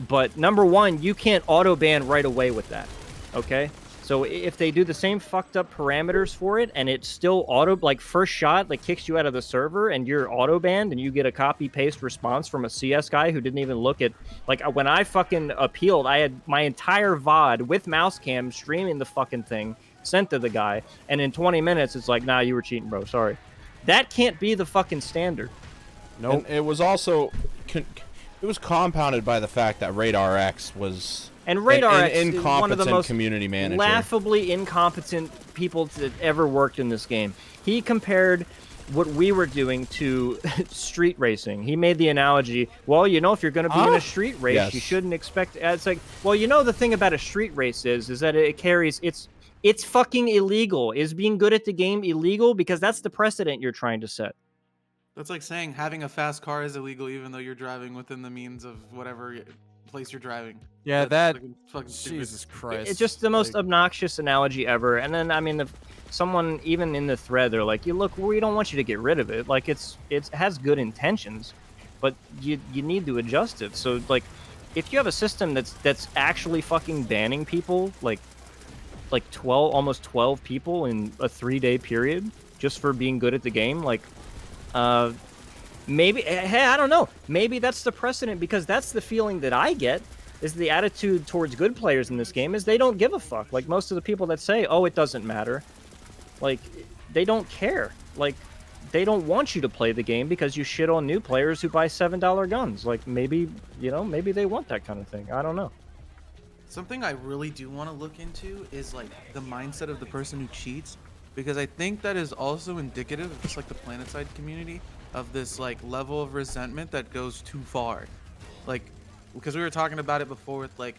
[SPEAKER 6] but number one, you can't auto-ban right away with that, okay? So if they do the same fucked up parameters for it and it's still like first shot, like kicks you out of the server and you're auto banned and you get a copy paste response from a CS guy who didn't even look at, like when I fucking appealed, I had my entire VOD with mouse cam streaming the fucking thing sent to the guy. And in 20 minutes, it's like, nah, you were cheating, bro. Sorry. That can't be the fucking standard.
[SPEAKER 4] Nope. And it was also, it was compounded by the fact that Radar X was...
[SPEAKER 6] And Radar X is
[SPEAKER 4] incompetent
[SPEAKER 6] one of the most
[SPEAKER 4] community manager.
[SPEAKER 6] Laughably incompetent people that ever worked in this game. He compared what we were doing to street racing. He made the analogy, well, you know, if you're going to be in a street race, you shouldn't expect... It's like, well, you know, the thing about a street race is that it carries... It's fucking illegal. Is being good at the game illegal? Because that's the precedent you're trying to set.
[SPEAKER 10] That's like saying having a fast car is illegal even though you're driving within the means of whatever place you're driving.
[SPEAKER 7] Yeah,
[SPEAKER 10] that's
[SPEAKER 7] fucking Jesus Christ.
[SPEAKER 6] It's just the most obnoxious analogy ever. And then, I mean, someone even in the thread, they're like, "You look, we don't want you to get rid of it. Like, it has good intentions, but you need to adjust it." So, like, if you have a system that's actually fucking banning people, like almost 12 people in a 3-day period just for being good at the game, like, maybe, hey, I don't know. Maybe that's the precedent, because that's the feeling that I get, is the attitude towards good players in this game is they don't give a fuck. Like, most of the people that say, oh, it doesn't matter, like, they don't care. Like, they don't want you to play the game because you shit on new players who buy $7 guns. Like, maybe, you know, maybe they want that kind of thing. I don't know.
[SPEAKER 10] Something I really do want to look into is, like, the mindset of the person who cheats, because I think that is also indicative of just, like, the Planetside community, of this, like, level of resentment that goes too far. Like, because we were talking about it before with, like,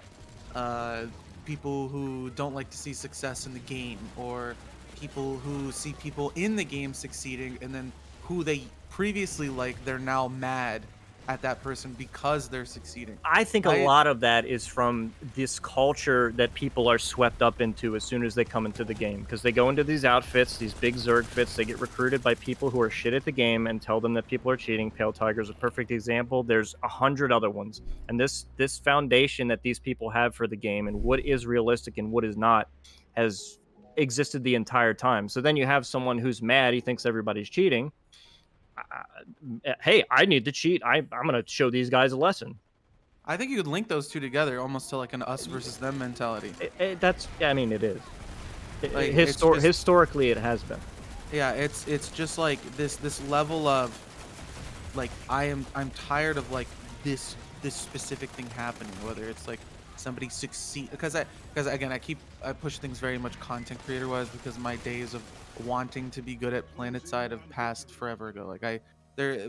[SPEAKER 10] people who don't like to see success in the game, or people who see people in the game succeeding and then who they previously liked, they're now mad at that person because they're succeeding.
[SPEAKER 6] I think a lot of that is from this culture that people are swept up into as soon as they come into the game, because they go into these outfits, these big Zerg fits, they get recruited by people who are shit at the game and tell them that people are cheating. Pale Tiger's a perfect example. There's 100 other ones. And this foundation that these people have for the game and what is realistic and what is not has existed the entire time. So then you have someone who's mad, he thinks everybody's cheating. Hey, I need to cheat. I'm gonna show these guys a lesson.
[SPEAKER 10] I think you could link those two together almost to like an us versus them mentality.
[SPEAKER 6] I mean, it is.
[SPEAKER 10] Like,
[SPEAKER 6] historically, it has been.
[SPEAKER 10] Yeah, it's just like this level of, like, I'm tired of, like, this specific thing happening, whether it's like somebody succeed, because again I push things very much content creator wise, because my days of wanting to be good at Planetside have passed forever ago. Like,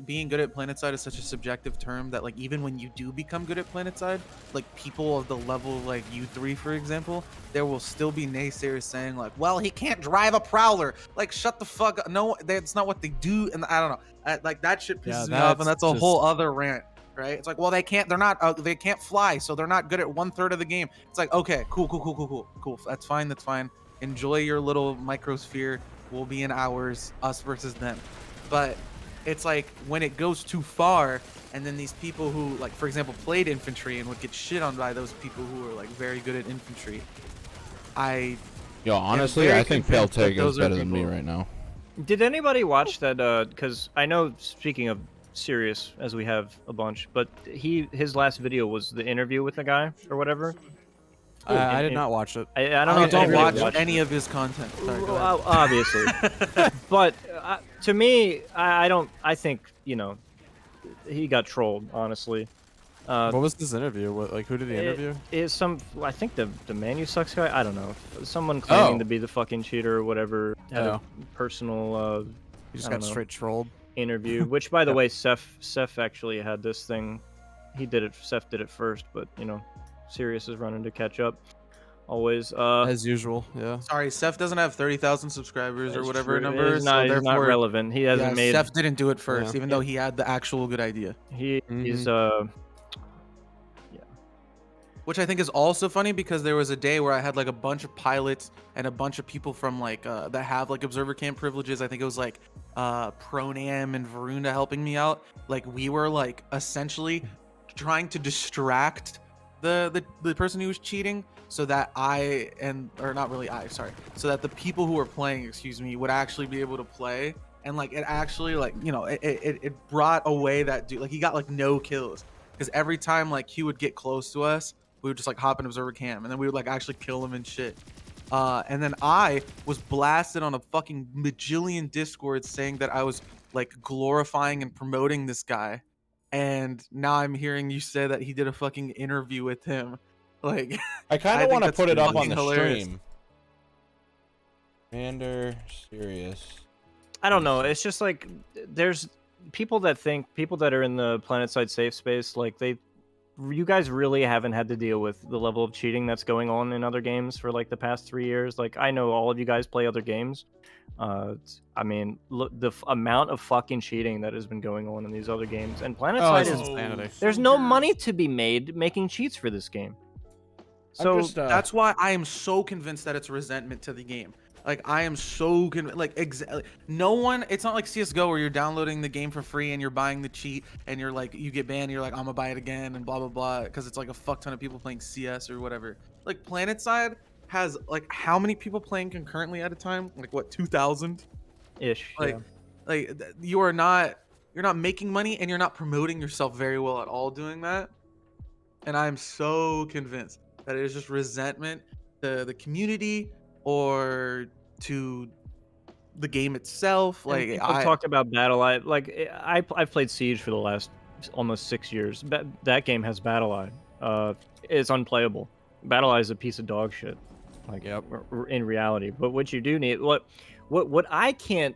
[SPEAKER 10] being good at Planetside is such a subjective term that, like, even when you do become good at Planetside, like, people of the level like you three, for example, there will still be naysayers saying, like, well, he can't drive a Prowler. Like, shut the fuck up. No, that's not what they do. And I don't know, like, that shit pisses me off, and that's a whole other rant, right? It's like, well, they can't fly, so they're not good at 1/3 of the game. It's like, okay, cool, that's fine. Enjoy your little microsphere. We'll be in ours, us versus them. But it's like when it goes too far, and then these people who, like, for example, played infantry and would get shit on by those people who are like very good at infantry.
[SPEAKER 4] Yo, honestly, I think Pale Tega is better than me right now.
[SPEAKER 6] Did anybody watch that? Because I know, speaking of serious, as we have a bunch, but his last video was the interview with the guy or whatever.
[SPEAKER 7] I did not watch it.
[SPEAKER 6] I don't know.
[SPEAKER 10] I don't watch any of his content. Sorry, go ahead.
[SPEAKER 6] Obviously, but to me, I think he got trolled. Honestly.
[SPEAKER 7] What was this interview? Like, who did he interview?
[SPEAKER 6] I think the Manu Sucks guy. I don't know. Someone claiming to be the fucking cheater or whatever. Had a personal.
[SPEAKER 7] He just got straight trolled.
[SPEAKER 6] Interview. Which, by the way, Seth actually had this thing. He did it. Seth did it first, but Sirius is running to catch up. Always.
[SPEAKER 7] As usual. Yeah.
[SPEAKER 10] Sorry, Seth doesn't have 30,000 subscribers or whatever
[SPEAKER 6] true.
[SPEAKER 10] number.
[SPEAKER 6] He's not relevant. He hasn't made.
[SPEAKER 10] Seth didn't do it first, even though he had the actual good idea.
[SPEAKER 6] He's
[SPEAKER 10] Which I think is also funny because there was a day where I had like a bunch of pilots and a bunch of people from like that have like observer camp privileges. I think it was like Pronam and Varunda helping me out. Like we were like essentially trying to distract the person who was cheating so that so that the people who were playing, would actually be able to play. And like it actually like it brought away that dude. Like he got like no kills because every time like he would get close to us, we would just like hop in observer cam and then we would like actually kill him and shit. And then I was blasted on a fucking bajillion Discord saying that I was like glorifying and promoting this guy. And now I'm hearing you say that he did a fucking interview with him. Like
[SPEAKER 4] I kind of want to put it up on the
[SPEAKER 10] hilarious.
[SPEAKER 4] stream. Commander Serious.
[SPEAKER 6] I don't know. It's just like there's people that are in the Planetside safe space, like you guys really haven't had to deal with the level of cheating that's going on in other games for like the past 3 years. Like I know all of you guys play other games. I mean, look, the amount of fucking cheating that has been going on in these other games, and Planetside is insanity. There's no money to be made making cheats for this game. So
[SPEAKER 10] that's why I am so convinced that it's resentment to the game. Like I am so no one. It's not like CS:GO where you're downloading the game for free and you're buying the cheat and you're like you get banned. And you're like I'm gonna buy it again and blah blah blah because it's like a fuck ton of people playing CS or whatever. Like Planetside has like how many people playing concurrently at a time? Like what 2,000
[SPEAKER 6] ish.
[SPEAKER 10] Like you're not making money and you're not promoting yourself very well at all doing that. And I'm so convinced that it is just resentment to the community or to the game itself. Like
[SPEAKER 6] I talked about BattleEye. Like I've played Siege for the last almost 6 years. That game has BattleEye. It's unplayable. BattleEye is a piece of dog shit. Like in reality. But what you do need, what I can't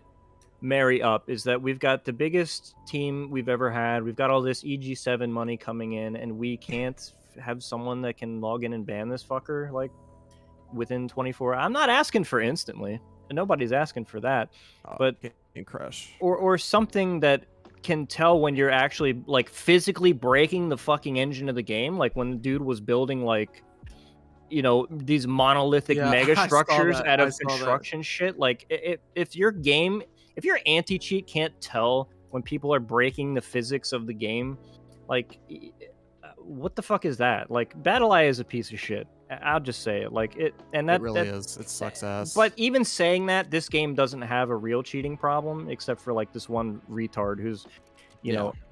[SPEAKER 6] marry up is that we've got the biggest team we've ever had. We've got all this EG7 money coming in, and we can't have someone that can log in and ban this fucker like within 24. I'm not asking for instantly. Nobody's asking for that. But
[SPEAKER 7] crash
[SPEAKER 6] or something that can tell when you're actually like physically breaking the fucking engine of the game, like when the dude was building like these monolithic mega structures out of construction shit. Like if your anti-cheat can't tell when people are breaking the physics of the game, like what the fuck is that? Like BattleEye is a piece of shit. I'll just say it. Like it really
[SPEAKER 7] is. It sucks ass.
[SPEAKER 6] But even saying that, this game doesn't have a real cheating problem except for like this one retard who's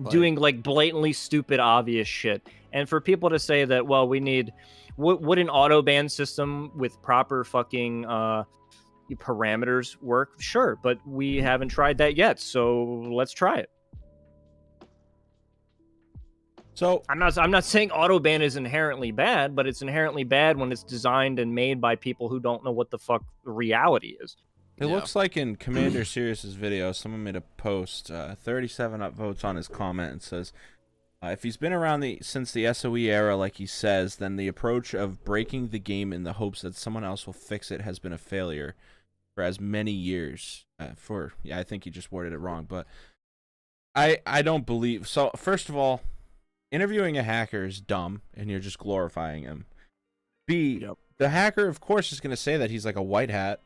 [SPEAKER 6] doing like blatantly stupid obvious shit. And for people to say that, well, we need would an auto ban system with proper fucking parameters work? Sure, but we haven't tried that yet, so let's try it.
[SPEAKER 4] So
[SPEAKER 6] I'm not saying auto ban is inherently bad, but it's inherently bad when it's designed and made by people who don't know what the fuck reality is.
[SPEAKER 4] It looks like in Commander Serious's video, someone made a post, 37 upvotes on his comment, and says, if he's been around since the SOE era, like he says, then the approach of breaking the game in the hopes that someone else will fix it has been a failure for as many years. I think he just worded it wrong, but I don't believe. So first of all, interviewing a hacker is dumb, and you're just glorifying him. B, the hacker, of course, is going to say that he's like a white hat.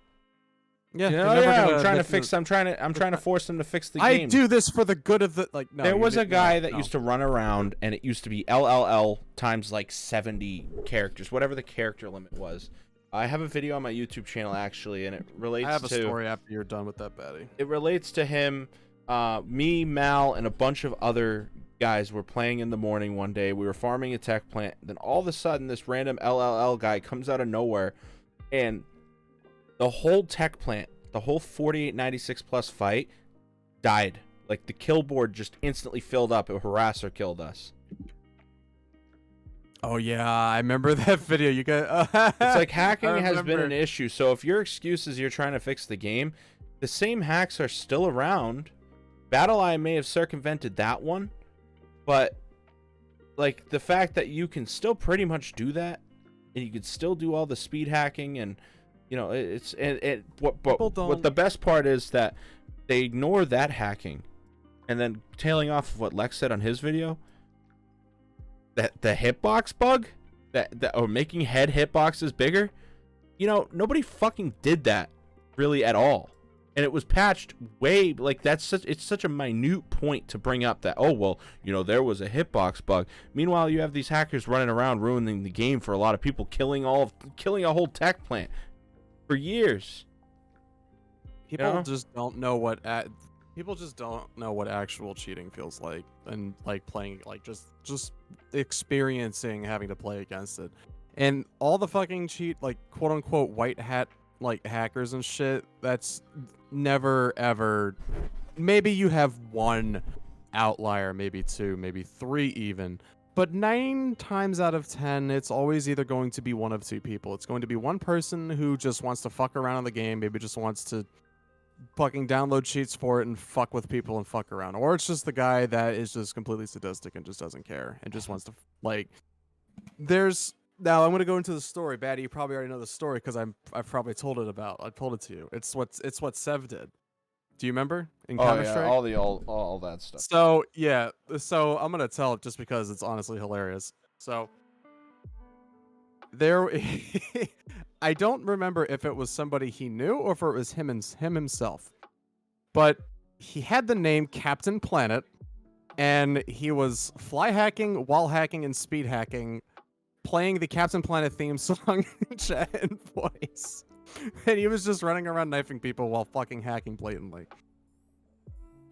[SPEAKER 7] Yeah,
[SPEAKER 4] You
[SPEAKER 7] they're
[SPEAKER 4] know,
[SPEAKER 7] never
[SPEAKER 4] yeah,
[SPEAKER 7] gonna-
[SPEAKER 4] I'm trying to
[SPEAKER 7] they're
[SPEAKER 4] fix. I'm trying to force them to fix the
[SPEAKER 7] I
[SPEAKER 4] game.
[SPEAKER 7] do this for the good of the like. No,
[SPEAKER 4] There
[SPEAKER 7] you
[SPEAKER 4] was a
[SPEAKER 7] did-
[SPEAKER 4] guy
[SPEAKER 7] no,
[SPEAKER 4] that
[SPEAKER 7] no.
[SPEAKER 4] used to run around, and it used to be LLL times like 70 characters, whatever the character limit was. I have a video on my YouTube channel actually, and it relates
[SPEAKER 7] I have a
[SPEAKER 4] to.
[SPEAKER 7] story after you're done with that, Baddie.
[SPEAKER 4] It relates to him, me, Mal, and a bunch of other guys were playing in the morning one day. We were farming a tech plant. Then all of a sudden, this random LLL guy comes out of nowhere, and the whole tech plant, the whole 4896 plus fight, died. Like the kill board just instantly filled up. A harasser killed us.
[SPEAKER 7] Oh yeah, I remember that video. You got.
[SPEAKER 4] It's like hacking has been
[SPEAKER 7] remember.
[SPEAKER 4] an issue. So if your excuse is you're trying to fix the game, the same hacks are still around. BattleEye may have circumvented that one, but like the fact that you can still pretty much do that, and you can still do all the speed hacking, and you know it's what the best part is that they ignore that hacking, and then tailing off of what Lex said on his video. That the hitbox bug, that or making head hitboxes bigger, you know, nobody fucking did that really at all, and it was patched way like it's such a minute point to bring up that oh well, you know, there was a hitbox bug. Meanwhile, you have these hackers running around ruining the game for a lot of people, killing a whole tech plant for years.
[SPEAKER 7] People just don't know what people just don't know what actual cheating feels like, and like playing like just experiencing having to play against it, and all the fucking cheat like quote unquote white hat like hackers and shit. That's never ever. Maybe you have one outlier, maybe two, maybe three even. But 9 times out of 10, it's always either going to be one of two people. It's going to be one person who just wants to fuck around in the game, maybe just wants to fucking download cheats for it and fuck with people and fuck around, or it's just the guy that is just completely sadistic and just doesn't care and just wants to like. Now I'm gonna go into the story. Baddie, you probably already know the story because I've probably told it to you. It's what Sev did. Do you remember in Counter-Strike?
[SPEAKER 4] all that stuff.
[SPEAKER 7] So yeah, so I'm gonna tell it just because it's honestly hilarious. So there, I don't remember if it was somebody he knew or if it was him himself, but he had the name Captain Planet, and he was fly hacking, wall hacking, and speed hacking, playing the Captain Planet theme song in chat and voice, and he was just running around knifing people while fucking hacking blatantly.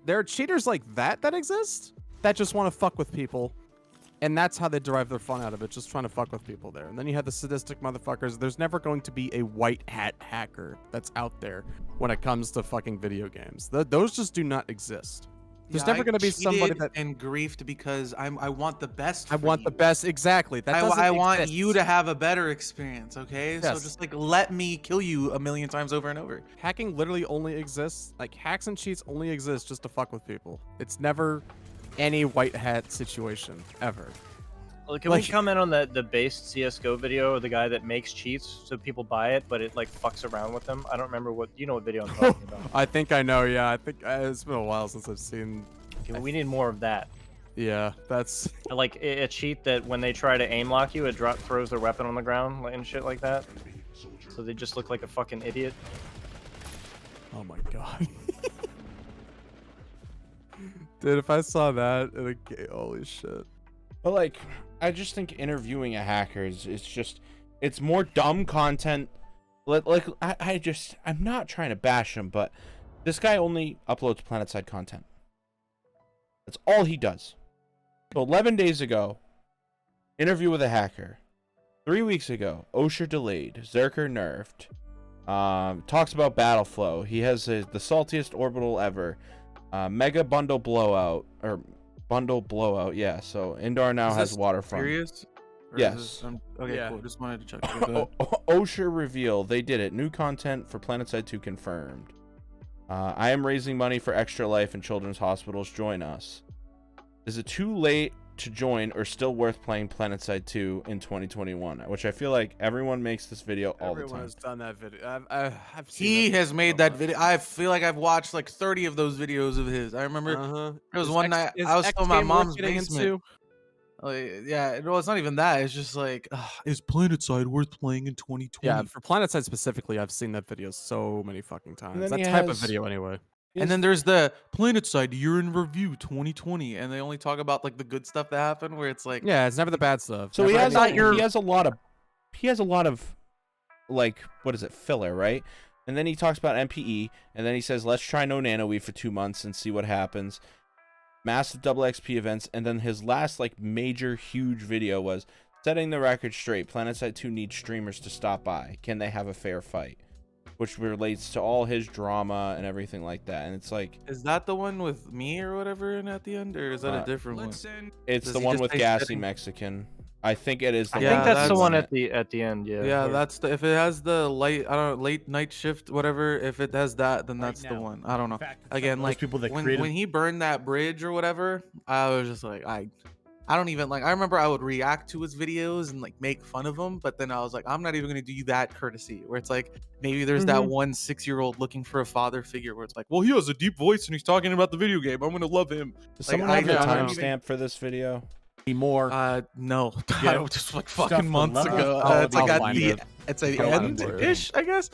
[SPEAKER 7] There are cheaters like that exist that just want to fuck with people, and that's how they derive their fun out of it, just trying to fuck with people there. And then you have the sadistic motherfuckers. There's never going to be a white hat hacker that's out there when it comes to fucking video games. Those just do not exist. There's never going to be somebody that
[SPEAKER 10] and griefed because I want the best.
[SPEAKER 7] I want the best, exactly. That
[SPEAKER 10] I want
[SPEAKER 7] exist.
[SPEAKER 10] you to have a better experience, okay?
[SPEAKER 7] Yes.
[SPEAKER 10] So just like let me kill you a million times over and over.
[SPEAKER 7] Hacking literally only exists, like hacks and cheats only exist just to fuck with people. It's never any white hat situation ever.
[SPEAKER 6] Well, can we comment on the based CS:GO video of the guy that makes cheats so people buy it, but it like fucks around with them? I don't remember what video I'm talking about.
[SPEAKER 7] I think I know. Yeah, I think it's been a while since I've seen.
[SPEAKER 6] Okay, we need more of that.
[SPEAKER 7] Yeah, that's
[SPEAKER 6] like a cheat that when they try to aim lock you, it throws their weapon on the ground and shit like that. So they just look like a fucking idiot.
[SPEAKER 7] Oh my god. Dude, if I saw that in a game, holy shit.
[SPEAKER 4] But like, I just think interviewing a hacker it's more dumb content. I'm not trying to bash him, but this guy only uploads Planetside content. That's all he does. So 11 days ago, interview with a hacker. 3 weeks ago, Osher delayed, Zerker nerfed. Talks about battle flow. He has the saltiest orbital ever. Mega bundle blowout, yeah. So Indar now has waterfront.
[SPEAKER 10] Serious?
[SPEAKER 4] Yes.
[SPEAKER 10] Okay,
[SPEAKER 7] Yeah.
[SPEAKER 10] cool. Just wanted to check. Okay,
[SPEAKER 4] Osher reveal. They did it. New content for Planetside 2 confirmed. I am raising money for Extra Life and Children's Hospitals. Join us. Is it too late to join or still worth playing Planetside 2 in 2021? Which I feel like everyone makes this video all the time.
[SPEAKER 7] Everyone has done that video. I've seen
[SPEAKER 10] He
[SPEAKER 7] that
[SPEAKER 10] has made that video. I feel like I've watched like 30 of those videos of his. I remember there was one night I was still in my mom's basement. Like, yeah, no, it's not even that. It's just like, is Planetside worth playing in 2020?
[SPEAKER 7] Yeah, for Planetside specifically, I've seen that video so many fucking times.
[SPEAKER 4] then
[SPEAKER 7] That
[SPEAKER 4] he
[SPEAKER 7] type of
[SPEAKER 4] has-
[SPEAKER 7] video, anyway.
[SPEAKER 10] And then there's the Planetside Year in Review 2020, and they only talk about like the good stuff that happened, where it's like,
[SPEAKER 7] Yeah, it's never the bad stuff.
[SPEAKER 4] So
[SPEAKER 7] Never
[SPEAKER 4] he has
[SPEAKER 7] anything.
[SPEAKER 4] he has a lot of like, what is it, filler, right? And then he talks about MPE, and then he says, let's try no nano weave for 2 months and see what happens. Massive double XP events, and then his last like major huge video was setting the record straight. Planetside 2 needs streamers to stop by. Can they have a fair fight? Which relates to all his drama and everything like that. And it's like,
[SPEAKER 10] is that the one with me or whatever in at the end, or is that a different one?
[SPEAKER 4] it's
[SPEAKER 10] Does
[SPEAKER 4] the
[SPEAKER 10] he
[SPEAKER 4] one
[SPEAKER 10] just
[SPEAKER 4] with
[SPEAKER 10] say
[SPEAKER 4] Gassy
[SPEAKER 10] setting-
[SPEAKER 4] Mexican. I think it is the
[SPEAKER 6] I
[SPEAKER 4] one
[SPEAKER 6] think
[SPEAKER 4] with
[SPEAKER 6] that's the
[SPEAKER 4] him
[SPEAKER 6] one
[SPEAKER 4] in it.
[SPEAKER 6] at the end. Yeah.
[SPEAKER 10] Yeah, that's the, if it has the late night shift, whatever. If it has that, then that's the one. I don't know. Again, like
[SPEAKER 11] people that
[SPEAKER 10] when
[SPEAKER 11] created
[SPEAKER 10] he burned that bridge or whatever, I was just like, I don't even like. I remember I would react to his videos and like make fun of him, but then I was like, I'm not even gonna do you that courtesy. Where it's like maybe there's that one 6-year-old looking for a father figure, where it's like, well, he has a deep voice and he's talking about the video game. I'm gonna love him.
[SPEAKER 4] Does
[SPEAKER 10] Like,
[SPEAKER 4] someone
[SPEAKER 10] I
[SPEAKER 4] have the
[SPEAKER 10] don't even-
[SPEAKER 4] timestamp for this video?
[SPEAKER 11] more.
[SPEAKER 10] No,
[SPEAKER 11] Yeah.
[SPEAKER 10] just like
[SPEAKER 11] Stuff
[SPEAKER 10] fucking months
[SPEAKER 11] below.
[SPEAKER 10] ago.
[SPEAKER 7] I'll
[SPEAKER 10] It's like at
[SPEAKER 7] find
[SPEAKER 10] the
[SPEAKER 7] it.
[SPEAKER 10] it's a
[SPEAKER 7] I'll find
[SPEAKER 10] end
[SPEAKER 7] it for you.
[SPEAKER 10] ish, I guess.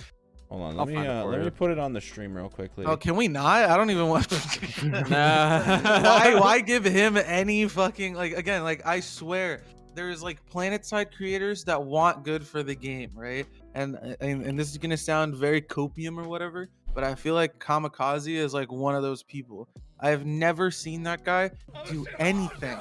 [SPEAKER 4] Hold on,
[SPEAKER 7] I'll
[SPEAKER 4] let
[SPEAKER 7] find it for
[SPEAKER 4] me
[SPEAKER 7] you.
[SPEAKER 4] put it on the stream real quickly.
[SPEAKER 10] Oh, can we not? I don't even want.
[SPEAKER 7] Nah.
[SPEAKER 10] Why give him any fucking like again? Like I swear, there's like Planetside creators that want good for the game, right? And this is gonna sound very copium or whatever, but I feel like Camikaze is like one of those people. I have never seen that guy do anything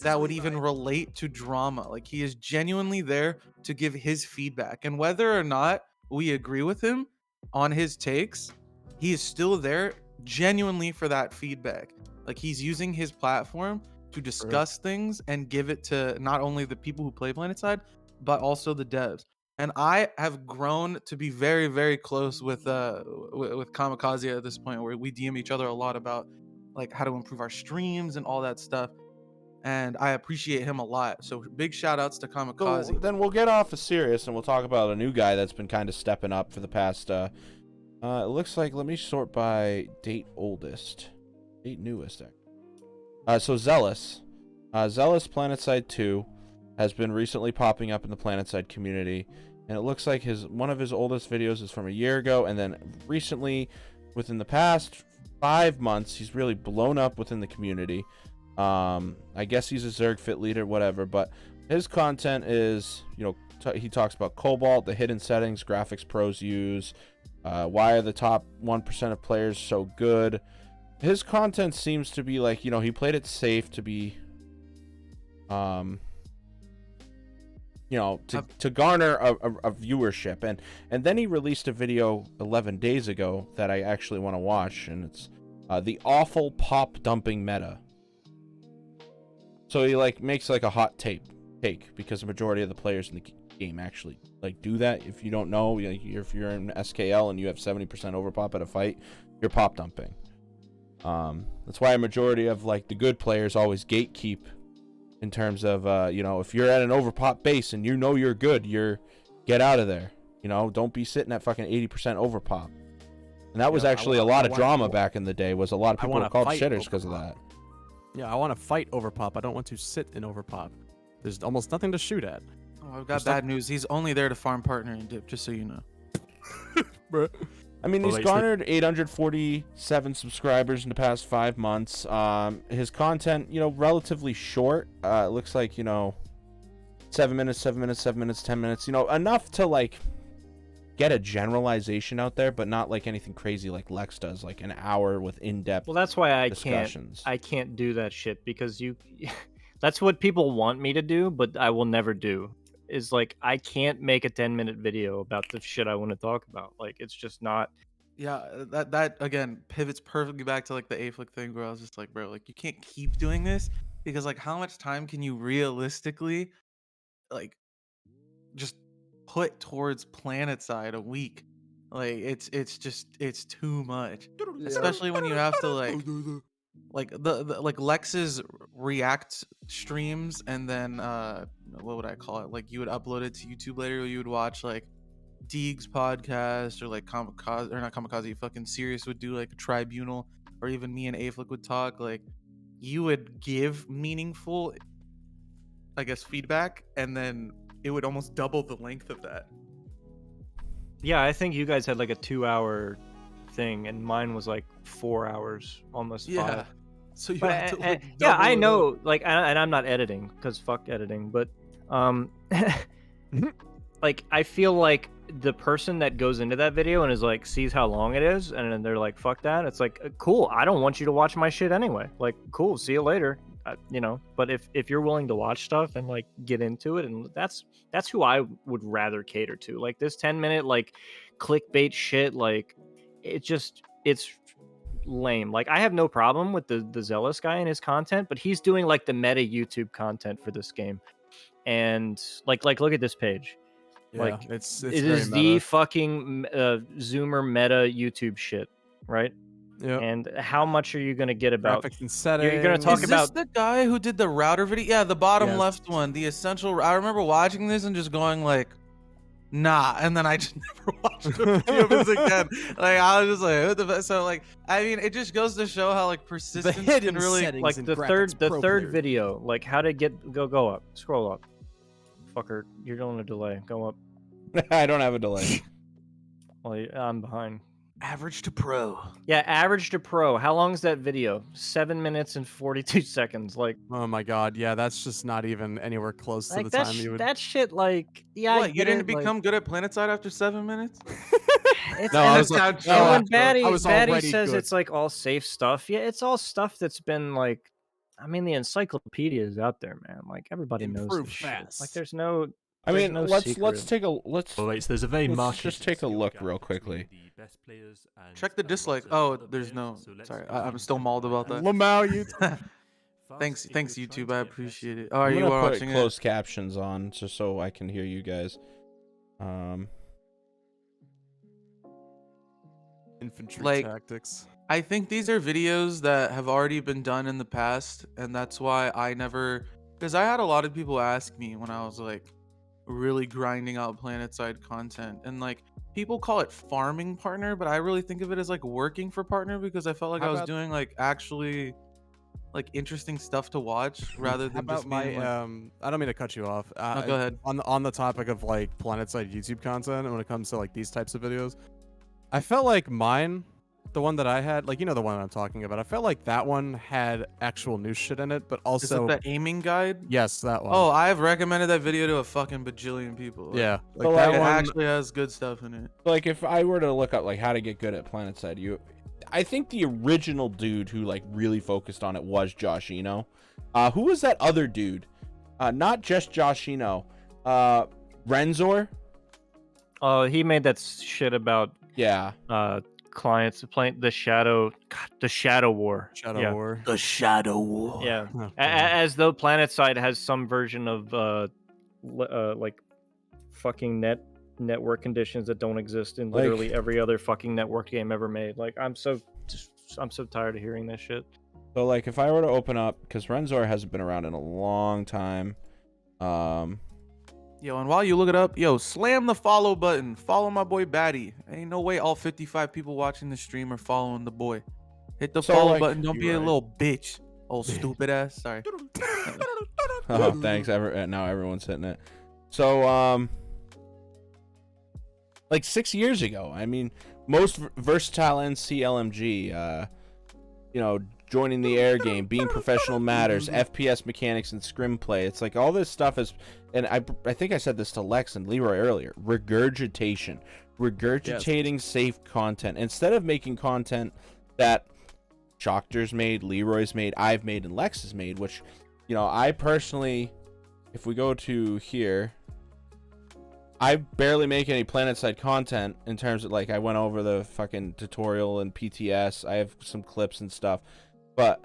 [SPEAKER 10] that would even relate to drama. Like he is genuinely there to give his feedback, and whether or not we agree with him on his takes, he is still there genuinely for that feedback. Like he's using his platform to discuss things and give it to not only the people who play Planetside, but also the devs. And I have grown to be very, very close with Kamikaze at this point, where we DM each other a lot about like how to improve our streams and all that stuff. And I appreciate him a lot. So big shout outs to Kamikaze.
[SPEAKER 4] So then we'll get off of serious and we'll talk about a new guy that's been kind of stepping up for the past it looks like, let me sort by date oldest, date newest. So Zealous Planetside 2 has been recently popping up in the Planetside community, and it looks like one of his oldest videos is from a year ago, and then recently, within the past 5 months, he's really blown up within the community. I guess he's a Zerg fit leader, whatever, but his content is, he talks about Cobalt, the hidden settings graphics pros use, why are the top 1% of players so good. His content seems to be like, he played it safe to be, to garner a viewership, and then he released a video 11 days ago that I actually want to watch, and it's the awful pop dumping meta. So he makes a hot take because the majority of the players in the game actually do that. If you don't know, if you're in SKL and you have 70% overpop at a fight, you're pop dumping. That's why a majority of the good players always gatekeep in terms of if you're at an overpop base and you're good, get out of there. Don't be sitting at fucking 80% overpop. And that was actually a lot of drama back in the day. Was a lot of people were called shitters because of that.
[SPEAKER 7] Yeah, I want to fight overpop. I don't want to sit in overpop. There's almost nothing to shoot at.
[SPEAKER 10] Oh, I've got bad news. He's only there to farm partner and dip, just so you know.
[SPEAKER 7] Bro.
[SPEAKER 4] I mean, he's garnered 847 subscribers in the past 5 months. His content, relatively short. It looks like, 7 minutes, 7 minutes, 7 minutes, 10 minutes. Enough to get a generalization out there, but not anything crazy like Lex does, an hour with in-depth.
[SPEAKER 6] Well, that's why I
[SPEAKER 4] discussions.
[SPEAKER 6] can't do that shit, because that's what people want me to do, but I will never do. Is I can't make a 10-minute video about the shit I want to talk about. It's just not.
[SPEAKER 10] Yeah, that again pivots perfectly back to the A-Flick thing, where I was just like, bro, you can't keep doing this, because how much time can you realistically just put towards Planetside a week? It's too much, especially when you have to the Lex's react streams, and then what would I call it? You would upload it to YouTube later, or you would watch Deeg's podcast, or Kamikaze, or not Kamikaze, fucking Sirius would do a tribunal, or even me and Aflick would talk. You would give meaningful I guess, feedback, and then it would almost double the length of that.
[SPEAKER 6] Yeah, I think you guys had like a 2-hour thing, and mine was like 4 hours, almost 5.
[SPEAKER 10] Yeah. So you
[SPEAKER 6] But,
[SPEAKER 10] have to like
[SPEAKER 6] yeah,
[SPEAKER 10] double
[SPEAKER 6] I
[SPEAKER 10] it up.
[SPEAKER 6] know, like, and I'm not editing because fuck editing, but like, I feel like the person that goes into that video and is like sees how long it is, and then they're like, "Fuck that!" It's like, cool. I don't want you to watch my shit anyway. Like, cool. See you later. You know. But if you're willing to watch stuff and like get into it, and that's who I would rather cater to. Like this 10-minute like clickbait shit. Like it's lame. Like I have no problem with the Zealous guy and his content, but he's doing like the meta YouTube content for this game, and like look at this page.
[SPEAKER 7] Yeah,
[SPEAKER 6] Like
[SPEAKER 7] it's
[SPEAKER 6] it
[SPEAKER 7] very
[SPEAKER 6] is
[SPEAKER 7] meta.
[SPEAKER 6] the fucking Zoomer meta YouTube shit, right?
[SPEAKER 7] Yep.
[SPEAKER 6] And how much are you gonna get about?
[SPEAKER 7] Graphics and settings.
[SPEAKER 6] You're gonna talk
[SPEAKER 10] Is
[SPEAKER 6] about
[SPEAKER 10] this the guy who did the router video? Yeah, the bottom
[SPEAKER 7] Yes.
[SPEAKER 10] left one, the essential. I remember watching this and just going like, nah, and then I just never watched the video of this again. Like I was just like, what the fuck? So like, I mean, it just goes to show how like persistence
[SPEAKER 7] hidden
[SPEAKER 10] can really
[SPEAKER 7] settings
[SPEAKER 6] like
[SPEAKER 7] in
[SPEAKER 6] the
[SPEAKER 7] graphics pro
[SPEAKER 6] third
[SPEAKER 7] player.
[SPEAKER 6] video, like how to get go up, scroll up. Fucker, you're on a delay. Go up.
[SPEAKER 4] I don't have a delay.
[SPEAKER 6] Well, I'm behind.
[SPEAKER 10] average to pro.
[SPEAKER 6] Yeah, average to pro. How long is that video? 7 minutes and 42 seconds. Like,
[SPEAKER 7] Oh my god, yeah, that's just not even anywhere close to
[SPEAKER 6] like
[SPEAKER 7] the
[SPEAKER 6] that,
[SPEAKER 7] time you would.
[SPEAKER 6] that shit. Like, yeah, I
[SPEAKER 10] What? You
[SPEAKER 6] get
[SPEAKER 10] didn't
[SPEAKER 6] it, like,
[SPEAKER 10] become good at Planetside after 7 minutes?
[SPEAKER 6] It's,
[SPEAKER 7] No,
[SPEAKER 6] and
[SPEAKER 7] I
[SPEAKER 6] it's-
[SPEAKER 7] was like,
[SPEAKER 10] sound
[SPEAKER 7] no,
[SPEAKER 6] and
[SPEAKER 10] chill.
[SPEAKER 6] when
[SPEAKER 7] I was
[SPEAKER 6] Baddie
[SPEAKER 7] already
[SPEAKER 6] says
[SPEAKER 7] good.
[SPEAKER 6] it's like all safe stuff, yeah, it's all stuff that's been like, I mean, the encyclopedia is out there, man. Like everybody knows
[SPEAKER 7] Improve
[SPEAKER 6] this shit.
[SPEAKER 7] fast.
[SPEAKER 6] Like there's no.
[SPEAKER 4] I
[SPEAKER 6] There's
[SPEAKER 4] mean,
[SPEAKER 6] no
[SPEAKER 4] let's
[SPEAKER 6] secret.
[SPEAKER 4] take a let's
[SPEAKER 11] Oh wait, so there's a very
[SPEAKER 4] let's
[SPEAKER 11] marked
[SPEAKER 4] just take a look real quickly.
[SPEAKER 10] Check the dislike. Oh, there's no. Sorry, I'm still mauled about that.
[SPEAKER 7] Lamau, you.
[SPEAKER 10] Thanks, YouTube. I appreciate it. Oh, are
[SPEAKER 4] I'm
[SPEAKER 10] you
[SPEAKER 4] gonna put
[SPEAKER 10] watching it?
[SPEAKER 4] closed captions on just so I can hear you guys.
[SPEAKER 7] Infantry
[SPEAKER 10] Like-
[SPEAKER 7] tactics.
[SPEAKER 10] I think these are videos that have already been done in the past, and that's why I never. Because I had a lot of people ask me when I was like really grinding out Planetside content, and like people call it farming partner, but I really think of it as like working for partner because I felt like
[SPEAKER 7] How
[SPEAKER 10] I was
[SPEAKER 7] about-
[SPEAKER 10] doing like actually like interesting stuff to watch rather
[SPEAKER 7] How
[SPEAKER 10] than
[SPEAKER 7] about
[SPEAKER 10] just
[SPEAKER 7] my
[SPEAKER 10] being like,
[SPEAKER 7] I don't mean to cut you off.
[SPEAKER 10] No, go ahead.
[SPEAKER 7] On the topic of like Planetside YouTube content, and when it comes to like these types of videos, I felt like mine, the one that I had, like you know the one I'm talking about. I felt like that one had actual new shit in it, but
[SPEAKER 10] Is
[SPEAKER 7] also
[SPEAKER 10] it the aiming guide?
[SPEAKER 7] yes, that one.
[SPEAKER 10] Oh, I've recommended that video to a fucking bajillion people. Like,
[SPEAKER 7] yeah, like
[SPEAKER 4] So,
[SPEAKER 7] that
[SPEAKER 10] it
[SPEAKER 7] one.
[SPEAKER 10] actually has good stuff in it.
[SPEAKER 4] Like if I were to look up like how to get good at Planetside, I think the original dude who like really focused on it was Josh Eno. Who was that other dude? Not just Josh Eno. Renzor.
[SPEAKER 6] Oh, he made that shit about
[SPEAKER 4] Yeah.
[SPEAKER 6] clients playing the Shadow War.
[SPEAKER 7] Shadow
[SPEAKER 6] yeah.
[SPEAKER 7] War.
[SPEAKER 11] The Shadow War.
[SPEAKER 6] Yeah,
[SPEAKER 7] Oh,
[SPEAKER 6] as though Planetside has some version of like fucking network conditions that don't exist in
[SPEAKER 4] Like-
[SPEAKER 6] literally every other fucking network game ever made. Like I'm so tired of hearing this shit.
[SPEAKER 4] So like if I were to open up, because Renzor hasn't been around in a long time.
[SPEAKER 10] Yo, and while you look it up, yo, slam the follow button. Follow my boy Baddie. Ain't no way all 55 people watching the stream are following the boy. Hit the
[SPEAKER 4] So,
[SPEAKER 10] follow
[SPEAKER 4] like,
[SPEAKER 10] button. Don't
[SPEAKER 7] you
[SPEAKER 10] be a
[SPEAKER 7] right.
[SPEAKER 10] little bitch. Old stupid ass. Sorry.
[SPEAKER 4] Oh, thanks. Now everyone's hitting it. So, like 6 years ago, I mean, most versatile NC LMG, you know, joining the air game, being professional matters, FPS mechanics, and scrim play. It's like all this stuff is, and I think I said this to Lex and Leroy earlier, regurgitation. Regurgitating safe content. Instead of making content that Shoctor's made, Leroy's made, I've made, and Lex has made, which, you know, I personally, if we go to here, I barely make any Planetside content in terms of, like, I went over the fucking tutorial and PTS. I have some clips and stuff. But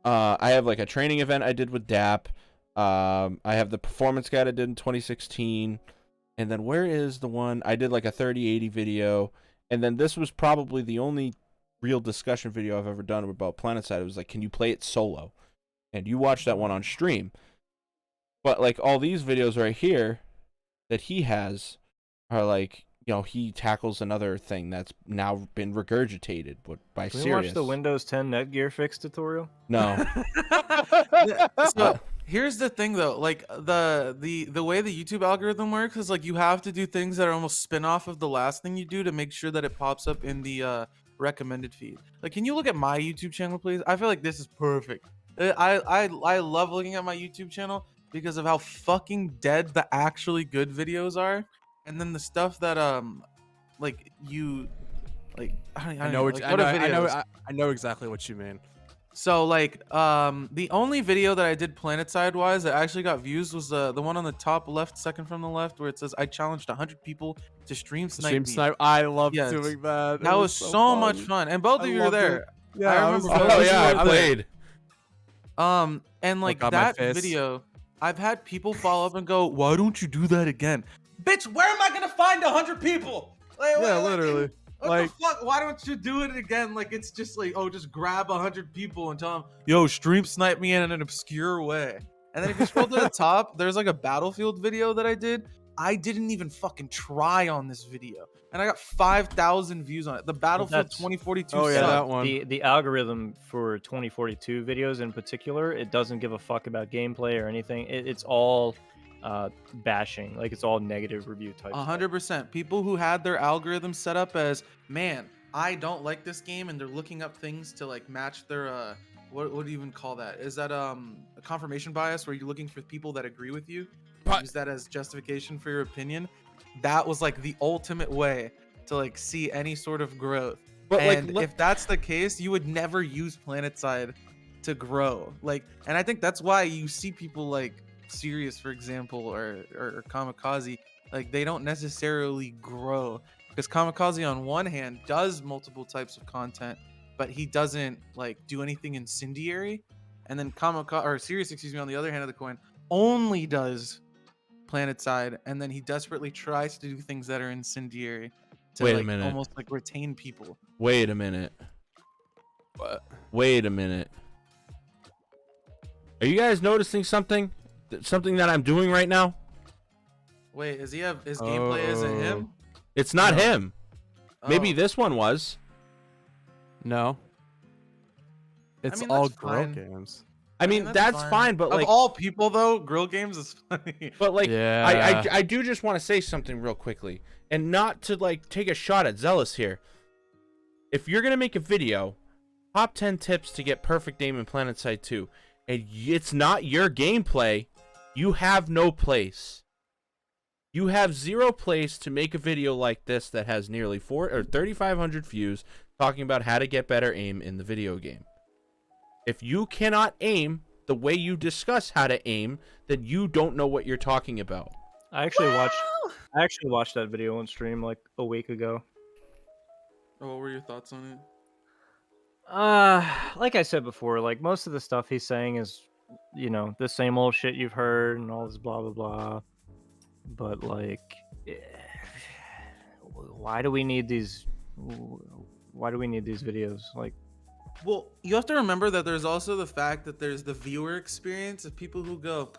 [SPEAKER 4] I have, like, a training event I did with DAP. I have the performance guide I did in 2016. And then where is the one? I did, like, a 3080 video. And then this was probably the only real discussion video I've ever done about Planetside. It was like, can you play it solo? And you watch that one on stream. But, like, all these videos right here that he has are like, you know, he tackles another thing that's now been regurgitated by
[SPEAKER 6] Can we
[SPEAKER 4] Sirius.
[SPEAKER 6] watch the Windows 10 Netgear fix tutorial?
[SPEAKER 4] No.
[SPEAKER 10] So, Here's the thing though, like the way the YouTube algorithm works is like you have to do things that are almost spin-off of the last thing you do to make sure that it pops up in the recommended feed. Like, can you look at my YouTube channel, please? I feel like this is perfect. I love looking at my YouTube channel because of how fucking dead the actually good videos are, and then the stuff that like you like I know
[SPEAKER 7] exactly what you mean.
[SPEAKER 10] So like the only video that I did Planetside wise that actually got views was the one on the top left, second from the left, where it says I challenged 100 people to stream snipe me.
[SPEAKER 7] I love doing that.
[SPEAKER 10] That was so much fun, and both of you were there.
[SPEAKER 7] Yeah,
[SPEAKER 10] I remember.
[SPEAKER 4] I played.
[SPEAKER 10] And like
[SPEAKER 7] Look on my
[SPEAKER 10] that
[SPEAKER 7] face.
[SPEAKER 10] video, I've had people follow up and go, "Why don't you do that again, bitch? Where am I gonna find 100 people?" Like,
[SPEAKER 7] Yeah, literally.
[SPEAKER 10] What
[SPEAKER 7] Like,
[SPEAKER 10] the fuck? Why don't you do it again? Like, it's just like, oh, just grab 100 people and tell them, yo, stream snipe me in an obscure way. And then if you scroll to the top, there's like a Battlefield video that I did. I didn't even fucking try on this video, and I got 5,000 views on it. The Battlefield 2042.
[SPEAKER 7] Oh yeah, that one.
[SPEAKER 6] The algorithm for 2042 videos in particular, it doesn't give a fuck about gameplay or anything. It's all bashing, like it's all negative review type.
[SPEAKER 10] 100%. People who had their algorithm set up as, man, I don't like this game, and they're looking up things to like match their what do you even call that? Is that a confirmation bias where you're looking for people that agree with you? Use that as justification for your opinion. That was like the ultimate way to like see any sort of growth.
[SPEAKER 4] But
[SPEAKER 10] and
[SPEAKER 4] like,
[SPEAKER 10] if that's the case, you would never use Planetside to grow. Like, and I think that's why you see people like Serious, for example, or Camikaze, like they don't necessarily grow, because Camikaze on one hand does multiple types of content, but he doesn't like do anything incendiary. And then Serious, excuse me, on the other hand of the coin, only does Planetside, and then he desperately tries to do things that are incendiary to
[SPEAKER 4] Wait a
[SPEAKER 10] like
[SPEAKER 4] minute.
[SPEAKER 10] almost like retain people.
[SPEAKER 4] Wait a minute.
[SPEAKER 7] What?
[SPEAKER 4] Wait a minute. Are you guys noticing something? Something that I'm doing right now?
[SPEAKER 10] Wait, his gameplay isn't him?
[SPEAKER 4] It's not
[SPEAKER 10] No.
[SPEAKER 4] him. Maybe
[SPEAKER 10] Oh.
[SPEAKER 4] this one was.
[SPEAKER 7] No. It's
[SPEAKER 10] mean,
[SPEAKER 7] all
[SPEAKER 10] that's
[SPEAKER 7] grill
[SPEAKER 10] fine.
[SPEAKER 7] games.
[SPEAKER 4] I mean, that's fine, but
[SPEAKER 10] Of
[SPEAKER 4] like,
[SPEAKER 10] all people though, grill games is funny.
[SPEAKER 4] but like,
[SPEAKER 7] Yeah.
[SPEAKER 4] I do just want to say something real quickly, and not to like take a shot at Zealous here. If you're gonna make a video, top 10 tips to get perfect aim in Planetside 2, and it's not your gameplay, you have no place. You have zero place to make a video like this that has nearly 3,500 views talking about how to get better aim in the video game. If you cannot aim the way you discuss how to aim, then you don't know what you're talking about.
[SPEAKER 6] I actually watched that video on stream like a week ago.
[SPEAKER 10] What were your thoughts on it?
[SPEAKER 6] Like I said before, like most of the stuff he's saying is, you know, the same old shit you've heard and all this blah blah blah. But like, why do we need these? Why do we need these videos? Like,
[SPEAKER 10] Well, you have to remember that there's also the fact that there's the viewer experience of people who go,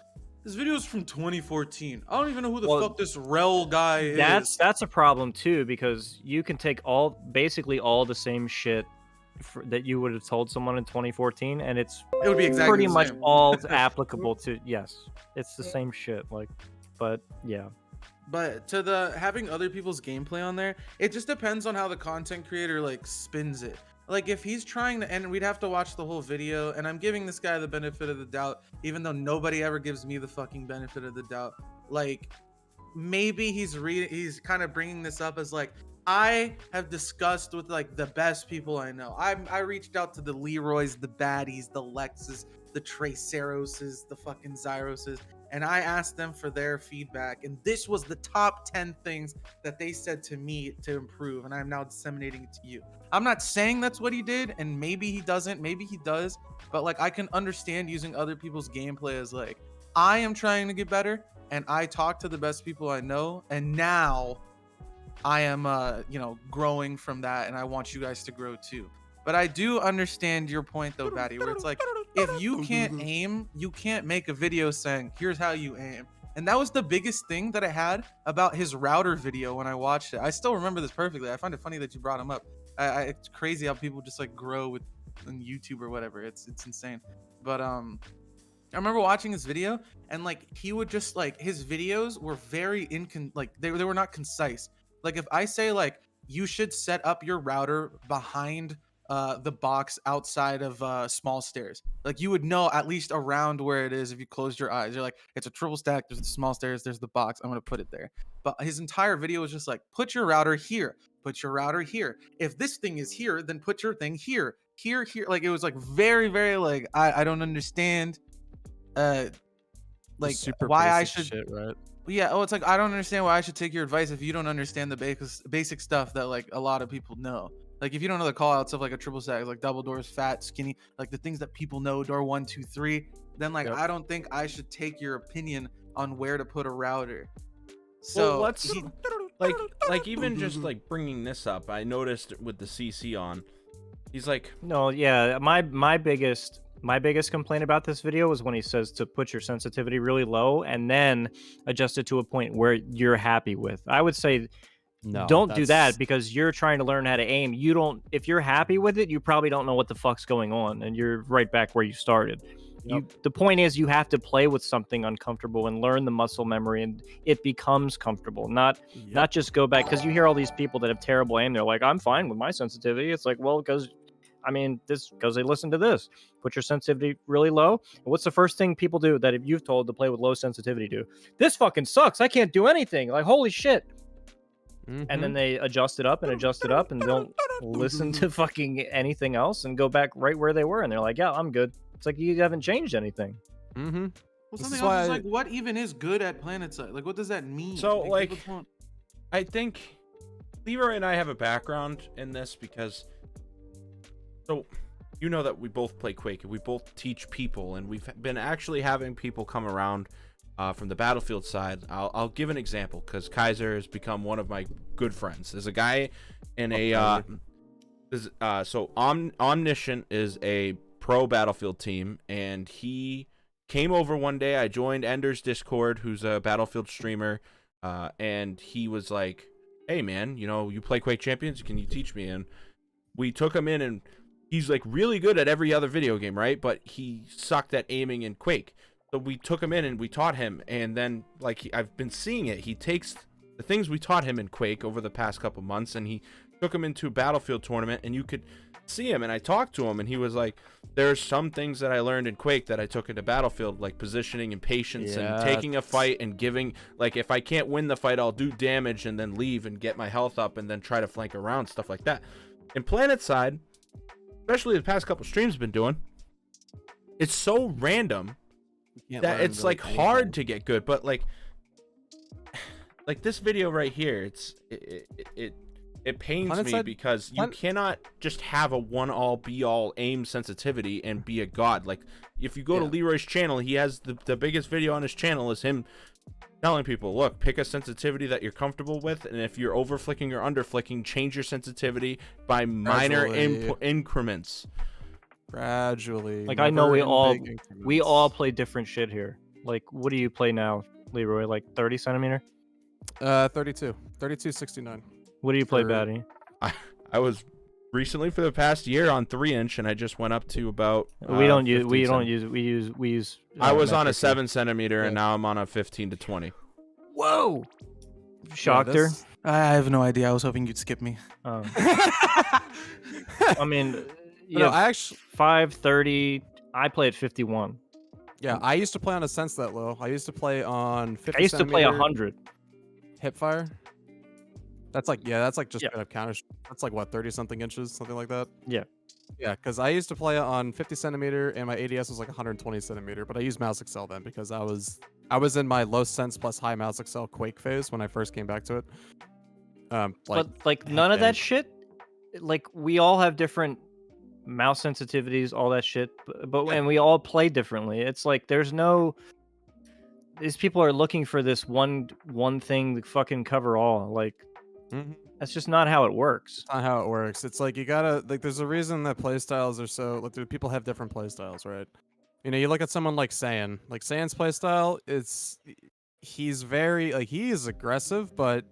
[SPEAKER 10] this video is from 2014. I don't even know who the fuck this Rel guy is.
[SPEAKER 6] That's a problem too, because you can take basically all the same shit that you would have told someone in 2014, and it
[SPEAKER 10] would be exactly
[SPEAKER 6] pretty
[SPEAKER 10] the
[SPEAKER 6] much
[SPEAKER 10] same.
[SPEAKER 6] all applicable to. Yes, it's the same shit. Like, but yeah.
[SPEAKER 10] But to the having other people's gameplay on there, it just depends on how the content creator like spins it. Like if he's trying to, and we'd have to watch the whole video, and I'm giving this guy the benefit of the doubt, even though nobody ever gives me the fucking benefit of the doubt. Like maybe he's kind of bringing this up as like, I have discussed with like the best people I know. I reached out to the Leroys, the Baddies, the Lexes, the Traceroses, the fucking Zyroses, and I asked them for their feedback, and this was the top 10 things that they said to me to improve, and I'm now disseminating it to you. I'm not saying that's what he did, and maybe he doesn't, maybe he does, but like I can understand using other people's gameplay as like, I am trying to get better, and I talk to the best people I know, and now I am growing from that, and I want you guys to grow too. But I do understand your point though, Baddie, where it's like, if you can't aim, you can't make a video saying, here's how you aim. And that was the biggest thing that I had about his router video when I watched it. I still remember this perfectly. I find it funny that you brought him up. It's crazy how people just like grow on YouTube or whatever. It's insane. But I remember watching his video, and like he would just like his videos were very they were not concise. Like if I say like you should set up your router behind the box outside of small stairs, like you would know at least around where it is if you closed your eyes. You're like, it's a triple stack, there's the small stairs, there's the box, I'm gonna put it there. But his entire video was just like, put your router here, put your router here. If this thing is here, then put your thing here. Like it was like very like I don't understand like
[SPEAKER 7] Super
[SPEAKER 10] why I
[SPEAKER 7] basic
[SPEAKER 10] should
[SPEAKER 7] shit, right?
[SPEAKER 10] yeah, oh, it's like I don't understand why I should take your advice if you don't understand the basic stuff that like a lot of people know. Like if you don't know the call outs of like a triple stack, like double doors, fat, skinny, like the things that people know, door 1, 2, 3, then like I don't think I should take your opinion on where to put a router. So
[SPEAKER 4] well, let's like even just like bringing this up, I noticed with the CC on, he's like,
[SPEAKER 6] No, yeah, my biggest complaint about this video was when he says to put your sensitivity really low and then adjust it to a point where you're happy with. I would say
[SPEAKER 7] No,
[SPEAKER 6] don't do that, because you're trying to learn how to aim. You don't, if you're happy with it, you probably don't know what the fuck's going on, and you're right back where you started. The point is you have to play with something uncomfortable and learn the muscle memory, and it becomes comfortable, not just go back, because you hear all these people that have terrible aim, they're like, I'm fine with my sensitivity. It's like, well, because they listen to this. Put your sensitivity really low. What's the first thing people do that if you've told to play with low sensitivity do? This fucking sucks, I can't do anything. Like, holy shit. And then they adjust it up and don't listen to fucking anything else and go back right where they were, and they're like, yeah, I'm good. It's like you haven't changed anything.
[SPEAKER 10] Well, something else is like, what even is good at Planetside? Like, what does that mean?
[SPEAKER 4] So like I think Leroy and I have a background in this because, so you know that we both play Quake and we both teach people, and we've been actually having people come around from the Battlefield side. I'll give an example because Kaiser has become one of my good friends. There's a guy in so Omniscient is a pro Battlefield team, and he came over one day. I joined Ender's Discord, who's a Battlefield streamer, and he was like, hey man, you know, you play Quake Champions, can you teach me? And we took him in, and he's like really good at every other video game, right? But he sucked at aiming in Quake. So we took him in and we taught him, and then like I've been seeing it. He takes the things we taught him in Quake over the past couple months, and he took him into a Battlefield tournament, and you could see him. And I talked to him, and he was like, "There's some things that I learned in Quake that I took into Battlefield, like positioning and patience, and taking a fight and giving. Like if I can't win the fight, I'll do damage and then leave and get my health up, and then try to flank around, stuff like that." In Planetside, especially the past couple streams been doing, it's so random that it's like hard to get good. But like this video right here, it pains me because you cannot just have a one-all be-all aim sensitivity and be a god. Like if you go to Leroy's channel, he has the biggest video on his channel is him telling people, look, pick a sensitivity that you're comfortable with, and if you're over flicking or under flicking, change your sensitivity by minor increments.
[SPEAKER 7] Gradually.
[SPEAKER 6] Like I know we all play different shit here. Like what do you play now, Leroy? Like 30 centimeter?
[SPEAKER 7] 32 69.
[SPEAKER 6] What do you play, Baddie?
[SPEAKER 4] I was recently for the past year on 3-inch, and I just went up to about
[SPEAKER 6] we use
[SPEAKER 4] I was on a 7 centimeter, and now I'm on a 15 to 20.
[SPEAKER 6] Whoa. Shoctor?
[SPEAKER 10] I have no idea. I was hoping you'd skip me.
[SPEAKER 6] I mean,
[SPEAKER 7] I actually
[SPEAKER 6] 530. I play at 51.
[SPEAKER 7] Yeah, I used to play on a sense that low. I used to play on 50.
[SPEAKER 6] I used to play 100.
[SPEAKER 7] Hipfire. That's like just kind of counter. That's like what 30 something inches, something like that.
[SPEAKER 6] Yeah.
[SPEAKER 7] Yeah, because I used to play on 50 centimeter, and my ADS was like 120 centimeter. But I used mouse excel then because I was in my low sense plus high mouse excel Quake phase when I first came back to it.
[SPEAKER 6] But like none of that shit. Like we all have different mouse sensitivities, all that shit, and we all play differently. It's like there's no. These people are looking for this one thing to fucking cover all. Like that's just not how it works.
[SPEAKER 7] It's not how it works. It's like you gotta like. There's a reason that playstyles are so like. People have different playstyles, right? You know, you look at someone like Saiyan. Like Saiyan's playstyle, he's very like he is aggressive, but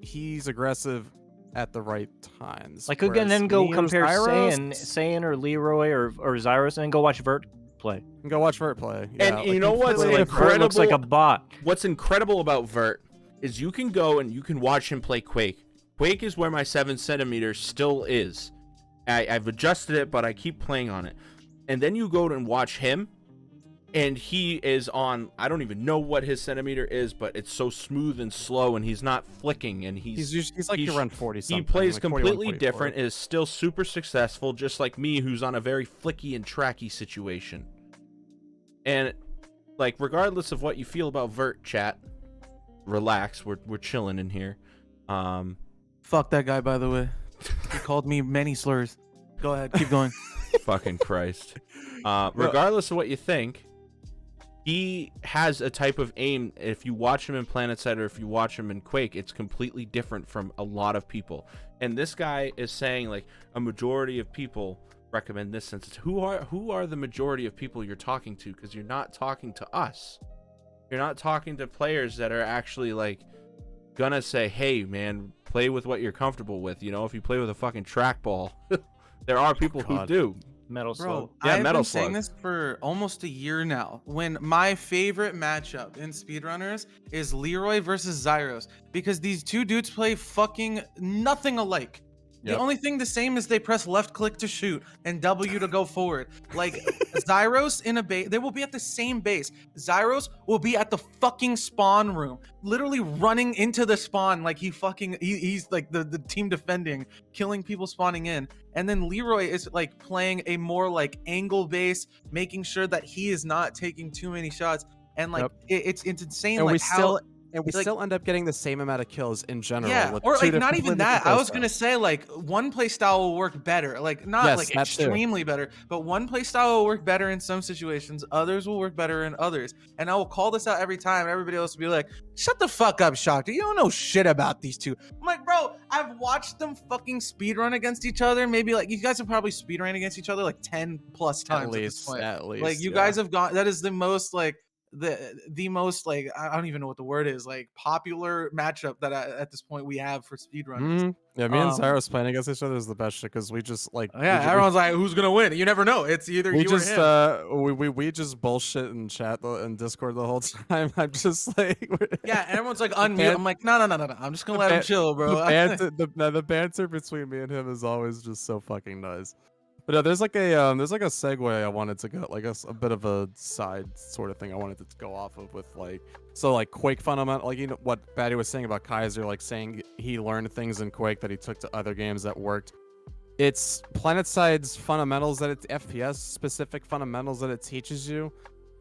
[SPEAKER 7] he's aggressive at the right times.
[SPEAKER 6] Like again, then go compare Saiyan or Leroy or Zealous, and then go watch Vert play.
[SPEAKER 7] Go watch Vert play.
[SPEAKER 4] And you know what's
[SPEAKER 6] Like, Vert
[SPEAKER 4] incredible?
[SPEAKER 6] looks like a bot.
[SPEAKER 4] What's incredible about Vert is you can go and you can watch him play Quake. Quake is where my 7 centimeters still is. I've adjusted it, but I keep playing on it. And then you go and watch him, and he is on, I don't even know what his centimeter is, but it's so smooth and slow, and he's not flicking, and he's
[SPEAKER 7] like around 40 something.
[SPEAKER 4] He plays
[SPEAKER 7] like 41,
[SPEAKER 4] completely
[SPEAKER 7] 44.
[SPEAKER 4] different, is still super successful, just like me, who's on a very flicky and tracky situation. And like, regardless of what you feel about Vert, chat, relax, we're chilling in here.
[SPEAKER 10] Fuck that guy, by the way. He called me many slurs. Go ahead, keep going.
[SPEAKER 4] Fucking Christ. Regardless of what you think, he has a type of aim. If you watch him in Planetside or if you watch him in Quake, it's completely different from a lot of people. And this guy is saying like a majority of people recommend this since it's who are the majority of people you're talking to? Because you're not talking to us. You're not talking to players that are actually like gonna say, hey man, play with what you're comfortable with. You know, if you play with a fucking trackball, there are people who do.
[SPEAKER 6] Metal Slug.
[SPEAKER 10] Bro,
[SPEAKER 4] Yeah,
[SPEAKER 10] I've
[SPEAKER 4] Metal
[SPEAKER 10] been saying
[SPEAKER 4] Slug.
[SPEAKER 10] this for almost a year now. When my favorite matchup in speedrunners is Leroy versus Zealous, because these two dudes play fucking nothing alike. The
[SPEAKER 7] Yep.
[SPEAKER 10] only thing the same is they press left click to shoot and W to go forward. Like Zealous in a base, they will be at the same base. Zealous will be at the fucking spawn room, literally running into the spawn like he's like the team defending, killing people spawning in. And then Leroy is like playing a more like angle base, making sure that he is not taking too many shots. And like it's insane.
[SPEAKER 7] And
[SPEAKER 10] like
[SPEAKER 7] we
[SPEAKER 10] how.
[SPEAKER 7] still end up getting the same amount of kills in general.
[SPEAKER 10] Yeah,
[SPEAKER 7] with
[SPEAKER 10] or
[SPEAKER 7] two
[SPEAKER 10] like not
[SPEAKER 7] completely
[SPEAKER 10] even that.
[SPEAKER 7] different
[SPEAKER 10] I
[SPEAKER 7] play
[SPEAKER 10] was gonna
[SPEAKER 7] styles.
[SPEAKER 10] say like one play style will work better, like not
[SPEAKER 7] Yes,
[SPEAKER 10] like
[SPEAKER 7] that too.
[SPEAKER 10] extremely better, but one play style will work better in some situations. Others will work better in others. And I will call this out every time. Everybody else will be like, "Shut the fuck up, Shoctor. You don't know shit about these two." I'm like, bro, I've watched them fucking speedrun against each other. Maybe like you guys have probably speedrun against each other like 10 plus times at this point.
[SPEAKER 7] At least,
[SPEAKER 10] Like you
[SPEAKER 7] yeah.
[SPEAKER 10] guys have gone. That is the most like. The most like I don't even know what the word is, like popular matchup that at this point we have for speedrunners.
[SPEAKER 7] Mhm. Yeah, me and Zeros playing against each other is the best shit because we just like
[SPEAKER 10] Everyone's like, who's gonna win? You never know. It's either
[SPEAKER 7] we
[SPEAKER 10] you
[SPEAKER 7] just
[SPEAKER 10] or him.
[SPEAKER 7] we just bullshit in chat and Discord the whole time. I'm just like
[SPEAKER 10] Yeah, and everyone's like unmute. I'm like, no. I'm just gonna let him chill, bro.
[SPEAKER 7] The banter between me and him is always just so fucking nice. But no, there's like a segue I wanted to go, like a bit of a side sort of thing I wanted to go off of with like, so like Quake fundamental, like you know what Baddie was saying about Kaiser, like saying he learned things in Quake that he took to other games that worked. It's Planetside's fundamentals that it's FPS specific fundamentals that it teaches you.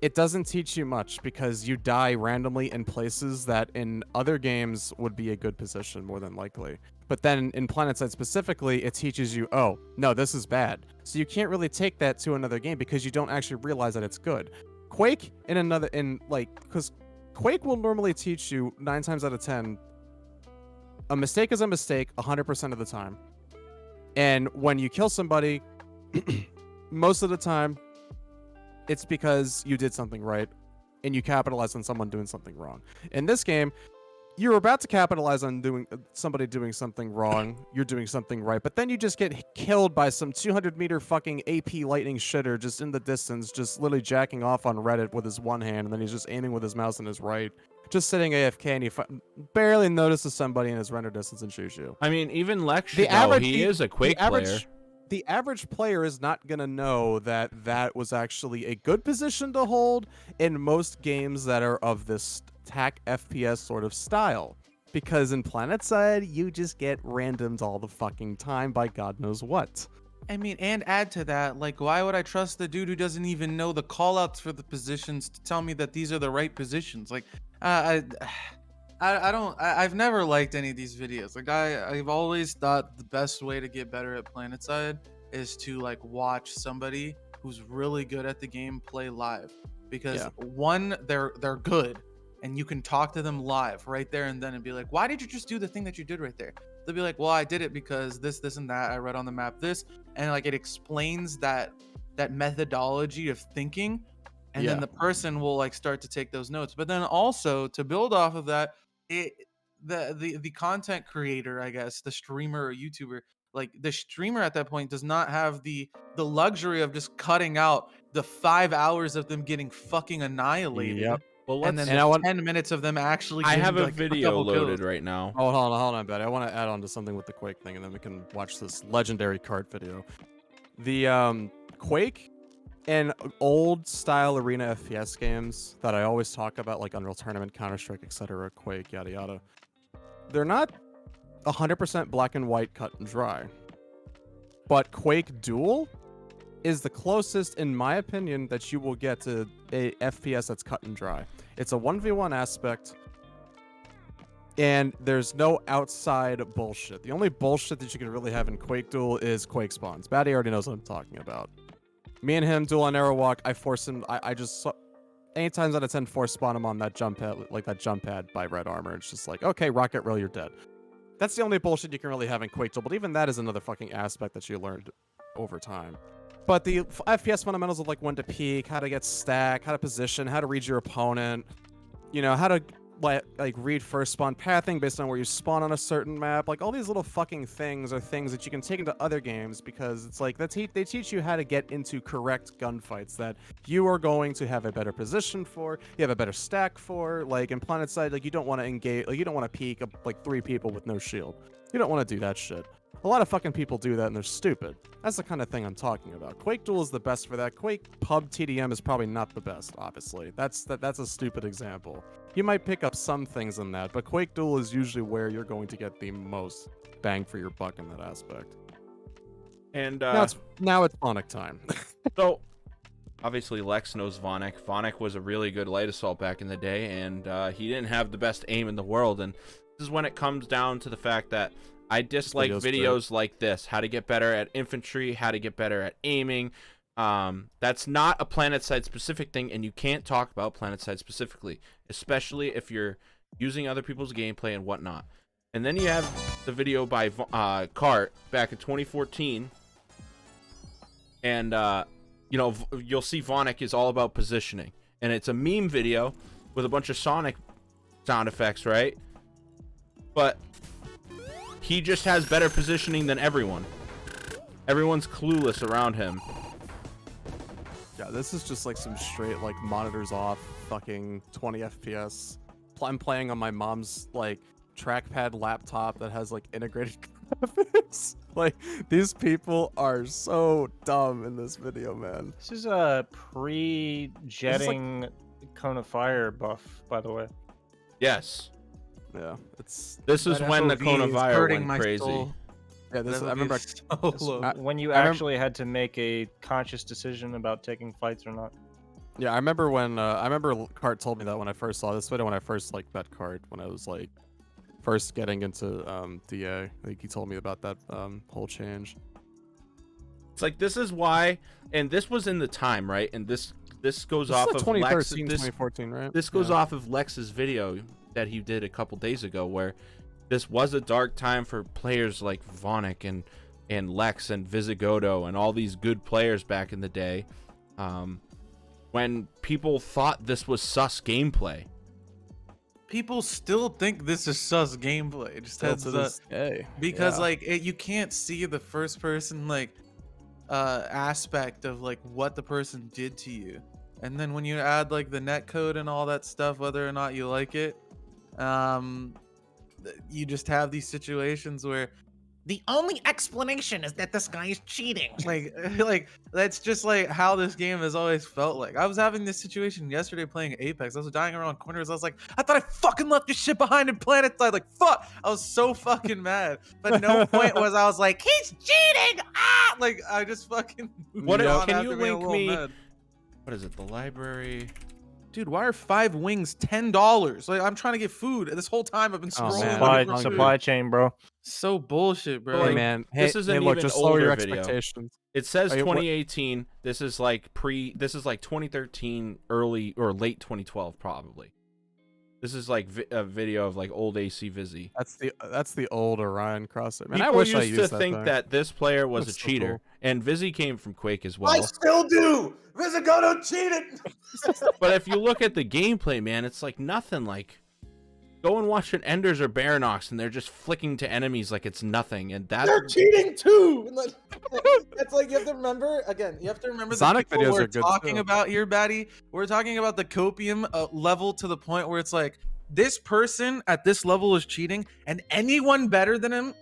[SPEAKER 7] It doesn't teach you much because you die randomly in places that in other games would be a good position more than likely. But then in Planetside specifically, it teaches you, oh, no, this is bad. So you can't really take that to another game because you don't actually realize that it's good. Quake because Quake will normally teach you 9 times out of 10, a mistake is a mistake 100% of the time. And when you kill somebody, most of the time, it's because you did something right and you capitalized on someone doing something wrong. In this game, you're about to capitalize on somebody doing something wrong. You're doing something right, but then you just get killed by some 200-meter fucking AP lightning shitter just in the distance, just literally jacking off on Reddit with his one hand, and then he's just aiming with his mouse in his right, just sitting AFK, and he barely notices somebody in his render distance and shoots you.
[SPEAKER 4] I mean, even Lex, he is a Quake player.
[SPEAKER 7] The average player is not going to know that that was actually a good position to hold in most games that are of this TAC FPS sort of style. Because in Planetside, you just get randomed all the fucking time by God knows what.
[SPEAKER 10] I mean, and add to that, like, why would I trust the dude who doesn't even know the callouts for the positions to tell me that these are the right positions? Like, I've never liked any of these videos. Like I've always thought the best way to get better at Planetside is to like watch somebody who's really good at the game play live, because one, they're good and you can talk to them live right there and then and be like, why did you just do the thing that you did right there? They'll be like, well, I did it because this and that, I read on the map this, and like it explains that methodology of thinking, and then the person will like start to take those notes. But then also to build off of that, the content creator, I guess, the streamer or YouTuber, Like the streamer at that point does not have the luxury of just cutting out the 5 hours of them getting fucking annihilated.
[SPEAKER 7] Yep.
[SPEAKER 4] Well,
[SPEAKER 10] And
[SPEAKER 4] let's.
[SPEAKER 10] then
[SPEAKER 7] And I
[SPEAKER 10] the
[SPEAKER 7] want-
[SPEAKER 10] 10 minutes of them actually
[SPEAKER 4] I
[SPEAKER 10] getting,
[SPEAKER 4] have a
[SPEAKER 10] like,
[SPEAKER 4] video
[SPEAKER 10] couple
[SPEAKER 4] loaded
[SPEAKER 10] kills.
[SPEAKER 4] right now.
[SPEAKER 7] Oh, hold on, Baddie. I want to add on to something with the Quake thing, and then we can watch this legendary card video. The Quake and old style arena FPS games that I always talk about, like Unreal Tournament, Counter-Strike, etc., Quake, yada yada, they're not 100% black and white, cut and dry. But Quake Duel is the closest, in my opinion, that you will get to a FPS that's cut and dry. It's a 1v1 aspect, and there's no outside bullshit. The only bullshit that you can really have in Quake Duel is Quake spawns. Baddie already knows what I'm talking about. Me and him duel on Arrow Walk. I force him. I just 8 times out of 10 force spawn him on that jump pad, like that jump pad by red armor. It's just like, okay, rocket rail, you're dead. That's the only bullshit you can really have in Quake Duel. But even that is another fucking aspect that you learned over time. But the FPS fundamentals of like when to peek, how to get stack, how to position, how to read your opponent, you know, how to like read first spawn pathing based on where you spawn on a certain map, like all these little fucking things are things that you can take into other games, because it's like they teach you how to get into correct gunfights that you are going to have a better position for, you have a better stack for. Like in Planetside, like you don't want to engage, like you don't want to peek like 3 people with no shield. You don't want to do that shit. A lot of fucking people do that and they're stupid. That's the kind of thing I'm talking about. Quake Duel is the best for that. Quake Pub TDM is probably not the best, obviously. That's a stupid example. You might pick up some things in that, but Quake Duel is usually where you're going to get the most bang for your buck in that aspect.
[SPEAKER 4] And
[SPEAKER 7] now it's Vonic time.
[SPEAKER 4] so, obviously, Lex knows Vonic. Vonic was a really good light assault back in the day, and he didn't have the best aim in the world. And this is when it comes down to the fact that I dislike videos like this. How to get better at infantry, how to get better at aiming. That's not a Planetside specific thing, and you can't talk about Planetside specifically, especially if you're using other people's gameplay and whatnot. And then you have the video by Cart back in 2014, and you know, you'll see Vonic is all about positioning, and it's a meme video with a bunch of Sonic sound effects, right? But he just has better positioning than everyone. Everyone's clueless around him.
[SPEAKER 7] Yeah, this is just like some straight like monitors off fucking 20 FPS. I'm playing on my mom's like trackpad laptop that has like integrated graphics. Like these people are so dumb in this video, man.
[SPEAKER 6] This is a pre-jetting Cone of Fire buff, by the way.
[SPEAKER 4] Yes.
[SPEAKER 7] Yeah, it's.
[SPEAKER 4] This is when the
[SPEAKER 10] FOV
[SPEAKER 4] Cone of
[SPEAKER 10] is
[SPEAKER 4] Fire
[SPEAKER 10] hurting
[SPEAKER 4] went
[SPEAKER 10] my
[SPEAKER 4] crazy.
[SPEAKER 10] soul.
[SPEAKER 7] Yeah, this. I remember.
[SPEAKER 10] So low.
[SPEAKER 6] When you
[SPEAKER 7] I remember-
[SPEAKER 6] actually had to make a conscious decision about taking fights or not.
[SPEAKER 7] Yeah, I remember when. I remember Cart told me that when I first saw this video, when I first like bet Cart, when I was like first getting into DA. Like he told me about that whole change.
[SPEAKER 4] It's like, this is why, and this was in the time, right? And this goes
[SPEAKER 7] This
[SPEAKER 4] off
[SPEAKER 7] is
[SPEAKER 4] of
[SPEAKER 7] like
[SPEAKER 4] Lex.
[SPEAKER 7] 2013, 2014, right?
[SPEAKER 4] This goes
[SPEAKER 7] Yeah.
[SPEAKER 4] off of Lex's video that he did a couple days ago, where this was a dark time for players like Vonic and Lex and Visigodo and all these good players back in the day, when people thought this was sus gameplay.
[SPEAKER 10] People still think this is sus gameplay. Just
[SPEAKER 7] Still
[SPEAKER 10] heads
[SPEAKER 7] to
[SPEAKER 10] up.
[SPEAKER 7] this day.
[SPEAKER 10] Because
[SPEAKER 7] Yeah.
[SPEAKER 10] like you can't see the first person like aspect of like what the person did to you, and then when you add like the net code and all that stuff, whether or not you like it, you just have these situations where
[SPEAKER 8] The only explanation is that this guy is cheating.
[SPEAKER 10] like that's just like how this game has always felt like. I was having this situation yesterday playing Apex. I was dying around corners. I was like, I thought I fucking left this shit behind in Planetside. Like, fuck. I was so fucking mad. But no point was I was like, he's cheating. Ah! Like, I just fucking.
[SPEAKER 4] What?
[SPEAKER 10] moved on
[SPEAKER 4] Can
[SPEAKER 10] after
[SPEAKER 4] you
[SPEAKER 10] being a
[SPEAKER 4] link
[SPEAKER 10] little
[SPEAKER 4] me?
[SPEAKER 10] mad.
[SPEAKER 4] What is it? The library.
[SPEAKER 10] Dude, why are 5 wings $10? Like, I'm trying to get food. This whole time I've been
[SPEAKER 7] Oh,
[SPEAKER 10] scrolling.
[SPEAKER 7] man.
[SPEAKER 10] looking for
[SPEAKER 6] Supply
[SPEAKER 10] food.
[SPEAKER 6] chain, bro.
[SPEAKER 10] So bullshit, bro.
[SPEAKER 7] Hey
[SPEAKER 10] Like,
[SPEAKER 7] man,
[SPEAKER 4] this
[SPEAKER 7] hey,
[SPEAKER 4] is an
[SPEAKER 7] hey, look,
[SPEAKER 4] even
[SPEAKER 7] just lower your
[SPEAKER 4] older video.
[SPEAKER 7] expectations.
[SPEAKER 4] It says
[SPEAKER 7] Are you- what-
[SPEAKER 4] 2018. This is like This is like 2013, early or late 2012, probably. This is like a video of like old AC Vizzy.
[SPEAKER 7] That's the old Orion crosser. Man,
[SPEAKER 4] People
[SPEAKER 7] I wish I
[SPEAKER 4] used
[SPEAKER 7] used
[SPEAKER 4] to
[SPEAKER 7] that
[SPEAKER 4] think
[SPEAKER 7] thing.
[SPEAKER 4] that this player was
[SPEAKER 7] That's
[SPEAKER 4] a
[SPEAKER 7] so
[SPEAKER 4] cheater,
[SPEAKER 7] cool.
[SPEAKER 4] and Vizzy came from Quake as well.
[SPEAKER 10] I still do. Visigodo cheated.
[SPEAKER 4] But if you look at the gameplay, man, it's like nothing like Go and watch an Enders or Baranox, and they're just flicking to enemies like it's nothing, and that's
[SPEAKER 10] They're cheating too. That's like you have to remember again. You have to remember
[SPEAKER 7] Sonic
[SPEAKER 10] the people
[SPEAKER 7] videos
[SPEAKER 10] we're
[SPEAKER 7] are good
[SPEAKER 10] talking
[SPEAKER 7] too.
[SPEAKER 10] about here, Baddie. We're talking about the copium level to the point where it's like this person at this level is cheating, and anyone better than him,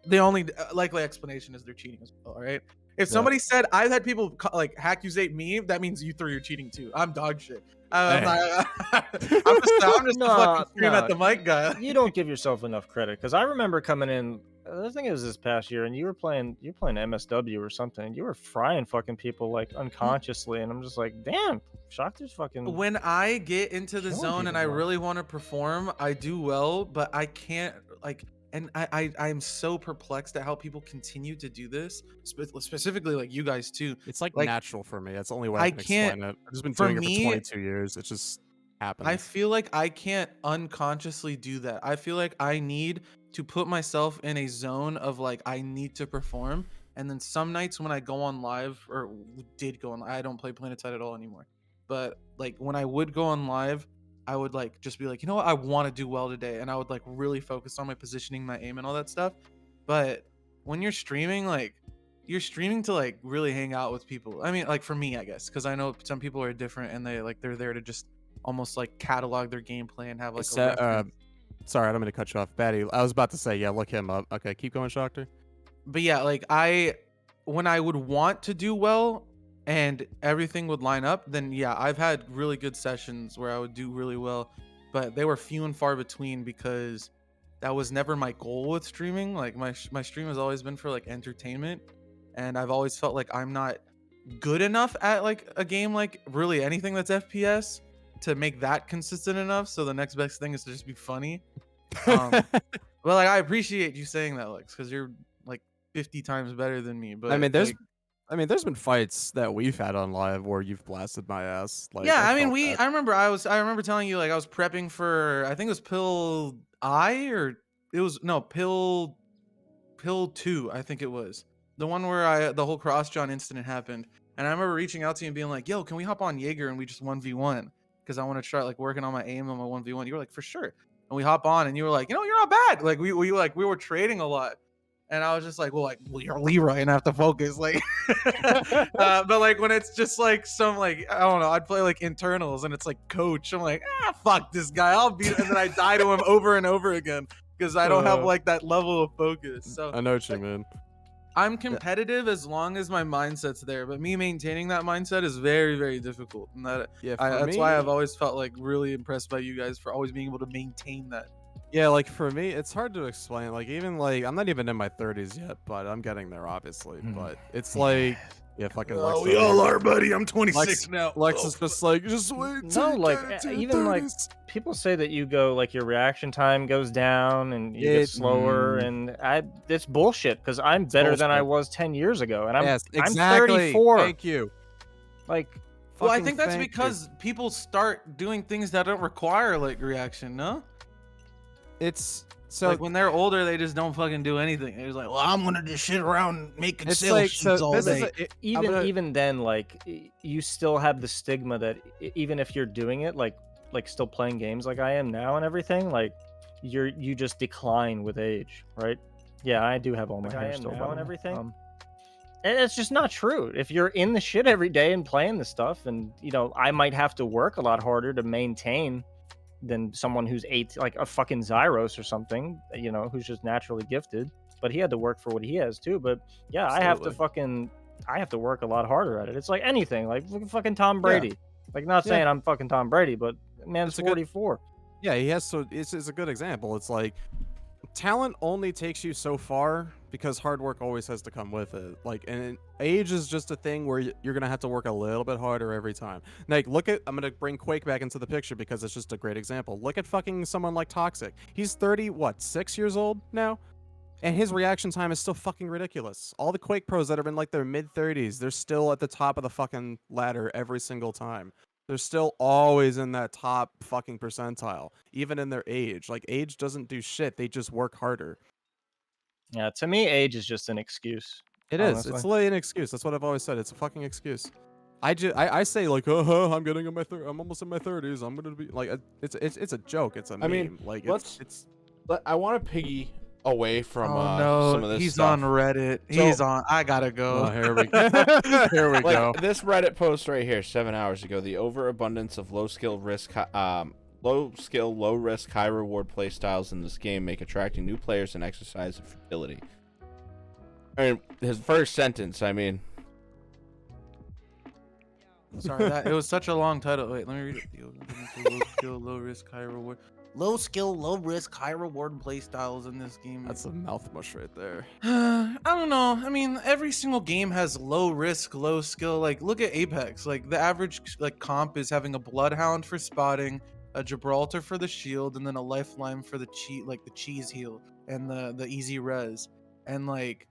[SPEAKER 10] the only likely explanation is they're cheating as well. Right? If somebody said I've had people like accusate me, that means you three are cheating too. I'm dog shit. I'm just a fucking scream at the mic guy.
[SPEAKER 6] You don't give yourself enough credit, because I remember coming in. I think it was this past year, and you were playing MSW or something. You were frying fucking people like unconsciously, and I'm just like, damn, Shoctor's fucking.
[SPEAKER 10] When I get into the
[SPEAKER 6] killing
[SPEAKER 10] zone and
[SPEAKER 6] people,
[SPEAKER 10] I
[SPEAKER 6] bro.
[SPEAKER 10] really want to perform, I do well, but I can't like. And I'm so perplexed at how people continue to do this, specifically like you guys too.
[SPEAKER 7] It's like natural for me. It's the only way
[SPEAKER 10] I
[SPEAKER 7] I can
[SPEAKER 10] can't-
[SPEAKER 7] explain it. I've just been
[SPEAKER 10] for
[SPEAKER 7] doing it
[SPEAKER 10] me,
[SPEAKER 7] for 22 years. It just happens.
[SPEAKER 10] I feel like I can't unconsciously do that. I feel like I need to put myself in a zone of like I need to perform. And then some nights when I go on live, or did go on, I don't play Planetside at all anymore. But like when I would go on live, I would like just be like, you know what, I want to do well today, and I would like really focus on my positioning, my aim, and all that stuff. But when you're streaming, like you're streaming to like really hang out with people. I mean, like for me, I guess, because I know some people are different and they're there to just almost like catalog their gameplay and have like a reference.
[SPEAKER 7] Sorry, I don't mean to cut you off, Baddie. I was about to say, yeah, look him up. Okay, keep going, Shoctor.
[SPEAKER 10] But yeah, like when I would want to do well and everything would line up, then yeah, I've had really good sessions where I would do really well, but they were few and far between because that was never my goal with streaming. Like my stream has always been for like entertainment, and I've always felt like I'm not good enough at like a game, like really anything that's FPS, to make that consistent enough. So the next best thing is to just be funny. But like I appreciate you saying that, Lex, because you're like 50 times better than me. But
[SPEAKER 7] I mean, there's
[SPEAKER 10] like,
[SPEAKER 7] there's been fights that we've had on live where you've blasted my ass. Like,
[SPEAKER 10] yeah, I mean,
[SPEAKER 7] felt that.
[SPEAKER 10] I remember telling you like I was prepping for, I think it was pill I, or it was no pill 2, I think it was the one where the whole cross John incident happened, and I remember reaching out to you and being like, yo, can we hop on Jaeger and we just 1v1, because I want to try like working on my aim on my 1v1. You were like, for sure. And we hop on and you were like, you know, you're not bad. Like we were trading a lot. And I was just like, well, you're Leroy and I have to focus. Like, but like when it's just like some like, I don't know, I'd play like internals and it's like coach. I'm like, fuck this guy. I'll beat him. And then I die to him over and over again because I don't have like that level of focus. So
[SPEAKER 7] I know what you mean.
[SPEAKER 10] I'm competitive as long as my mindset's there, but me maintaining that mindset is very, very difficult. And that's why I've always felt like really impressed by you guys for always being able to maintain that.
[SPEAKER 7] Yeah, like for me, it's hard to explain. Like even like I'm not even in my 30s yet, but I'm getting there obviously. But it's like, yeah, fucking.
[SPEAKER 10] Oh,
[SPEAKER 7] Lex
[SPEAKER 10] we all
[SPEAKER 7] over.
[SPEAKER 10] are, buddy. I'm 26 now.
[SPEAKER 7] Lex is just like, just wait. till
[SPEAKER 6] No,
[SPEAKER 7] you
[SPEAKER 6] like
[SPEAKER 7] get into your
[SPEAKER 6] even like
[SPEAKER 7] 30s.
[SPEAKER 6] people say that you go like your reaction time goes down and you get slower, and it's bullshit because I'm better than I was 10 years ago, and I'm
[SPEAKER 7] exactly.
[SPEAKER 6] I'm 34.
[SPEAKER 7] Thank you.
[SPEAKER 6] Like,
[SPEAKER 10] well, I think that's because people start doing things that don't require like reaction. No,
[SPEAKER 7] it's so
[SPEAKER 10] like when they're older, they just don't fucking do anything. They're just like, well, I'm gonna just shit around making
[SPEAKER 7] it's
[SPEAKER 10] sales
[SPEAKER 7] like
[SPEAKER 10] sheets
[SPEAKER 7] so
[SPEAKER 10] all
[SPEAKER 7] this
[SPEAKER 10] day.
[SPEAKER 7] is
[SPEAKER 6] even then, like you still have the stigma that even if you're doing it, like still playing games like I am now and everything, like you just decline with age, right? Yeah, I do have all my hair still now and everything. And it's just not true. If you're in the shit every day and playing the stuff, and you know, I might have to work a lot harder to maintain than someone who's like a fucking Zyros or something, you know, who's just naturally gifted. But he had to work for what he has too. But yeah, I have to work a lot harder at it. It's like anything, like look at fucking Tom Brady. Yeah. Like not saying I'm fucking Tom Brady, but man's 44.
[SPEAKER 7] Yeah, he has. So it's a good example. It's like talent only takes you so far because hard work always has to come with it. Like, and age is just a thing where you're gonna have to work a little bit harder every time. Like, I'm gonna bring Quake back into the picture because it's just a great example. Look at fucking someone like Toxic. He's 6 years old now, and his reaction time is still fucking ridiculous. All the Quake pros that are in like their mid-30s, they're still at the top of the fucking ladder every single time. They're still always in that top fucking percentile, even in their age. Like, age doesn't do shit. They just work harder.
[SPEAKER 6] Yeah, to me, age is just an excuse.
[SPEAKER 7] It is. It's literally an excuse. That's what I've always said. It's a fucking excuse. I say like, I'm getting in my I'm almost in my 30s. I'm gonna be like, it's a joke. It's a meme.
[SPEAKER 4] mean,
[SPEAKER 7] like
[SPEAKER 4] let's I want to piggy away from some of this
[SPEAKER 10] he's
[SPEAKER 4] stuff.
[SPEAKER 10] on Reddit.
[SPEAKER 4] So-
[SPEAKER 10] he's on. I gotta go.
[SPEAKER 7] Oh, here we go. Here we
[SPEAKER 4] Like
[SPEAKER 7] go.
[SPEAKER 4] this Reddit post right here, 7 hours ago. The overabundance of low skill, low risk, high reward play styles in this game make attracting new players an exercise of futility. I mean, his first sentence. I mean,
[SPEAKER 10] Sorry, it was such a long title. Wait, let me read it. Low skill, low risk, high reward. Low skill, low risk, high reward play styles in this game.
[SPEAKER 7] That's a mouth mush right there.
[SPEAKER 10] I don't know. I mean, every single game has low risk, low skill. Like, look at Apex. Like, the average like comp is having a Bloodhound for spotting, a Gibraltar for the shield, and then a Lifeline for the cheese heal and the easy res. And like,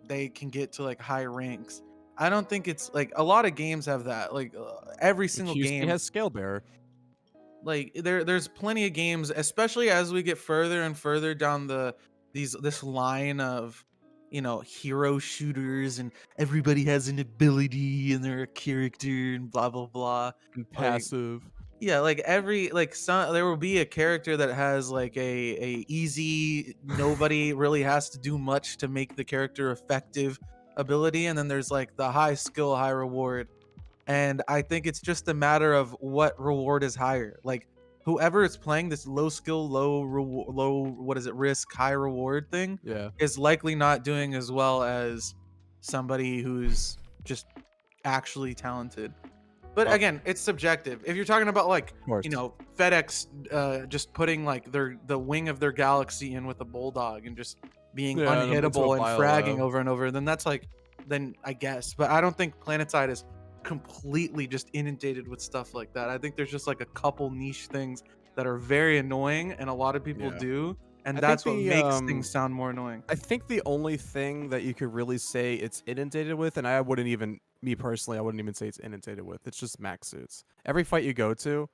[SPEAKER 10] they can get to like high ranks. I don't think it's like a lot of games have that. Like every single game
[SPEAKER 7] has scale bearer.
[SPEAKER 10] Like there's plenty of games, especially as we get further and further down this line of, you know, hero shooters and everybody has an ability and they're a character and blah blah blah.
[SPEAKER 7] And passive.
[SPEAKER 10] Yeah, like there will be a character that has like a easy, nobody really has to do much to make the character effective ability, and then there's like the high skill, high reward. And I think it's just a matter of what reward is higher. Like whoever is playing this low skill, low risk, high reward thing, is likely not doing as well as somebody who's just actually talented. But again, it's subjective. If you're talking about like, you know, FedEx just putting like the wing of their galaxy in with a bulldog and just being unhittable and fragging over and over, then that's like, then I guess. But I don't think Planetside is completely just inundated with stuff like that. I think there's just like a couple niche things that are very annoying and a lot of people do, and that's what makes things sound more annoying.
[SPEAKER 7] I think the only thing that you could really say it's inundated with, and I wouldn't even say it's inundated with, it's just max suits. Every fight you go to,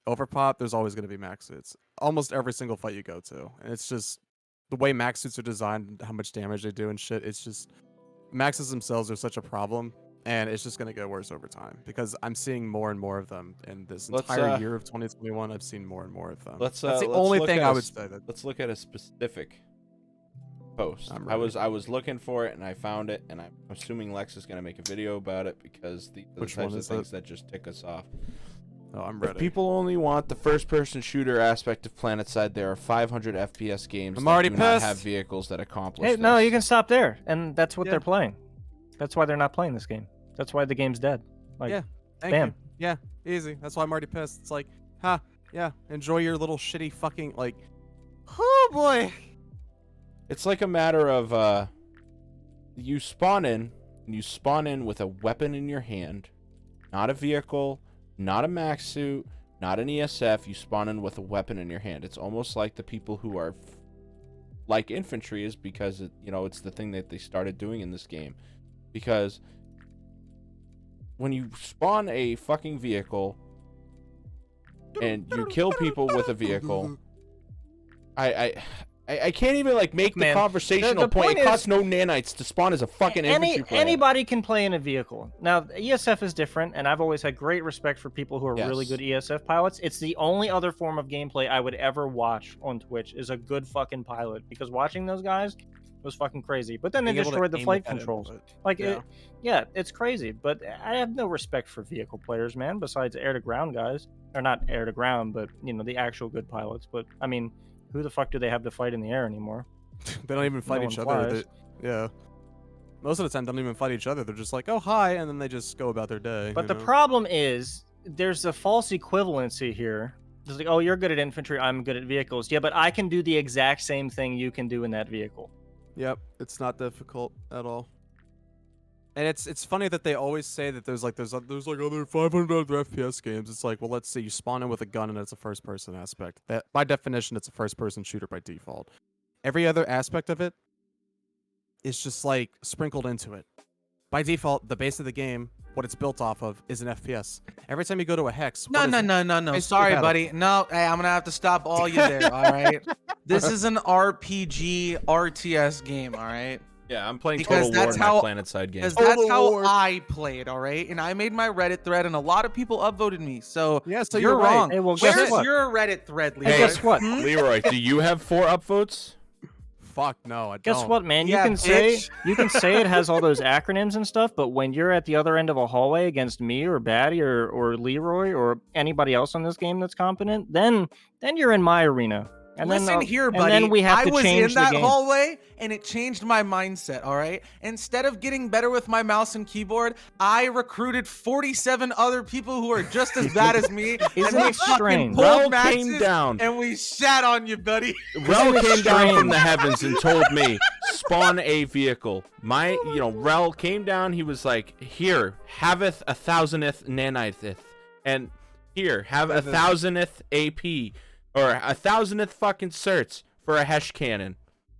[SPEAKER 7] overpop, there's always going to be max suits. Almost every single fight you go to. And it's just the way max suits are designed, how much damage they do and shit. It's just maxes themselves are such a problem, and it's just going to get worse over time because I'm seeing more and more of them in this entire year of 2021. I've seen more and more of them. That's the only thing I would say.
[SPEAKER 4] Let's look at a specific post. I was looking for it and I found it, and I'm assuming Lex is going to make a video about it because the types of things that just tick us off.
[SPEAKER 7] Oh, I'm ready.
[SPEAKER 4] If people only want the first-person shooter aspect of Planetside, there are 500 FPS games
[SPEAKER 7] I'm
[SPEAKER 4] that
[SPEAKER 7] already
[SPEAKER 4] do
[SPEAKER 7] pissed.
[SPEAKER 4] not have vehicles that accomplish
[SPEAKER 6] Hey,
[SPEAKER 4] this.
[SPEAKER 6] no, you can stop there, and that's what they're playing. That's why they're not playing this game. That's why the game's dead. Like,
[SPEAKER 7] thank
[SPEAKER 6] bam.
[SPEAKER 7] you. Yeah, easy. That's why I'm already pissed. It's like, enjoy your little shitty fucking, like, oh boy.
[SPEAKER 4] It's like a matter of you spawn in with a weapon in your hand, not a vehicle, not a max suit, not an ESF. You spawn in with a weapon in your hand. It's almost like the people who are like infantry is because it's the thing that they started doing in this game. Because when you spawn a fucking vehicle and you kill people with a vehicle, I can't even like make the conversational point. It costs no nanites to spawn as a fucking infantry player.
[SPEAKER 6] Anybody can play in a vehicle. Now, ESF is different, and I've always had great respect for people who are really good ESF pilots. It's the only other form of gameplay I would ever watch on Twitch is a good fucking pilot, because watching those guys was fucking crazy. But then they destroyed the flight controls. It's crazy. But I have no respect for vehicle players, man, besides air-to-ground guys. Or not air-to-ground, but, the actual good pilots. But, I mean, who the fuck do they have to fight in the air anymore?
[SPEAKER 7] They don't even fight each other. Most of the time, they don't even fight each other. They're just like, oh, hi, and then they just go about their day.
[SPEAKER 6] But the problem is, there's a false equivalency here. It's like, oh, you're good at infantry, I'm good at vehicles. Yeah, but I can do the exact same thing you can do in that vehicle.
[SPEAKER 7] Yep, it's not difficult at all. And it's funny that they always say that there's other 500 other FPS games. It's like, well, let's see, you spawn in with a gun and it's a first person aspect. That by definition, it's a first person shooter by default. Every other aspect of it is just like sprinkled into it. By default, the base of the game, what it's built off of, is an FPS. Every time you go to a hex,
[SPEAKER 10] no. Sorry, buddy. No, hey, I'm gonna have to stop all you there. All right. This is an RPG RTS game. All right.
[SPEAKER 4] Yeah, I'm playing
[SPEAKER 10] Because
[SPEAKER 4] Total War
[SPEAKER 10] that's
[SPEAKER 4] in my
[SPEAKER 10] how-
[SPEAKER 4] Planetside game.
[SPEAKER 10] Because that's how I played, all right? And I made my Reddit thread, and a lot of people upvoted me. So,
[SPEAKER 7] Yeah, so
[SPEAKER 10] you're
[SPEAKER 7] you're right.
[SPEAKER 10] wrong.
[SPEAKER 6] Hey, well, guess
[SPEAKER 10] Where's
[SPEAKER 6] what?
[SPEAKER 10] your Reddit thread, Leroy?
[SPEAKER 6] Hey, guess what?
[SPEAKER 4] Leroy, do you have 4 upvotes?
[SPEAKER 7] Fuck no, I don't.
[SPEAKER 6] Guess what, man?
[SPEAKER 10] Yeah,
[SPEAKER 6] You can say
[SPEAKER 10] bitch.
[SPEAKER 6] you can say it has all those acronyms and stuff, but when you're at the other end of a hallway against me or Baddie or Leroy or anybody else on this game that's competent, then you're in my arena. And
[SPEAKER 10] Listen
[SPEAKER 6] then,
[SPEAKER 10] here,
[SPEAKER 6] and
[SPEAKER 10] buddy.
[SPEAKER 6] then we have
[SPEAKER 10] I
[SPEAKER 6] to
[SPEAKER 10] was
[SPEAKER 6] change
[SPEAKER 10] in that
[SPEAKER 6] the game.
[SPEAKER 10] hallway, and it changed my mindset. All right. Instead of getting better with my mouse and keyboard, I recruited 47 other people who are just as bad as me.
[SPEAKER 6] Isn't
[SPEAKER 10] and we
[SPEAKER 6] it
[SPEAKER 10] fucking
[SPEAKER 6] strange?
[SPEAKER 10] pulled
[SPEAKER 4] Rel
[SPEAKER 10] matches,
[SPEAKER 4] came down.
[SPEAKER 10] and we shat on you, buddy.
[SPEAKER 4] Rel
[SPEAKER 6] it
[SPEAKER 4] came down from
[SPEAKER 6] strange?
[SPEAKER 4] the heavens and told me, spawn a vehicle. Rel came down. He was like, here, haveth 1,000th nanitheth. And here, have 1,000th AP. Or 1,000th fucking certs for a Hesh cannon.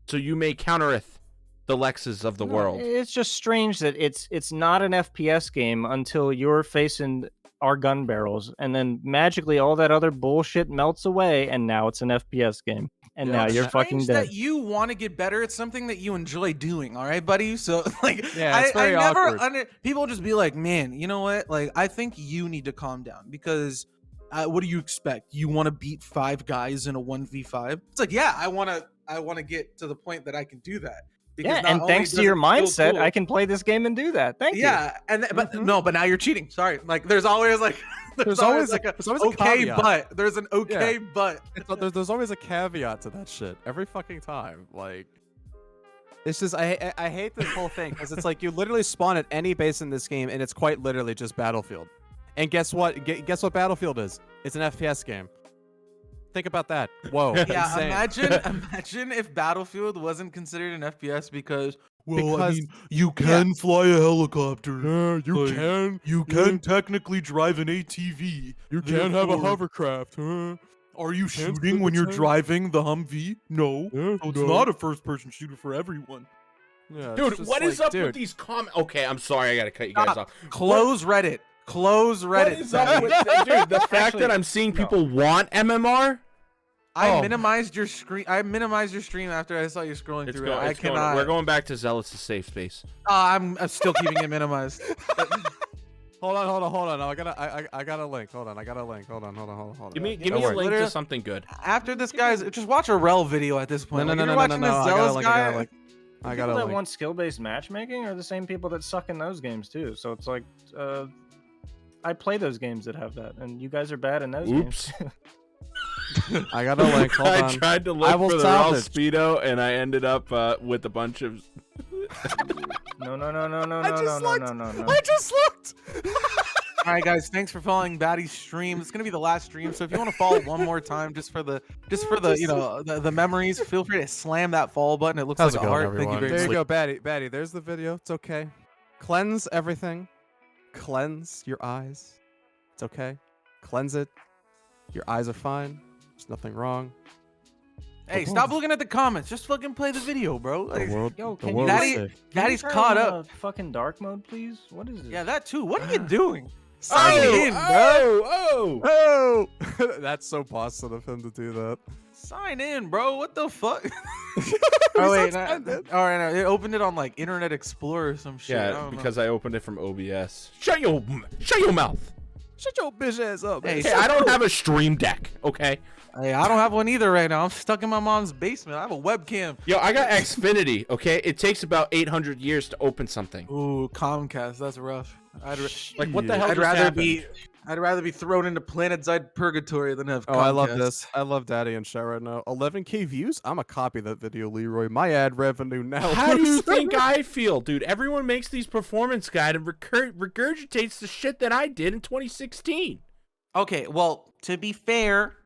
[SPEAKER 4] So you may countereth the Lexes of the
[SPEAKER 6] No,
[SPEAKER 4] world.
[SPEAKER 6] It's just strange that it's not an FPS game until you're facing our gun barrels, and then magically all that other bullshit melts away, and now it's an FPS game, and now you're fucking dead.
[SPEAKER 10] That you want to get better. It's something that you enjoy doing. All right, buddy. So like,
[SPEAKER 7] Yeah, it's very
[SPEAKER 10] I never
[SPEAKER 7] awkward.
[SPEAKER 10] people just be like, man, you know what? Like, I think you need to calm down because. What do you expect? You want to beat 5 guys in a 1v5? It's like, yeah, I want to get to the point that I can do that. Because
[SPEAKER 6] Yeah,
[SPEAKER 10] not
[SPEAKER 6] and
[SPEAKER 10] only
[SPEAKER 6] thanks to
[SPEAKER 10] does
[SPEAKER 6] your
[SPEAKER 10] it feel
[SPEAKER 6] mindset,
[SPEAKER 10] cool-
[SPEAKER 6] I can play this game and do that. Thank you.
[SPEAKER 10] Yeah, and but no, but now you're cheating. Sorry, like there's always like
[SPEAKER 7] There's always
[SPEAKER 10] like
[SPEAKER 7] there's always a
[SPEAKER 10] okay,
[SPEAKER 7] caveat.
[SPEAKER 10] but there's an okay,
[SPEAKER 7] Yeah.
[SPEAKER 10] but
[SPEAKER 7] There's always a caveat to that shit every fucking time. Like, it's just I hate this whole thing because it's like you literally spawn at any base in this game and it's quite literally just Battlefield. And guess what? Guess what Battlefield is? It's an FPS game. Think about that. Whoa.
[SPEAKER 10] yeah.
[SPEAKER 7] insane.
[SPEAKER 10] Imagine if Battlefield wasn't considered an FPS because
[SPEAKER 7] Because-
[SPEAKER 10] you can fly a helicopter.
[SPEAKER 7] you
[SPEAKER 10] Like,
[SPEAKER 7] can.
[SPEAKER 10] You can technically drive an ATV.
[SPEAKER 7] You can have a
[SPEAKER 10] Therefore,
[SPEAKER 7] hovercraft. Huh?
[SPEAKER 10] Are you
[SPEAKER 7] Can't
[SPEAKER 10] shooting when you're
[SPEAKER 7] flip a tank.
[SPEAKER 10] driving the Humvee? No.
[SPEAKER 7] Yeah,
[SPEAKER 10] So it's
[SPEAKER 7] no.
[SPEAKER 10] not a first-person shooter for everyone.
[SPEAKER 7] Yeah, it's
[SPEAKER 4] Dude,
[SPEAKER 7] just
[SPEAKER 4] what is
[SPEAKER 7] like,
[SPEAKER 4] up
[SPEAKER 7] dude,
[SPEAKER 4] with these comments? Okay, I'm sorry. I got to cut you guys
[SPEAKER 10] Stop.
[SPEAKER 4] off.
[SPEAKER 10] Close Reddit. Close
[SPEAKER 4] What
[SPEAKER 10] Reddit.
[SPEAKER 4] is up
[SPEAKER 10] Daddy.
[SPEAKER 4] with dude, the fact
[SPEAKER 6] Actually,
[SPEAKER 4] that I'm seeing
[SPEAKER 6] no.
[SPEAKER 4] people want MMR?
[SPEAKER 10] I
[SPEAKER 4] Oh.
[SPEAKER 10] minimized your screen. I minimized your stream after I saw you scrolling
[SPEAKER 4] It's
[SPEAKER 10] through
[SPEAKER 4] going,
[SPEAKER 10] it. I
[SPEAKER 4] it's going,
[SPEAKER 10] cannot.
[SPEAKER 4] we're going back to Zealous' safe space.
[SPEAKER 10] I'm still keeping it minimized.
[SPEAKER 7] Hold on. I got a link. Hold on. Hold on.
[SPEAKER 4] Give me
[SPEAKER 10] Don't
[SPEAKER 4] a
[SPEAKER 10] worry.
[SPEAKER 4] link to
[SPEAKER 10] Literally-
[SPEAKER 4] something good.
[SPEAKER 10] After this guy's, just watch a Rel video at this point.
[SPEAKER 7] No,
[SPEAKER 10] Like,
[SPEAKER 7] no,
[SPEAKER 10] you're
[SPEAKER 7] no, no,
[SPEAKER 10] watching
[SPEAKER 7] no,
[SPEAKER 10] this
[SPEAKER 7] I got a
[SPEAKER 10] Zealous
[SPEAKER 7] link.
[SPEAKER 10] guy.
[SPEAKER 7] I got a link. I got
[SPEAKER 6] People
[SPEAKER 7] a
[SPEAKER 6] that
[SPEAKER 7] link.
[SPEAKER 6] want skill-based matchmaking are the same people that suck in those games too. So it's like, I play those games that have that, and you guys are bad in those
[SPEAKER 4] Oops.
[SPEAKER 6] games.
[SPEAKER 7] I got a link. Hold
[SPEAKER 4] I
[SPEAKER 7] on.
[SPEAKER 4] tried to
[SPEAKER 7] I
[SPEAKER 4] look
[SPEAKER 7] will
[SPEAKER 4] for the Rel
[SPEAKER 7] salvage.
[SPEAKER 4] Speedo, and I ended up with a bunch of...
[SPEAKER 6] No.
[SPEAKER 7] I just looked.
[SPEAKER 10] All right, guys. Thanks for following Baddie's stream. It's gonna be the last stream, so if you want to follow one more time, just for the you know the memories, feel free to slam that follow button. It looks
[SPEAKER 7] How's
[SPEAKER 10] like
[SPEAKER 7] it
[SPEAKER 10] a
[SPEAKER 7] going,
[SPEAKER 10] heart. Thank you
[SPEAKER 7] everyone?
[SPEAKER 10] very
[SPEAKER 7] There you
[SPEAKER 10] much.
[SPEAKER 7] go, Baddie. There's the video. It's okay. Cleanse everything. Cleanse your eyes. It's okay. Cleanse it. Your eyes are fine. There's nothing wrong.
[SPEAKER 10] Hey, stop looking at the comments. Just fucking play the video, bro. Like,
[SPEAKER 6] Yo,
[SPEAKER 7] the
[SPEAKER 6] can
[SPEAKER 7] world
[SPEAKER 6] you,
[SPEAKER 7] is
[SPEAKER 10] Daddy-
[SPEAKER 7] safe.
[SPEAKER 6] can you
[SPEAKER 10] Daddy's
[SPEAKER 6] turn
[SPEAKER 10] caught
[SPEAKER 6] on,
[SPEAKER 10] up.
[SPEAKER 6] Fucking dark mode, please. What is this?
[SPEAKER 10] Yeah, that too. What are you doing?
[SPEAKER 7] Sign
[SPEAKER 10] Sign in, bro.
[SPEAKER 4] Oh!
[SPEAKER 7] Oh! That's so bossing of him to do that.
[SPEAKER 10] Sign in, bro. What the fuck?
[SPEAKER 7] He
[SPEAKER 10] Oh wait,
[SPEAKER 7] said sign in.
[SPEAKER 10] all right. No, it opened it on like Internet Explorer or some shit. I
[SPEAKER 4] Yeah,
[SPEAKER 10] don't know.
[SPEAKER 4] because I opened it from OBS. Shut your mouth.
[SPEAKER 7] Shut your bitch ass up.
[SPEAKER 10] Hey,
[SPEAKER 7] man.
[SPEAKER 4] Hey, I don't have a stream deck, okay?
[SPEAKER 10] Hey, I don't have one either right now. I'm stuck in my mom's basement. I have a webcam.
[SPEAKER 4] Yo, I got Xfinity, okay? It takes about 800 years to open something.
[SPEAKER 10] Ooh, Comcast. That's rough.
[SPEAKER 4] Like, what the hell
[SPEAKER 10] I'd
[SPEAKER 4] just
[SPEAKER 10] rather
[SPEAKER 4] happened?
[SPEAKER 10] I'd rather be thrown into Planetside purgatory than have.
[SPEAKER 7] Oh, I love
[SPEAKER 10] Comcast.
[SPEAKER 7] this. I love Daddy and Chat right now. 11K views? I'm a copy that video, Leroy. My ad revenue now.
[SPEAKER 4] How do you think I feel, dude? Everyone makes these performance guide and regurgitates the shit that I did in 2016.
[SPEAKER 10] Okay, well, to be fair,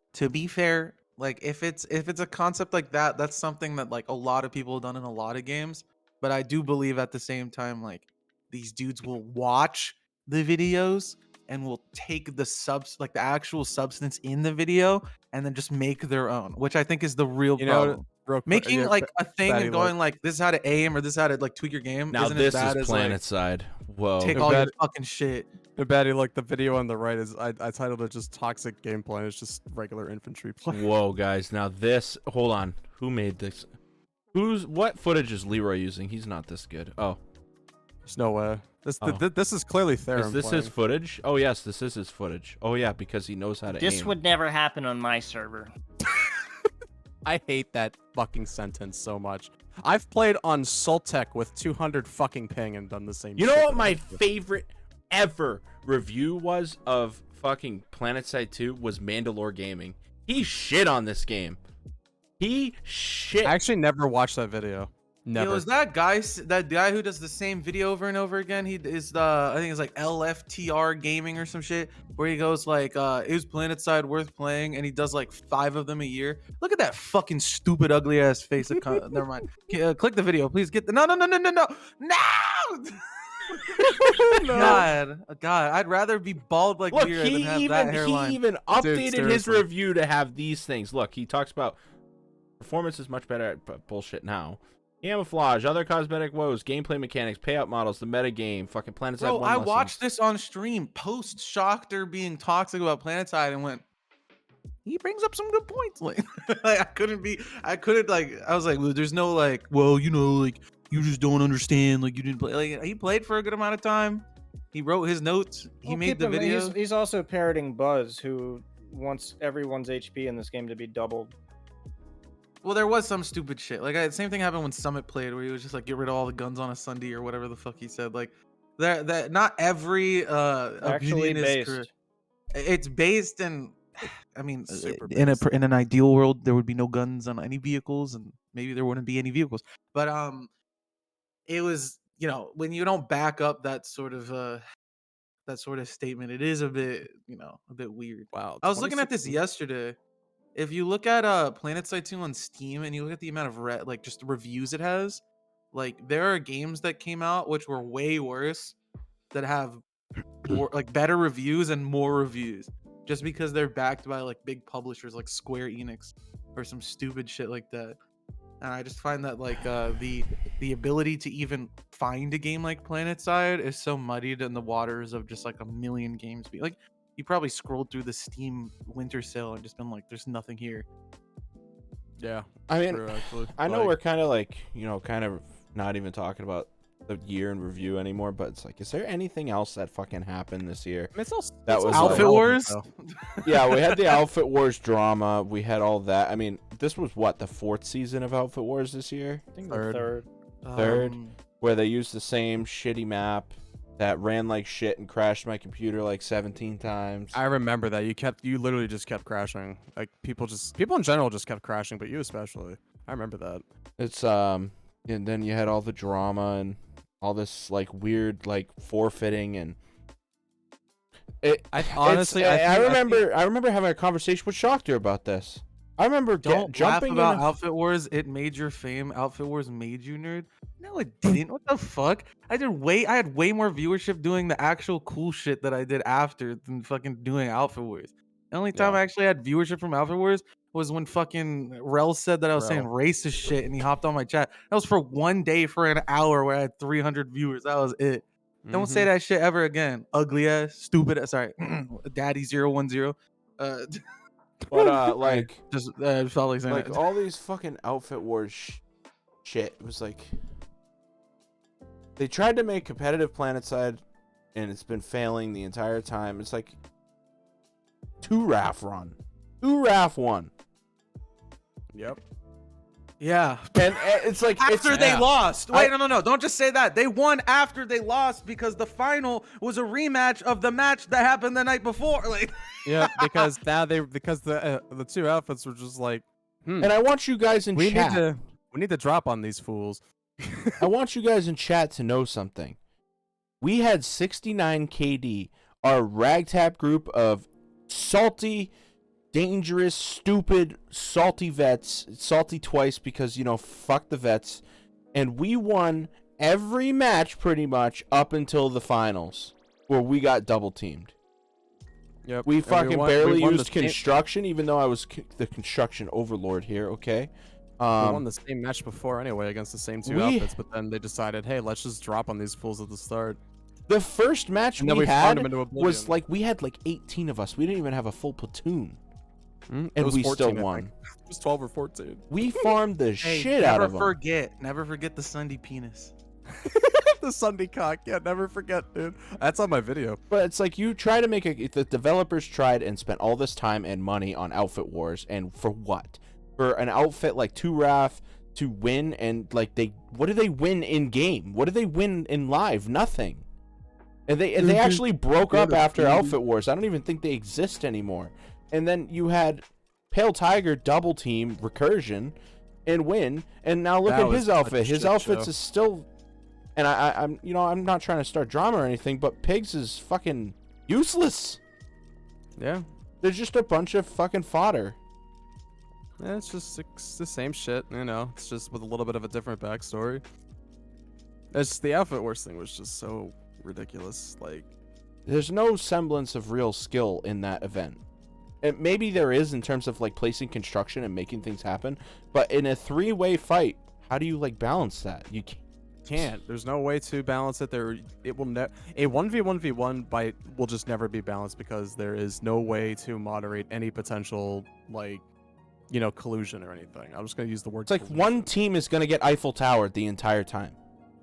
[SPEAKER 10] like if it's a concept like that, that's something that like a lot of people have done in a lot of games. But I do believe at the same time, like these dudes will watch the videos and will take the actual substance in the video and then just make their own, which I think is the real
[SPEAKER 7] You know,
[SPEAKER 10] problem.
[SPEAKER 7] real quick,
[SPEAKER 10] Making
[SPEAKER 7] yeah,
[SPEAKER 10] like a thing
[SPEAKER 7] Baddie,
[SPEAKER 10] and going like this is how to aim or this is how to like tweak your game.
[SPEAKER 4] Now
[SPEAKER 10] isn't
[SPEAKER 4] this
[SPEAKER 10] as bad
[SPEAKER 4] is
[SPEAKER 10] as, like,
[SPEAKER 4] Planetside. Whoa.
[SPEAKER 10] take
[SPEAKER 7] Hey,
[SPEAKER 10] all your
[SPEAKER 7] Baddie-
[SPEAKER 10] fucking shit.
[SPEAKER 7] Baddie, like the video on the right is I titled it just toxic gameplay. It's just regular infantry play.
[SPEAKER 4] Whoa, guys. Now this, hold on. Who made this? What footage is Leroy using? He's not this good. Oh.
[SPEAKER 7] There's no way.
[SPEAKER 4] Oh.
[SPEAKER 7] This is clearly Theron
[SPEAKER 4] Is this his footage? Oh, yes, this is his footage. Oh, yeah, because he knows how to
[SPEAKER 9] This
[SPEAKER 4] aim.
[SPEAKER 9] would never happen on my server.
[SPEAKER 7] I hate that fucking sentence so much. I've played on Sultec with 200 fucking ping and done the same
[SPEAKER 4] You know
[SPEAKER 7] shit
[SPEAKER 4] what
[SPEAKER 7] that
[SPEAKER 4] my
[SPEAKER 7] I did.
[SPEAKER 4] favorite ever review was of fucking Planetside 2 was Mandalore Gaming. He shit on this game. He shit.
[SPEAKER 7] I actually never watched that video. Never.
[SPEAKER 10] Yo, is that guy who does the same video over and over again? He is I think it's like LFTR Gaming or some shit, where he goes like, is Planetside worth playing? And he does like 5 of them a year. Look at that fucking stupid ugly ass face. Never mind. Click the video, please. Get the no. God, I'd rather be bald like
[SPEAKER 4] Look,
[SPEAKER 10] Leroy than have that hairline.
[SPEAKER 4] he even updated his
[SPEAKER 7] seriously.
[SPEAKER 4] review to have these things. Look, he talks about performance is much better at bullshit now. Camouflage, other cosmetic woes, gameplay mechanics, payout models, the meta game, fucking Planetside.
[SPEAKER 10] Bro,
[SPEAKER 4] 1
[SPEAKER 10] I
[SPEAKER 4] lessons.
[SPEAKER 10] watched this on stream post Shoctor being toxic about Planetside and went, he brings up some good points. Like, I was like, well, there's no like, well, you know, like you just don't understand. Like you didn't play. Like he played for a good amount of time. He wrote his notes. He made the video.
[SPEAKER 6] He's also parroting Buzz, who wants everyone's HP in this game to be doubled.
[SPEAKER 10] Well, there was some stupid shit. Like same thing happened when Summit played, where he was just like, get rid of all the guns on a Sunday or whatever the fuck he said. Like that not every
[SPEAKER 6] Actually
[SPEAKER 10] opinion is
[SPEAKER 6] based.
[SPEAKER 10] correct. It's based in, I mean,
[SPEAKER 7] Super
[SPEAKER 10] in
[SPEAKER 7] based.
[SPEAKER 10] an ideal world, there would be no guns on any vehicles, and maybe there wouldn't be any vehicles. But it was, you know, when you don't back up that sort of statement, it is a bit, you know, a bit weird.
[SPEAKER 7] Wow.
[SPEAKER 10] I was looking at this
[SPEAKER 7] 2016.
[SPEAKER 10] yesterday. If you look at Planetside 2 on Steam and you look at the amount of just reviews it has, like there are games that came out which were way worse that have more, like better reviews and more reviews just because they're backed by like big publishers like Square Enix or some stupid shit like that. And I just find that like the ability to even find a game like Planetside is so muddied in the waters of just like a million games. Like you probably scrolled through the Steam winter sale and just been like, there's nothing here.
[SPEAKER 7] Yeah.
[SPEAKER 4] I mean,
[SPEAKER 7] True, actually.
[SPEAKER 4] I know
[SPEAKER 7] Like,
[SPEAKER 4] we're kind of like, you know, kind of not even talking about the year in review anymore, but it's like, is there anything else that fucking happened this year?
[SPEAKER 7] I mean, it's also,
[SPEAKER 4] That
[SPEAKER 7] it's
[SPEAKER 4] was
[SPEAKER 7] also
[SPEAKER 4] like-
[SPEAKER 10] Outfit
[SPEAKER 7] relevant,
[SPEAKER 10] Wars?
[SPEAKER 7] though.
[SPEAKER 4] Yeah, we had the Outfit Wars drama. We had all that. I mean, this was what, the 4th season of Outfit Wars this year?
[SPEAKER 6] I think
[SPEAKER 7] Third.
[SPEAKER 6] the third.
[SPEAKER 4] Third. Where they used the same shitty map that ran like shit and crashed my computer like 17 times.
[SPEAKER 7] I remember that. You literally just kept crashing. Like people in general just kept crashing, but you especially. I remember that.
[SPEAKER 4] It's and then you had all the drama and all this like weird like forfeiting and
[SPEAKER 7] I honestly,
[SPEAKER 4] I remember having a conversation with Shoctor about this. I remember
[SPEAKER 10] Don't
[SPEAKER 4] jumping
[SPEAKER 10] laugh about
[SPEAKER 4] in
[SPEAKER 10] Outfit Wars. It made your fame. Outfit Wars made you nerd. No, it didn't. What the fuck? I had way more viewership doing the actual cool shit that I did after than fucking doing Outfit Wars. The only time I actually had viewership from Outfit Wars was when fucking Rel said that I was saying racist shit and he hopped on my chat. That was for one day for an hour where I had 300 viewers. That was it. Don't say that shit ever again. Ugly ass, stupid ass. Sorry, Daddy010.
[SPEAKER 4] but like
[SPEAKER 10] just felt like saying
[SPEAKER 4] like
[SPEAKER 10] that.
[SPEAKER 4] all these fucking Outfit Wars shit. It was like they tried to make competitive Planetside and it's been failing the entire time. It's like 2 RAF run. 2 RAF 1.
[SPEAKER 7] Yep.
[SPEAKER 10] Yeah.
[SPEAKER 4] And it's like
[SPEAKER 10] after they lost. Wait, no. Don't just say that. They won after they lost because the final was a rematch of the match that happened the night before. Like
[SPEAKER 7] Yeah, because now the 2 outfits were just like,
[SPEAKER 4] And I want you guys in chat.
[SPEAKER 7] We need to drop on these fools.
[SPEAKER 4] I want you guys in chat to know something. We had 69 KD, our ragtag group of salty, dangerous, stupid, salty vets. Salty twice because, you know, fuck the vets. And we won every match pretty much up until the finals where we got double teamed.
[SPEAKER 7] Yep.
[SPEAKER 4] We fucking barely
[SPEAKER 7] won
[SPEAKER 4] used construction, even though I was the construction overlord here, okay?
[SPEAKER 7] We won the same match before anyway against the same 2 outfits, but then they decided, hey, let's just drop on these fools at the start.
[SPEAKER 4] The first match
[SPEAKER 7] And then
[SPEAKER 4] we
[SPEAKER 7] we farmed
[SPEAKER 4] had
[SPEAKER 7] them into
[SPEAKER 4] was
[SPEAKER 7] oblivion.
[SPEAKER 4] like, we had like 18 of us. We didn't even have a full platoon.
[SPEAKER 7] It
[SPEAKER 4] and
[SPEAKER 7] was
[SPEAKER 4] we
[SPEAKER 7] 14,
[SPEAKER 4] still
[SPEAKER 7] I
[SPEAKER 4] won.
[SPEAKER 7] think. It was 12 or 14.
[SPEAKER 4] We farmed the
[SPEAKER 10] Hey,
[SPEAKER 4] shit out of them.
[SPEAKER 10] Never forget the Sunday penis.
[SPEAKER 7] The Sunday cock. Yeah, never forget, dude. That's on my video.
[SPEAKER 4] But it's like you try to make the developers tried and spent all this time and money on outfit wars, and for what? For an outfit like 2RAF to win, and like what do they win in game? What do they win in live? Nothing. And they actually broke up after outfit wars. I don't even think they exist anymore. And then you had Pale Tiger double team Recursion and win, and now look at his outfit. His outfits is still. And I'm not trying to start drama or anything, but Pigs is fucking useless.
[SPEAKER 7] Yeah.
[SPEAKER 4] They're just a bunch of fucking fodder.
[SPEAKER 7] Yeah, it's the same shit, you know. It's just with a little bit of a different backstory. It's the outfit wars thing was just so ridiculous. Like,
[SPEAKER 4] there's no semblance of real skill in that event. And maybe there is in terms of like placing construction and making things happen, but in a 3-way fight, how do you like balance that? You can't.
[SPEAKER 7] There's no way to balance it. It will a 1v1v1 will just never be balanced because there is no way to moderate any potential like, you know, collusion or anything. I'm just gonna use the word.
[SPEAKER 4] It's like
[SPEAKER 7] collusion.
[SPEAKER 4] one team is gonna get Eiffel Towered the entire time.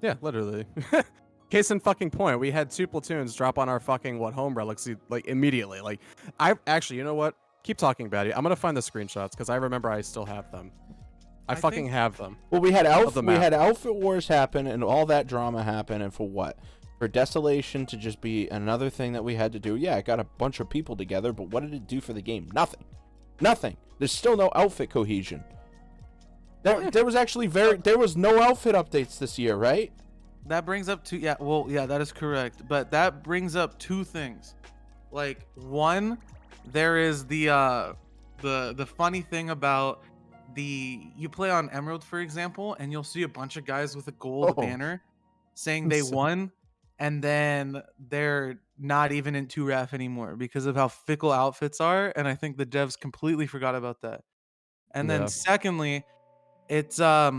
[SPEAKER 7] Yeah, literally. Case in fucking point, we had 2 platoons drop on our fucking home relics like immediately. Like, I actually, you know what? Keep talking, Baddie. I'm gonna find the screenshots because I remember I still have them. I fucking have them.
[SPEAKER 4] Well, we had outfit wars happen and all that drama happen, and for what? For Desolation to just be another thing that we had to do. Yeah, it got a bunch of people together, but what did it do for the game? Nothing. There's still no outfit cohesion. There was actually there was no outfit updates this year, right?
[SPEAKER 10] That brings up that is correct. But that brings up 2 things. Like, one, there is the funny thing about you play on Emerald, for example, and you'll see a bunch of guys with a gold banner saying they won, and then they're not even in 2RAF anymore because of how fickle outfits are, and I think the devs completely forgot about that. And then secondly, it's I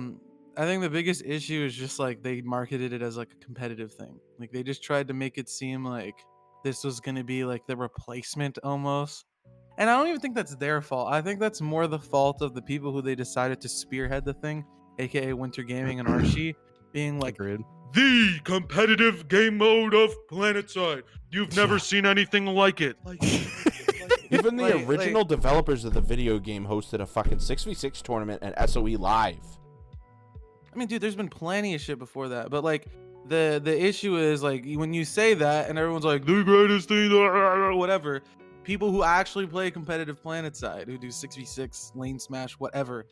[SPEAKER 10] think the biggest issue is just like they marketed it as like a competitive thing. Like they just tried to make it seem like this was going to be like the replacement almost. And I don't even think that's their fault. I think that's more the fault of the people who they decided to spearhead the thing, aka Winter Gaming and Archie, being like,
[SPEAKER 3] the competitive game mode of Planetside. You've never seen anything like it.
[SPEAKER 4] Even the original developers of the video game hosted a fucking 6v6 tournament at SOE Live.
[SPEAKER 10] I mean, dude, there's been plenty of shit before that, but like the issue is like when you say that and everyone's like the greatest thing, whatever. People who actually play competitive Planetside, who do 6v6, lane smash, whatever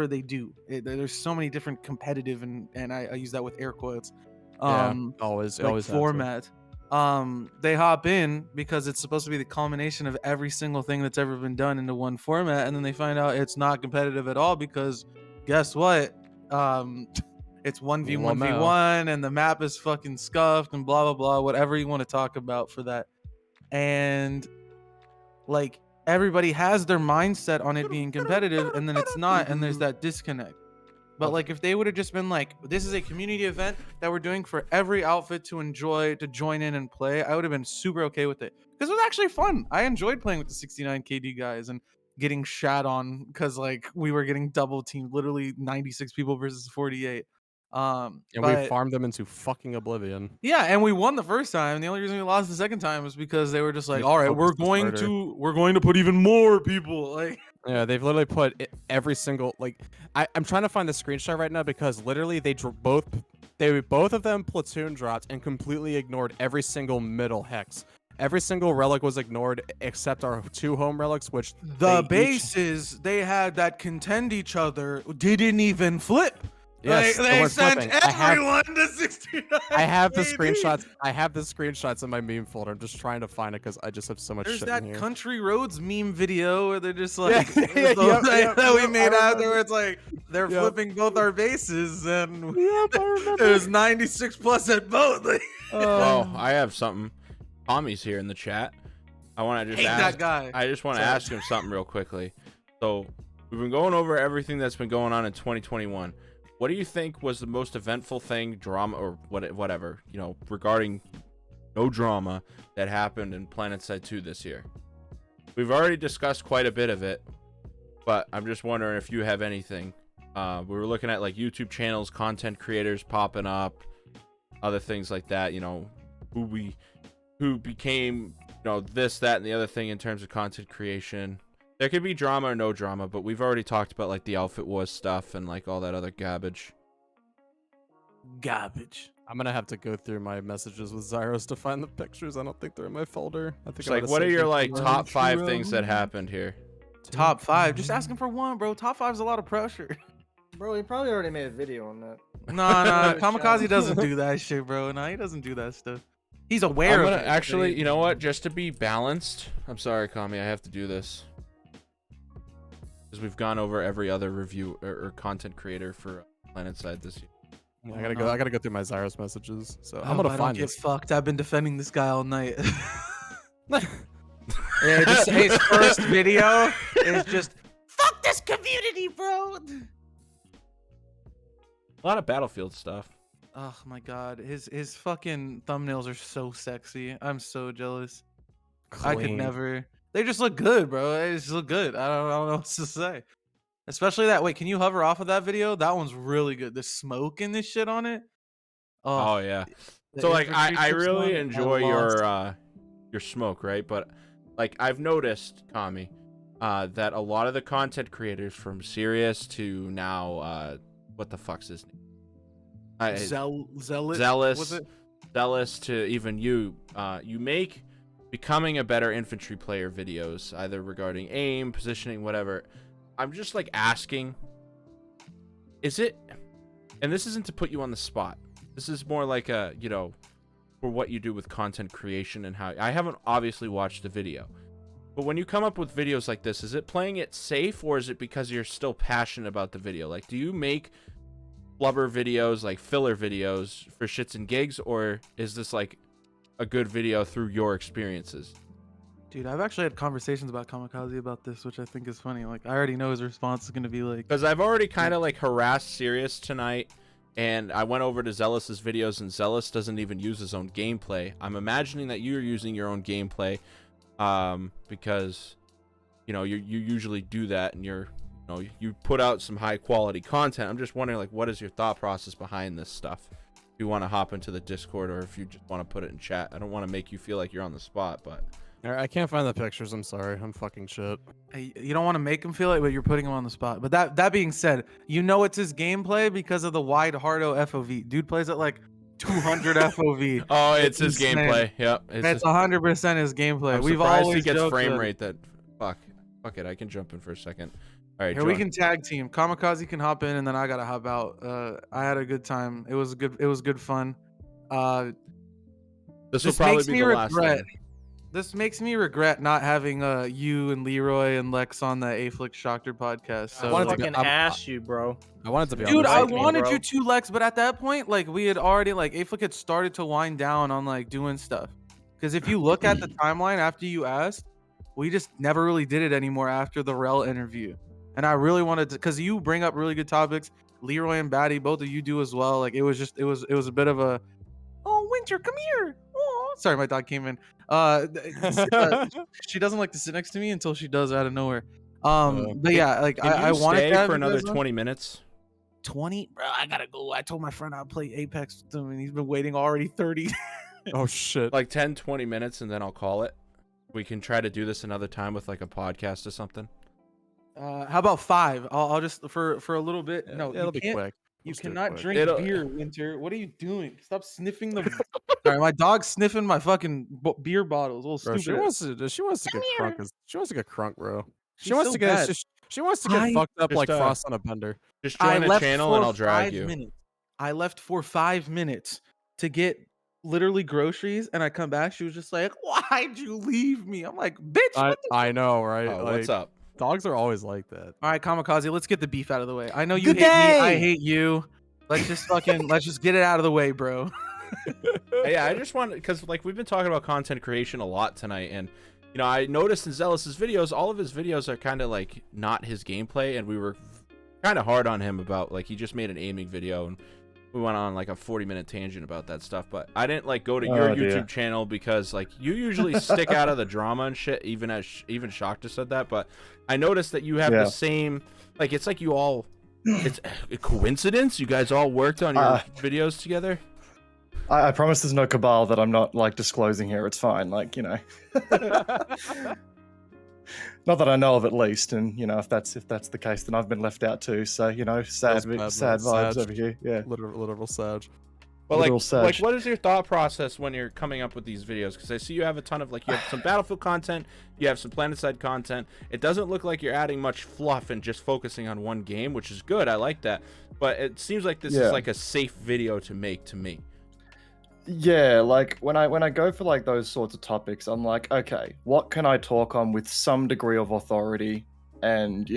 [SPEAKER 10] they do. There's so many different competitive and I use that with air quotes.
[SPEAKER 7] Always
[SPEAKER 10] format. They hop in because it's supposed to be the culmination of every single thing that's ever been done into one format, and then they find out it's not competitive at all because guess what? It's 1v1v1 and the map is fucking scuffed and blah blah blah, whatever you want to talk about for that. And like everybody has their mindset on it being competitive, and then it's not, and there's that disconnect. But like if they would have just been like, this is a community event that we're doing for every outfit to enjoy, to join in and play, I would have been super okay with it because it was actually fun. I enjoyed playing with the 69 KD guys and getting shat on because like we were getting double teamed, literally 96 people versus 48.
[SPEAKER 7] And we farmed them into fucking oblivion.
[SPEAKER 10] Yeah, and we won the first time. The only reason we lost the second time was because they were just like, all right, we're going to put even more people. Like,
[SPEAKER 7] yeah, they've literally put every single like. I'm trying to find the screenshot right now because literally they both of them platoon dropped and completely ignored every single middle hex. Every single relic was ignored except our 2 home relics, which
[SPEAKER 10] the bases they had that contend each other didn't even flip.
[SPEAKER 7] Yes,
[SPEAKER 10] they sent everyone to 69.
[SPEAKER 7] I have the screenshots. I have the screenshots in my meme folder. I'm just trying to find it because I just have so much shit in here.
[SPEAKER 10] There's that Country Roads meme video where they're just like that we made afterwards. Like they're flipping both our bases, and there's 96 plus at both.
[SPEAKER 4] Oh, I have something. Tommy's here in the chat. I want to just ask
[SPEAKER 10] that guy.
[SPEAKER 4] I just want to ask him something real quickly. So we've been going over everything that's been going on in 2021. What do you think was the most eventful thing, drama or whatever, you know, regarding no drama that happened in Planetside 2 this year? we've already discussed quite a bit of it, but I'm just wondering if you have anything. We were looking at like YouTube channels, content creators popping up, other things like that. You know, who became, you know, this, that, and the other thing in terms of content creation. There could be drama or no drama, but we've already talked about like the outfit wars stuff and like all that other garbage.
[SPEAKER 10] Garbage.
[SPEAKER 7] I'm gonna have to go through my messages with Zyros to find the pictures. I don't think they're in my folder. I think
[SPEAKER 4] It's
[SPEAKER 7] I
[SPEAKER 4] like,
[SPEAKER 7] might
[SPEAKER 4] what
[SPEAKER 7] have
[SPEAKER 4] are
[SPEAKER 7] saved
[SPEAKER 4] your
[SPEAKER 7] them
[SPEAKER 4] like
[SPEAKER 7] somewhere.
[SPEAKER 4] top 5 things that happened here?
[SPEAKER 10] Top 5. Just asking for one, bro. Top 5 is a lot of pressure.
[SPEAKER 11] Bro, he probably already made a video on that.
[SPEAKER 10] Nah. Kamikaze doesn't do that shit, bro. Nah, he doesn't do that stuff. He's aware
[SPEAKER 4] I'm
[SPEAKER 10] of
[SPEAKER 4] gonna
[SPEAKER 10] it.
[SPEAKER 4] actually, you know what? Just to be balanced, I'm sorry, Cami, I have to do this because we've gone over every other review or content creator for Planetside this year.
[SPEAKER 7] Yeah, I gotta go through my Zyros messages. So I'm
[SPEAKER 10] I
[SPEAKER 7] gonna
[SPEAKER 10] don't
[SPEAKER 7] find
[SPEAKER 10] get
[SPEAKER 7] this.
[SPEAKER 10] fucked. I've been defending this guy all night. Yeah, just his first video is just fuck this community, bro.
[SPEAKER 4] A lot of Battlefield stuff.
[SPEAKER 10] Oh my god, his fucking thumbnails are so sexy. I'm so jealous. I could
[SPEAKER 7] Clean.
[SPEAKER 10] never. They just look good, bro. They just look good. I don't know what to say. Especially that. Wait, can you hover off of that video? That one's really good. The smoke and this shit on it.
[SPEAKER 4] Oh yeah.
[SPEAKER 10] the
[SPEAKER 4] So like
[SPEAKER 10] infantry
[SPEAKER 4] I
[SPEAKER 10] troops
[SPEAKER 4] really
[SPEAKER 10] on it, I
[SPEAKER 4] enjoy
[SPEAKER 10] lost.
[SPEAKER 4] your smoke, right? But like I've noticed, Cami, that a lot of the content creators from Serious to now what the fuck's his name?
[SPEAKER 10] Zealous.
[SPEAKER 4] Zealous.
[SPEAKER 10] Was it?
[SPEAKER 4] Zealous to even you, you make becoming a better infantry player videos, either regarding aim, positioning, whatever. I'm just like asking, is it, and this isn't to put you on the spot, this is more like a, you know, for what you do with content creation and how, I haven't obviously watched the video, but when you come up with videos like this, is it playing it safe or is it because you're still passionate about the video? Like, do you make blubber videos, like filler videos for shits and gigs, or is this like a good video through your experiences?
[SPEAKER 10] Dude, I've actually had conversations about Kamikaze about this, which I think is funny. Like, I already know his response is gonna be like,
[SPEAKER 4] Because I've already kind of like harassed Serious tonight, and I went over to Zealous's videos, and Zealous doesn't even use his own gameplay. I'm imagining that you're using your own gameplay, because you know you usually do that, and you put out some high quality content. I'm just wondering, like, what is your thought process behind this stuff? If you want to hop into the Discord, or if you just want to put it in chat. I don't want to make you feel like you're on the spot, but
[SPEAKER 7] I can't find the pictures. I'm sorry. I'm fucking shit.
[SPEAKER 10] hey, you don't want to make him feel it, but you're putting him on the spot. But that being said, you know it's his gameplay because of the wide hardo FOV. Dude plays at like 200 FOV.
[SPEAKER 4] oh, it's his
[SPEAKER 10] insane.
[SPEAKER 4] gameplay. Yep,
[SPEAKER 10] It's 100% his gameplay.
[SPEAKER 4] I'm
[SPEAKER 10] We've
[SPEAKER 4] surprised
[SPEAKER 10] always
[SPEAKER 4] he gets
[SPEAKER 10] joked
[SPEAKER 4] frame
[SPEAKER 10] that-
[SPEAKER 4] rate that. Fuck it. I can jump in for a second. All right,
[SPEAKER 10] Here we
[SPEAKER 4] join.
[SPEAKER 10] can tag team. Kamikaze can hop in, and then I gotta hop out. I had a good time. It was good fun.
[SPEAKER 4] This will
[SPEAKER 10] This
[SPEAKER 4] probably
[SPEAKER 10] makes
[SPEAKER 4] be
[SPEAKER 10] me
[SPEAKER 4] the last
[SPEAKER 10] regret.
[SPEAKER 4] thing.
[SPEAKER 10] This makes me regret not having you and Leroy and Lex on the Aflic Shoctor podcast. So
[SPEAKER 9] I
[SPEAKER 7] wanted to
[SPEAKER 10] like,
[SPEAKER 7] go-
[SPEAKER 9] fucking
[SPEAKER 7] I'm-
[SPEAKER 9] asked you, bro.
[SPEAKER 7] I wanted to be
[SPEAKER 10] dude,
[SPEAKER 7] on
[SPEAKER 10] I
[SPEAKER 7] this.
[SPEAKER 9] me,
[SPEAKER 10] wanted
[SPEAKER 9] bro.
[SPEAKER 10] you to, Lex, but at that point, like we had already like Aflic had started to wind down on like doing stuff. Because if you look at the timeline after you asked, we just never really did it anymore after the Rel interview. And I really wanted to, because you bring up really good topics. Leroy and Baddie, both of you do as well. Like it was a bit of a, oh, Winter, come here. Oh, sorry, my dog came in. She doesn't like to sit next to me until she does out of nowhere. But yeah, like
[SPEAKER 4] Can
[SPEAKER 10] I
[SPEAKER 4] you
[SPEAKER 10] wanted
[SPEAKER 4] stay
[SPEAKER 10] to have
[SPEAKER 4] for
[SPEAKER 10] you
[SPEAKER 4] another
[SPEAKER 10] guys on.
[SPEAKER 4] 20 minutes.
[SPEAKER 10] 20, bro. I gotta go. I told my friend I'd play Apex with him, and he's been waiting already 30.
[SPEAKER 7] Oh shit.
[SPEAKER 4] Like 10, 20 minutes, and then I'll call it. We can try to do this another time with like a podcast or something.
[SPEAKER 10] How about 5? I'll just for a little bit.
[SPEAKER 7] Yeah,
[SPEAKER 10] No,
[SPEAKER 7] it'll
[SPEAKER 10] you
[SPEAKER 7] be
[SPEAKER 10] can't.
[SPEAKER 7] quick.
[SPEAKER 10] You
[SPEAKER 7] Let's do it
[SPEAKER 10] cannot
[SPEAKER 7] quick.
[SPEAKER 10] drink
[SPEAKER 4] It'll-
[SPEAKER 10] beer, Winter. What are you doing? Stop sniffing the. Sorry, my dog's sniffing my fucking beer bottles. Little
[SPEAKER 7] Bro,
[SPEAKER 10] stupid.
[SPEAKER 7] she wants to get crunk. She wants to get crunk, bro. She
[SPEAKER 10] She's
[SPEAKER 7] wants
[SPEAKER 10] so
[SPEAKER 7] to get
[SPEAKER 10] bad.
[SPEAKER 7] she wants to get fucked up
[SPEAKER 4] Just,
[SPEAKER 7] like Frost on a bender.
[SPEAKER 4] Just
[SPEAKER 10] I
[SPEAKER 4] join the
[SPEAKER 10] left
[SPEAKER 4] channel
[SPEAKER 10] for
[SPEAKER 4] and I'll drag
[SPEAKER 10] 5
[SPEAKER 4] you.
[SPEAKER 10] minutes. I left for 5 minutes to get literally groceries, and I come back. She was just like, "Why'd you leave me?" I'm like, "Bitch."
[SPEAKER 7] I know, right?
[SPEAKER 4] Oh,
[SPEAKER 7] like,
[SPEAKER 4] what's up?
[SPEAKER 7] Dogs are always like that.
[SPEAKER 10] All right, Kamikaze, let's get the beef out of the way. I know you
[SPEAKER 8] Good
[SPEAKER 10] hate me. I
[SPEAKER 8] day!
[SPEAKER 10] hate you. Let's just let's just get it out of the way, bro.
[SPEAKER 4] Yeah, I just want, because like we've been talking about content creation a lot tonight, and you know, I noticed in Zealous's videos, all of his videos are kind of like not his gameplay, and we were kind of hard on him about like he just made an aiming video, and we went on like a 40-minute tangent about that stuff, but I didn't like go to your YouTube channel because like you usually stick out of the drama and shit. Even Shoctor said that, but I noticed that you have the same. Like it's like you all. It's a coincidence. You guys all worked on your videos together.
[SPEAKER 12] I promise there's no cabal that I'm not like disclosing here. It's fine. Like not that I know of at least, and if that's the case, then I've been left out too. So sad vibes over here. Yeah,
[SPEAKER 7] literal sad.
[SPEAKER 4] Well, like, what is your thought process when you're coming up with these videos? Because I see you have a ton of you have some Battlefield content, you have some Planetside content. It doesn't look like you're adding much fluff and just focusing on one game, which is good. I like that, but it seems like this is like a safe video to make to me.
[SPEAKER 12] Yeah, like when I go for like those sorts of topics, I'm like, okay, what can I talk on with some degree of authority, and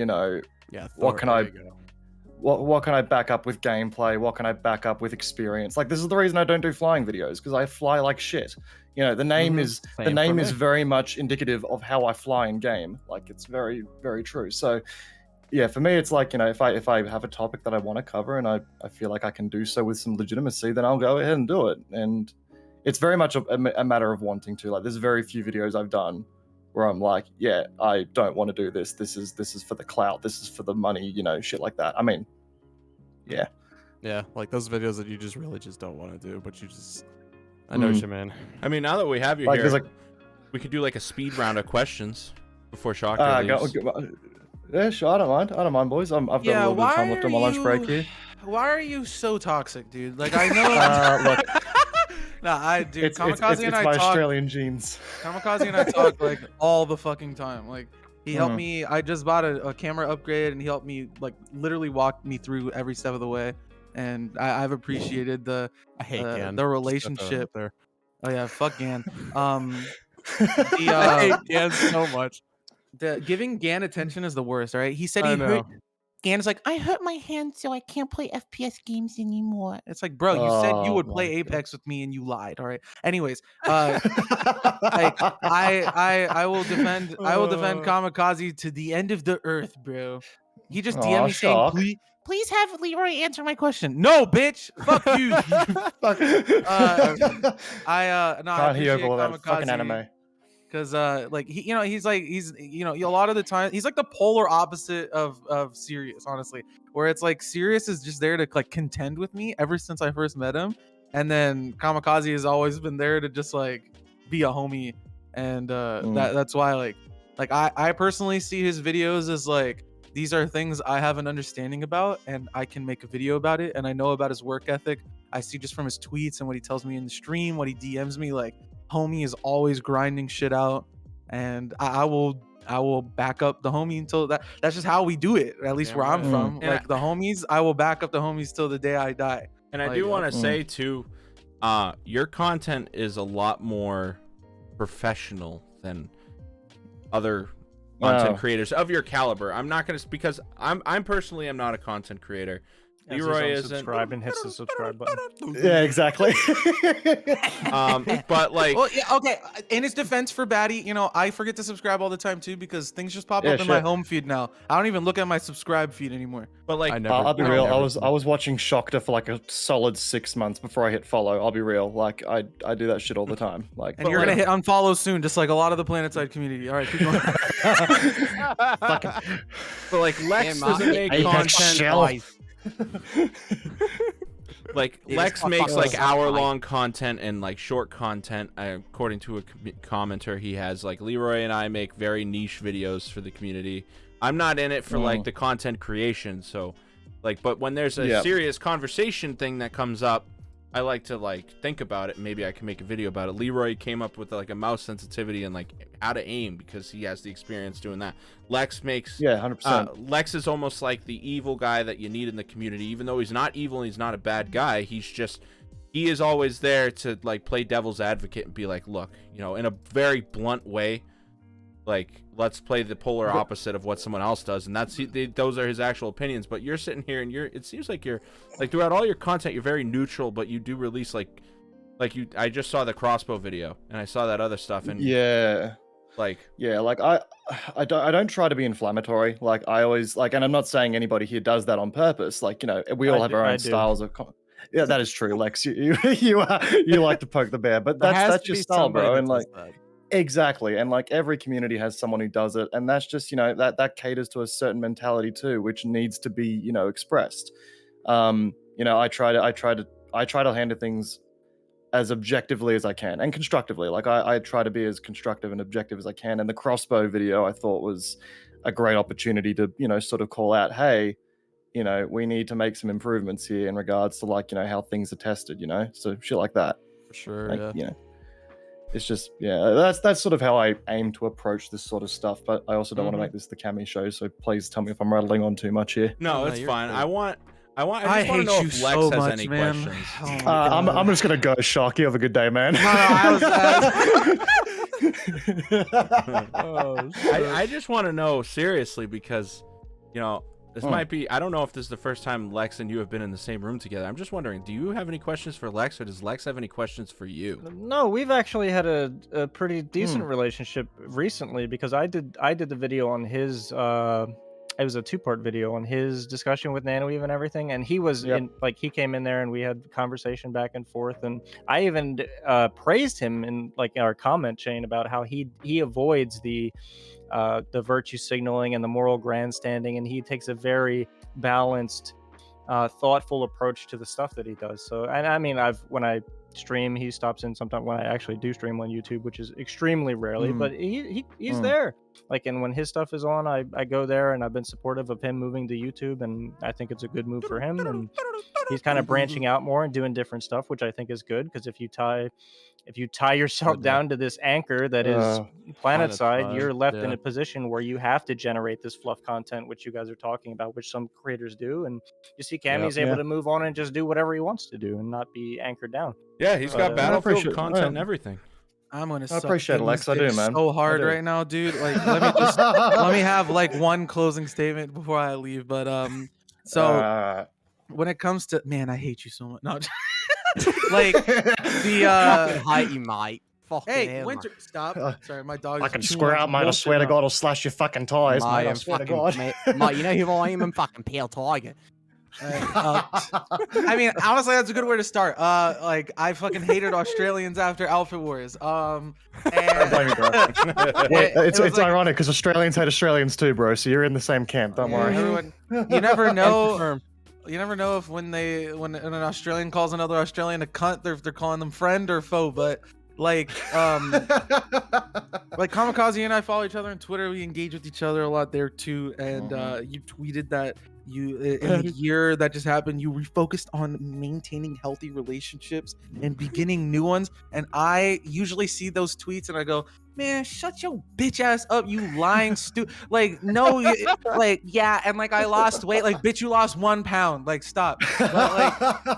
[SPEAKER 12] what can I back up with gameplay? What can I back up with experience? Like this is the reason I don't do flying videos, because I fly like shit. The name is very much indicative of how I fly in game. Like it's very, very true. So yeah, for me, it's like, if I have a topic that I want to cover and I feel like I can do so with some legitimacy, then I'll go ahead and do it. And it's very much a matter of wanting to. Like, there's very few videos I've done where I'm like, yeah, I don't want to do this. This is for the clout. This is for the money, shit like that. I mean, yeah.
[SPEAKER 7] Yeah, like those videos that you just really just don't want to do, but you just, I know what you mean.
[SPEAKER 4] I mean, now that we have you here, we could do like a speed round of questions before Shoctor leaves.
[SPEAKER 12] Yeah, sure. I don't mind, boys. I've got a little bit of time left on my lunch break here.
[SPEAKER 10] Why are you so toxic, dude? Like I know.
[SPEAKER 12] Look,
[SPEAKER 10] I do.
[SPEAKER 12] Kamikaze and I talk. Australian genes.
[SPEAKER 10] Kamikaze and I talk like all the fucking time. Like he helped me. I just bought a camera upgrade, and he helped me like literally walk me through every step of the way. And I've appreciated the relationship there. Oh yeah, fuck Gan.
[SPEAKER 7] I hate Gan so much.
[SPEAKER 10] Giving Gan attention is the worst, right? He said he hurt. Gan is like, I hurt my hand, so I can't play FPS games anymore. It's like, bro, you said you would play Apex with me, and you lied. All right. Anyways, like I will defend Kamikaze to the end of the earth, bro. He just DM me saying, please have Leroy answer my question. No, bitch. Fuck you. I appreciate Kamikaze.
[SPEAKER 12] Fucking anime.
[SPEAKER 10] Because like he's a lot of the time he's like the polar opposite of Serious, honestly, where it's like Serious is just there to like contend with me ever since I first met him, and then Kamikaze has always been there to just like be a homie, and that's why like I personally see his videos as like, these are things I have an understanding about and I can make a video about it, and I know about his work ethic. I see just from his tweets and what he tells me in the stream, what he DMs me, like homie is always grinding shit out, and I will back up the homie until that's just how we do it, at least where I'm from. And like the homies, I will back up the homies till the day I die.
[SPEAKER 4] And I do want to say too, your content is a lot more professional than other content creators of your caliber. I'm not gonna, because I'm personally, I'm not a content creator. Leroy isn't.
[SPEAKER 6] Subscribe and hits the subscribe button.
[SPEAKER 12] Yeah, exactly.
[SPEAKER 4] But like,
[SPEAKER 10] well, yeah, okay. In his defense for Baddie, I forget to subscribe all the time too, because things just pop up in my home feed now. I don't even look at my subscribe feed anymore.
[SPEAKER 4] But like,
[SPEAKER 12] I'll be real. I was watching Shoctor for like a solid 6 months before I hit follow. I'll be real. Like I do that shit all the time. Like,
[SPEAKER 10] and you're gonna hit unfollow soon, just like a lot of the Planetside community. All right, keep going.
[SPEAKER 4] But like, Lex doesn't make content. Like Lex makes like hour-long content and like short content. According to a commenter, he has like Leroy and I make very niche videos for the community. I'm not in it for like the content creation, so like, but when there's a serious conversation thing that comes up, I like to like think about it. Maybe I can make a video about it. Leroy came up with like a mouse sensitivity and like how to aim, because he has the experience doing that. Lex makes
[SPEAKER 12] 100%.
[SPEAKER 4] Lex is almost like the evil guy that you need in the community, even though he's not evil and he's not a bad guy. He is always there to like play devil's advocate and be like, look, in a very blunt way, like, let's play the polar opposite of what someone else does, and those are his actual opinions. But you're sitting here and it seems like you're like, throughout all your content, you're very neutral, but you do release like I just saw the crossbow video and I saw that other stuff, and like I don't try to be inflammatory. Like I always like, and I'm not saying anybody here does that on purpose. Like, we all have our own styles of
[SPEAKER 12] Yeah, that is true, Lex. You like to poke the bear, but
[SPEAKER 7] There has
[SPEAKER 12] that's
[SPEAKER 7] to
[SPEAKER 12] your
[SPEAKER 7] be
[SPEAKER 12] style,
[SPEAKER 7] somebody
[SPEAKER 12] bro.
[SPEAKER 7] that
[SPEAKER 12] And
[SPEAKER 7] does
[SPEAKER 12] like,
[SPEAKER 7] that.
[SPEAKER 12] exactly, and like every community has someone who does it, and that's just that caters to a certain mentality too, which needs to be expressed. I try to handle things as objectively as I can and constructively. Like I try to be as constructive and objective as I can. And the crossbow video I thought was a great opportunity to sort of call out, hey, we need to make some improvements here in regards to like how things are tested. So shit like that.
[SPEAKER 7] For sure,
[SPEAKER 12] Like,
[SPEAKER 7] yeah.
[SPEAKER 12] It's just that's sort of how I aim to approach this sort of stuff. But I also don't want to make this the Cami show, so please tell me if I'm rattling on too much here.
[SPEAKER 4] No, it's
[SPEAKER 7] you're
[SPEAKER 4] fine.
[SPEAKER 7] cool.
[SPEAKER 4] I just want to know if Lex has any questions.
[SPEAKER 10] Oh my
[SPEAKER 12] I'm just gonna go, Shock. You have a good day, man.
[SPEAKER 4] I just want to know seriously because this might be, I don't know if this is the first time Lex and you have been in the same room together. I'm just wondering, do you have any questions for Lex, or does Lex have any questions for you?
[SPEAKER 6] No, we've actually had a pretty decent relationship recently, because I did the video on his it was a 2-part video on his discussion with Nanoweave and everything, and he was he came in there and we had conversation back and forth, and I even praised him in like our comment chain about how he avoids the virtue signaling and the moral grandstanding, and he takes a very balanced, thoughtful approach to the stuff that he does. So, and I mean, when I stream, he stops in sometimes when I actually do stream on YouTube, which is extremely rarely, but he's there. Like, and when his stuff is on, I go there, and I've been supportive of him moving to YouTube, and I think it's a good move for him, and he's kind of branching out more and doing different stuff, which I think is good, because if you tie yourself down to this anchor that is Planetside, you're left in a position where you have to generate this fluff content, which you guys are talking about, which some creators do, and you see Cami's able to move on and just do whatever he wants to do and not be anchored down.
[SPEAKER 4] Yeah, he's got Battlefield content and everything.
[SPEAKER 10] I'm gonna.
[SPEAKER 12] I appreciate it, Lex. I do, man.
[SPEAKER 10] So hard right now, dude. Like, let me have like one closing statement before I leave. But when it comes to I hate you so much. No, like the
[SPEAKER 8] hate you, mate.
[SPEAKER 10] Hey, Winter, stop. Sorry, my dog.
[SPEAKER 12] I can square out, mate. I swear to God, I'll slash your fucking tires, mate. I swear to God.
[SPEAKER 8] Mate, you know who I am? I'm fucking Pale Tiger.
[SPEAKER 10] I mean, honestly, that's a good way to start. Like, I fucking hated Australians after Outfit Wars. And
[SPEAKER 12] blame you, bro. It's ironic because Australians hate Australians too, bro. So you're in the same camp. Don't worry.
[SPEAKER 10] Everyone, you never know. You never know if when an Australian calls another Australian a cunt, they're calling them friend or foe. But like Camikaze and I follow each other on Twitter. We engage with each other a lot there too. And you tweeted that you in the year that just happened, you refocused on maintaining healthy relationships and beginning new ones. And I usually see those tweets and I go, man, shut your bitch ass up, you lying like, no, like, yeah, and like I lost weight, like, bitch, you lost 1 pound, like, stop. But, like,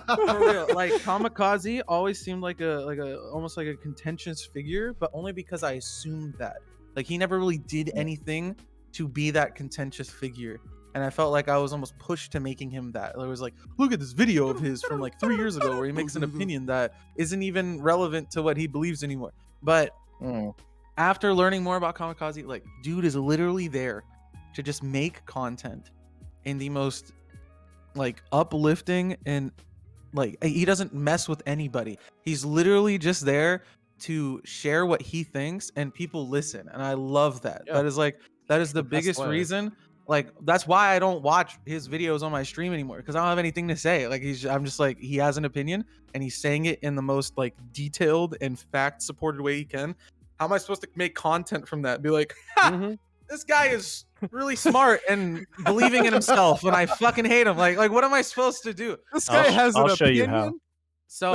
[SPEAKER 10] for real, like, Camikaze always seemed like almost like a contentious figure, but only because I assumed that, like, he never really did anything to be that contentious figure. And I felt like I was almost pushed to making him that. It was like, look at this video of his from like 3 years ago where he makes an opinion that isn't even relevant to what he believes anymore. But after learning more about Camikaze, like, dude is literally there to just make content in the most like uplifting, and like, he doesn't mess with anybody. He's literally just there to share what he thinks, and people listen. And I love that.
[SPEAKER 7] Yeah.
[SPEAKER 10] That is the biggest reason. Like, that's why I don't watch his videos on my stream anymore, because I don't have anything to say. Like, I'm just like, he has an opinion and he's saying it in the most like detailed and fact supported way he can. How am I supposed to make content from that? Be like, this guy is really smart and believing in himself, and I fucking hate him. Like what am I supposed to do?
[SPEAKER 7] This guy has an opinion. I'll show you how.
[SPEAKER 10] So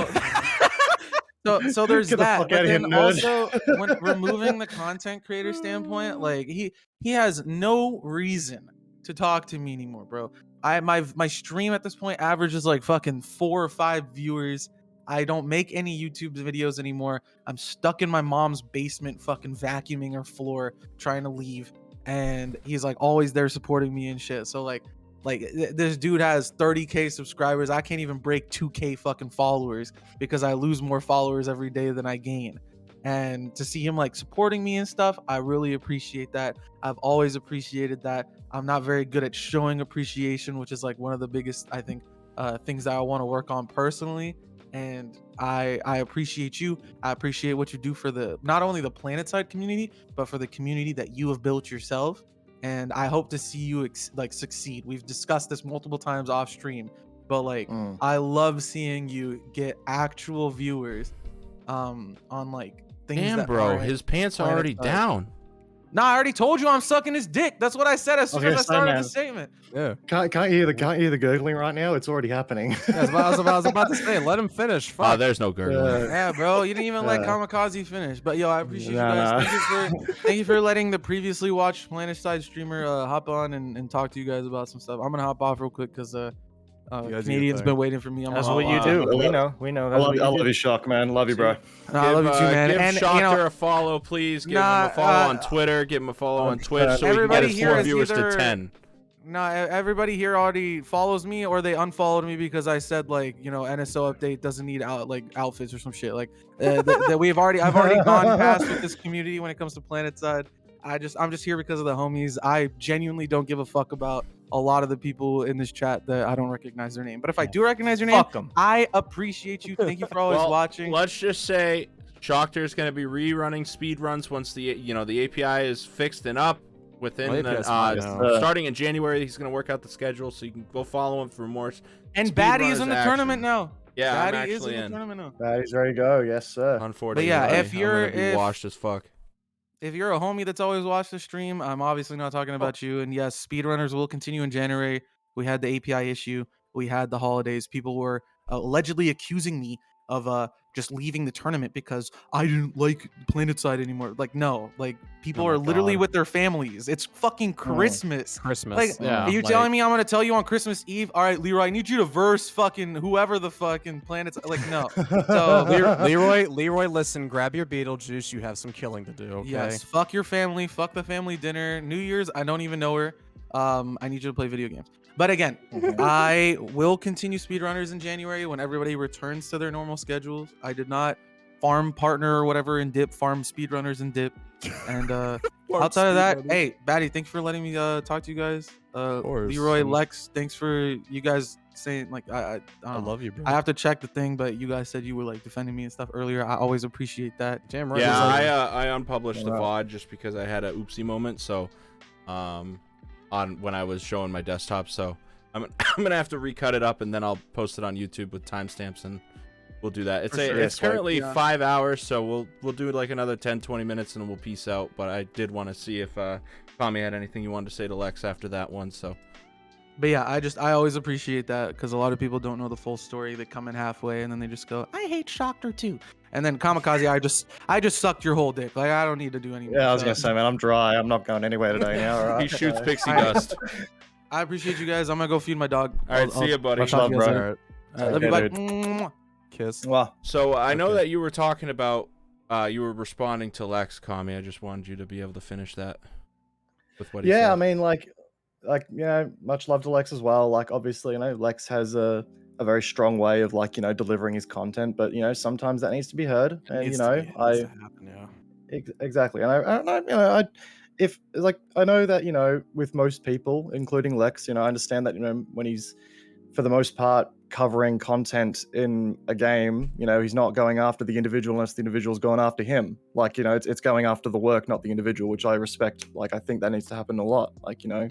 [SPEAKER 10] there's
[SPEAKER 12] Get the
[SPEAKER 10] that.
[SPEAKER 12] fuck
[SPEAKER 10] But
[SPEAKER 12] outta here,
[SPEAKER 10] then
[SPEAKER 12] nerd.
[SPEAKER 10] also, when removing the content creator standpoint, like, he has no reason to talk to me anymore, bro. My stream at this point averages like fucking 4 or 5 viewers. I don't make any YouTube videos anymore. I'm stuck in my mom's basement fucking vacuuming her floor trying to leave, and he's like always there supporting me and shit. So like this dude has 30k subscribers. I can't even break 2k fucking followers because I lose more followers every day than I gain. And to see him like supporting me and stuff, I really appreciate that. I've always appreciated that. I'm not very good at showing appreciation, which is like one of the biggest, I think, things that I want to work on personally. And I appreciate you. I appreciate what you do for the not only the Planetside community, but for the community that you have built yourself. And I hope to see you succeed. We've discussed this multiple times off stream, but like I love seeing you get actual viewers on like things.
[SPEAKER 4] Damn,
[SPEAKER 10] that
[SPEAKER 4] bro,
[SPEAKER 10] aren't
[SPEAKER 4] his pants are already
[SPEAKER 10] Planetside.
[SPEAKER 4] down.
[SPEAKER 10] Nah, I already told you I'm sucking his dick. That's what I said as soon as I started the statement.
[SPEAKER 7] Yeah.
[SPEAKER 12] Can't you hear the gurgling right now? It's already happening.
[SPEAKER 7] Yeah, I was about to say, let him finish. Fuck.
[SPEAKER 4] Oh, there's no gurgling.
[SPEAKER 10] Yeah, bro, you didn't even let Kamikaze finish. But yo, I appreciate you guys. Thank you for letting the previously watched Planetside streamer hop on and talk to you guys about some stuff. I'm gonna hop off real quick because Canadian's been waiting for me.
[SPEAKER 9] That's what you do. We know.
[SPEAKER 12] I love you, Shock, man. Love you, bro.
[SPEAKER 10] I love you too, man.
[SPEAKER 4] Give
[SPEAKER 10] And
[SPEAKER 4] Shoctor a follow, please. Give him a follow on Twitter. Give him a follow on Twitch so we can get his 4 viewers to 10.
[SPEAKER 10] No, everybody here already follows me, or they unfollowed me because I said like, you know, NSO update doesn't need outfits or some shit. Like that I've already gone past with this community when it comes to Planetside. I'm just here because of the homies. I genuinely don't give a fuck about a lot of the people in this chat that I don't recognize their name. But if I do recognize your name, I appreciate you. Thank you for always watching.
[SPEAKER 4] Let's just say Shoctor is going to be rerunning speed runs once the API is fixed and up within starting in January. He's going to work out the schedule, so you can go follow him for more.
[SPEAKER 10] And Baddie is in the tournament now.
[SPEAKER 4] Yeah,
[SPEAKER 10] Baddie is in the tournament now.
[SPEAKER 12] Baddie's ready to go. Yes, sir.
[SPEAKER 4] Unfortunately,
[SPEAKER 10] but yeah, if
[SPEAKER 4] washed as fuck.
[SPEAKER 10] If you're a homie that's always watched the stream, I'm obviously not talking about you. And yes, speedrunners will continue in January. We had the API issue. We had the holidays. People were allegedly accusing me of just leaving the tournament because I didn't like Planetside anymore. Like, no, like people are literally with their families. It's fucking Christmas.
[SPEAKER 7] Christmas.
[SPEAKER 10] Like, are you telling me I'm gonna tell you on Christmas Eve? All right, Leroy, I need you to verse fucking whoever the fucking planets. Like, no. So
[SPEAKER 7] Leroy, listen, grab your Beetlejuice. You have some killing to do. Okay.
[SPEAKER 10] Yes. Fuck your family. Fuck the family dinner. New Year's. I don't even know her. I need you to play video games. But again, I will continue speedrunners in January when everybody returns to their normal schedules. I did not farm partner or whatever in Dip, farm speedrunners in Dip. And outside of that, hey, Baddie, thanks for letting me talk to you guys. Leroy, Lex, thanks for you guys saying, like, I
[SPEAKER 7] love you, bro.
[SPEAKER 10] I have to check the thing, but you guys said you were like defending me and stuff earlier. I always appreciate that.
[SPEAKER 7] Damn right.
[SPEAKER 4] Yeah, I unpublished the VOD just because I had a oopsie moment. So, on when I was showing my desktop, so I'm gonna have to recut it up and then I'll post it on YouTube with timestamps and we'll do that. It's currently 5 hours, so we'll do like another 10-20 minutes and we'll peace out. But I did want to see if Cami had anything you wanted to say to Lex after that one. So,
[SPEAKER 10] but yeah, I always appreciate that because a lot of people don't know the full story. They come in halfway and then they just go, I hate Shoctor too. And then Kamikaze, I just sucked your whole dick. Like, I don't need to do anything.
[SPEAKER 12] Yeah, I was gonna say, man, I'm dry. I'm not going anywhere today now. All right?
[SPEAKER 4] He shoots pixie dust.
[SPEAKER 10] I appreciate you guys. I'm gonna go feed my dog.
[SPEAKER 4] All right, see you, buddy.
[SPEAKER 12] Much love, bro.
[SPEAKER 10] Love you, bye.
[SPEAKER 7] Kiss.
[SPEAKER 12] Well,
[SPEAKER 4] so I know that you were talking about, you were responding to Lex, Cami. I just wanted you to be able to finish that with what he said.
[SPEAKER 12] Yeah, I mean, like, you know, much love to Lex as well. Like, obviously, you know, Lex has a very strong way of, like, you know, delivering his content, but, you know, sometimes that needs to be heard. And, you know, exactly. And I you know, if like, I know that, you know, with most people, including Lex, you know, I understand that, you know, when he's, for the most part, covering content in a game, you know, he's not going after the individual unless the individual's going after him. Like, you know, it's going after the work, not the individual, which I respect. Like, I think that needs to happen a lot. Like, you know,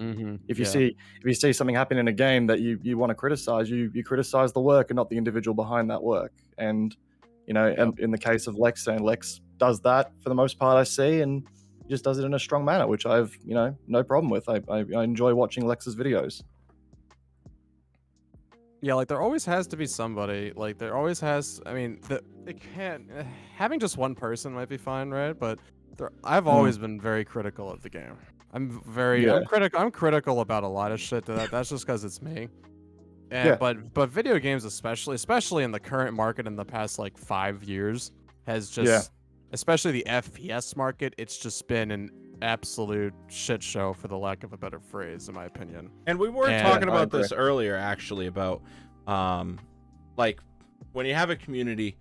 [SPEAKER 12] if you see something happen in a game that you want to criticize, you criticize the work and not the individual behind that work. And, you know, and in the case of Lex, and Lex does that for the most part, I see, and he just does it in a strong manner, which I've, you know, no problem with. I enjoy watching Lex's videos.
[SPEAKER 7] Yeah, like there always has to be somebody. Like there always has. I mean, it can't. Having just one person might be fine, right? But I've always been very critical of the game. I'm critical about a lot of shit. That's just because it's me. And, but video games, especially in the current market in the past like 5 years, has just, especially the FPS market, it's just been an absolute shit show, for the lack of a better phrase, in my opinion.
[SPEAKER 4] And we were talking about this earlier, actually, about like when you have a community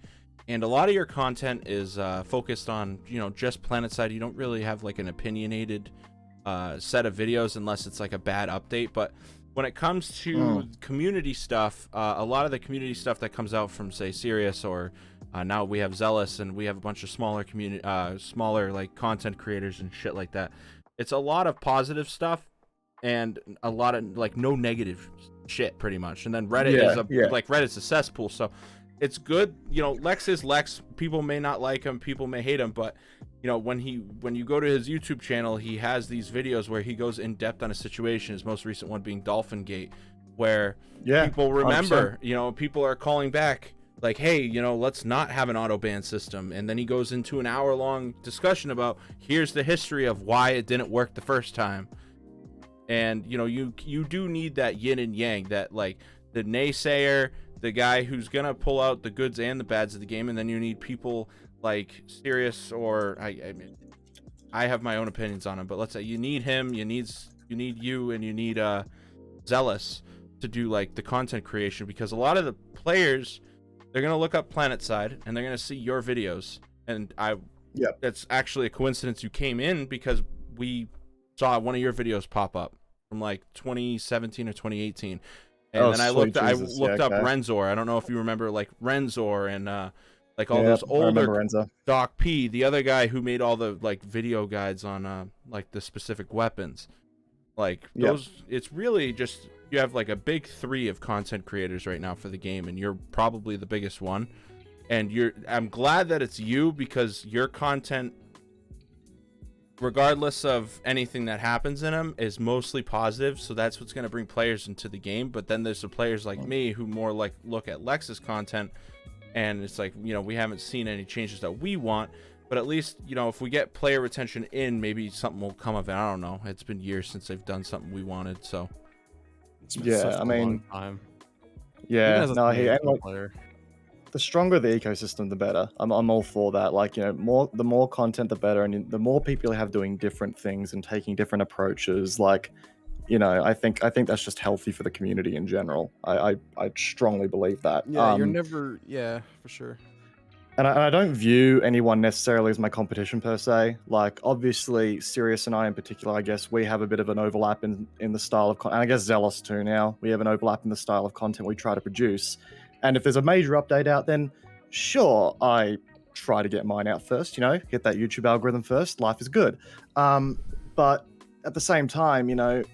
[SPEAKER 4] and a lot of your content is focused on, you know, just Planetside, you don't really have like an opinionated set of videos unless it's like a bad update. But when it comes to community stuff, a lot of the community stuff that comes out from, say, Serious, or now we have Zealous, and we have a bunch of smaller smaller like content creators and shit like that. It's a lot of positive stuff and a lot of like no negative shit, pretty much. And then Reddit is like Reddit's a cesspool, so it's good. You know, Lex is Lex. People may not like him, people may hate him, but you know, when you go to his YouTube channel, he has these videos where he goes in depth on a situation. His most recent one being Dolphin Gate, where people remember, 100%. You know, people are calling back like, hey, you know, let's not have an auto ban system. And then he goes into an hour-long discussion about here's the history of why it didn't work the first time. And you know, you do need that yin and yang, that like the naysayer, the guy who's gonna pull out the goods and the bads of the game, and then you need people like Serious, or I mean, I have my own opinions on him, but let's say you need him, you need you, and you need Zealous to do like the content creation, because a lot of the players, they're gonna look up Planetside and they're gonna see your videos, and that's actually a coincidence you came in because we saw one of your videos pop up from like 2017 or 2018. And then I looked up Renzor. I don't know if you remember like Renzor and like all those older DOKP, the other guy who made all the like video guides on like the specific weapons. Like those, it's really just, you have like a big 3 of content creators right now for the game, and you're probably the biggest one. And I'm glad that it's you, because your content, regardless of anything that happens in them, is mostly positive, so that's what's going to bring players into the game. But then there's the players like me who more like look at Lex's content, and it's like, you know, we haven't seen any changes that we want, but at least, you know, if we get player retention in, maybe something will come of it. I don't know, it's been years since they've done something we wanted, so
[SPEAKER 7] it's been such a long time.
[SPEAKER 12] The stronger the ecosystem, the better. I'm all for that. Like, you know, the more content, the better, and the more people you have doing different things and taking different approaches. Like, you know, I think that's just healthy for the community in general. I strongly believe that.
[SPEAKER 7] Yeah, you're never, for sure.
[SPEAKER 12] And I don't view anyone necessarily as my competition per se. Like, obviously, Sirius and I in particular, I guess we have a bit of an overlap in the style of content. And I guess Zealous too now. We have an overlap in the style of content we try to produce. And if there's a major update out, then sure, I try to get mine out first, you know, hit that YouTube algorithm first. Life is good. But at the same time, you know,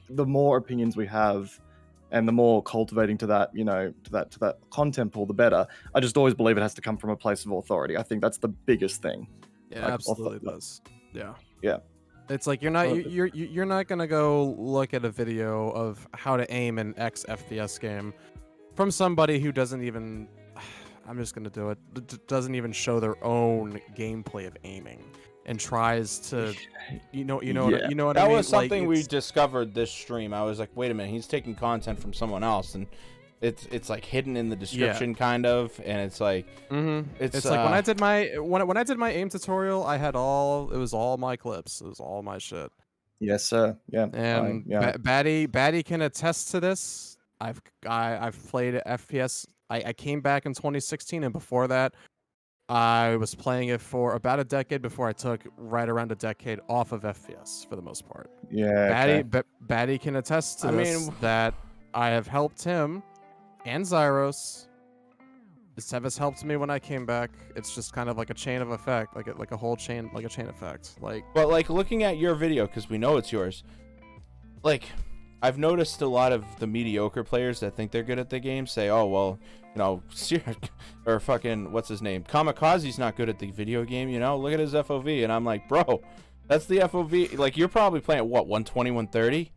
[SPEAKER 12] the more opinions we have and the more cultivating to that, you know, to that content pool, the better. I just always believe it has to come from a place of authority. I think that's the biggest thing.
[SPEAKER 7] Yeah, like, absolutely does. Yeah.
[SPEAKER 12] Yeah.
[SPEAKER 7] It's like you're not gonna go look at a video of how to aim an X FPS game from somebody who doesn't even, I'm just gonna do it, doesn't even show their own gameplay of aiming, and tries to, you know what I mean?
[SPEAKER 4] That was something we discovered this stream. I was like, wait a minute, he's taking content from someone else, and it's like hidden in the description kind of, and it's like,
[SPEAKER 7] it's like when I did my aim tutorial, I had it was all my clips, it was all my shit.
[SPEAKER 12] Yes, sir. Yeah.
[SPEAKER 7] And Baddie can attest to this. I've played FPS. I came back in 2016, and before that, I was playing it for about a decade before I took right around a decade off of FPS for the most part.
[SPEAKER 12] Yeah.
[SPEAKER 7] Baddie can attest to this, that I have helped him and Zyros. Sevis helped me when I came back. It's just kind of like a chain of effect, like a whole chain, like a chain effect.
[SPEAKER 4] But like looking at your video, because we know it's yours, like, I've noticed a lot of the mediocre players that think they're good at the game say, oh, well, you know, or fucking, what's his name? Kamikaze's not good at the video game, you know? Look at his FOV. And I'm like, bro, that's the FOV. Like, you're probably playing at what, 120, 130?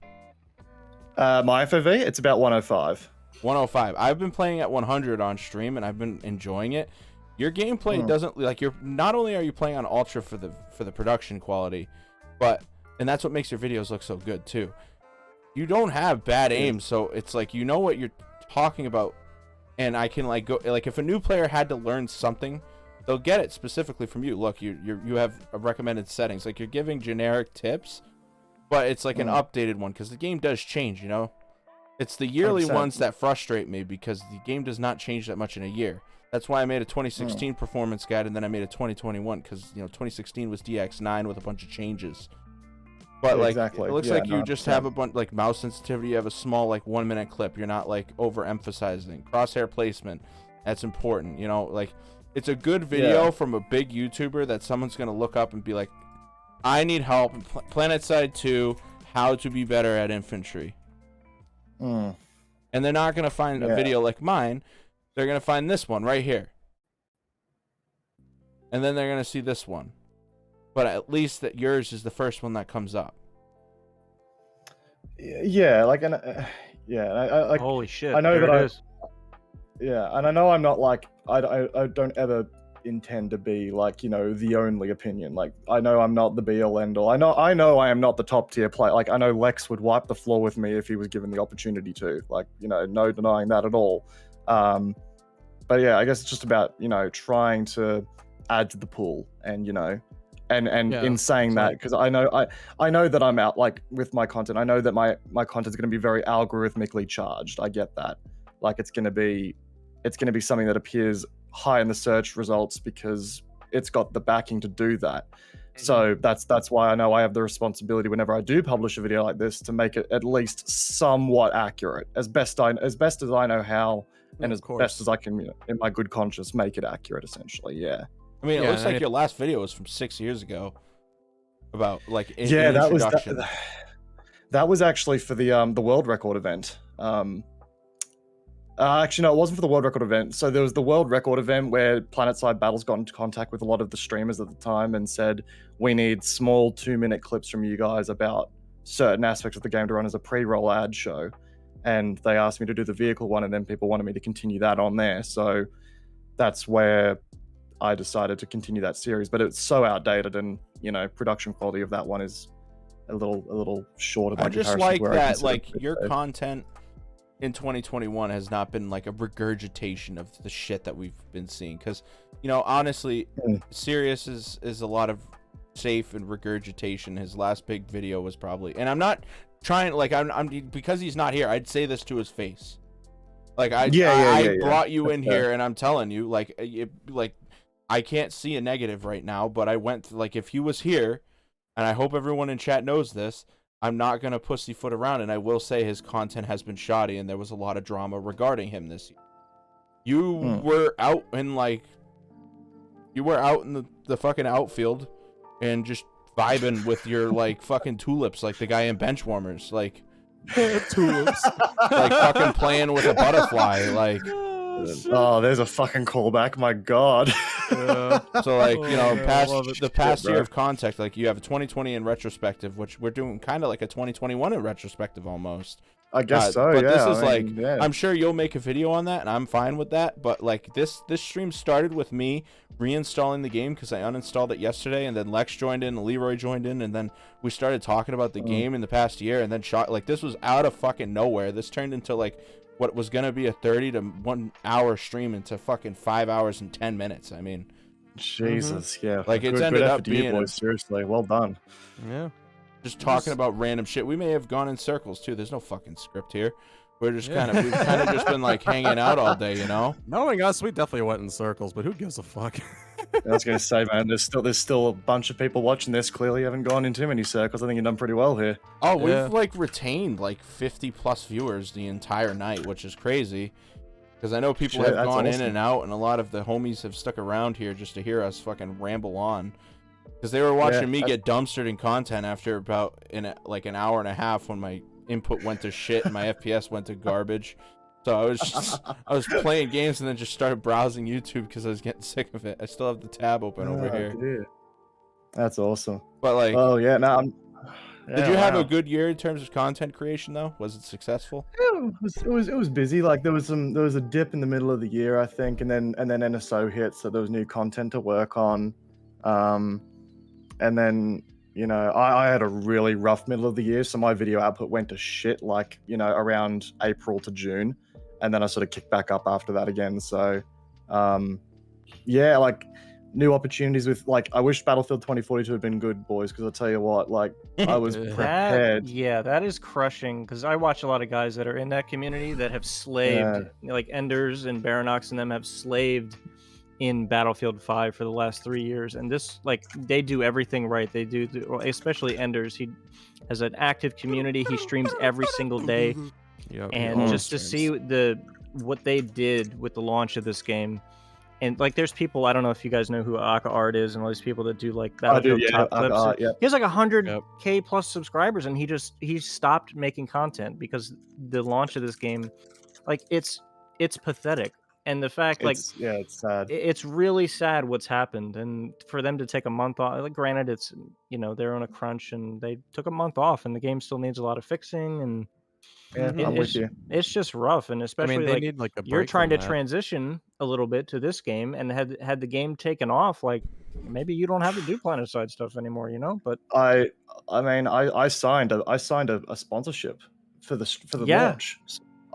[SPEAKER 12] My FOV, it's about 105.
[SPEAKER 4] 105. I've been playing at 100 on stream, and I've been enjoying it. Your gameplay doesn't, like, not only are you playing on ultra for the production quality, and that's what makes your videos look so good, too. You don't have bad aim, so it's like, you know what you're talking about, and I can like go, like, if a new player had to learn something, they'll get it specifically from you. Look, you have recommended settings, like, you're giving generic tips, but it's like an updated one, because the game does change, you know. It's the yearly 100%. Ones that frustrate me, because the game does not change that much in a year. That's why I made a 2016 performance guide, and then I made a 2021, because, you know, 2016 was DX9 with a bunch of changes. But like,
[SPEAKER 12] exactly.
[SPEAKER 4] it looks
[SPEAKER 12] Yeah,
[SPEAKER 4] like you
[SPEAKER 12] no,
[SPEAKER 4] just
[SPEAKER 12] 100%.
[SPEAKER 4] have a bunch like mouse sensitivity. You have a small like 1 minute clip. You're not like overemphasizing crosshair placement. That's important. You know, like it's a good video from a big YouTuber that someone's gonna look up and be like, I need help. Planetside 2, how to be better at infantry.
[SPEAKER 12] Mm.
[SPEAKER 4] And they're not gonna find a video like mine. They're gonna find this one right here. And then they're gonna see this one. But at least that yours is the first one that comes up.
[SPEAKER 12] Yeah, like, and I like.
[SPEAKER 6] Holy shit!
[SPEAKER 12] I know
[SPEAKER 6] there
[SPEAKER 12] that
[SPEAKER 6] it is.
[SPEAKER 12] Yeah, and I know I'm not like I don't ever intend to be like, you know, the only opinion. Like, I know I'm not the be all end all. I know I am not the top tier player. Like, I know Lex would wipe the floor with me if he was given the opportunity to. Like, you know, no denying that at all. But yeah, I guess it's just about, you know, trying to add to the pool, and you know, and in saying that, because I know that I'm out like with my content. I know that my content's going to be very algorithmically charged. I get that. Like, it's going to be something that appears high in the search results because it's got the backing to do that. So that's why I know I have the responsibility whenever I do publish a video like this to make it at least somewhat accurate, as best as I know how, and as best as I can, you know, in my good conscience, make it accurate. Essentially, yeah.
[SPEAKER 4] I mean, it looks like your last video was from 6 years ago. About like
[SPEAKER 12] introduction. That was actually for the world record event. Actually, no, it wasn't for the world record event. So there was the world record event where Planetside Battles got into contact with a lot of the streamers at the time and said, we need small 2-minute clips from you guys about certain aspects of the game to run as a pre-roll ad show. And they asked me to do the vehicle one, and then people wanted me to continue that on there. So that's where I decided to continue that series. But it's so outdated, and you know, production quality of that one is a little short.
[SPEAKER 4] I just like that, like your content in 2021 has not been like a regurgitation of the shit that we've been seeing, because you know, honestly, Sirius is a lot of safe and regurgitation. His last big video was probably, and I'm not trying, like, I'm because he's not here, I'd say this to his face, like I brought you in here and I'm telling you, like, I can't see a negative right now, but I went like, if he was here, and I hope everyone in chat knows this, I'm not gonna pussyfoot around, and I will say his content has been shoddy, and there was a lot of drama regarding him this year. You were out in the fucking outfield and just vibing with your like fucking tulips, like the guy in Benchwarmers, like
[SPEAKER 7] tulips,
[SPEAKER 4] like fucking playing with a butterfly, like.
[SPEAKER 12] Oh, there's a fucking callback, my god.
[SPEAKER 4] So like, you know, the past year of contact, like you have a 2020 in retrospective, which we're doing kind of like a 2021 in retrospective almost.
[SPEAKER 12] I guess so,
[SPEAKER 4] but
[SPEAKER 12] yeah.
[SPEAKER 4] This is I'm sure you'll make a video on that, and I'm fine with that. But like this stream started with me reinstalling the game because I uninstalled it yesterday, and then Lex joined in, and Leroy joined in, and then we started talking about the game in the past year, and then like this was out of fucking nowhere. This turned into like what was gonna be a 30 to 1 hour stream into fucking 5 hours and 10 minutes. I mean,
[SPEAKER 12] Jesus, yeah.
[SPEAKER 4] Like it's ended up being
[SPEAKER 12] boys, seriously, well done.
[SPEAKER 7] Yeah.
[SPEAKER 4] Just talking about random shit. We may have gone in circles too. There's no fucking script here. We're just we've kind of just been like hanging out all day, you know?
[SPEAKER 7] Knowing us, we definitely went in circles, but who gives a fuck?
[SPEAKER 12] I was gonna say, man, there's still a bunch of people watching this. Clearly haven't gone in too many circles. I think you've done pretty well here.
[SPEAKER 4] Oh, we've like retained like 50 plus viewers the entire night, which is crazy. Because I know people have gone in and out, and a lot of the homies have stuck around here just to hear us fucking ramble on. Because they were watching me get dumpstered in content after about like an hour and a half when my input went to shit and my FPS went to garbage. So I was playing games and then just started browsing YouTube because I was getting sick of it. I still have the tab open over here.
[SPEAKER 12] Dude. That's awesome.
[SPEAKER 4] But like,
[SPEAKER 12] oh yeah, no.
[SPEAKER 4] Did you have a good year in terms of content creation though? Was it successful?
[SPEAKER 12] Yeah, it was busy. Like there was a dip in the middle of the year, I think, and then NSO hit, so there was new content to work on. And then, you know, I had a really rough middle of the year, so my video output went to shit, like, you know, around April to June, and then I sort of kicked back up after that again. So, yeah, like new opportunities with, like, I wish Battlefield 2042 had been good, boys, because I'll tell you what, like, I was prepared.
[SPEAKER 6] That is crushing, because I watch a lot of guys that are in that community that have slaved, like Enders and Baronox and them have slaved
[SPEAKER 9] in Battlefield 5 for the last 3 years, and this, like, they do everything right. They do, especially Enders. He has an active community. He streams every single day, and just to see what they did with the launch of this game. And like, there's people, I don't know if you guys know who Aka Art is, and all these people that do like Battlefield top clips.
[SPEAKER 12] Art, yeah.
[SPEAKER 9] He has like 100K plus subscribers, and he stopped making content because the launch of this game, like, it's pathetic. And the fact, like,
[SPEAKER 12] it's sad.
[SPEAKER 9] It's really sad what's happened, and for them to take a month off. Like, granted, it's, you know, they're on a crunch, and they took a month off, and the game still needs a lot of fixing, and
[SPEAKER 12] I'm with you.
[SPEAKER 9] It's just rough, and especially
[SPEAKER 7] they need, like, a
[SPEAKER 9] you're
[SPEAKER 7] break
[SPEAKER 9] trying
[SPEAKER 7] from
[SPEAKER 9] to
[SPEAKER 7] that.
[SPEAKER 9] transition a little bit to this game, and had the game taken off, like, maybe you don't have to do Planetside stuff anymore, you know. But
[SPEAKER 12] I mean, I signed a sponsorship for the launch.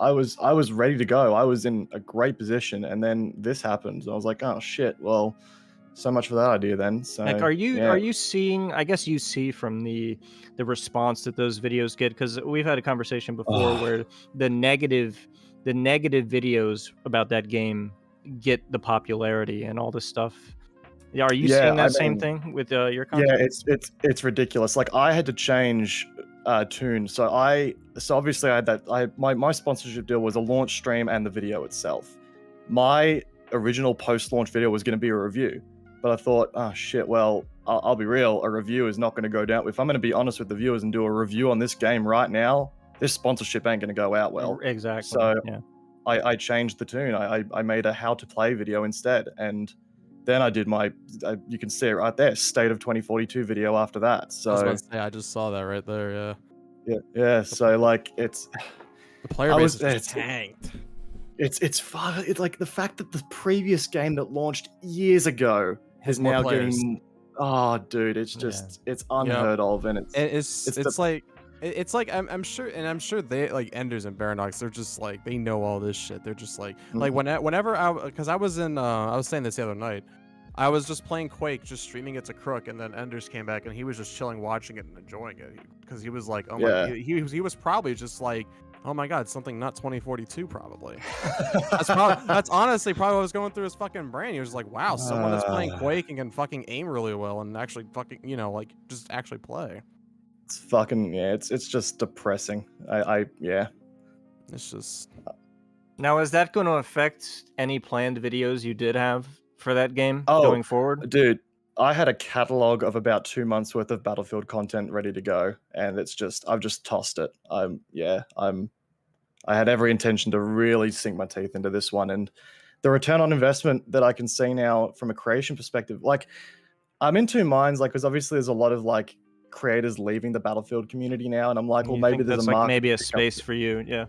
[SPEAKER 12] I was ready to go. I was in a great position, and then this happened. I was like, oh shit. Well, so much for that idea then. So,
[SPEAKER 9] like, are you seeing? I guess you see from the response that those videos get, because we've had a conversation before where the negative videos about that game get the popularity and all this stuff. Are you seeing that same thing with your content?
[SPEAKER 12] Yeah, it's ridiculous. Like, I had to change tune. So obviously I had that. My sponsorship deal was a launch stream and the video itself. My original post-launch video was going to be a review, but I thought, oh shit, well, I'll be real, a review is not going to go down. If I'm going to be honest with the viewers and do a review on this game right now, this sponsorship ain't going to go out well.
[SPEAKER 9] Exactly.
[SPEAKER 12] So I changed the tune. I made a how to play video instead, and then I did my, you can see it right there, State of 2042 video after that. So
[SPEAKER 7] I was about to say, I just saw that right there.
[SPEAKER 12] Yeah. So like, it's
[SPEAKER 7] the player base is just tanked.
[SPEAKER 12] It's like the fact that the previous game that launched years ago is now getting. Oh, dude, it's just it's unheard of, and
[SPEAKER 7] it's like I'm sure they, like, Enders and Baranox, they're just like, they know all this shit. They're just like whenever because I was saying this the other night, I was just playing Quake, just streaming it to Crook, and then Enders came back and he was just chilling, watching it and enjoying it, because he was like, oh my, he was probably just like, oh my god, something not 2042 probably. That's honestly probably what was going through his fucking brain. He was like, wow, someone that's playing Quake and can fucking aim really well and actually fucking, you know, like, just actually play.
[SPEAKER 12] It's fucking it's just depressing.
[SPEAKER 7] It's just.
[SPEAKER 9] Now, is that going to affect any planned videos you did have for that game going forward?
[SPEAKER 12] Dude, I had a catalog of about 2 months worth of Battlefield content ready to go, and I've just tossed it. I had every intention to really sink my teeth into this one, and the return on investment that I can see now from a creation perspective, like, I'm in two minds, like, because obviously there's a lot of, like, creators leaving the Battlefield community now, and I'm like, well, maybe there's a market,
[SPEAKER 9] maybe a space for you.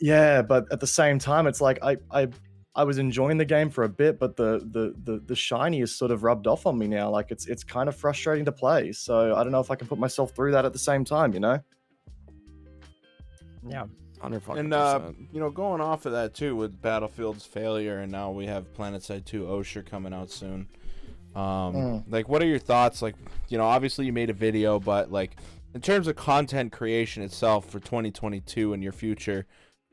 [SPEAKER 12] Yeah, but at the same time, it's like I was enjoying the game for a bit, but the shiny is sort of rubbed off on me now. Like, it's kind of frustrating to play. So I don't know if I can put myself through that at the same time, you know?
[SPEAKER 9] Yeah.
[SPEAKER 7] 100%.
[SPEAKER 4] And you know, going off of that too, with Battlefield's failure, and now we have Planetside 2 Osher coming out soon. Like, what are your thoughts? Like, you know, obviously you made a video, but like, in terms of content creation itself for 2022 and your future,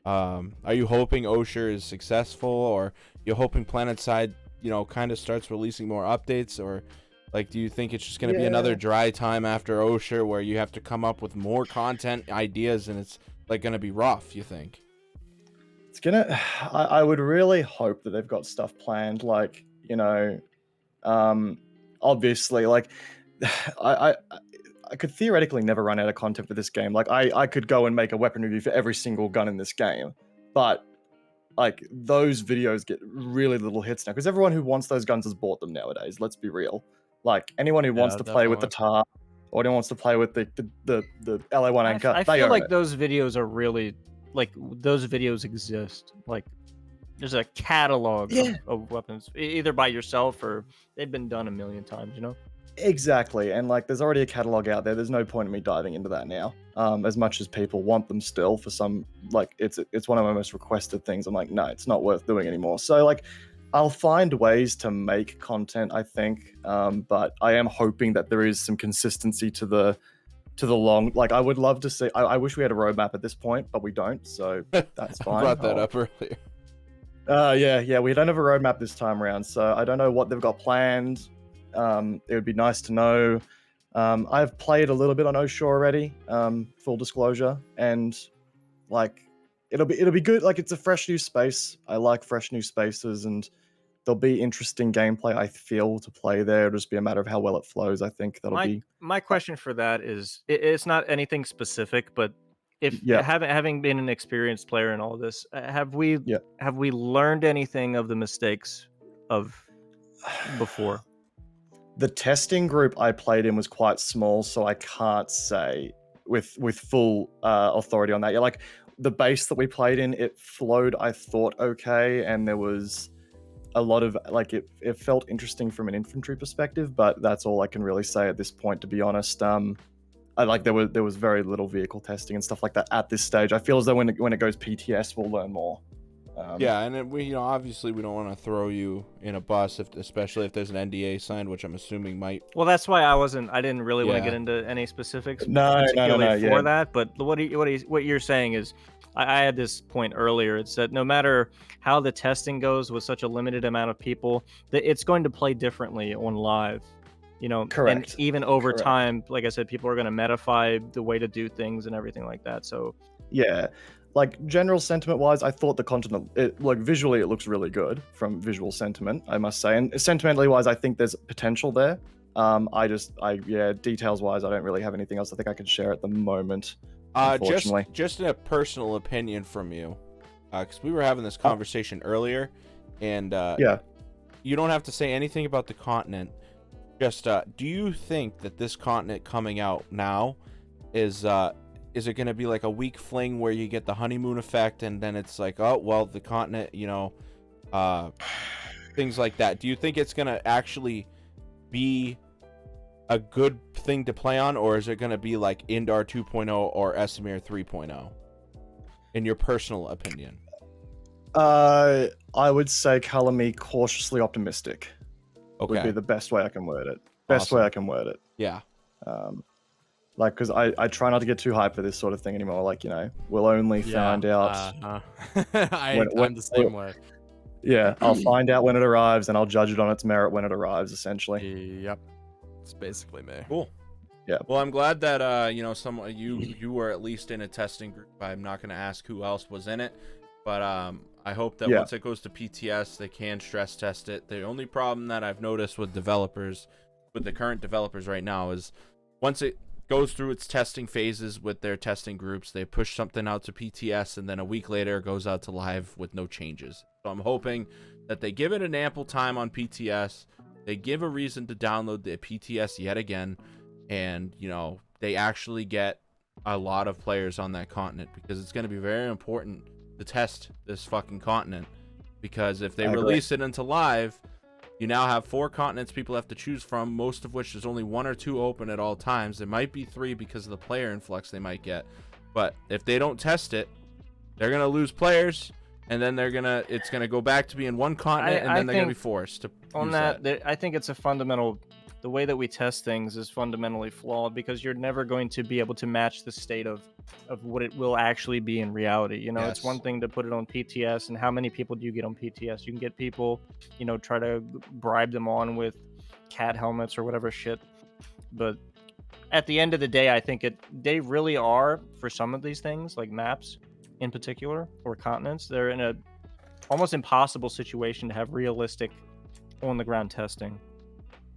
[SPEAKER 4] are you hoping Osher is successful, or you hoping Planetside, you know, kind of starts releasing more updates, or like, do you think it's just going to be another dry time after Osher where you have to come up with more content ideas and it's like going to be rough, you think?
[SPEAKER 12] It's gonna, I would really hope that they've got stuff planned, like, you know, obviously, like, I could theoretically never run out of content for this game. Like, I could go and make a weapon review for every single gun in this game, but like, those videos get really little hits now because everyone who wants those guns has bought them nowadays. Let's be real. Like, anyone who wants to play with the TAR or anyone wants to play with the LA1 anchor,
[SPEAKER 9] I feel like those videos are really, like, those videos exist. Like, there's a catalog of weapons, either by yourself or they've been done a million times, you know?
[SPEAKER 12] Exactly, and like, there's already a catalog out there. There's no point in me diving into that now. As much as people want them still, for some, like, it's one of my most requested things. I'm like, no, it's not worth doing anymore. So like, I'll find ways to make content, I think, but I am hoping that there is some consistency to the long. Like, I would love to see. I wish we had a roadmap at this point, but we don't. So that's fine.
[SPEAKER 4] I brought that up earlier.
[SPEAKER 12] Yeah. We don't have a roadmap this time around, so I don't know what they've got planned. It would be nice to know. I've played a little bit on Oshore already, full disclosure, and like it'll be good. Like it's a fresh new space. I like fresh new spaces, and there'll be interesting gameplay. I feel to play there. It'll just be a matter of how well it flows. I think that'll be.
[SPEAKER 6] My question for that is, it's not anything specific, but if having been an experienced player in all this, have we learned anything of the mistakes of before?
[SPEAKER 12] The testing group I played in was quite small, so I can't say with full authority on that. Yeah, like the base that we played in, it flowed, I thought, okay, and there was a lot of like it felt interesting from an infantry perspective, but that's all I can really say at this point, to be honest. I like there was very little vehicle testing and stuff like that at this stage. I feel as though when it goes PTS, we'll learn more.
[SPEAKER 4] Yeah, and then we, obviously we don't want to throw you in a bus, especially if there's an NDA signed, which I'm assuming might.
[SPEAKER 6] Well, that's why I didn't really want to get into any specifics
[SPEAKER 12] no,
[SPEAKER 6] for that. But what you're saying is, I had this point earlier. It's that no matter how the testing goes with such a limited amount of people, that it's going to play differently on live.
[SPEAKER 12] Correct.
[SPEAKER 6] And even over time, like I said, people are going to metafy the way to do things and everything like that. So
[SPEAKER 12] yeah. Like general sentiment wise, I thought the content, visually, it looks really good from visual sentiment, I must say. And sentimentally wise, I think there's potential there. Details wise, I don't really have anything else I think I can share at the moment. Unfortunately.
[SPEAKER 4] Just a personal opinion from you, because we were having this conversation earlier, and you don't have to say anything about the continent. Just do you think that this continent coming out now is it going to be like a weak fling where you get the honeymoon effect and then it's like, oh, well, the continent, things like that? Do you think it's going to actually be a good thing to play on, or is it going to be like Indar 2.0 or Esamir 3.0, in your personal opinion?
[SPEAKER 12] I would say color me cautiously optimistic.
[SPEAKER 4] Okay.
[SPEAKER 12] Would be the best way I can word it.
[SPEAKER 4] Yeah.
[SPEAKER 12] Like, because I try not to get too hyped for this sort of thing anymore. Like, we'll only find out.
[SPEAKER 7] I'm the same way.
[SPEAKER 12] Yeah, I'll find out when it arrives, and I'll judge it on its merit when it arrives, essentially.
[SPEAKER 7] Yep. It's basically me.
[SPEAKER 4] Cool.
[SPEAKER 12] Yeah.
[SPEAKER 4] Well, I'm glad that you were at least in a testing group. I'm not going to ask who else was in it, but I hope that once it goes to PTS, they can stress test it. The only problem that I've noticed with the current developers right now, is once it goes through its testing phases with their testing groups, they push something out to PTS, and then a week later it goes out to live with no changes. So I'm hoping that they give it an ample time on PTS, they give a reason to download the PTS yet again, and they actually get a lot of players on that continent, because it's going to be very important to test this fucking continent, because if they release it into live, you now have 4 continents people have to choose from, most of which there's only 1 or 2 open at all times. There might be 3 because of the player influx they might get. But if they don't test it, they're going to lose players, and then it's going to go back to being 1 continent, and then they're going to be forced to use that.
[SPEAKER 6] I think it's a fundamental... The way that we test things is fundamentally flawed, because you're never going to be able to match the state of what it will actually be in reality. It's one thing to put it on PTS, and how many people do you get on PTS? You can get people, try to bribe them on with cat helmets or whatever shit. But at the end of the day, I think they really are, for some of these things, like maps in particular, or continents, they're in a almost impossible situation to have realistic on-the-ground testing.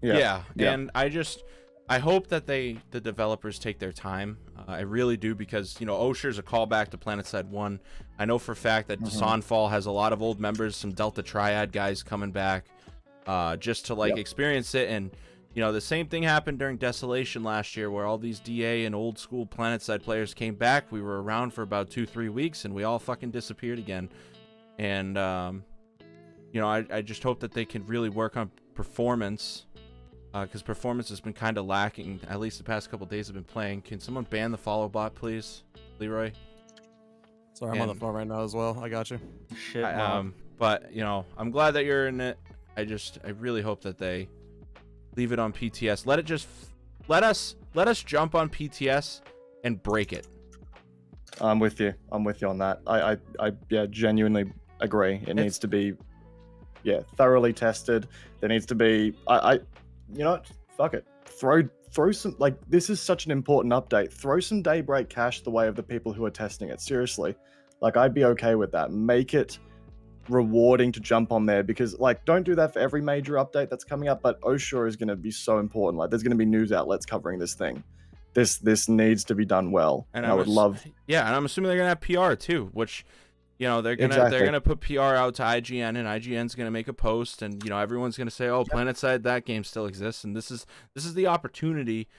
[SPEAKER 4] Yeah. And I hope that the developers take their time. I really do, because Osher's a callback to Planetside 1. I know for a fact that Dasanfall has a lot of old members, some Delta Triad guys coming back, just to experience it. And the same thing happened during Desolation last year, where all these DA and old school Planetside players came back. We were around for about 2-3 weeks, and we all fucking disappeared again. And I just hope that they can really work on performance. Because performance has been kind of lacking, at least the past couple days I've been playing. Can someone ban the follow bot, please, Leroy?
[SPEAKER 7] Sorry, I'm on the phone right now as well. I got you.
[SPEAKER 6] Shit,
[SPEAKER 4] but I'm glad that you're in it. I really hope that they leave it on PTS. Let us jump on PTS and break it.
[SPEAKER 12] I'm with you on that. I genuinely agree. It needs to be, thoroughly tested. There needs to be, you know what? Fuck it. Throw some, like, this is such an important update. Throw some Daybreak cash the way of the people who are testing it. Seriously. Like, I'd be okay with that. Make it rewarding to jump on there, because, like, don't do that for every major update that's coming up, but OSHA is going to be so important. Like, there's going to be news outlets covering this thing. This needs to be done well. And I would love...
[SPEAKER 4] Yeah, and I'm assuming they're going to have PR too, which... You know, they're gonna put PR out to IGN, and IGN's gonna make a post, and you know everyone's gonna say, "Oh, Planetside, that game still exists," and this is the opportunity,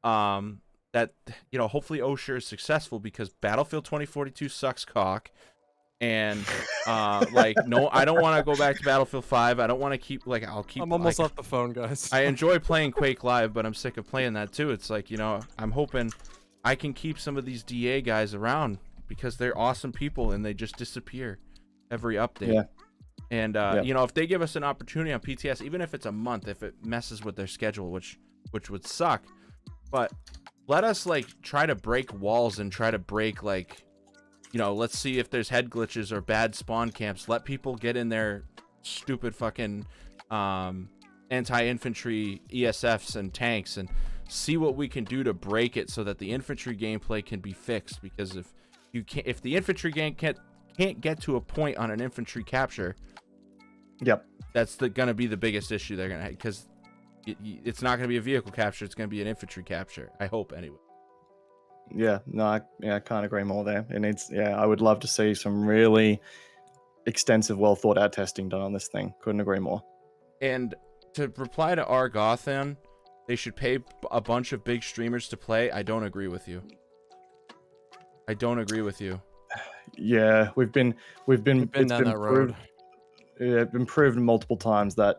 [SPEAKER 4] that you know hopefully OSHA is successful, because Battlefield 2042 sucks cock, and like no, I don't want to go back to Battlefield 5. I don't want to keep I'm
[SPEAKER 7] almost off the phone, guys.
[SPEAKER 4] I enjoy playing Quake Live, but I'm sick of playing that too. It's like, you know, I'm hoping I can keep some of these DA guys around, because they're awesome people and they just disappear every update.
[SPEAKER 12] Yeah.
[SPEAKER 4] And you know, if they give us an opportunity on PTS, even if it's a month, if it messes with their schedule, which would suck, but let us like try to break walls and try to break, like, you know, let's see if there's head glitches or bad spawn camps. Let people get in their stupid fucking anti-infantry ESFs and tanks and see what we can do to break it so that the infantry gameplay can be fixed. Because if the infantry gang can't get to a point on an infantry capture, that's gonna be the biggest issue they're gonna have, because it's not gonna be a vehicle capture, it's gonna be an infantry capture, I hope, anyway.
[SPEAKER 12] I can't agree more there. It needs, I would love to see some really extensive, well thought out testing done on this thing. Couldn't agree more.
[SPEAKER 4] And to reply to Argothan, they should pay a bunch of big streamers to play. I don't agree with you.
[SPEAKER 12] Yeah, we've been down that road. It's been proven multiple times that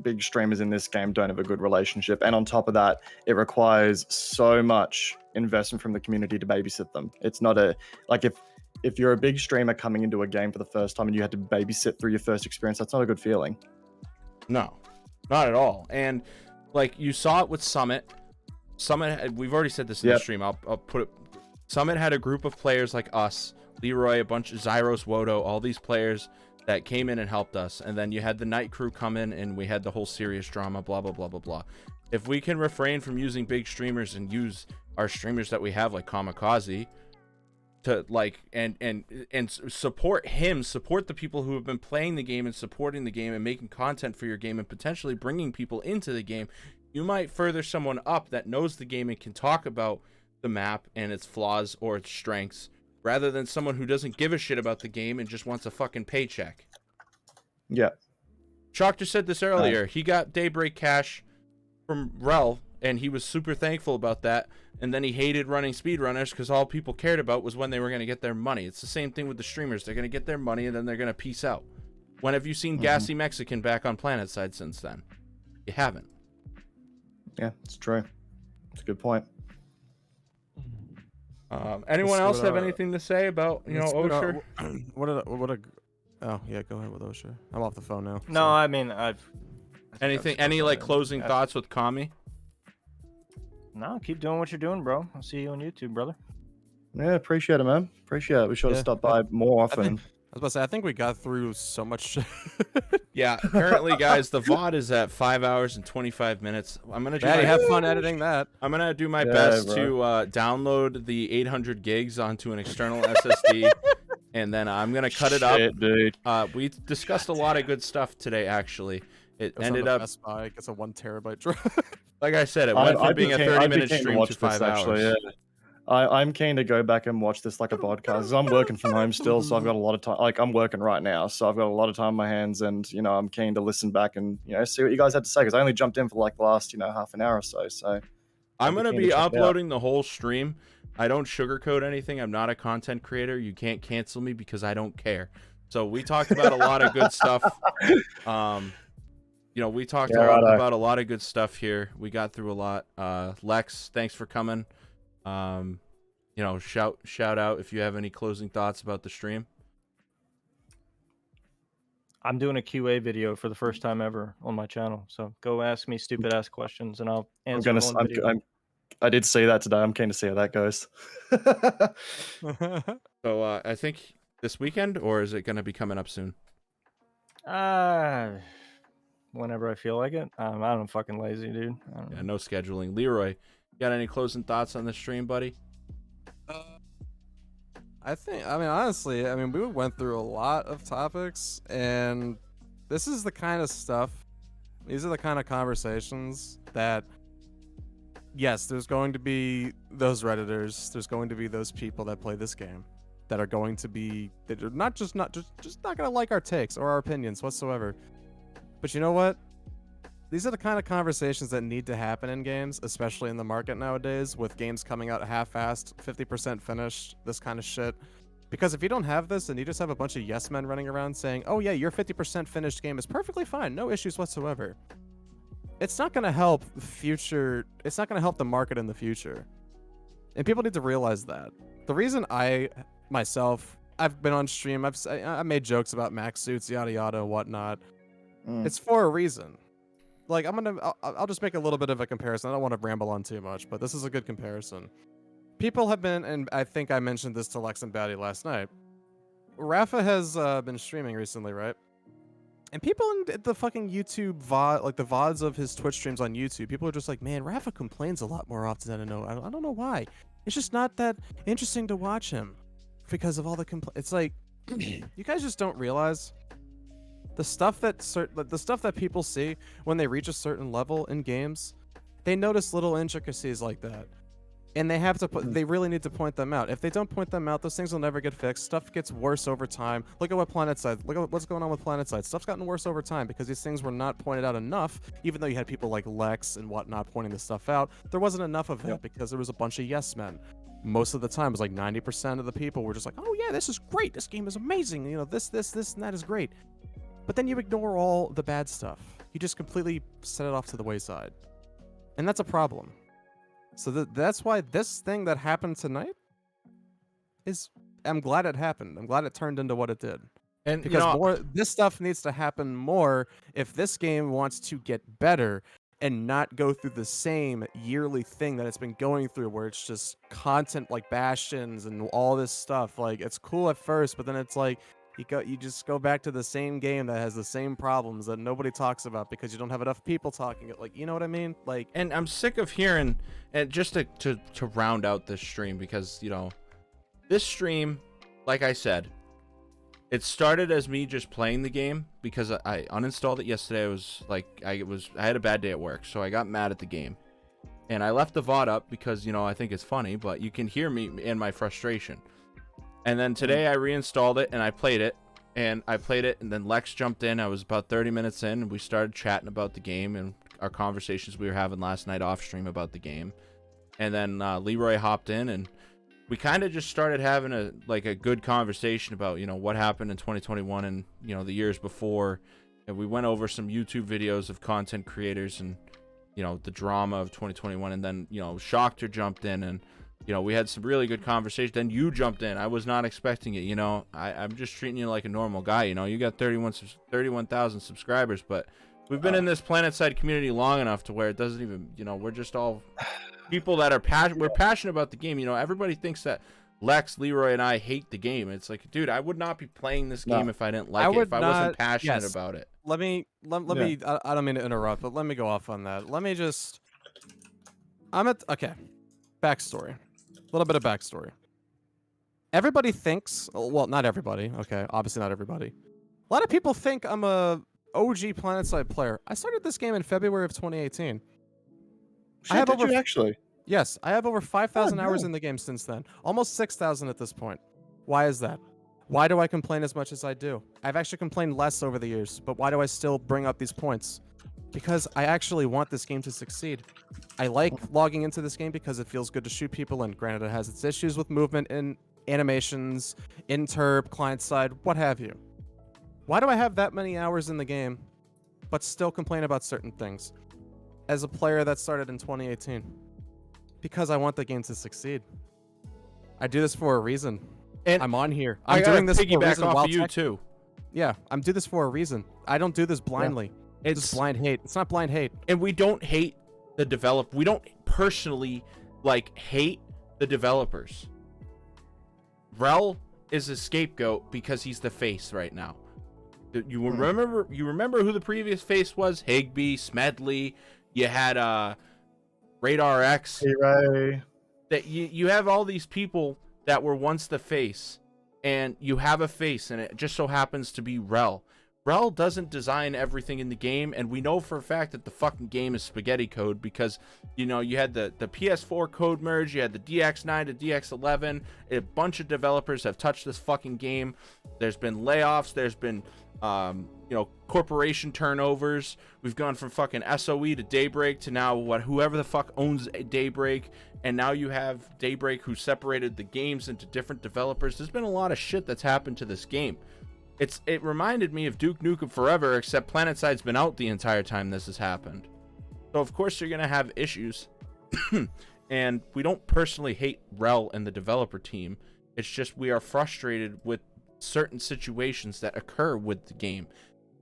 [SPEAKER 12] big streamers in this game don't have a good relationship, and on top of that, it requires so much investment from the community to babysit them. It's not like if you're a big streamer coming into a game for the first time and you had to babysit through your first experience, that's not a good feeling.
[SPEAKER 4] No, not at all. And like you saw it with Summit. We've already said this in the stream. I'll put it. Summit had a group of players like us, Leroy, a bunch of Zyros, Wodo, all these players that came in and helped us. And then you had the night crew come in, and we had the whole serious drama, blah, blah, blah, blah, blah. If we can refrain from using big streamers and use our streamers that we have, like Camikaze, to like, and support him, support the people who have been playing the game and supporting the game and making content for your game and potentially bringing people into the game, you might further someone up that knows the game and can talk about the map and its flaws or its strengths, rather than someone who doesn't give a shit about the game and just wants a fucking paycheck.
[SPEAKER 12] Yeah.
[SPEAKER 4] Shoctor said this earlier. He got Daybreak cash from Rel, and he was super thankful about that. And then he hated running speedrunners because all people cared about was when they were going to get their money. It's the same thing with the streamers. They're going to get their money, and then they're going to peace out. When have you seen Gassy Mexican back on Planetside since then? You haven't.
[SPEAKER 12] Yeah, it's true. It's a good point.
[SPEAKER 4] Anyone else have anything to say about, you know, OSHA?
[SPEAKER 7] Oh yeah, go ahead with OSHA. I'm off the phone now.
[SPEAKER 6] No, I mean
[SPEAKER 4] any like closing thoughts with Cami?
[SPEAKER 6] No, keep doing what you're doing, bro. I'll see you on YouTube, brother.
[SPEAKER 12] Yeah, appreciate it, man. Appreciate it. We should have stopped by more often.
[SPEAKER 7] I was about to say, I think we got through so much shit.
[SPEAKER 4] Yeah, currently, guys, the VOD is at 5 hours and 25 minutes. I'm gonna
[SPEAKER 7] have fun editing that.
[SPEAKER 4] I'm gonna do my best to download the 800 gigs onto an external SSD, and then I'm gonna cut it up.
[SPEAKER 12] Dude.
[SPEAKER 4] We discussed a lot of good stuff today. Actually, it ended up.
[SPEAKER 7] Best Buy gets a 1 terabyte drive.
[SPEAKER 4] Like I said, it went from being a 30-minute stream to 5 hours.
[SPEAKER 12] Actually, yeah. I'm keen to go back and watch this like a podcast, because I'm working from home still, so I've got a lot of time. Like, I'm working right now, so I've got a lot of time on my hands, and, you know, I'm keen to listen back and, you know, see what you guys had to say, because I only jumped in for like the last, you know, half an hour or so. So
[SPEAKER 4] I'm going to be uploading the whole stream. I don't sugarcoat anything. I'm not a content creator. You can't cancel me because I don't care. So we talked about a lot of good stuff. You know, we talked about a lot of good stuff here. We got through a lot. Lex, thanks for coming. You know, shout out if you have any closing thoughts about the stream.
[SPEAKER 6] I'm doing a QA video for the first time ever on my channel, so go ask me stupid ass questions and I'll answer.
[SPEAKER 12] I did see that today. I'm keen to see how that goes.
[SPEAKER 4] So I think this weekend, or is it going to be coming up soon?
[SPEAKER 9] Whenever I feel like it. I'm fucking lazy, dude.
[SPEAKER 4] Yeah, no scheduling. Leroy, got any closing thoughts on the stream, buddy?
[SPEAKER 7] I mean, honestly, we went through a lot of topics, and this is the kind of stuff, these are the kind of conversations that, yes, there's going to be those Redditors, there's going to be those people that play this game that are going to be, that are not going to like our takes or our opinions whatsoever. But you know what? These are the kind of conversations that need to happen in games, especially in the market nowadays, with games coming out half-assed, 50% finished, this kind of shit. Because if you don't have this, and you just have a bunch of yes men running around saying, oh yeah, your 50% finished game is perfectly fine, no issues whatsoever, it's not going to help it's not going to help the market in the future. And people need to realize that. The reason I've been on stream, I made jokes about max suits, yada yada, whatnot. It's for a reason. Like, I'll just make a little bit of a comparison. I don't want to ramble on too much, but this is a good comparison. People have been, and I think I mentioned this to Lex and Baddie last night. Rafa has been streaming recently, right? And people in the fucking YouTube VOD, like the VODs of his Twitch streams on YouTube, people are just like, man, Rafa complains a lot more often than I know. I don't know why. It's just not that interesting to watch him because of all the It's like, you guys just don't realize the stuff that people see when they reach a certain level in games. They notice little intricacies like that, and they really need to point them out. If they don't point them out, those things will never get fixed. Stuff gets worse over time. Look at what's going on with Planetside. Stuff's gotten worse over time because these things were not pointed out enough. Even though you had people like Lex and whatnot pointing this stuff out, there wasn't enough of it because there was a bunch of yes men. Most of the time, it was like 90% of the people were just like, oh yeah, this is great. This game is amazing. You know, this, and that is great. But then you ignore all the bad stuff. You just completely set it off to the wayside. And that's a problem. So that's why this thing that happened tonight I'm glad it happened. I'm glad it turned into what it did. And because this stuff needs to happen more if this game wants to get better and not go through the same yearly thing that it's been going through, where it's just content like Bastions and all this stuff. Like, it's cool at first, but then it's like, you just go back to the same game that has the same problems that nobody talks about because you don't have enough people talking it. Like, you know what I mean? Like,
[SPEAKER 4] and I'm sick of hearing, and just to round out this stream, because this stream, like I said, it started as me just playing the game because I uninstalled it yesterday. I had a bad day at work, so I got mad at the game, and I left the VOD up because I think it's funny, but you can hear me in my frustration. And then today I reinstalled it and I played it, and then Lex jumped in. I was about 30 minutes in, and we started chatting about the game and our conversations we were having last night off stream about the game. And then Leroy hopped in, and we kind of just started having a good conversation about what happened in 2021 and the years before. And we went over some YouTube videos of content creators and the drama of 2021. And then Shoctor jumped in, and we had some really good conversation. Then you jumped in. I was not expecting it. I'm just treating you like a normal guy. You got 31,000 subscribers, but we've been in this Planetside community long enough to where it doesn't even, we're just all people that are we're passionate about the game. Everybody thinks that Lex, Leroy, and I hate the game. It's like, dude, I would not be playing this game if I didn't like it, if I wasn't passionate about it.
[SPEAKER 7] Let me, I don't mean to interrupt, but let me go off on that. Let me just, okay, backstory. A little bit of backstory. Everybody thinks, well, not everybody, okay, obviously not everybody. A lot of people think I'm a OG Planetside player. I started this game in February of 2018.
[SPEAKER 12] Did you actually?
[SPEAKER 7] Yes, I have over 5,000 hours in the game since then. Almost 6,000 at this point. Why is that? Why do I complain as much as I do? I've actually complained less over the years, but why do I still bring up these points? Because I actually want this game to succeed. I like logging into this game because it feels good to shoot people, and granted it has its issues with movement and animations, interp, client side, what have you. Why do I have that many hours in the game, but still complain about certain things? As a player that started in 2018. Because I want the game to succeed. I do this for a reason. And I'm on here. I'm doing this for a reason.
[SPEAKER 4] Off of you too.
[SPEAKER 7] Yeah, I'm doing this for a reason. I don't do this blindly. Yeah. It's blind hate. It's not blind hate.
[SPEAKER 4] And we don't hate the developer. We don't personally hate the developers. Rel is a scapegoat because he's the face right now. You remember who the previous face was? Higby, Smedley. You had Radar X.
[SPEAKER 12] Leroy.
[SPEAKER 4] That you have all these people that were once the face, and you have a face, and it just so happens to be Rel. Rel doesn't design everything in the game, and we know for a fact that the fucking game is spaghetti code because, you know, you had the PS4 code merge, you had the DX9 to DX11, a bunch of developers have touched this fucking game. There's been layoffs, there's been, you know, corporation turnovers. We've gone from fucking SOE to Daybreak to now whoever the fuck owns Daybreak, and now you have Daybreak who separated the games into different developers. There's been a lot of shit that's happened to this game. It reminded me of Duke Nukem Forever, except Planetside's been out the entire time this has happened. So of course you're gonna have issues. And we don't personally hate Rel and the developer team. It's just we are frustrated with certain situations that occur with the game.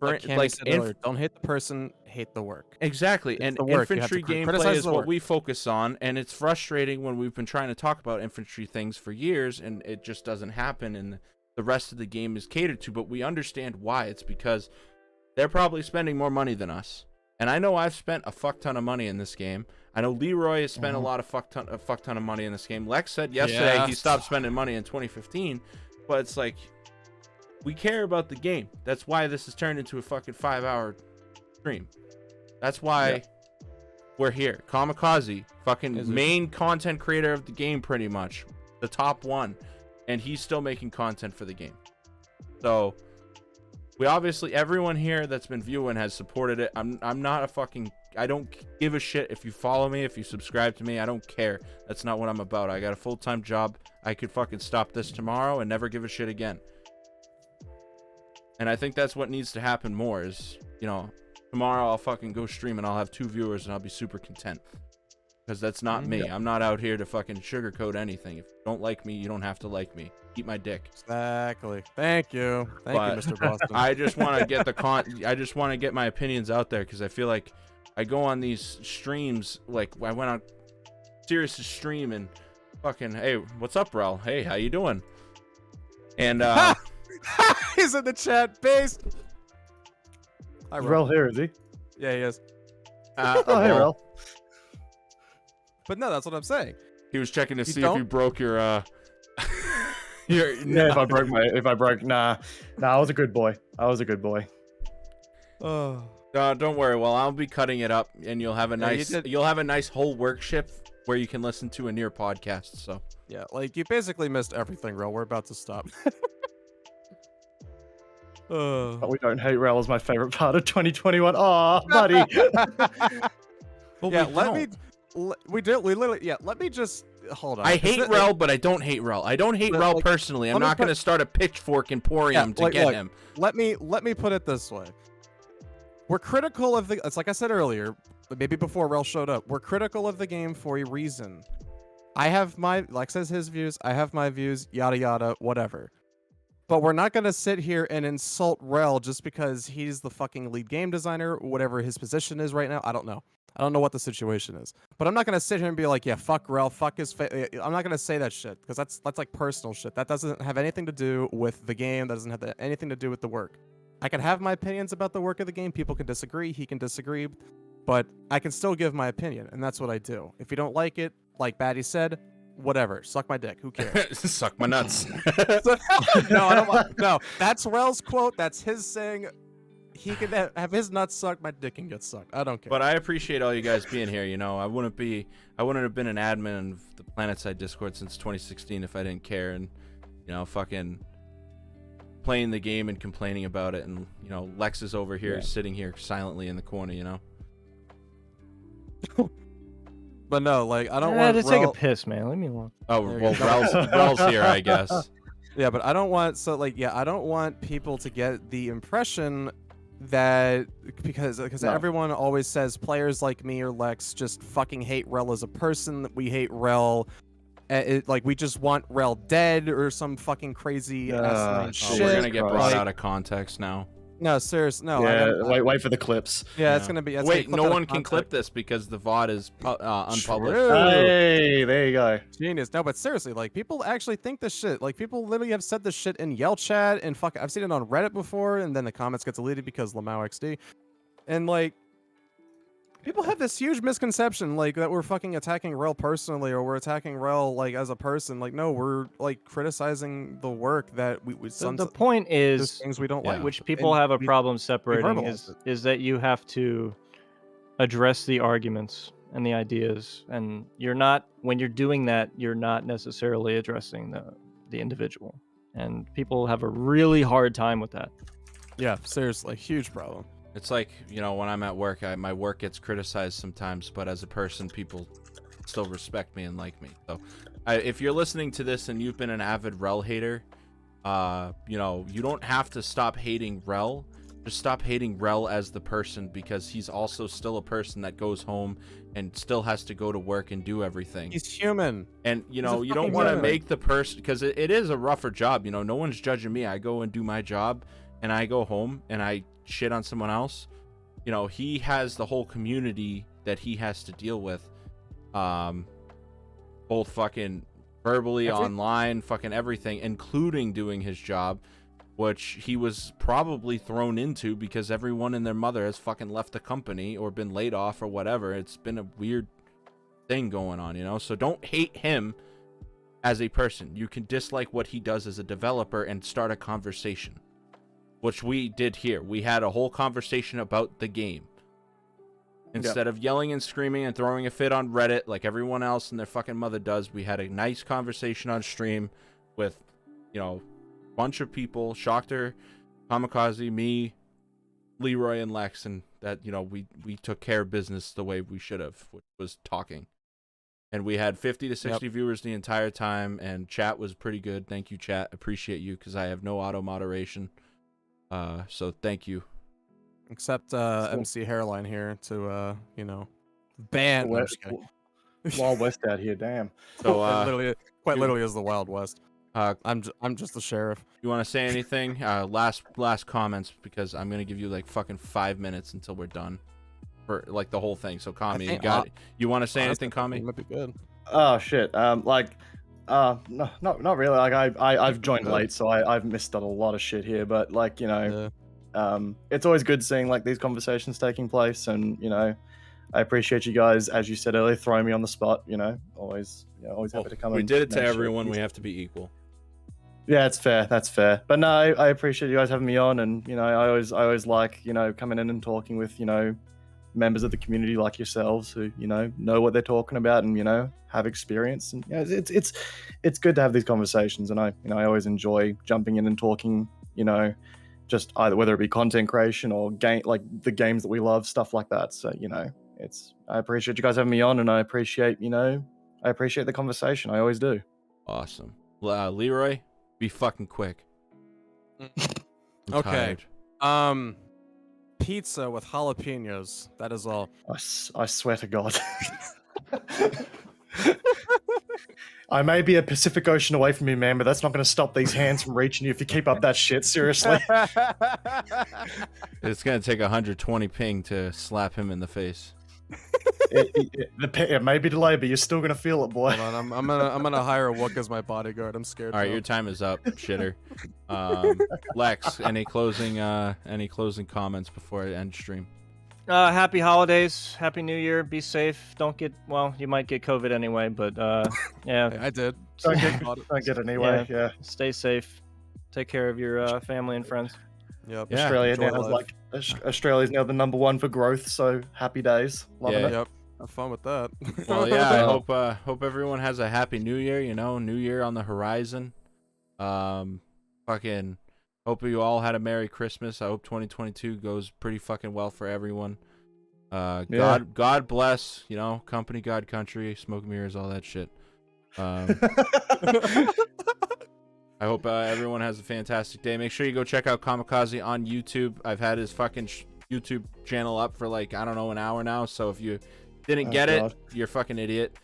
[SPEAKER 7] Like Cami said earlier, don't hate the person, hate the work.
[SPEAKER 4] Exactly, and infantry gameplay is what we focus on, and it's frustrating when we've been trying to talk about infantry things for years, and it just doesn't happen, and the rest of the game is catered to. But we understand why. It's because they're probably spending more money than us, and I know I've spent a fuck ton of money in this game. I know Leroy has spent a fuck ton of money in this game. Lex said yesterday he stopped spending money in 2015, but it's like, we care about the game. That's why this has turned into a fucking 5-hour stream. That's why we're here. Camikaze, fucking main content creator of the game, pretty much. The top one. And he's still making content for the game. So, we obviously, everyone here that's been viewing has supported it. I'm not a fucking, I don't give a shit if you follow me, if you subscribe to me. I don't care. That's not what I'm about. I got a full-time job. I could fucking stop this tomorrow and never give a shit again. And I think that's what needs to happen more is, you know, tomorrow I'll fucking go stream and I'll have 2 viewers and I'll be super content. Because that's not me. I'm not out here to fucking sugarcoat anything. If you don't like me, you don't have to like me. Eat my dick.
[SPEAKER 7] Exactly. Thank you. Thank you, Mr. Boston.
[SPEAKER 4] I just want to get I just want to get my opinions out there because I feel like I go on these streams, like I went on Sirius' stream and fucking, hey, what's up, Rel? Hey, how you doing? And
[SPEAKER 7] he's in the chat, based.
[SPEAKER 12] Hi, Rel here, is he?
[SPEAKER 7] Yeah, he is.
[SPEAKER 12] Oh, hey, Rel.
[SPEAKER 7] But no, that's what I'm saying.
[SPEAKER 4] He was checking to see if you broke your
[SPEAKER 12] Yeah, if I broke nah, I was a good boy.
[SPEAKER 7] Oh.
[SPEAKER 4] Don't worry. Well, I'll be cutting it up, and you'll have a nice whole workship where you can listen to a near podcast. So
[SPEAKER 7] yeah, like you basically missed everything, Rel. We're about to stop.
[SPEAKER 12] But we don't hate Rel is my favorite part of 2021. Aw, buddy.
[SPEAKER 7] Yeah, let me just hold on.
[SPEAKER 4] I hate Rel, but I don't hate Rel. I don't hate Rel personally. I'm not going to start a pitchfork emporium to get him.
[SPEAKER 7] Let me put it this way. We're critical of it's like I said earlier, maybe before Rel showed up. We're critical of the game for a reason. I have Lex has his views, I have my views, yada yada, whatever. But we're not going to sit here and insult Rel just because he's the fucking lead game designer, whatever his position is right now. I don't know. I don't know what the situation is. But I'm not going to sit here and be like, yeah, fuck Rel, fuck his I'm not going to say that shit because that's like personal shit. That doesn't have anything to do with the game. That doesn't have anything to do with the work. I can have my opinions about the work of the game. People can disagree. He can disagree. But I can still give my opinion, and that's what I do. If you don't like it, like Baddie said, whatever. Suck my dick. Who cares?
[SPEAKER 4] Suck my nuts.
[SPEAKER 7] No, I don't want. No, that's Rel's quote. That's his saying. He can have his nuts sucked. My dick can get sucked. I don't care.
[SPEAKER 4] But I appreciate all you guys being here. You know, I wouldn't have been an admin of the Planetside Discord since 2016 if I didn't care and, you know, fucking playing the game and complaining about it. And, you know, Lex is over here sitting here silently in the corner. You know.
[SPEAKER 7] But no, like I don't want
[SPEAKER 6] to take a piss, man. Leave me alone.
[SPEAKER 4] Oh well, Rel's here, I guess.
[SPEAKER 7] Yeah, but I don't want I don't want people to get the impression that because everyone always says players like me or Lex just fucking hate Rel as a person. That we hate Rel. Like we just want Rel dead or some fucking crazy asinine shit.
[SPEAKER 4] We're gonna get brought out of context now.
[SPEAKER 7] No, serious. No.
[SPEAKER 12] Yeah, wait for the clips.
[SPEAKER 7] Yeah, it's gonna be. It's
[SPEAKER 4] Wait,
[SPEAKER 7] gonna be
[SPEAKER 4] no one can clip this because the VOD is unpublished.
[SPEAKER 7] True.
[SPEAKER 12] Hey, there you go.
[SPEAKER 7] Genius. No, but seriously, like people actually think this shit. Like people literally have said this shit in Yell chat and fuck. I've seen it on Reddit before, and then the comments get deleted because Lamau XD, and like. People have this huge misconception, like that we're fucking attacking Rel personally, or we're attacking Rel like as a person. Like, no, we're like criticizing the work that we.
[SPEAKER 6] The point is,
[SPEAKER 7] things we don't like,
[SPEAKER 6] which people have a problem separating, is that you have to address the arguments and the ideas, and you're not when you're doing that, you're not necessarily addressing the individual, and people have a really hard time with that.
[SPEAKER 7] Yeah, seriously, huge problem.
[SPEAKER 4] It's like, you know, when I'm at work, my work gets criticized sometimes, but as a person, people still respect me and like me. So if you're listening to this and you've been an avid Rel hater, you know, you don't have to stop hating Rel. Just stop hating Rel as the person, because he's also still a person that goes home and still has to go to work and do everything.
[SPEAKER 7] He's human.
[SPEAKER 4] And, you know, you don't want to make the person, because it is a rougher job. You know, no one's judging me. I go and do my job and I go home and I shit on someone else. You know, he has the whole community that he has to deal with, both fucking verbally, online, fucking everything, including doing his job, which he was probably thrown into because everyone and their mother has fucking left the company or been laid off or whatever. It's been a weird thing going on, you know. So don't hate him as a person. You can dislike what he does as a developer and start a conversation, which we did here. We had a whole conversation about the game. Instead of yelling and screaming and throwing a fit on Reddit like everyone else and their fucking mother does, we had a nice conversation on stream with, you know, a bunch of people, Shoctor, Camikaze, me, Leroy, and Lex, and that, you know, we took care of business the way we should have, which was talking. And we had 50 to 60 viewers the entire time, and chat was pretty good. Thank you, chat. Appreciate you, because I have no auto moderation. So thank you.
[SPEAKER 7] Except MC Hairline here to you know, ban.
[SPEAKER 12] Wild West out here, damn.
[SPEAKER 7] So quite literally is the Wild West. I'm just the sheriff.
[SPEAKER 4] You want to say anything? Last comments, because I'm gonna give you like fucking 5 minutes until we're done for like the whole thing. So Cami, you want to say anything, Cami?
[SPEAKER 7] Might be good.
[SPEAKER 12] Oh shit. No, not really. Like I've joined late, so I've missed out a lot of shit here. But like, you know, it's always good seeing like these conversations taking place, and you know, I appreciate you guys, as you said earlier, throwing me on the spot. You know, always happy to come.
[SPEAKER 4] We did it to everyone. We have to be equal.
[SPEAKER 12] Yeah, it's fair. That's fair. But no, I appreciate you guys having me on, and you know, I always like, you know, coming in and talking with, you know, members of the community like yourselves who, you know what they're talking about and, you know, have experience. And you know, it's good to have these conversations, and I always enjoy jumping in and talking, you know, just either whether it be content creation or game, like the games that we love, stuff like that. So, you know, I appreciate you guys having me on, and I appreciate the conversation. I always do.
[SPEAKER 4] Awesome. Leroy, be fucking quick.
[SPEAKER 7] Okay. Pizza with jalapenos. That is all.
[SPEAKER 12] I swear to God. I may be a Pacific Ocean away from you, man, but that's not going to stop these hands from reaching you if you keep up that shit. Seriously.
[SPEAKER 4] It's going to take 120 ping to slap him in the face.
[SPEAKER 12] It may be delayed, but you're still going to feel it, boy.
[SPEAKER 7] Hold on, I'm gonna hire a Wook as my bodyguard. I'm scared.
[SPEAKER 4] All right, your time is up, shitter. Lex, any closing comments before I end stream?
[SPEAKER 6] Happy holidays, happy New Year. Be safe. Don't get, well, you might get COVID anyway, but yeah.
[SPEAKER 7] I did.
[SPEAKER 12] Don't get it anyway. Yeah.
[SPEAKER 6] Stay safe. Take care of your family and friends.
[SPEAKER 7] Yep.
[SPEAKER 12] Yeah. Australia's now the #1 for growth, so happy days. Loving it.
[SPEAKER 7] Yep. Have fun with that.
[SPEAKER 4] Well, yeah, I hope everyone has a happy New Year. You know, New Year on the horizon. Fucking hope you all had a Merry Christmas. I hope 2022 goes pretty fucking well for everyone. God bless, you know, company, God, country, smoke mirrors, all that shit. I hope everyone has a fantastic day. Make sure you go check out Camikaze on YouTube. I've had his fucking YouTube channel up for like, I don't know, an hour now. So if you didn't get it, you're a fucking idiot.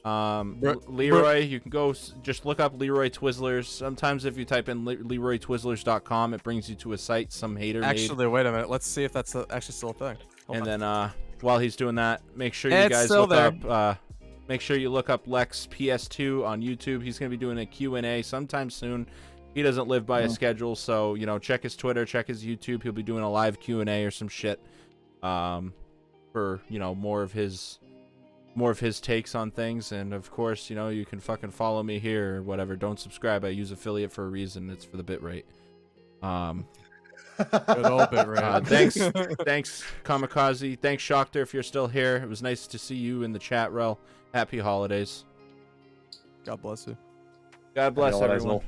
[SPEAKER 4] Leroy, you can go just look up Leroy Twizzlers. Sometimes if you type in LeroyTwizzlers.com, it brings you to a site some hater
[SPEAKER 7] Actually, wait a minute. Let's see if that's actually still a thing.
[SPEAKER 4] Hold on. Then while he's doing that, make sure you guys look up. Make sure you look up Lex PS2 on YouTube. He's gonna be doing a Q&A sometime soon. He doesn't live by a schedule, so check his Twitter, check his YouTube. He'll be doing a live Q&A or some shit, for more of his takes on things. And of course, you can fucking follow me here or whatever. Don't subscribe. I use affiliate for a reason. It's for the bit rate.
[SPEAKER 7] Good old bit rate.
[SPEAKER 4] Thanks, Kamikaze. Thanks, Shoctor, if you're still here. It was nice to see you in the chat, Rel. Happy holidays.
[SPEAKER 7] God bless you.
[SPEAKER 4] God bless everyone.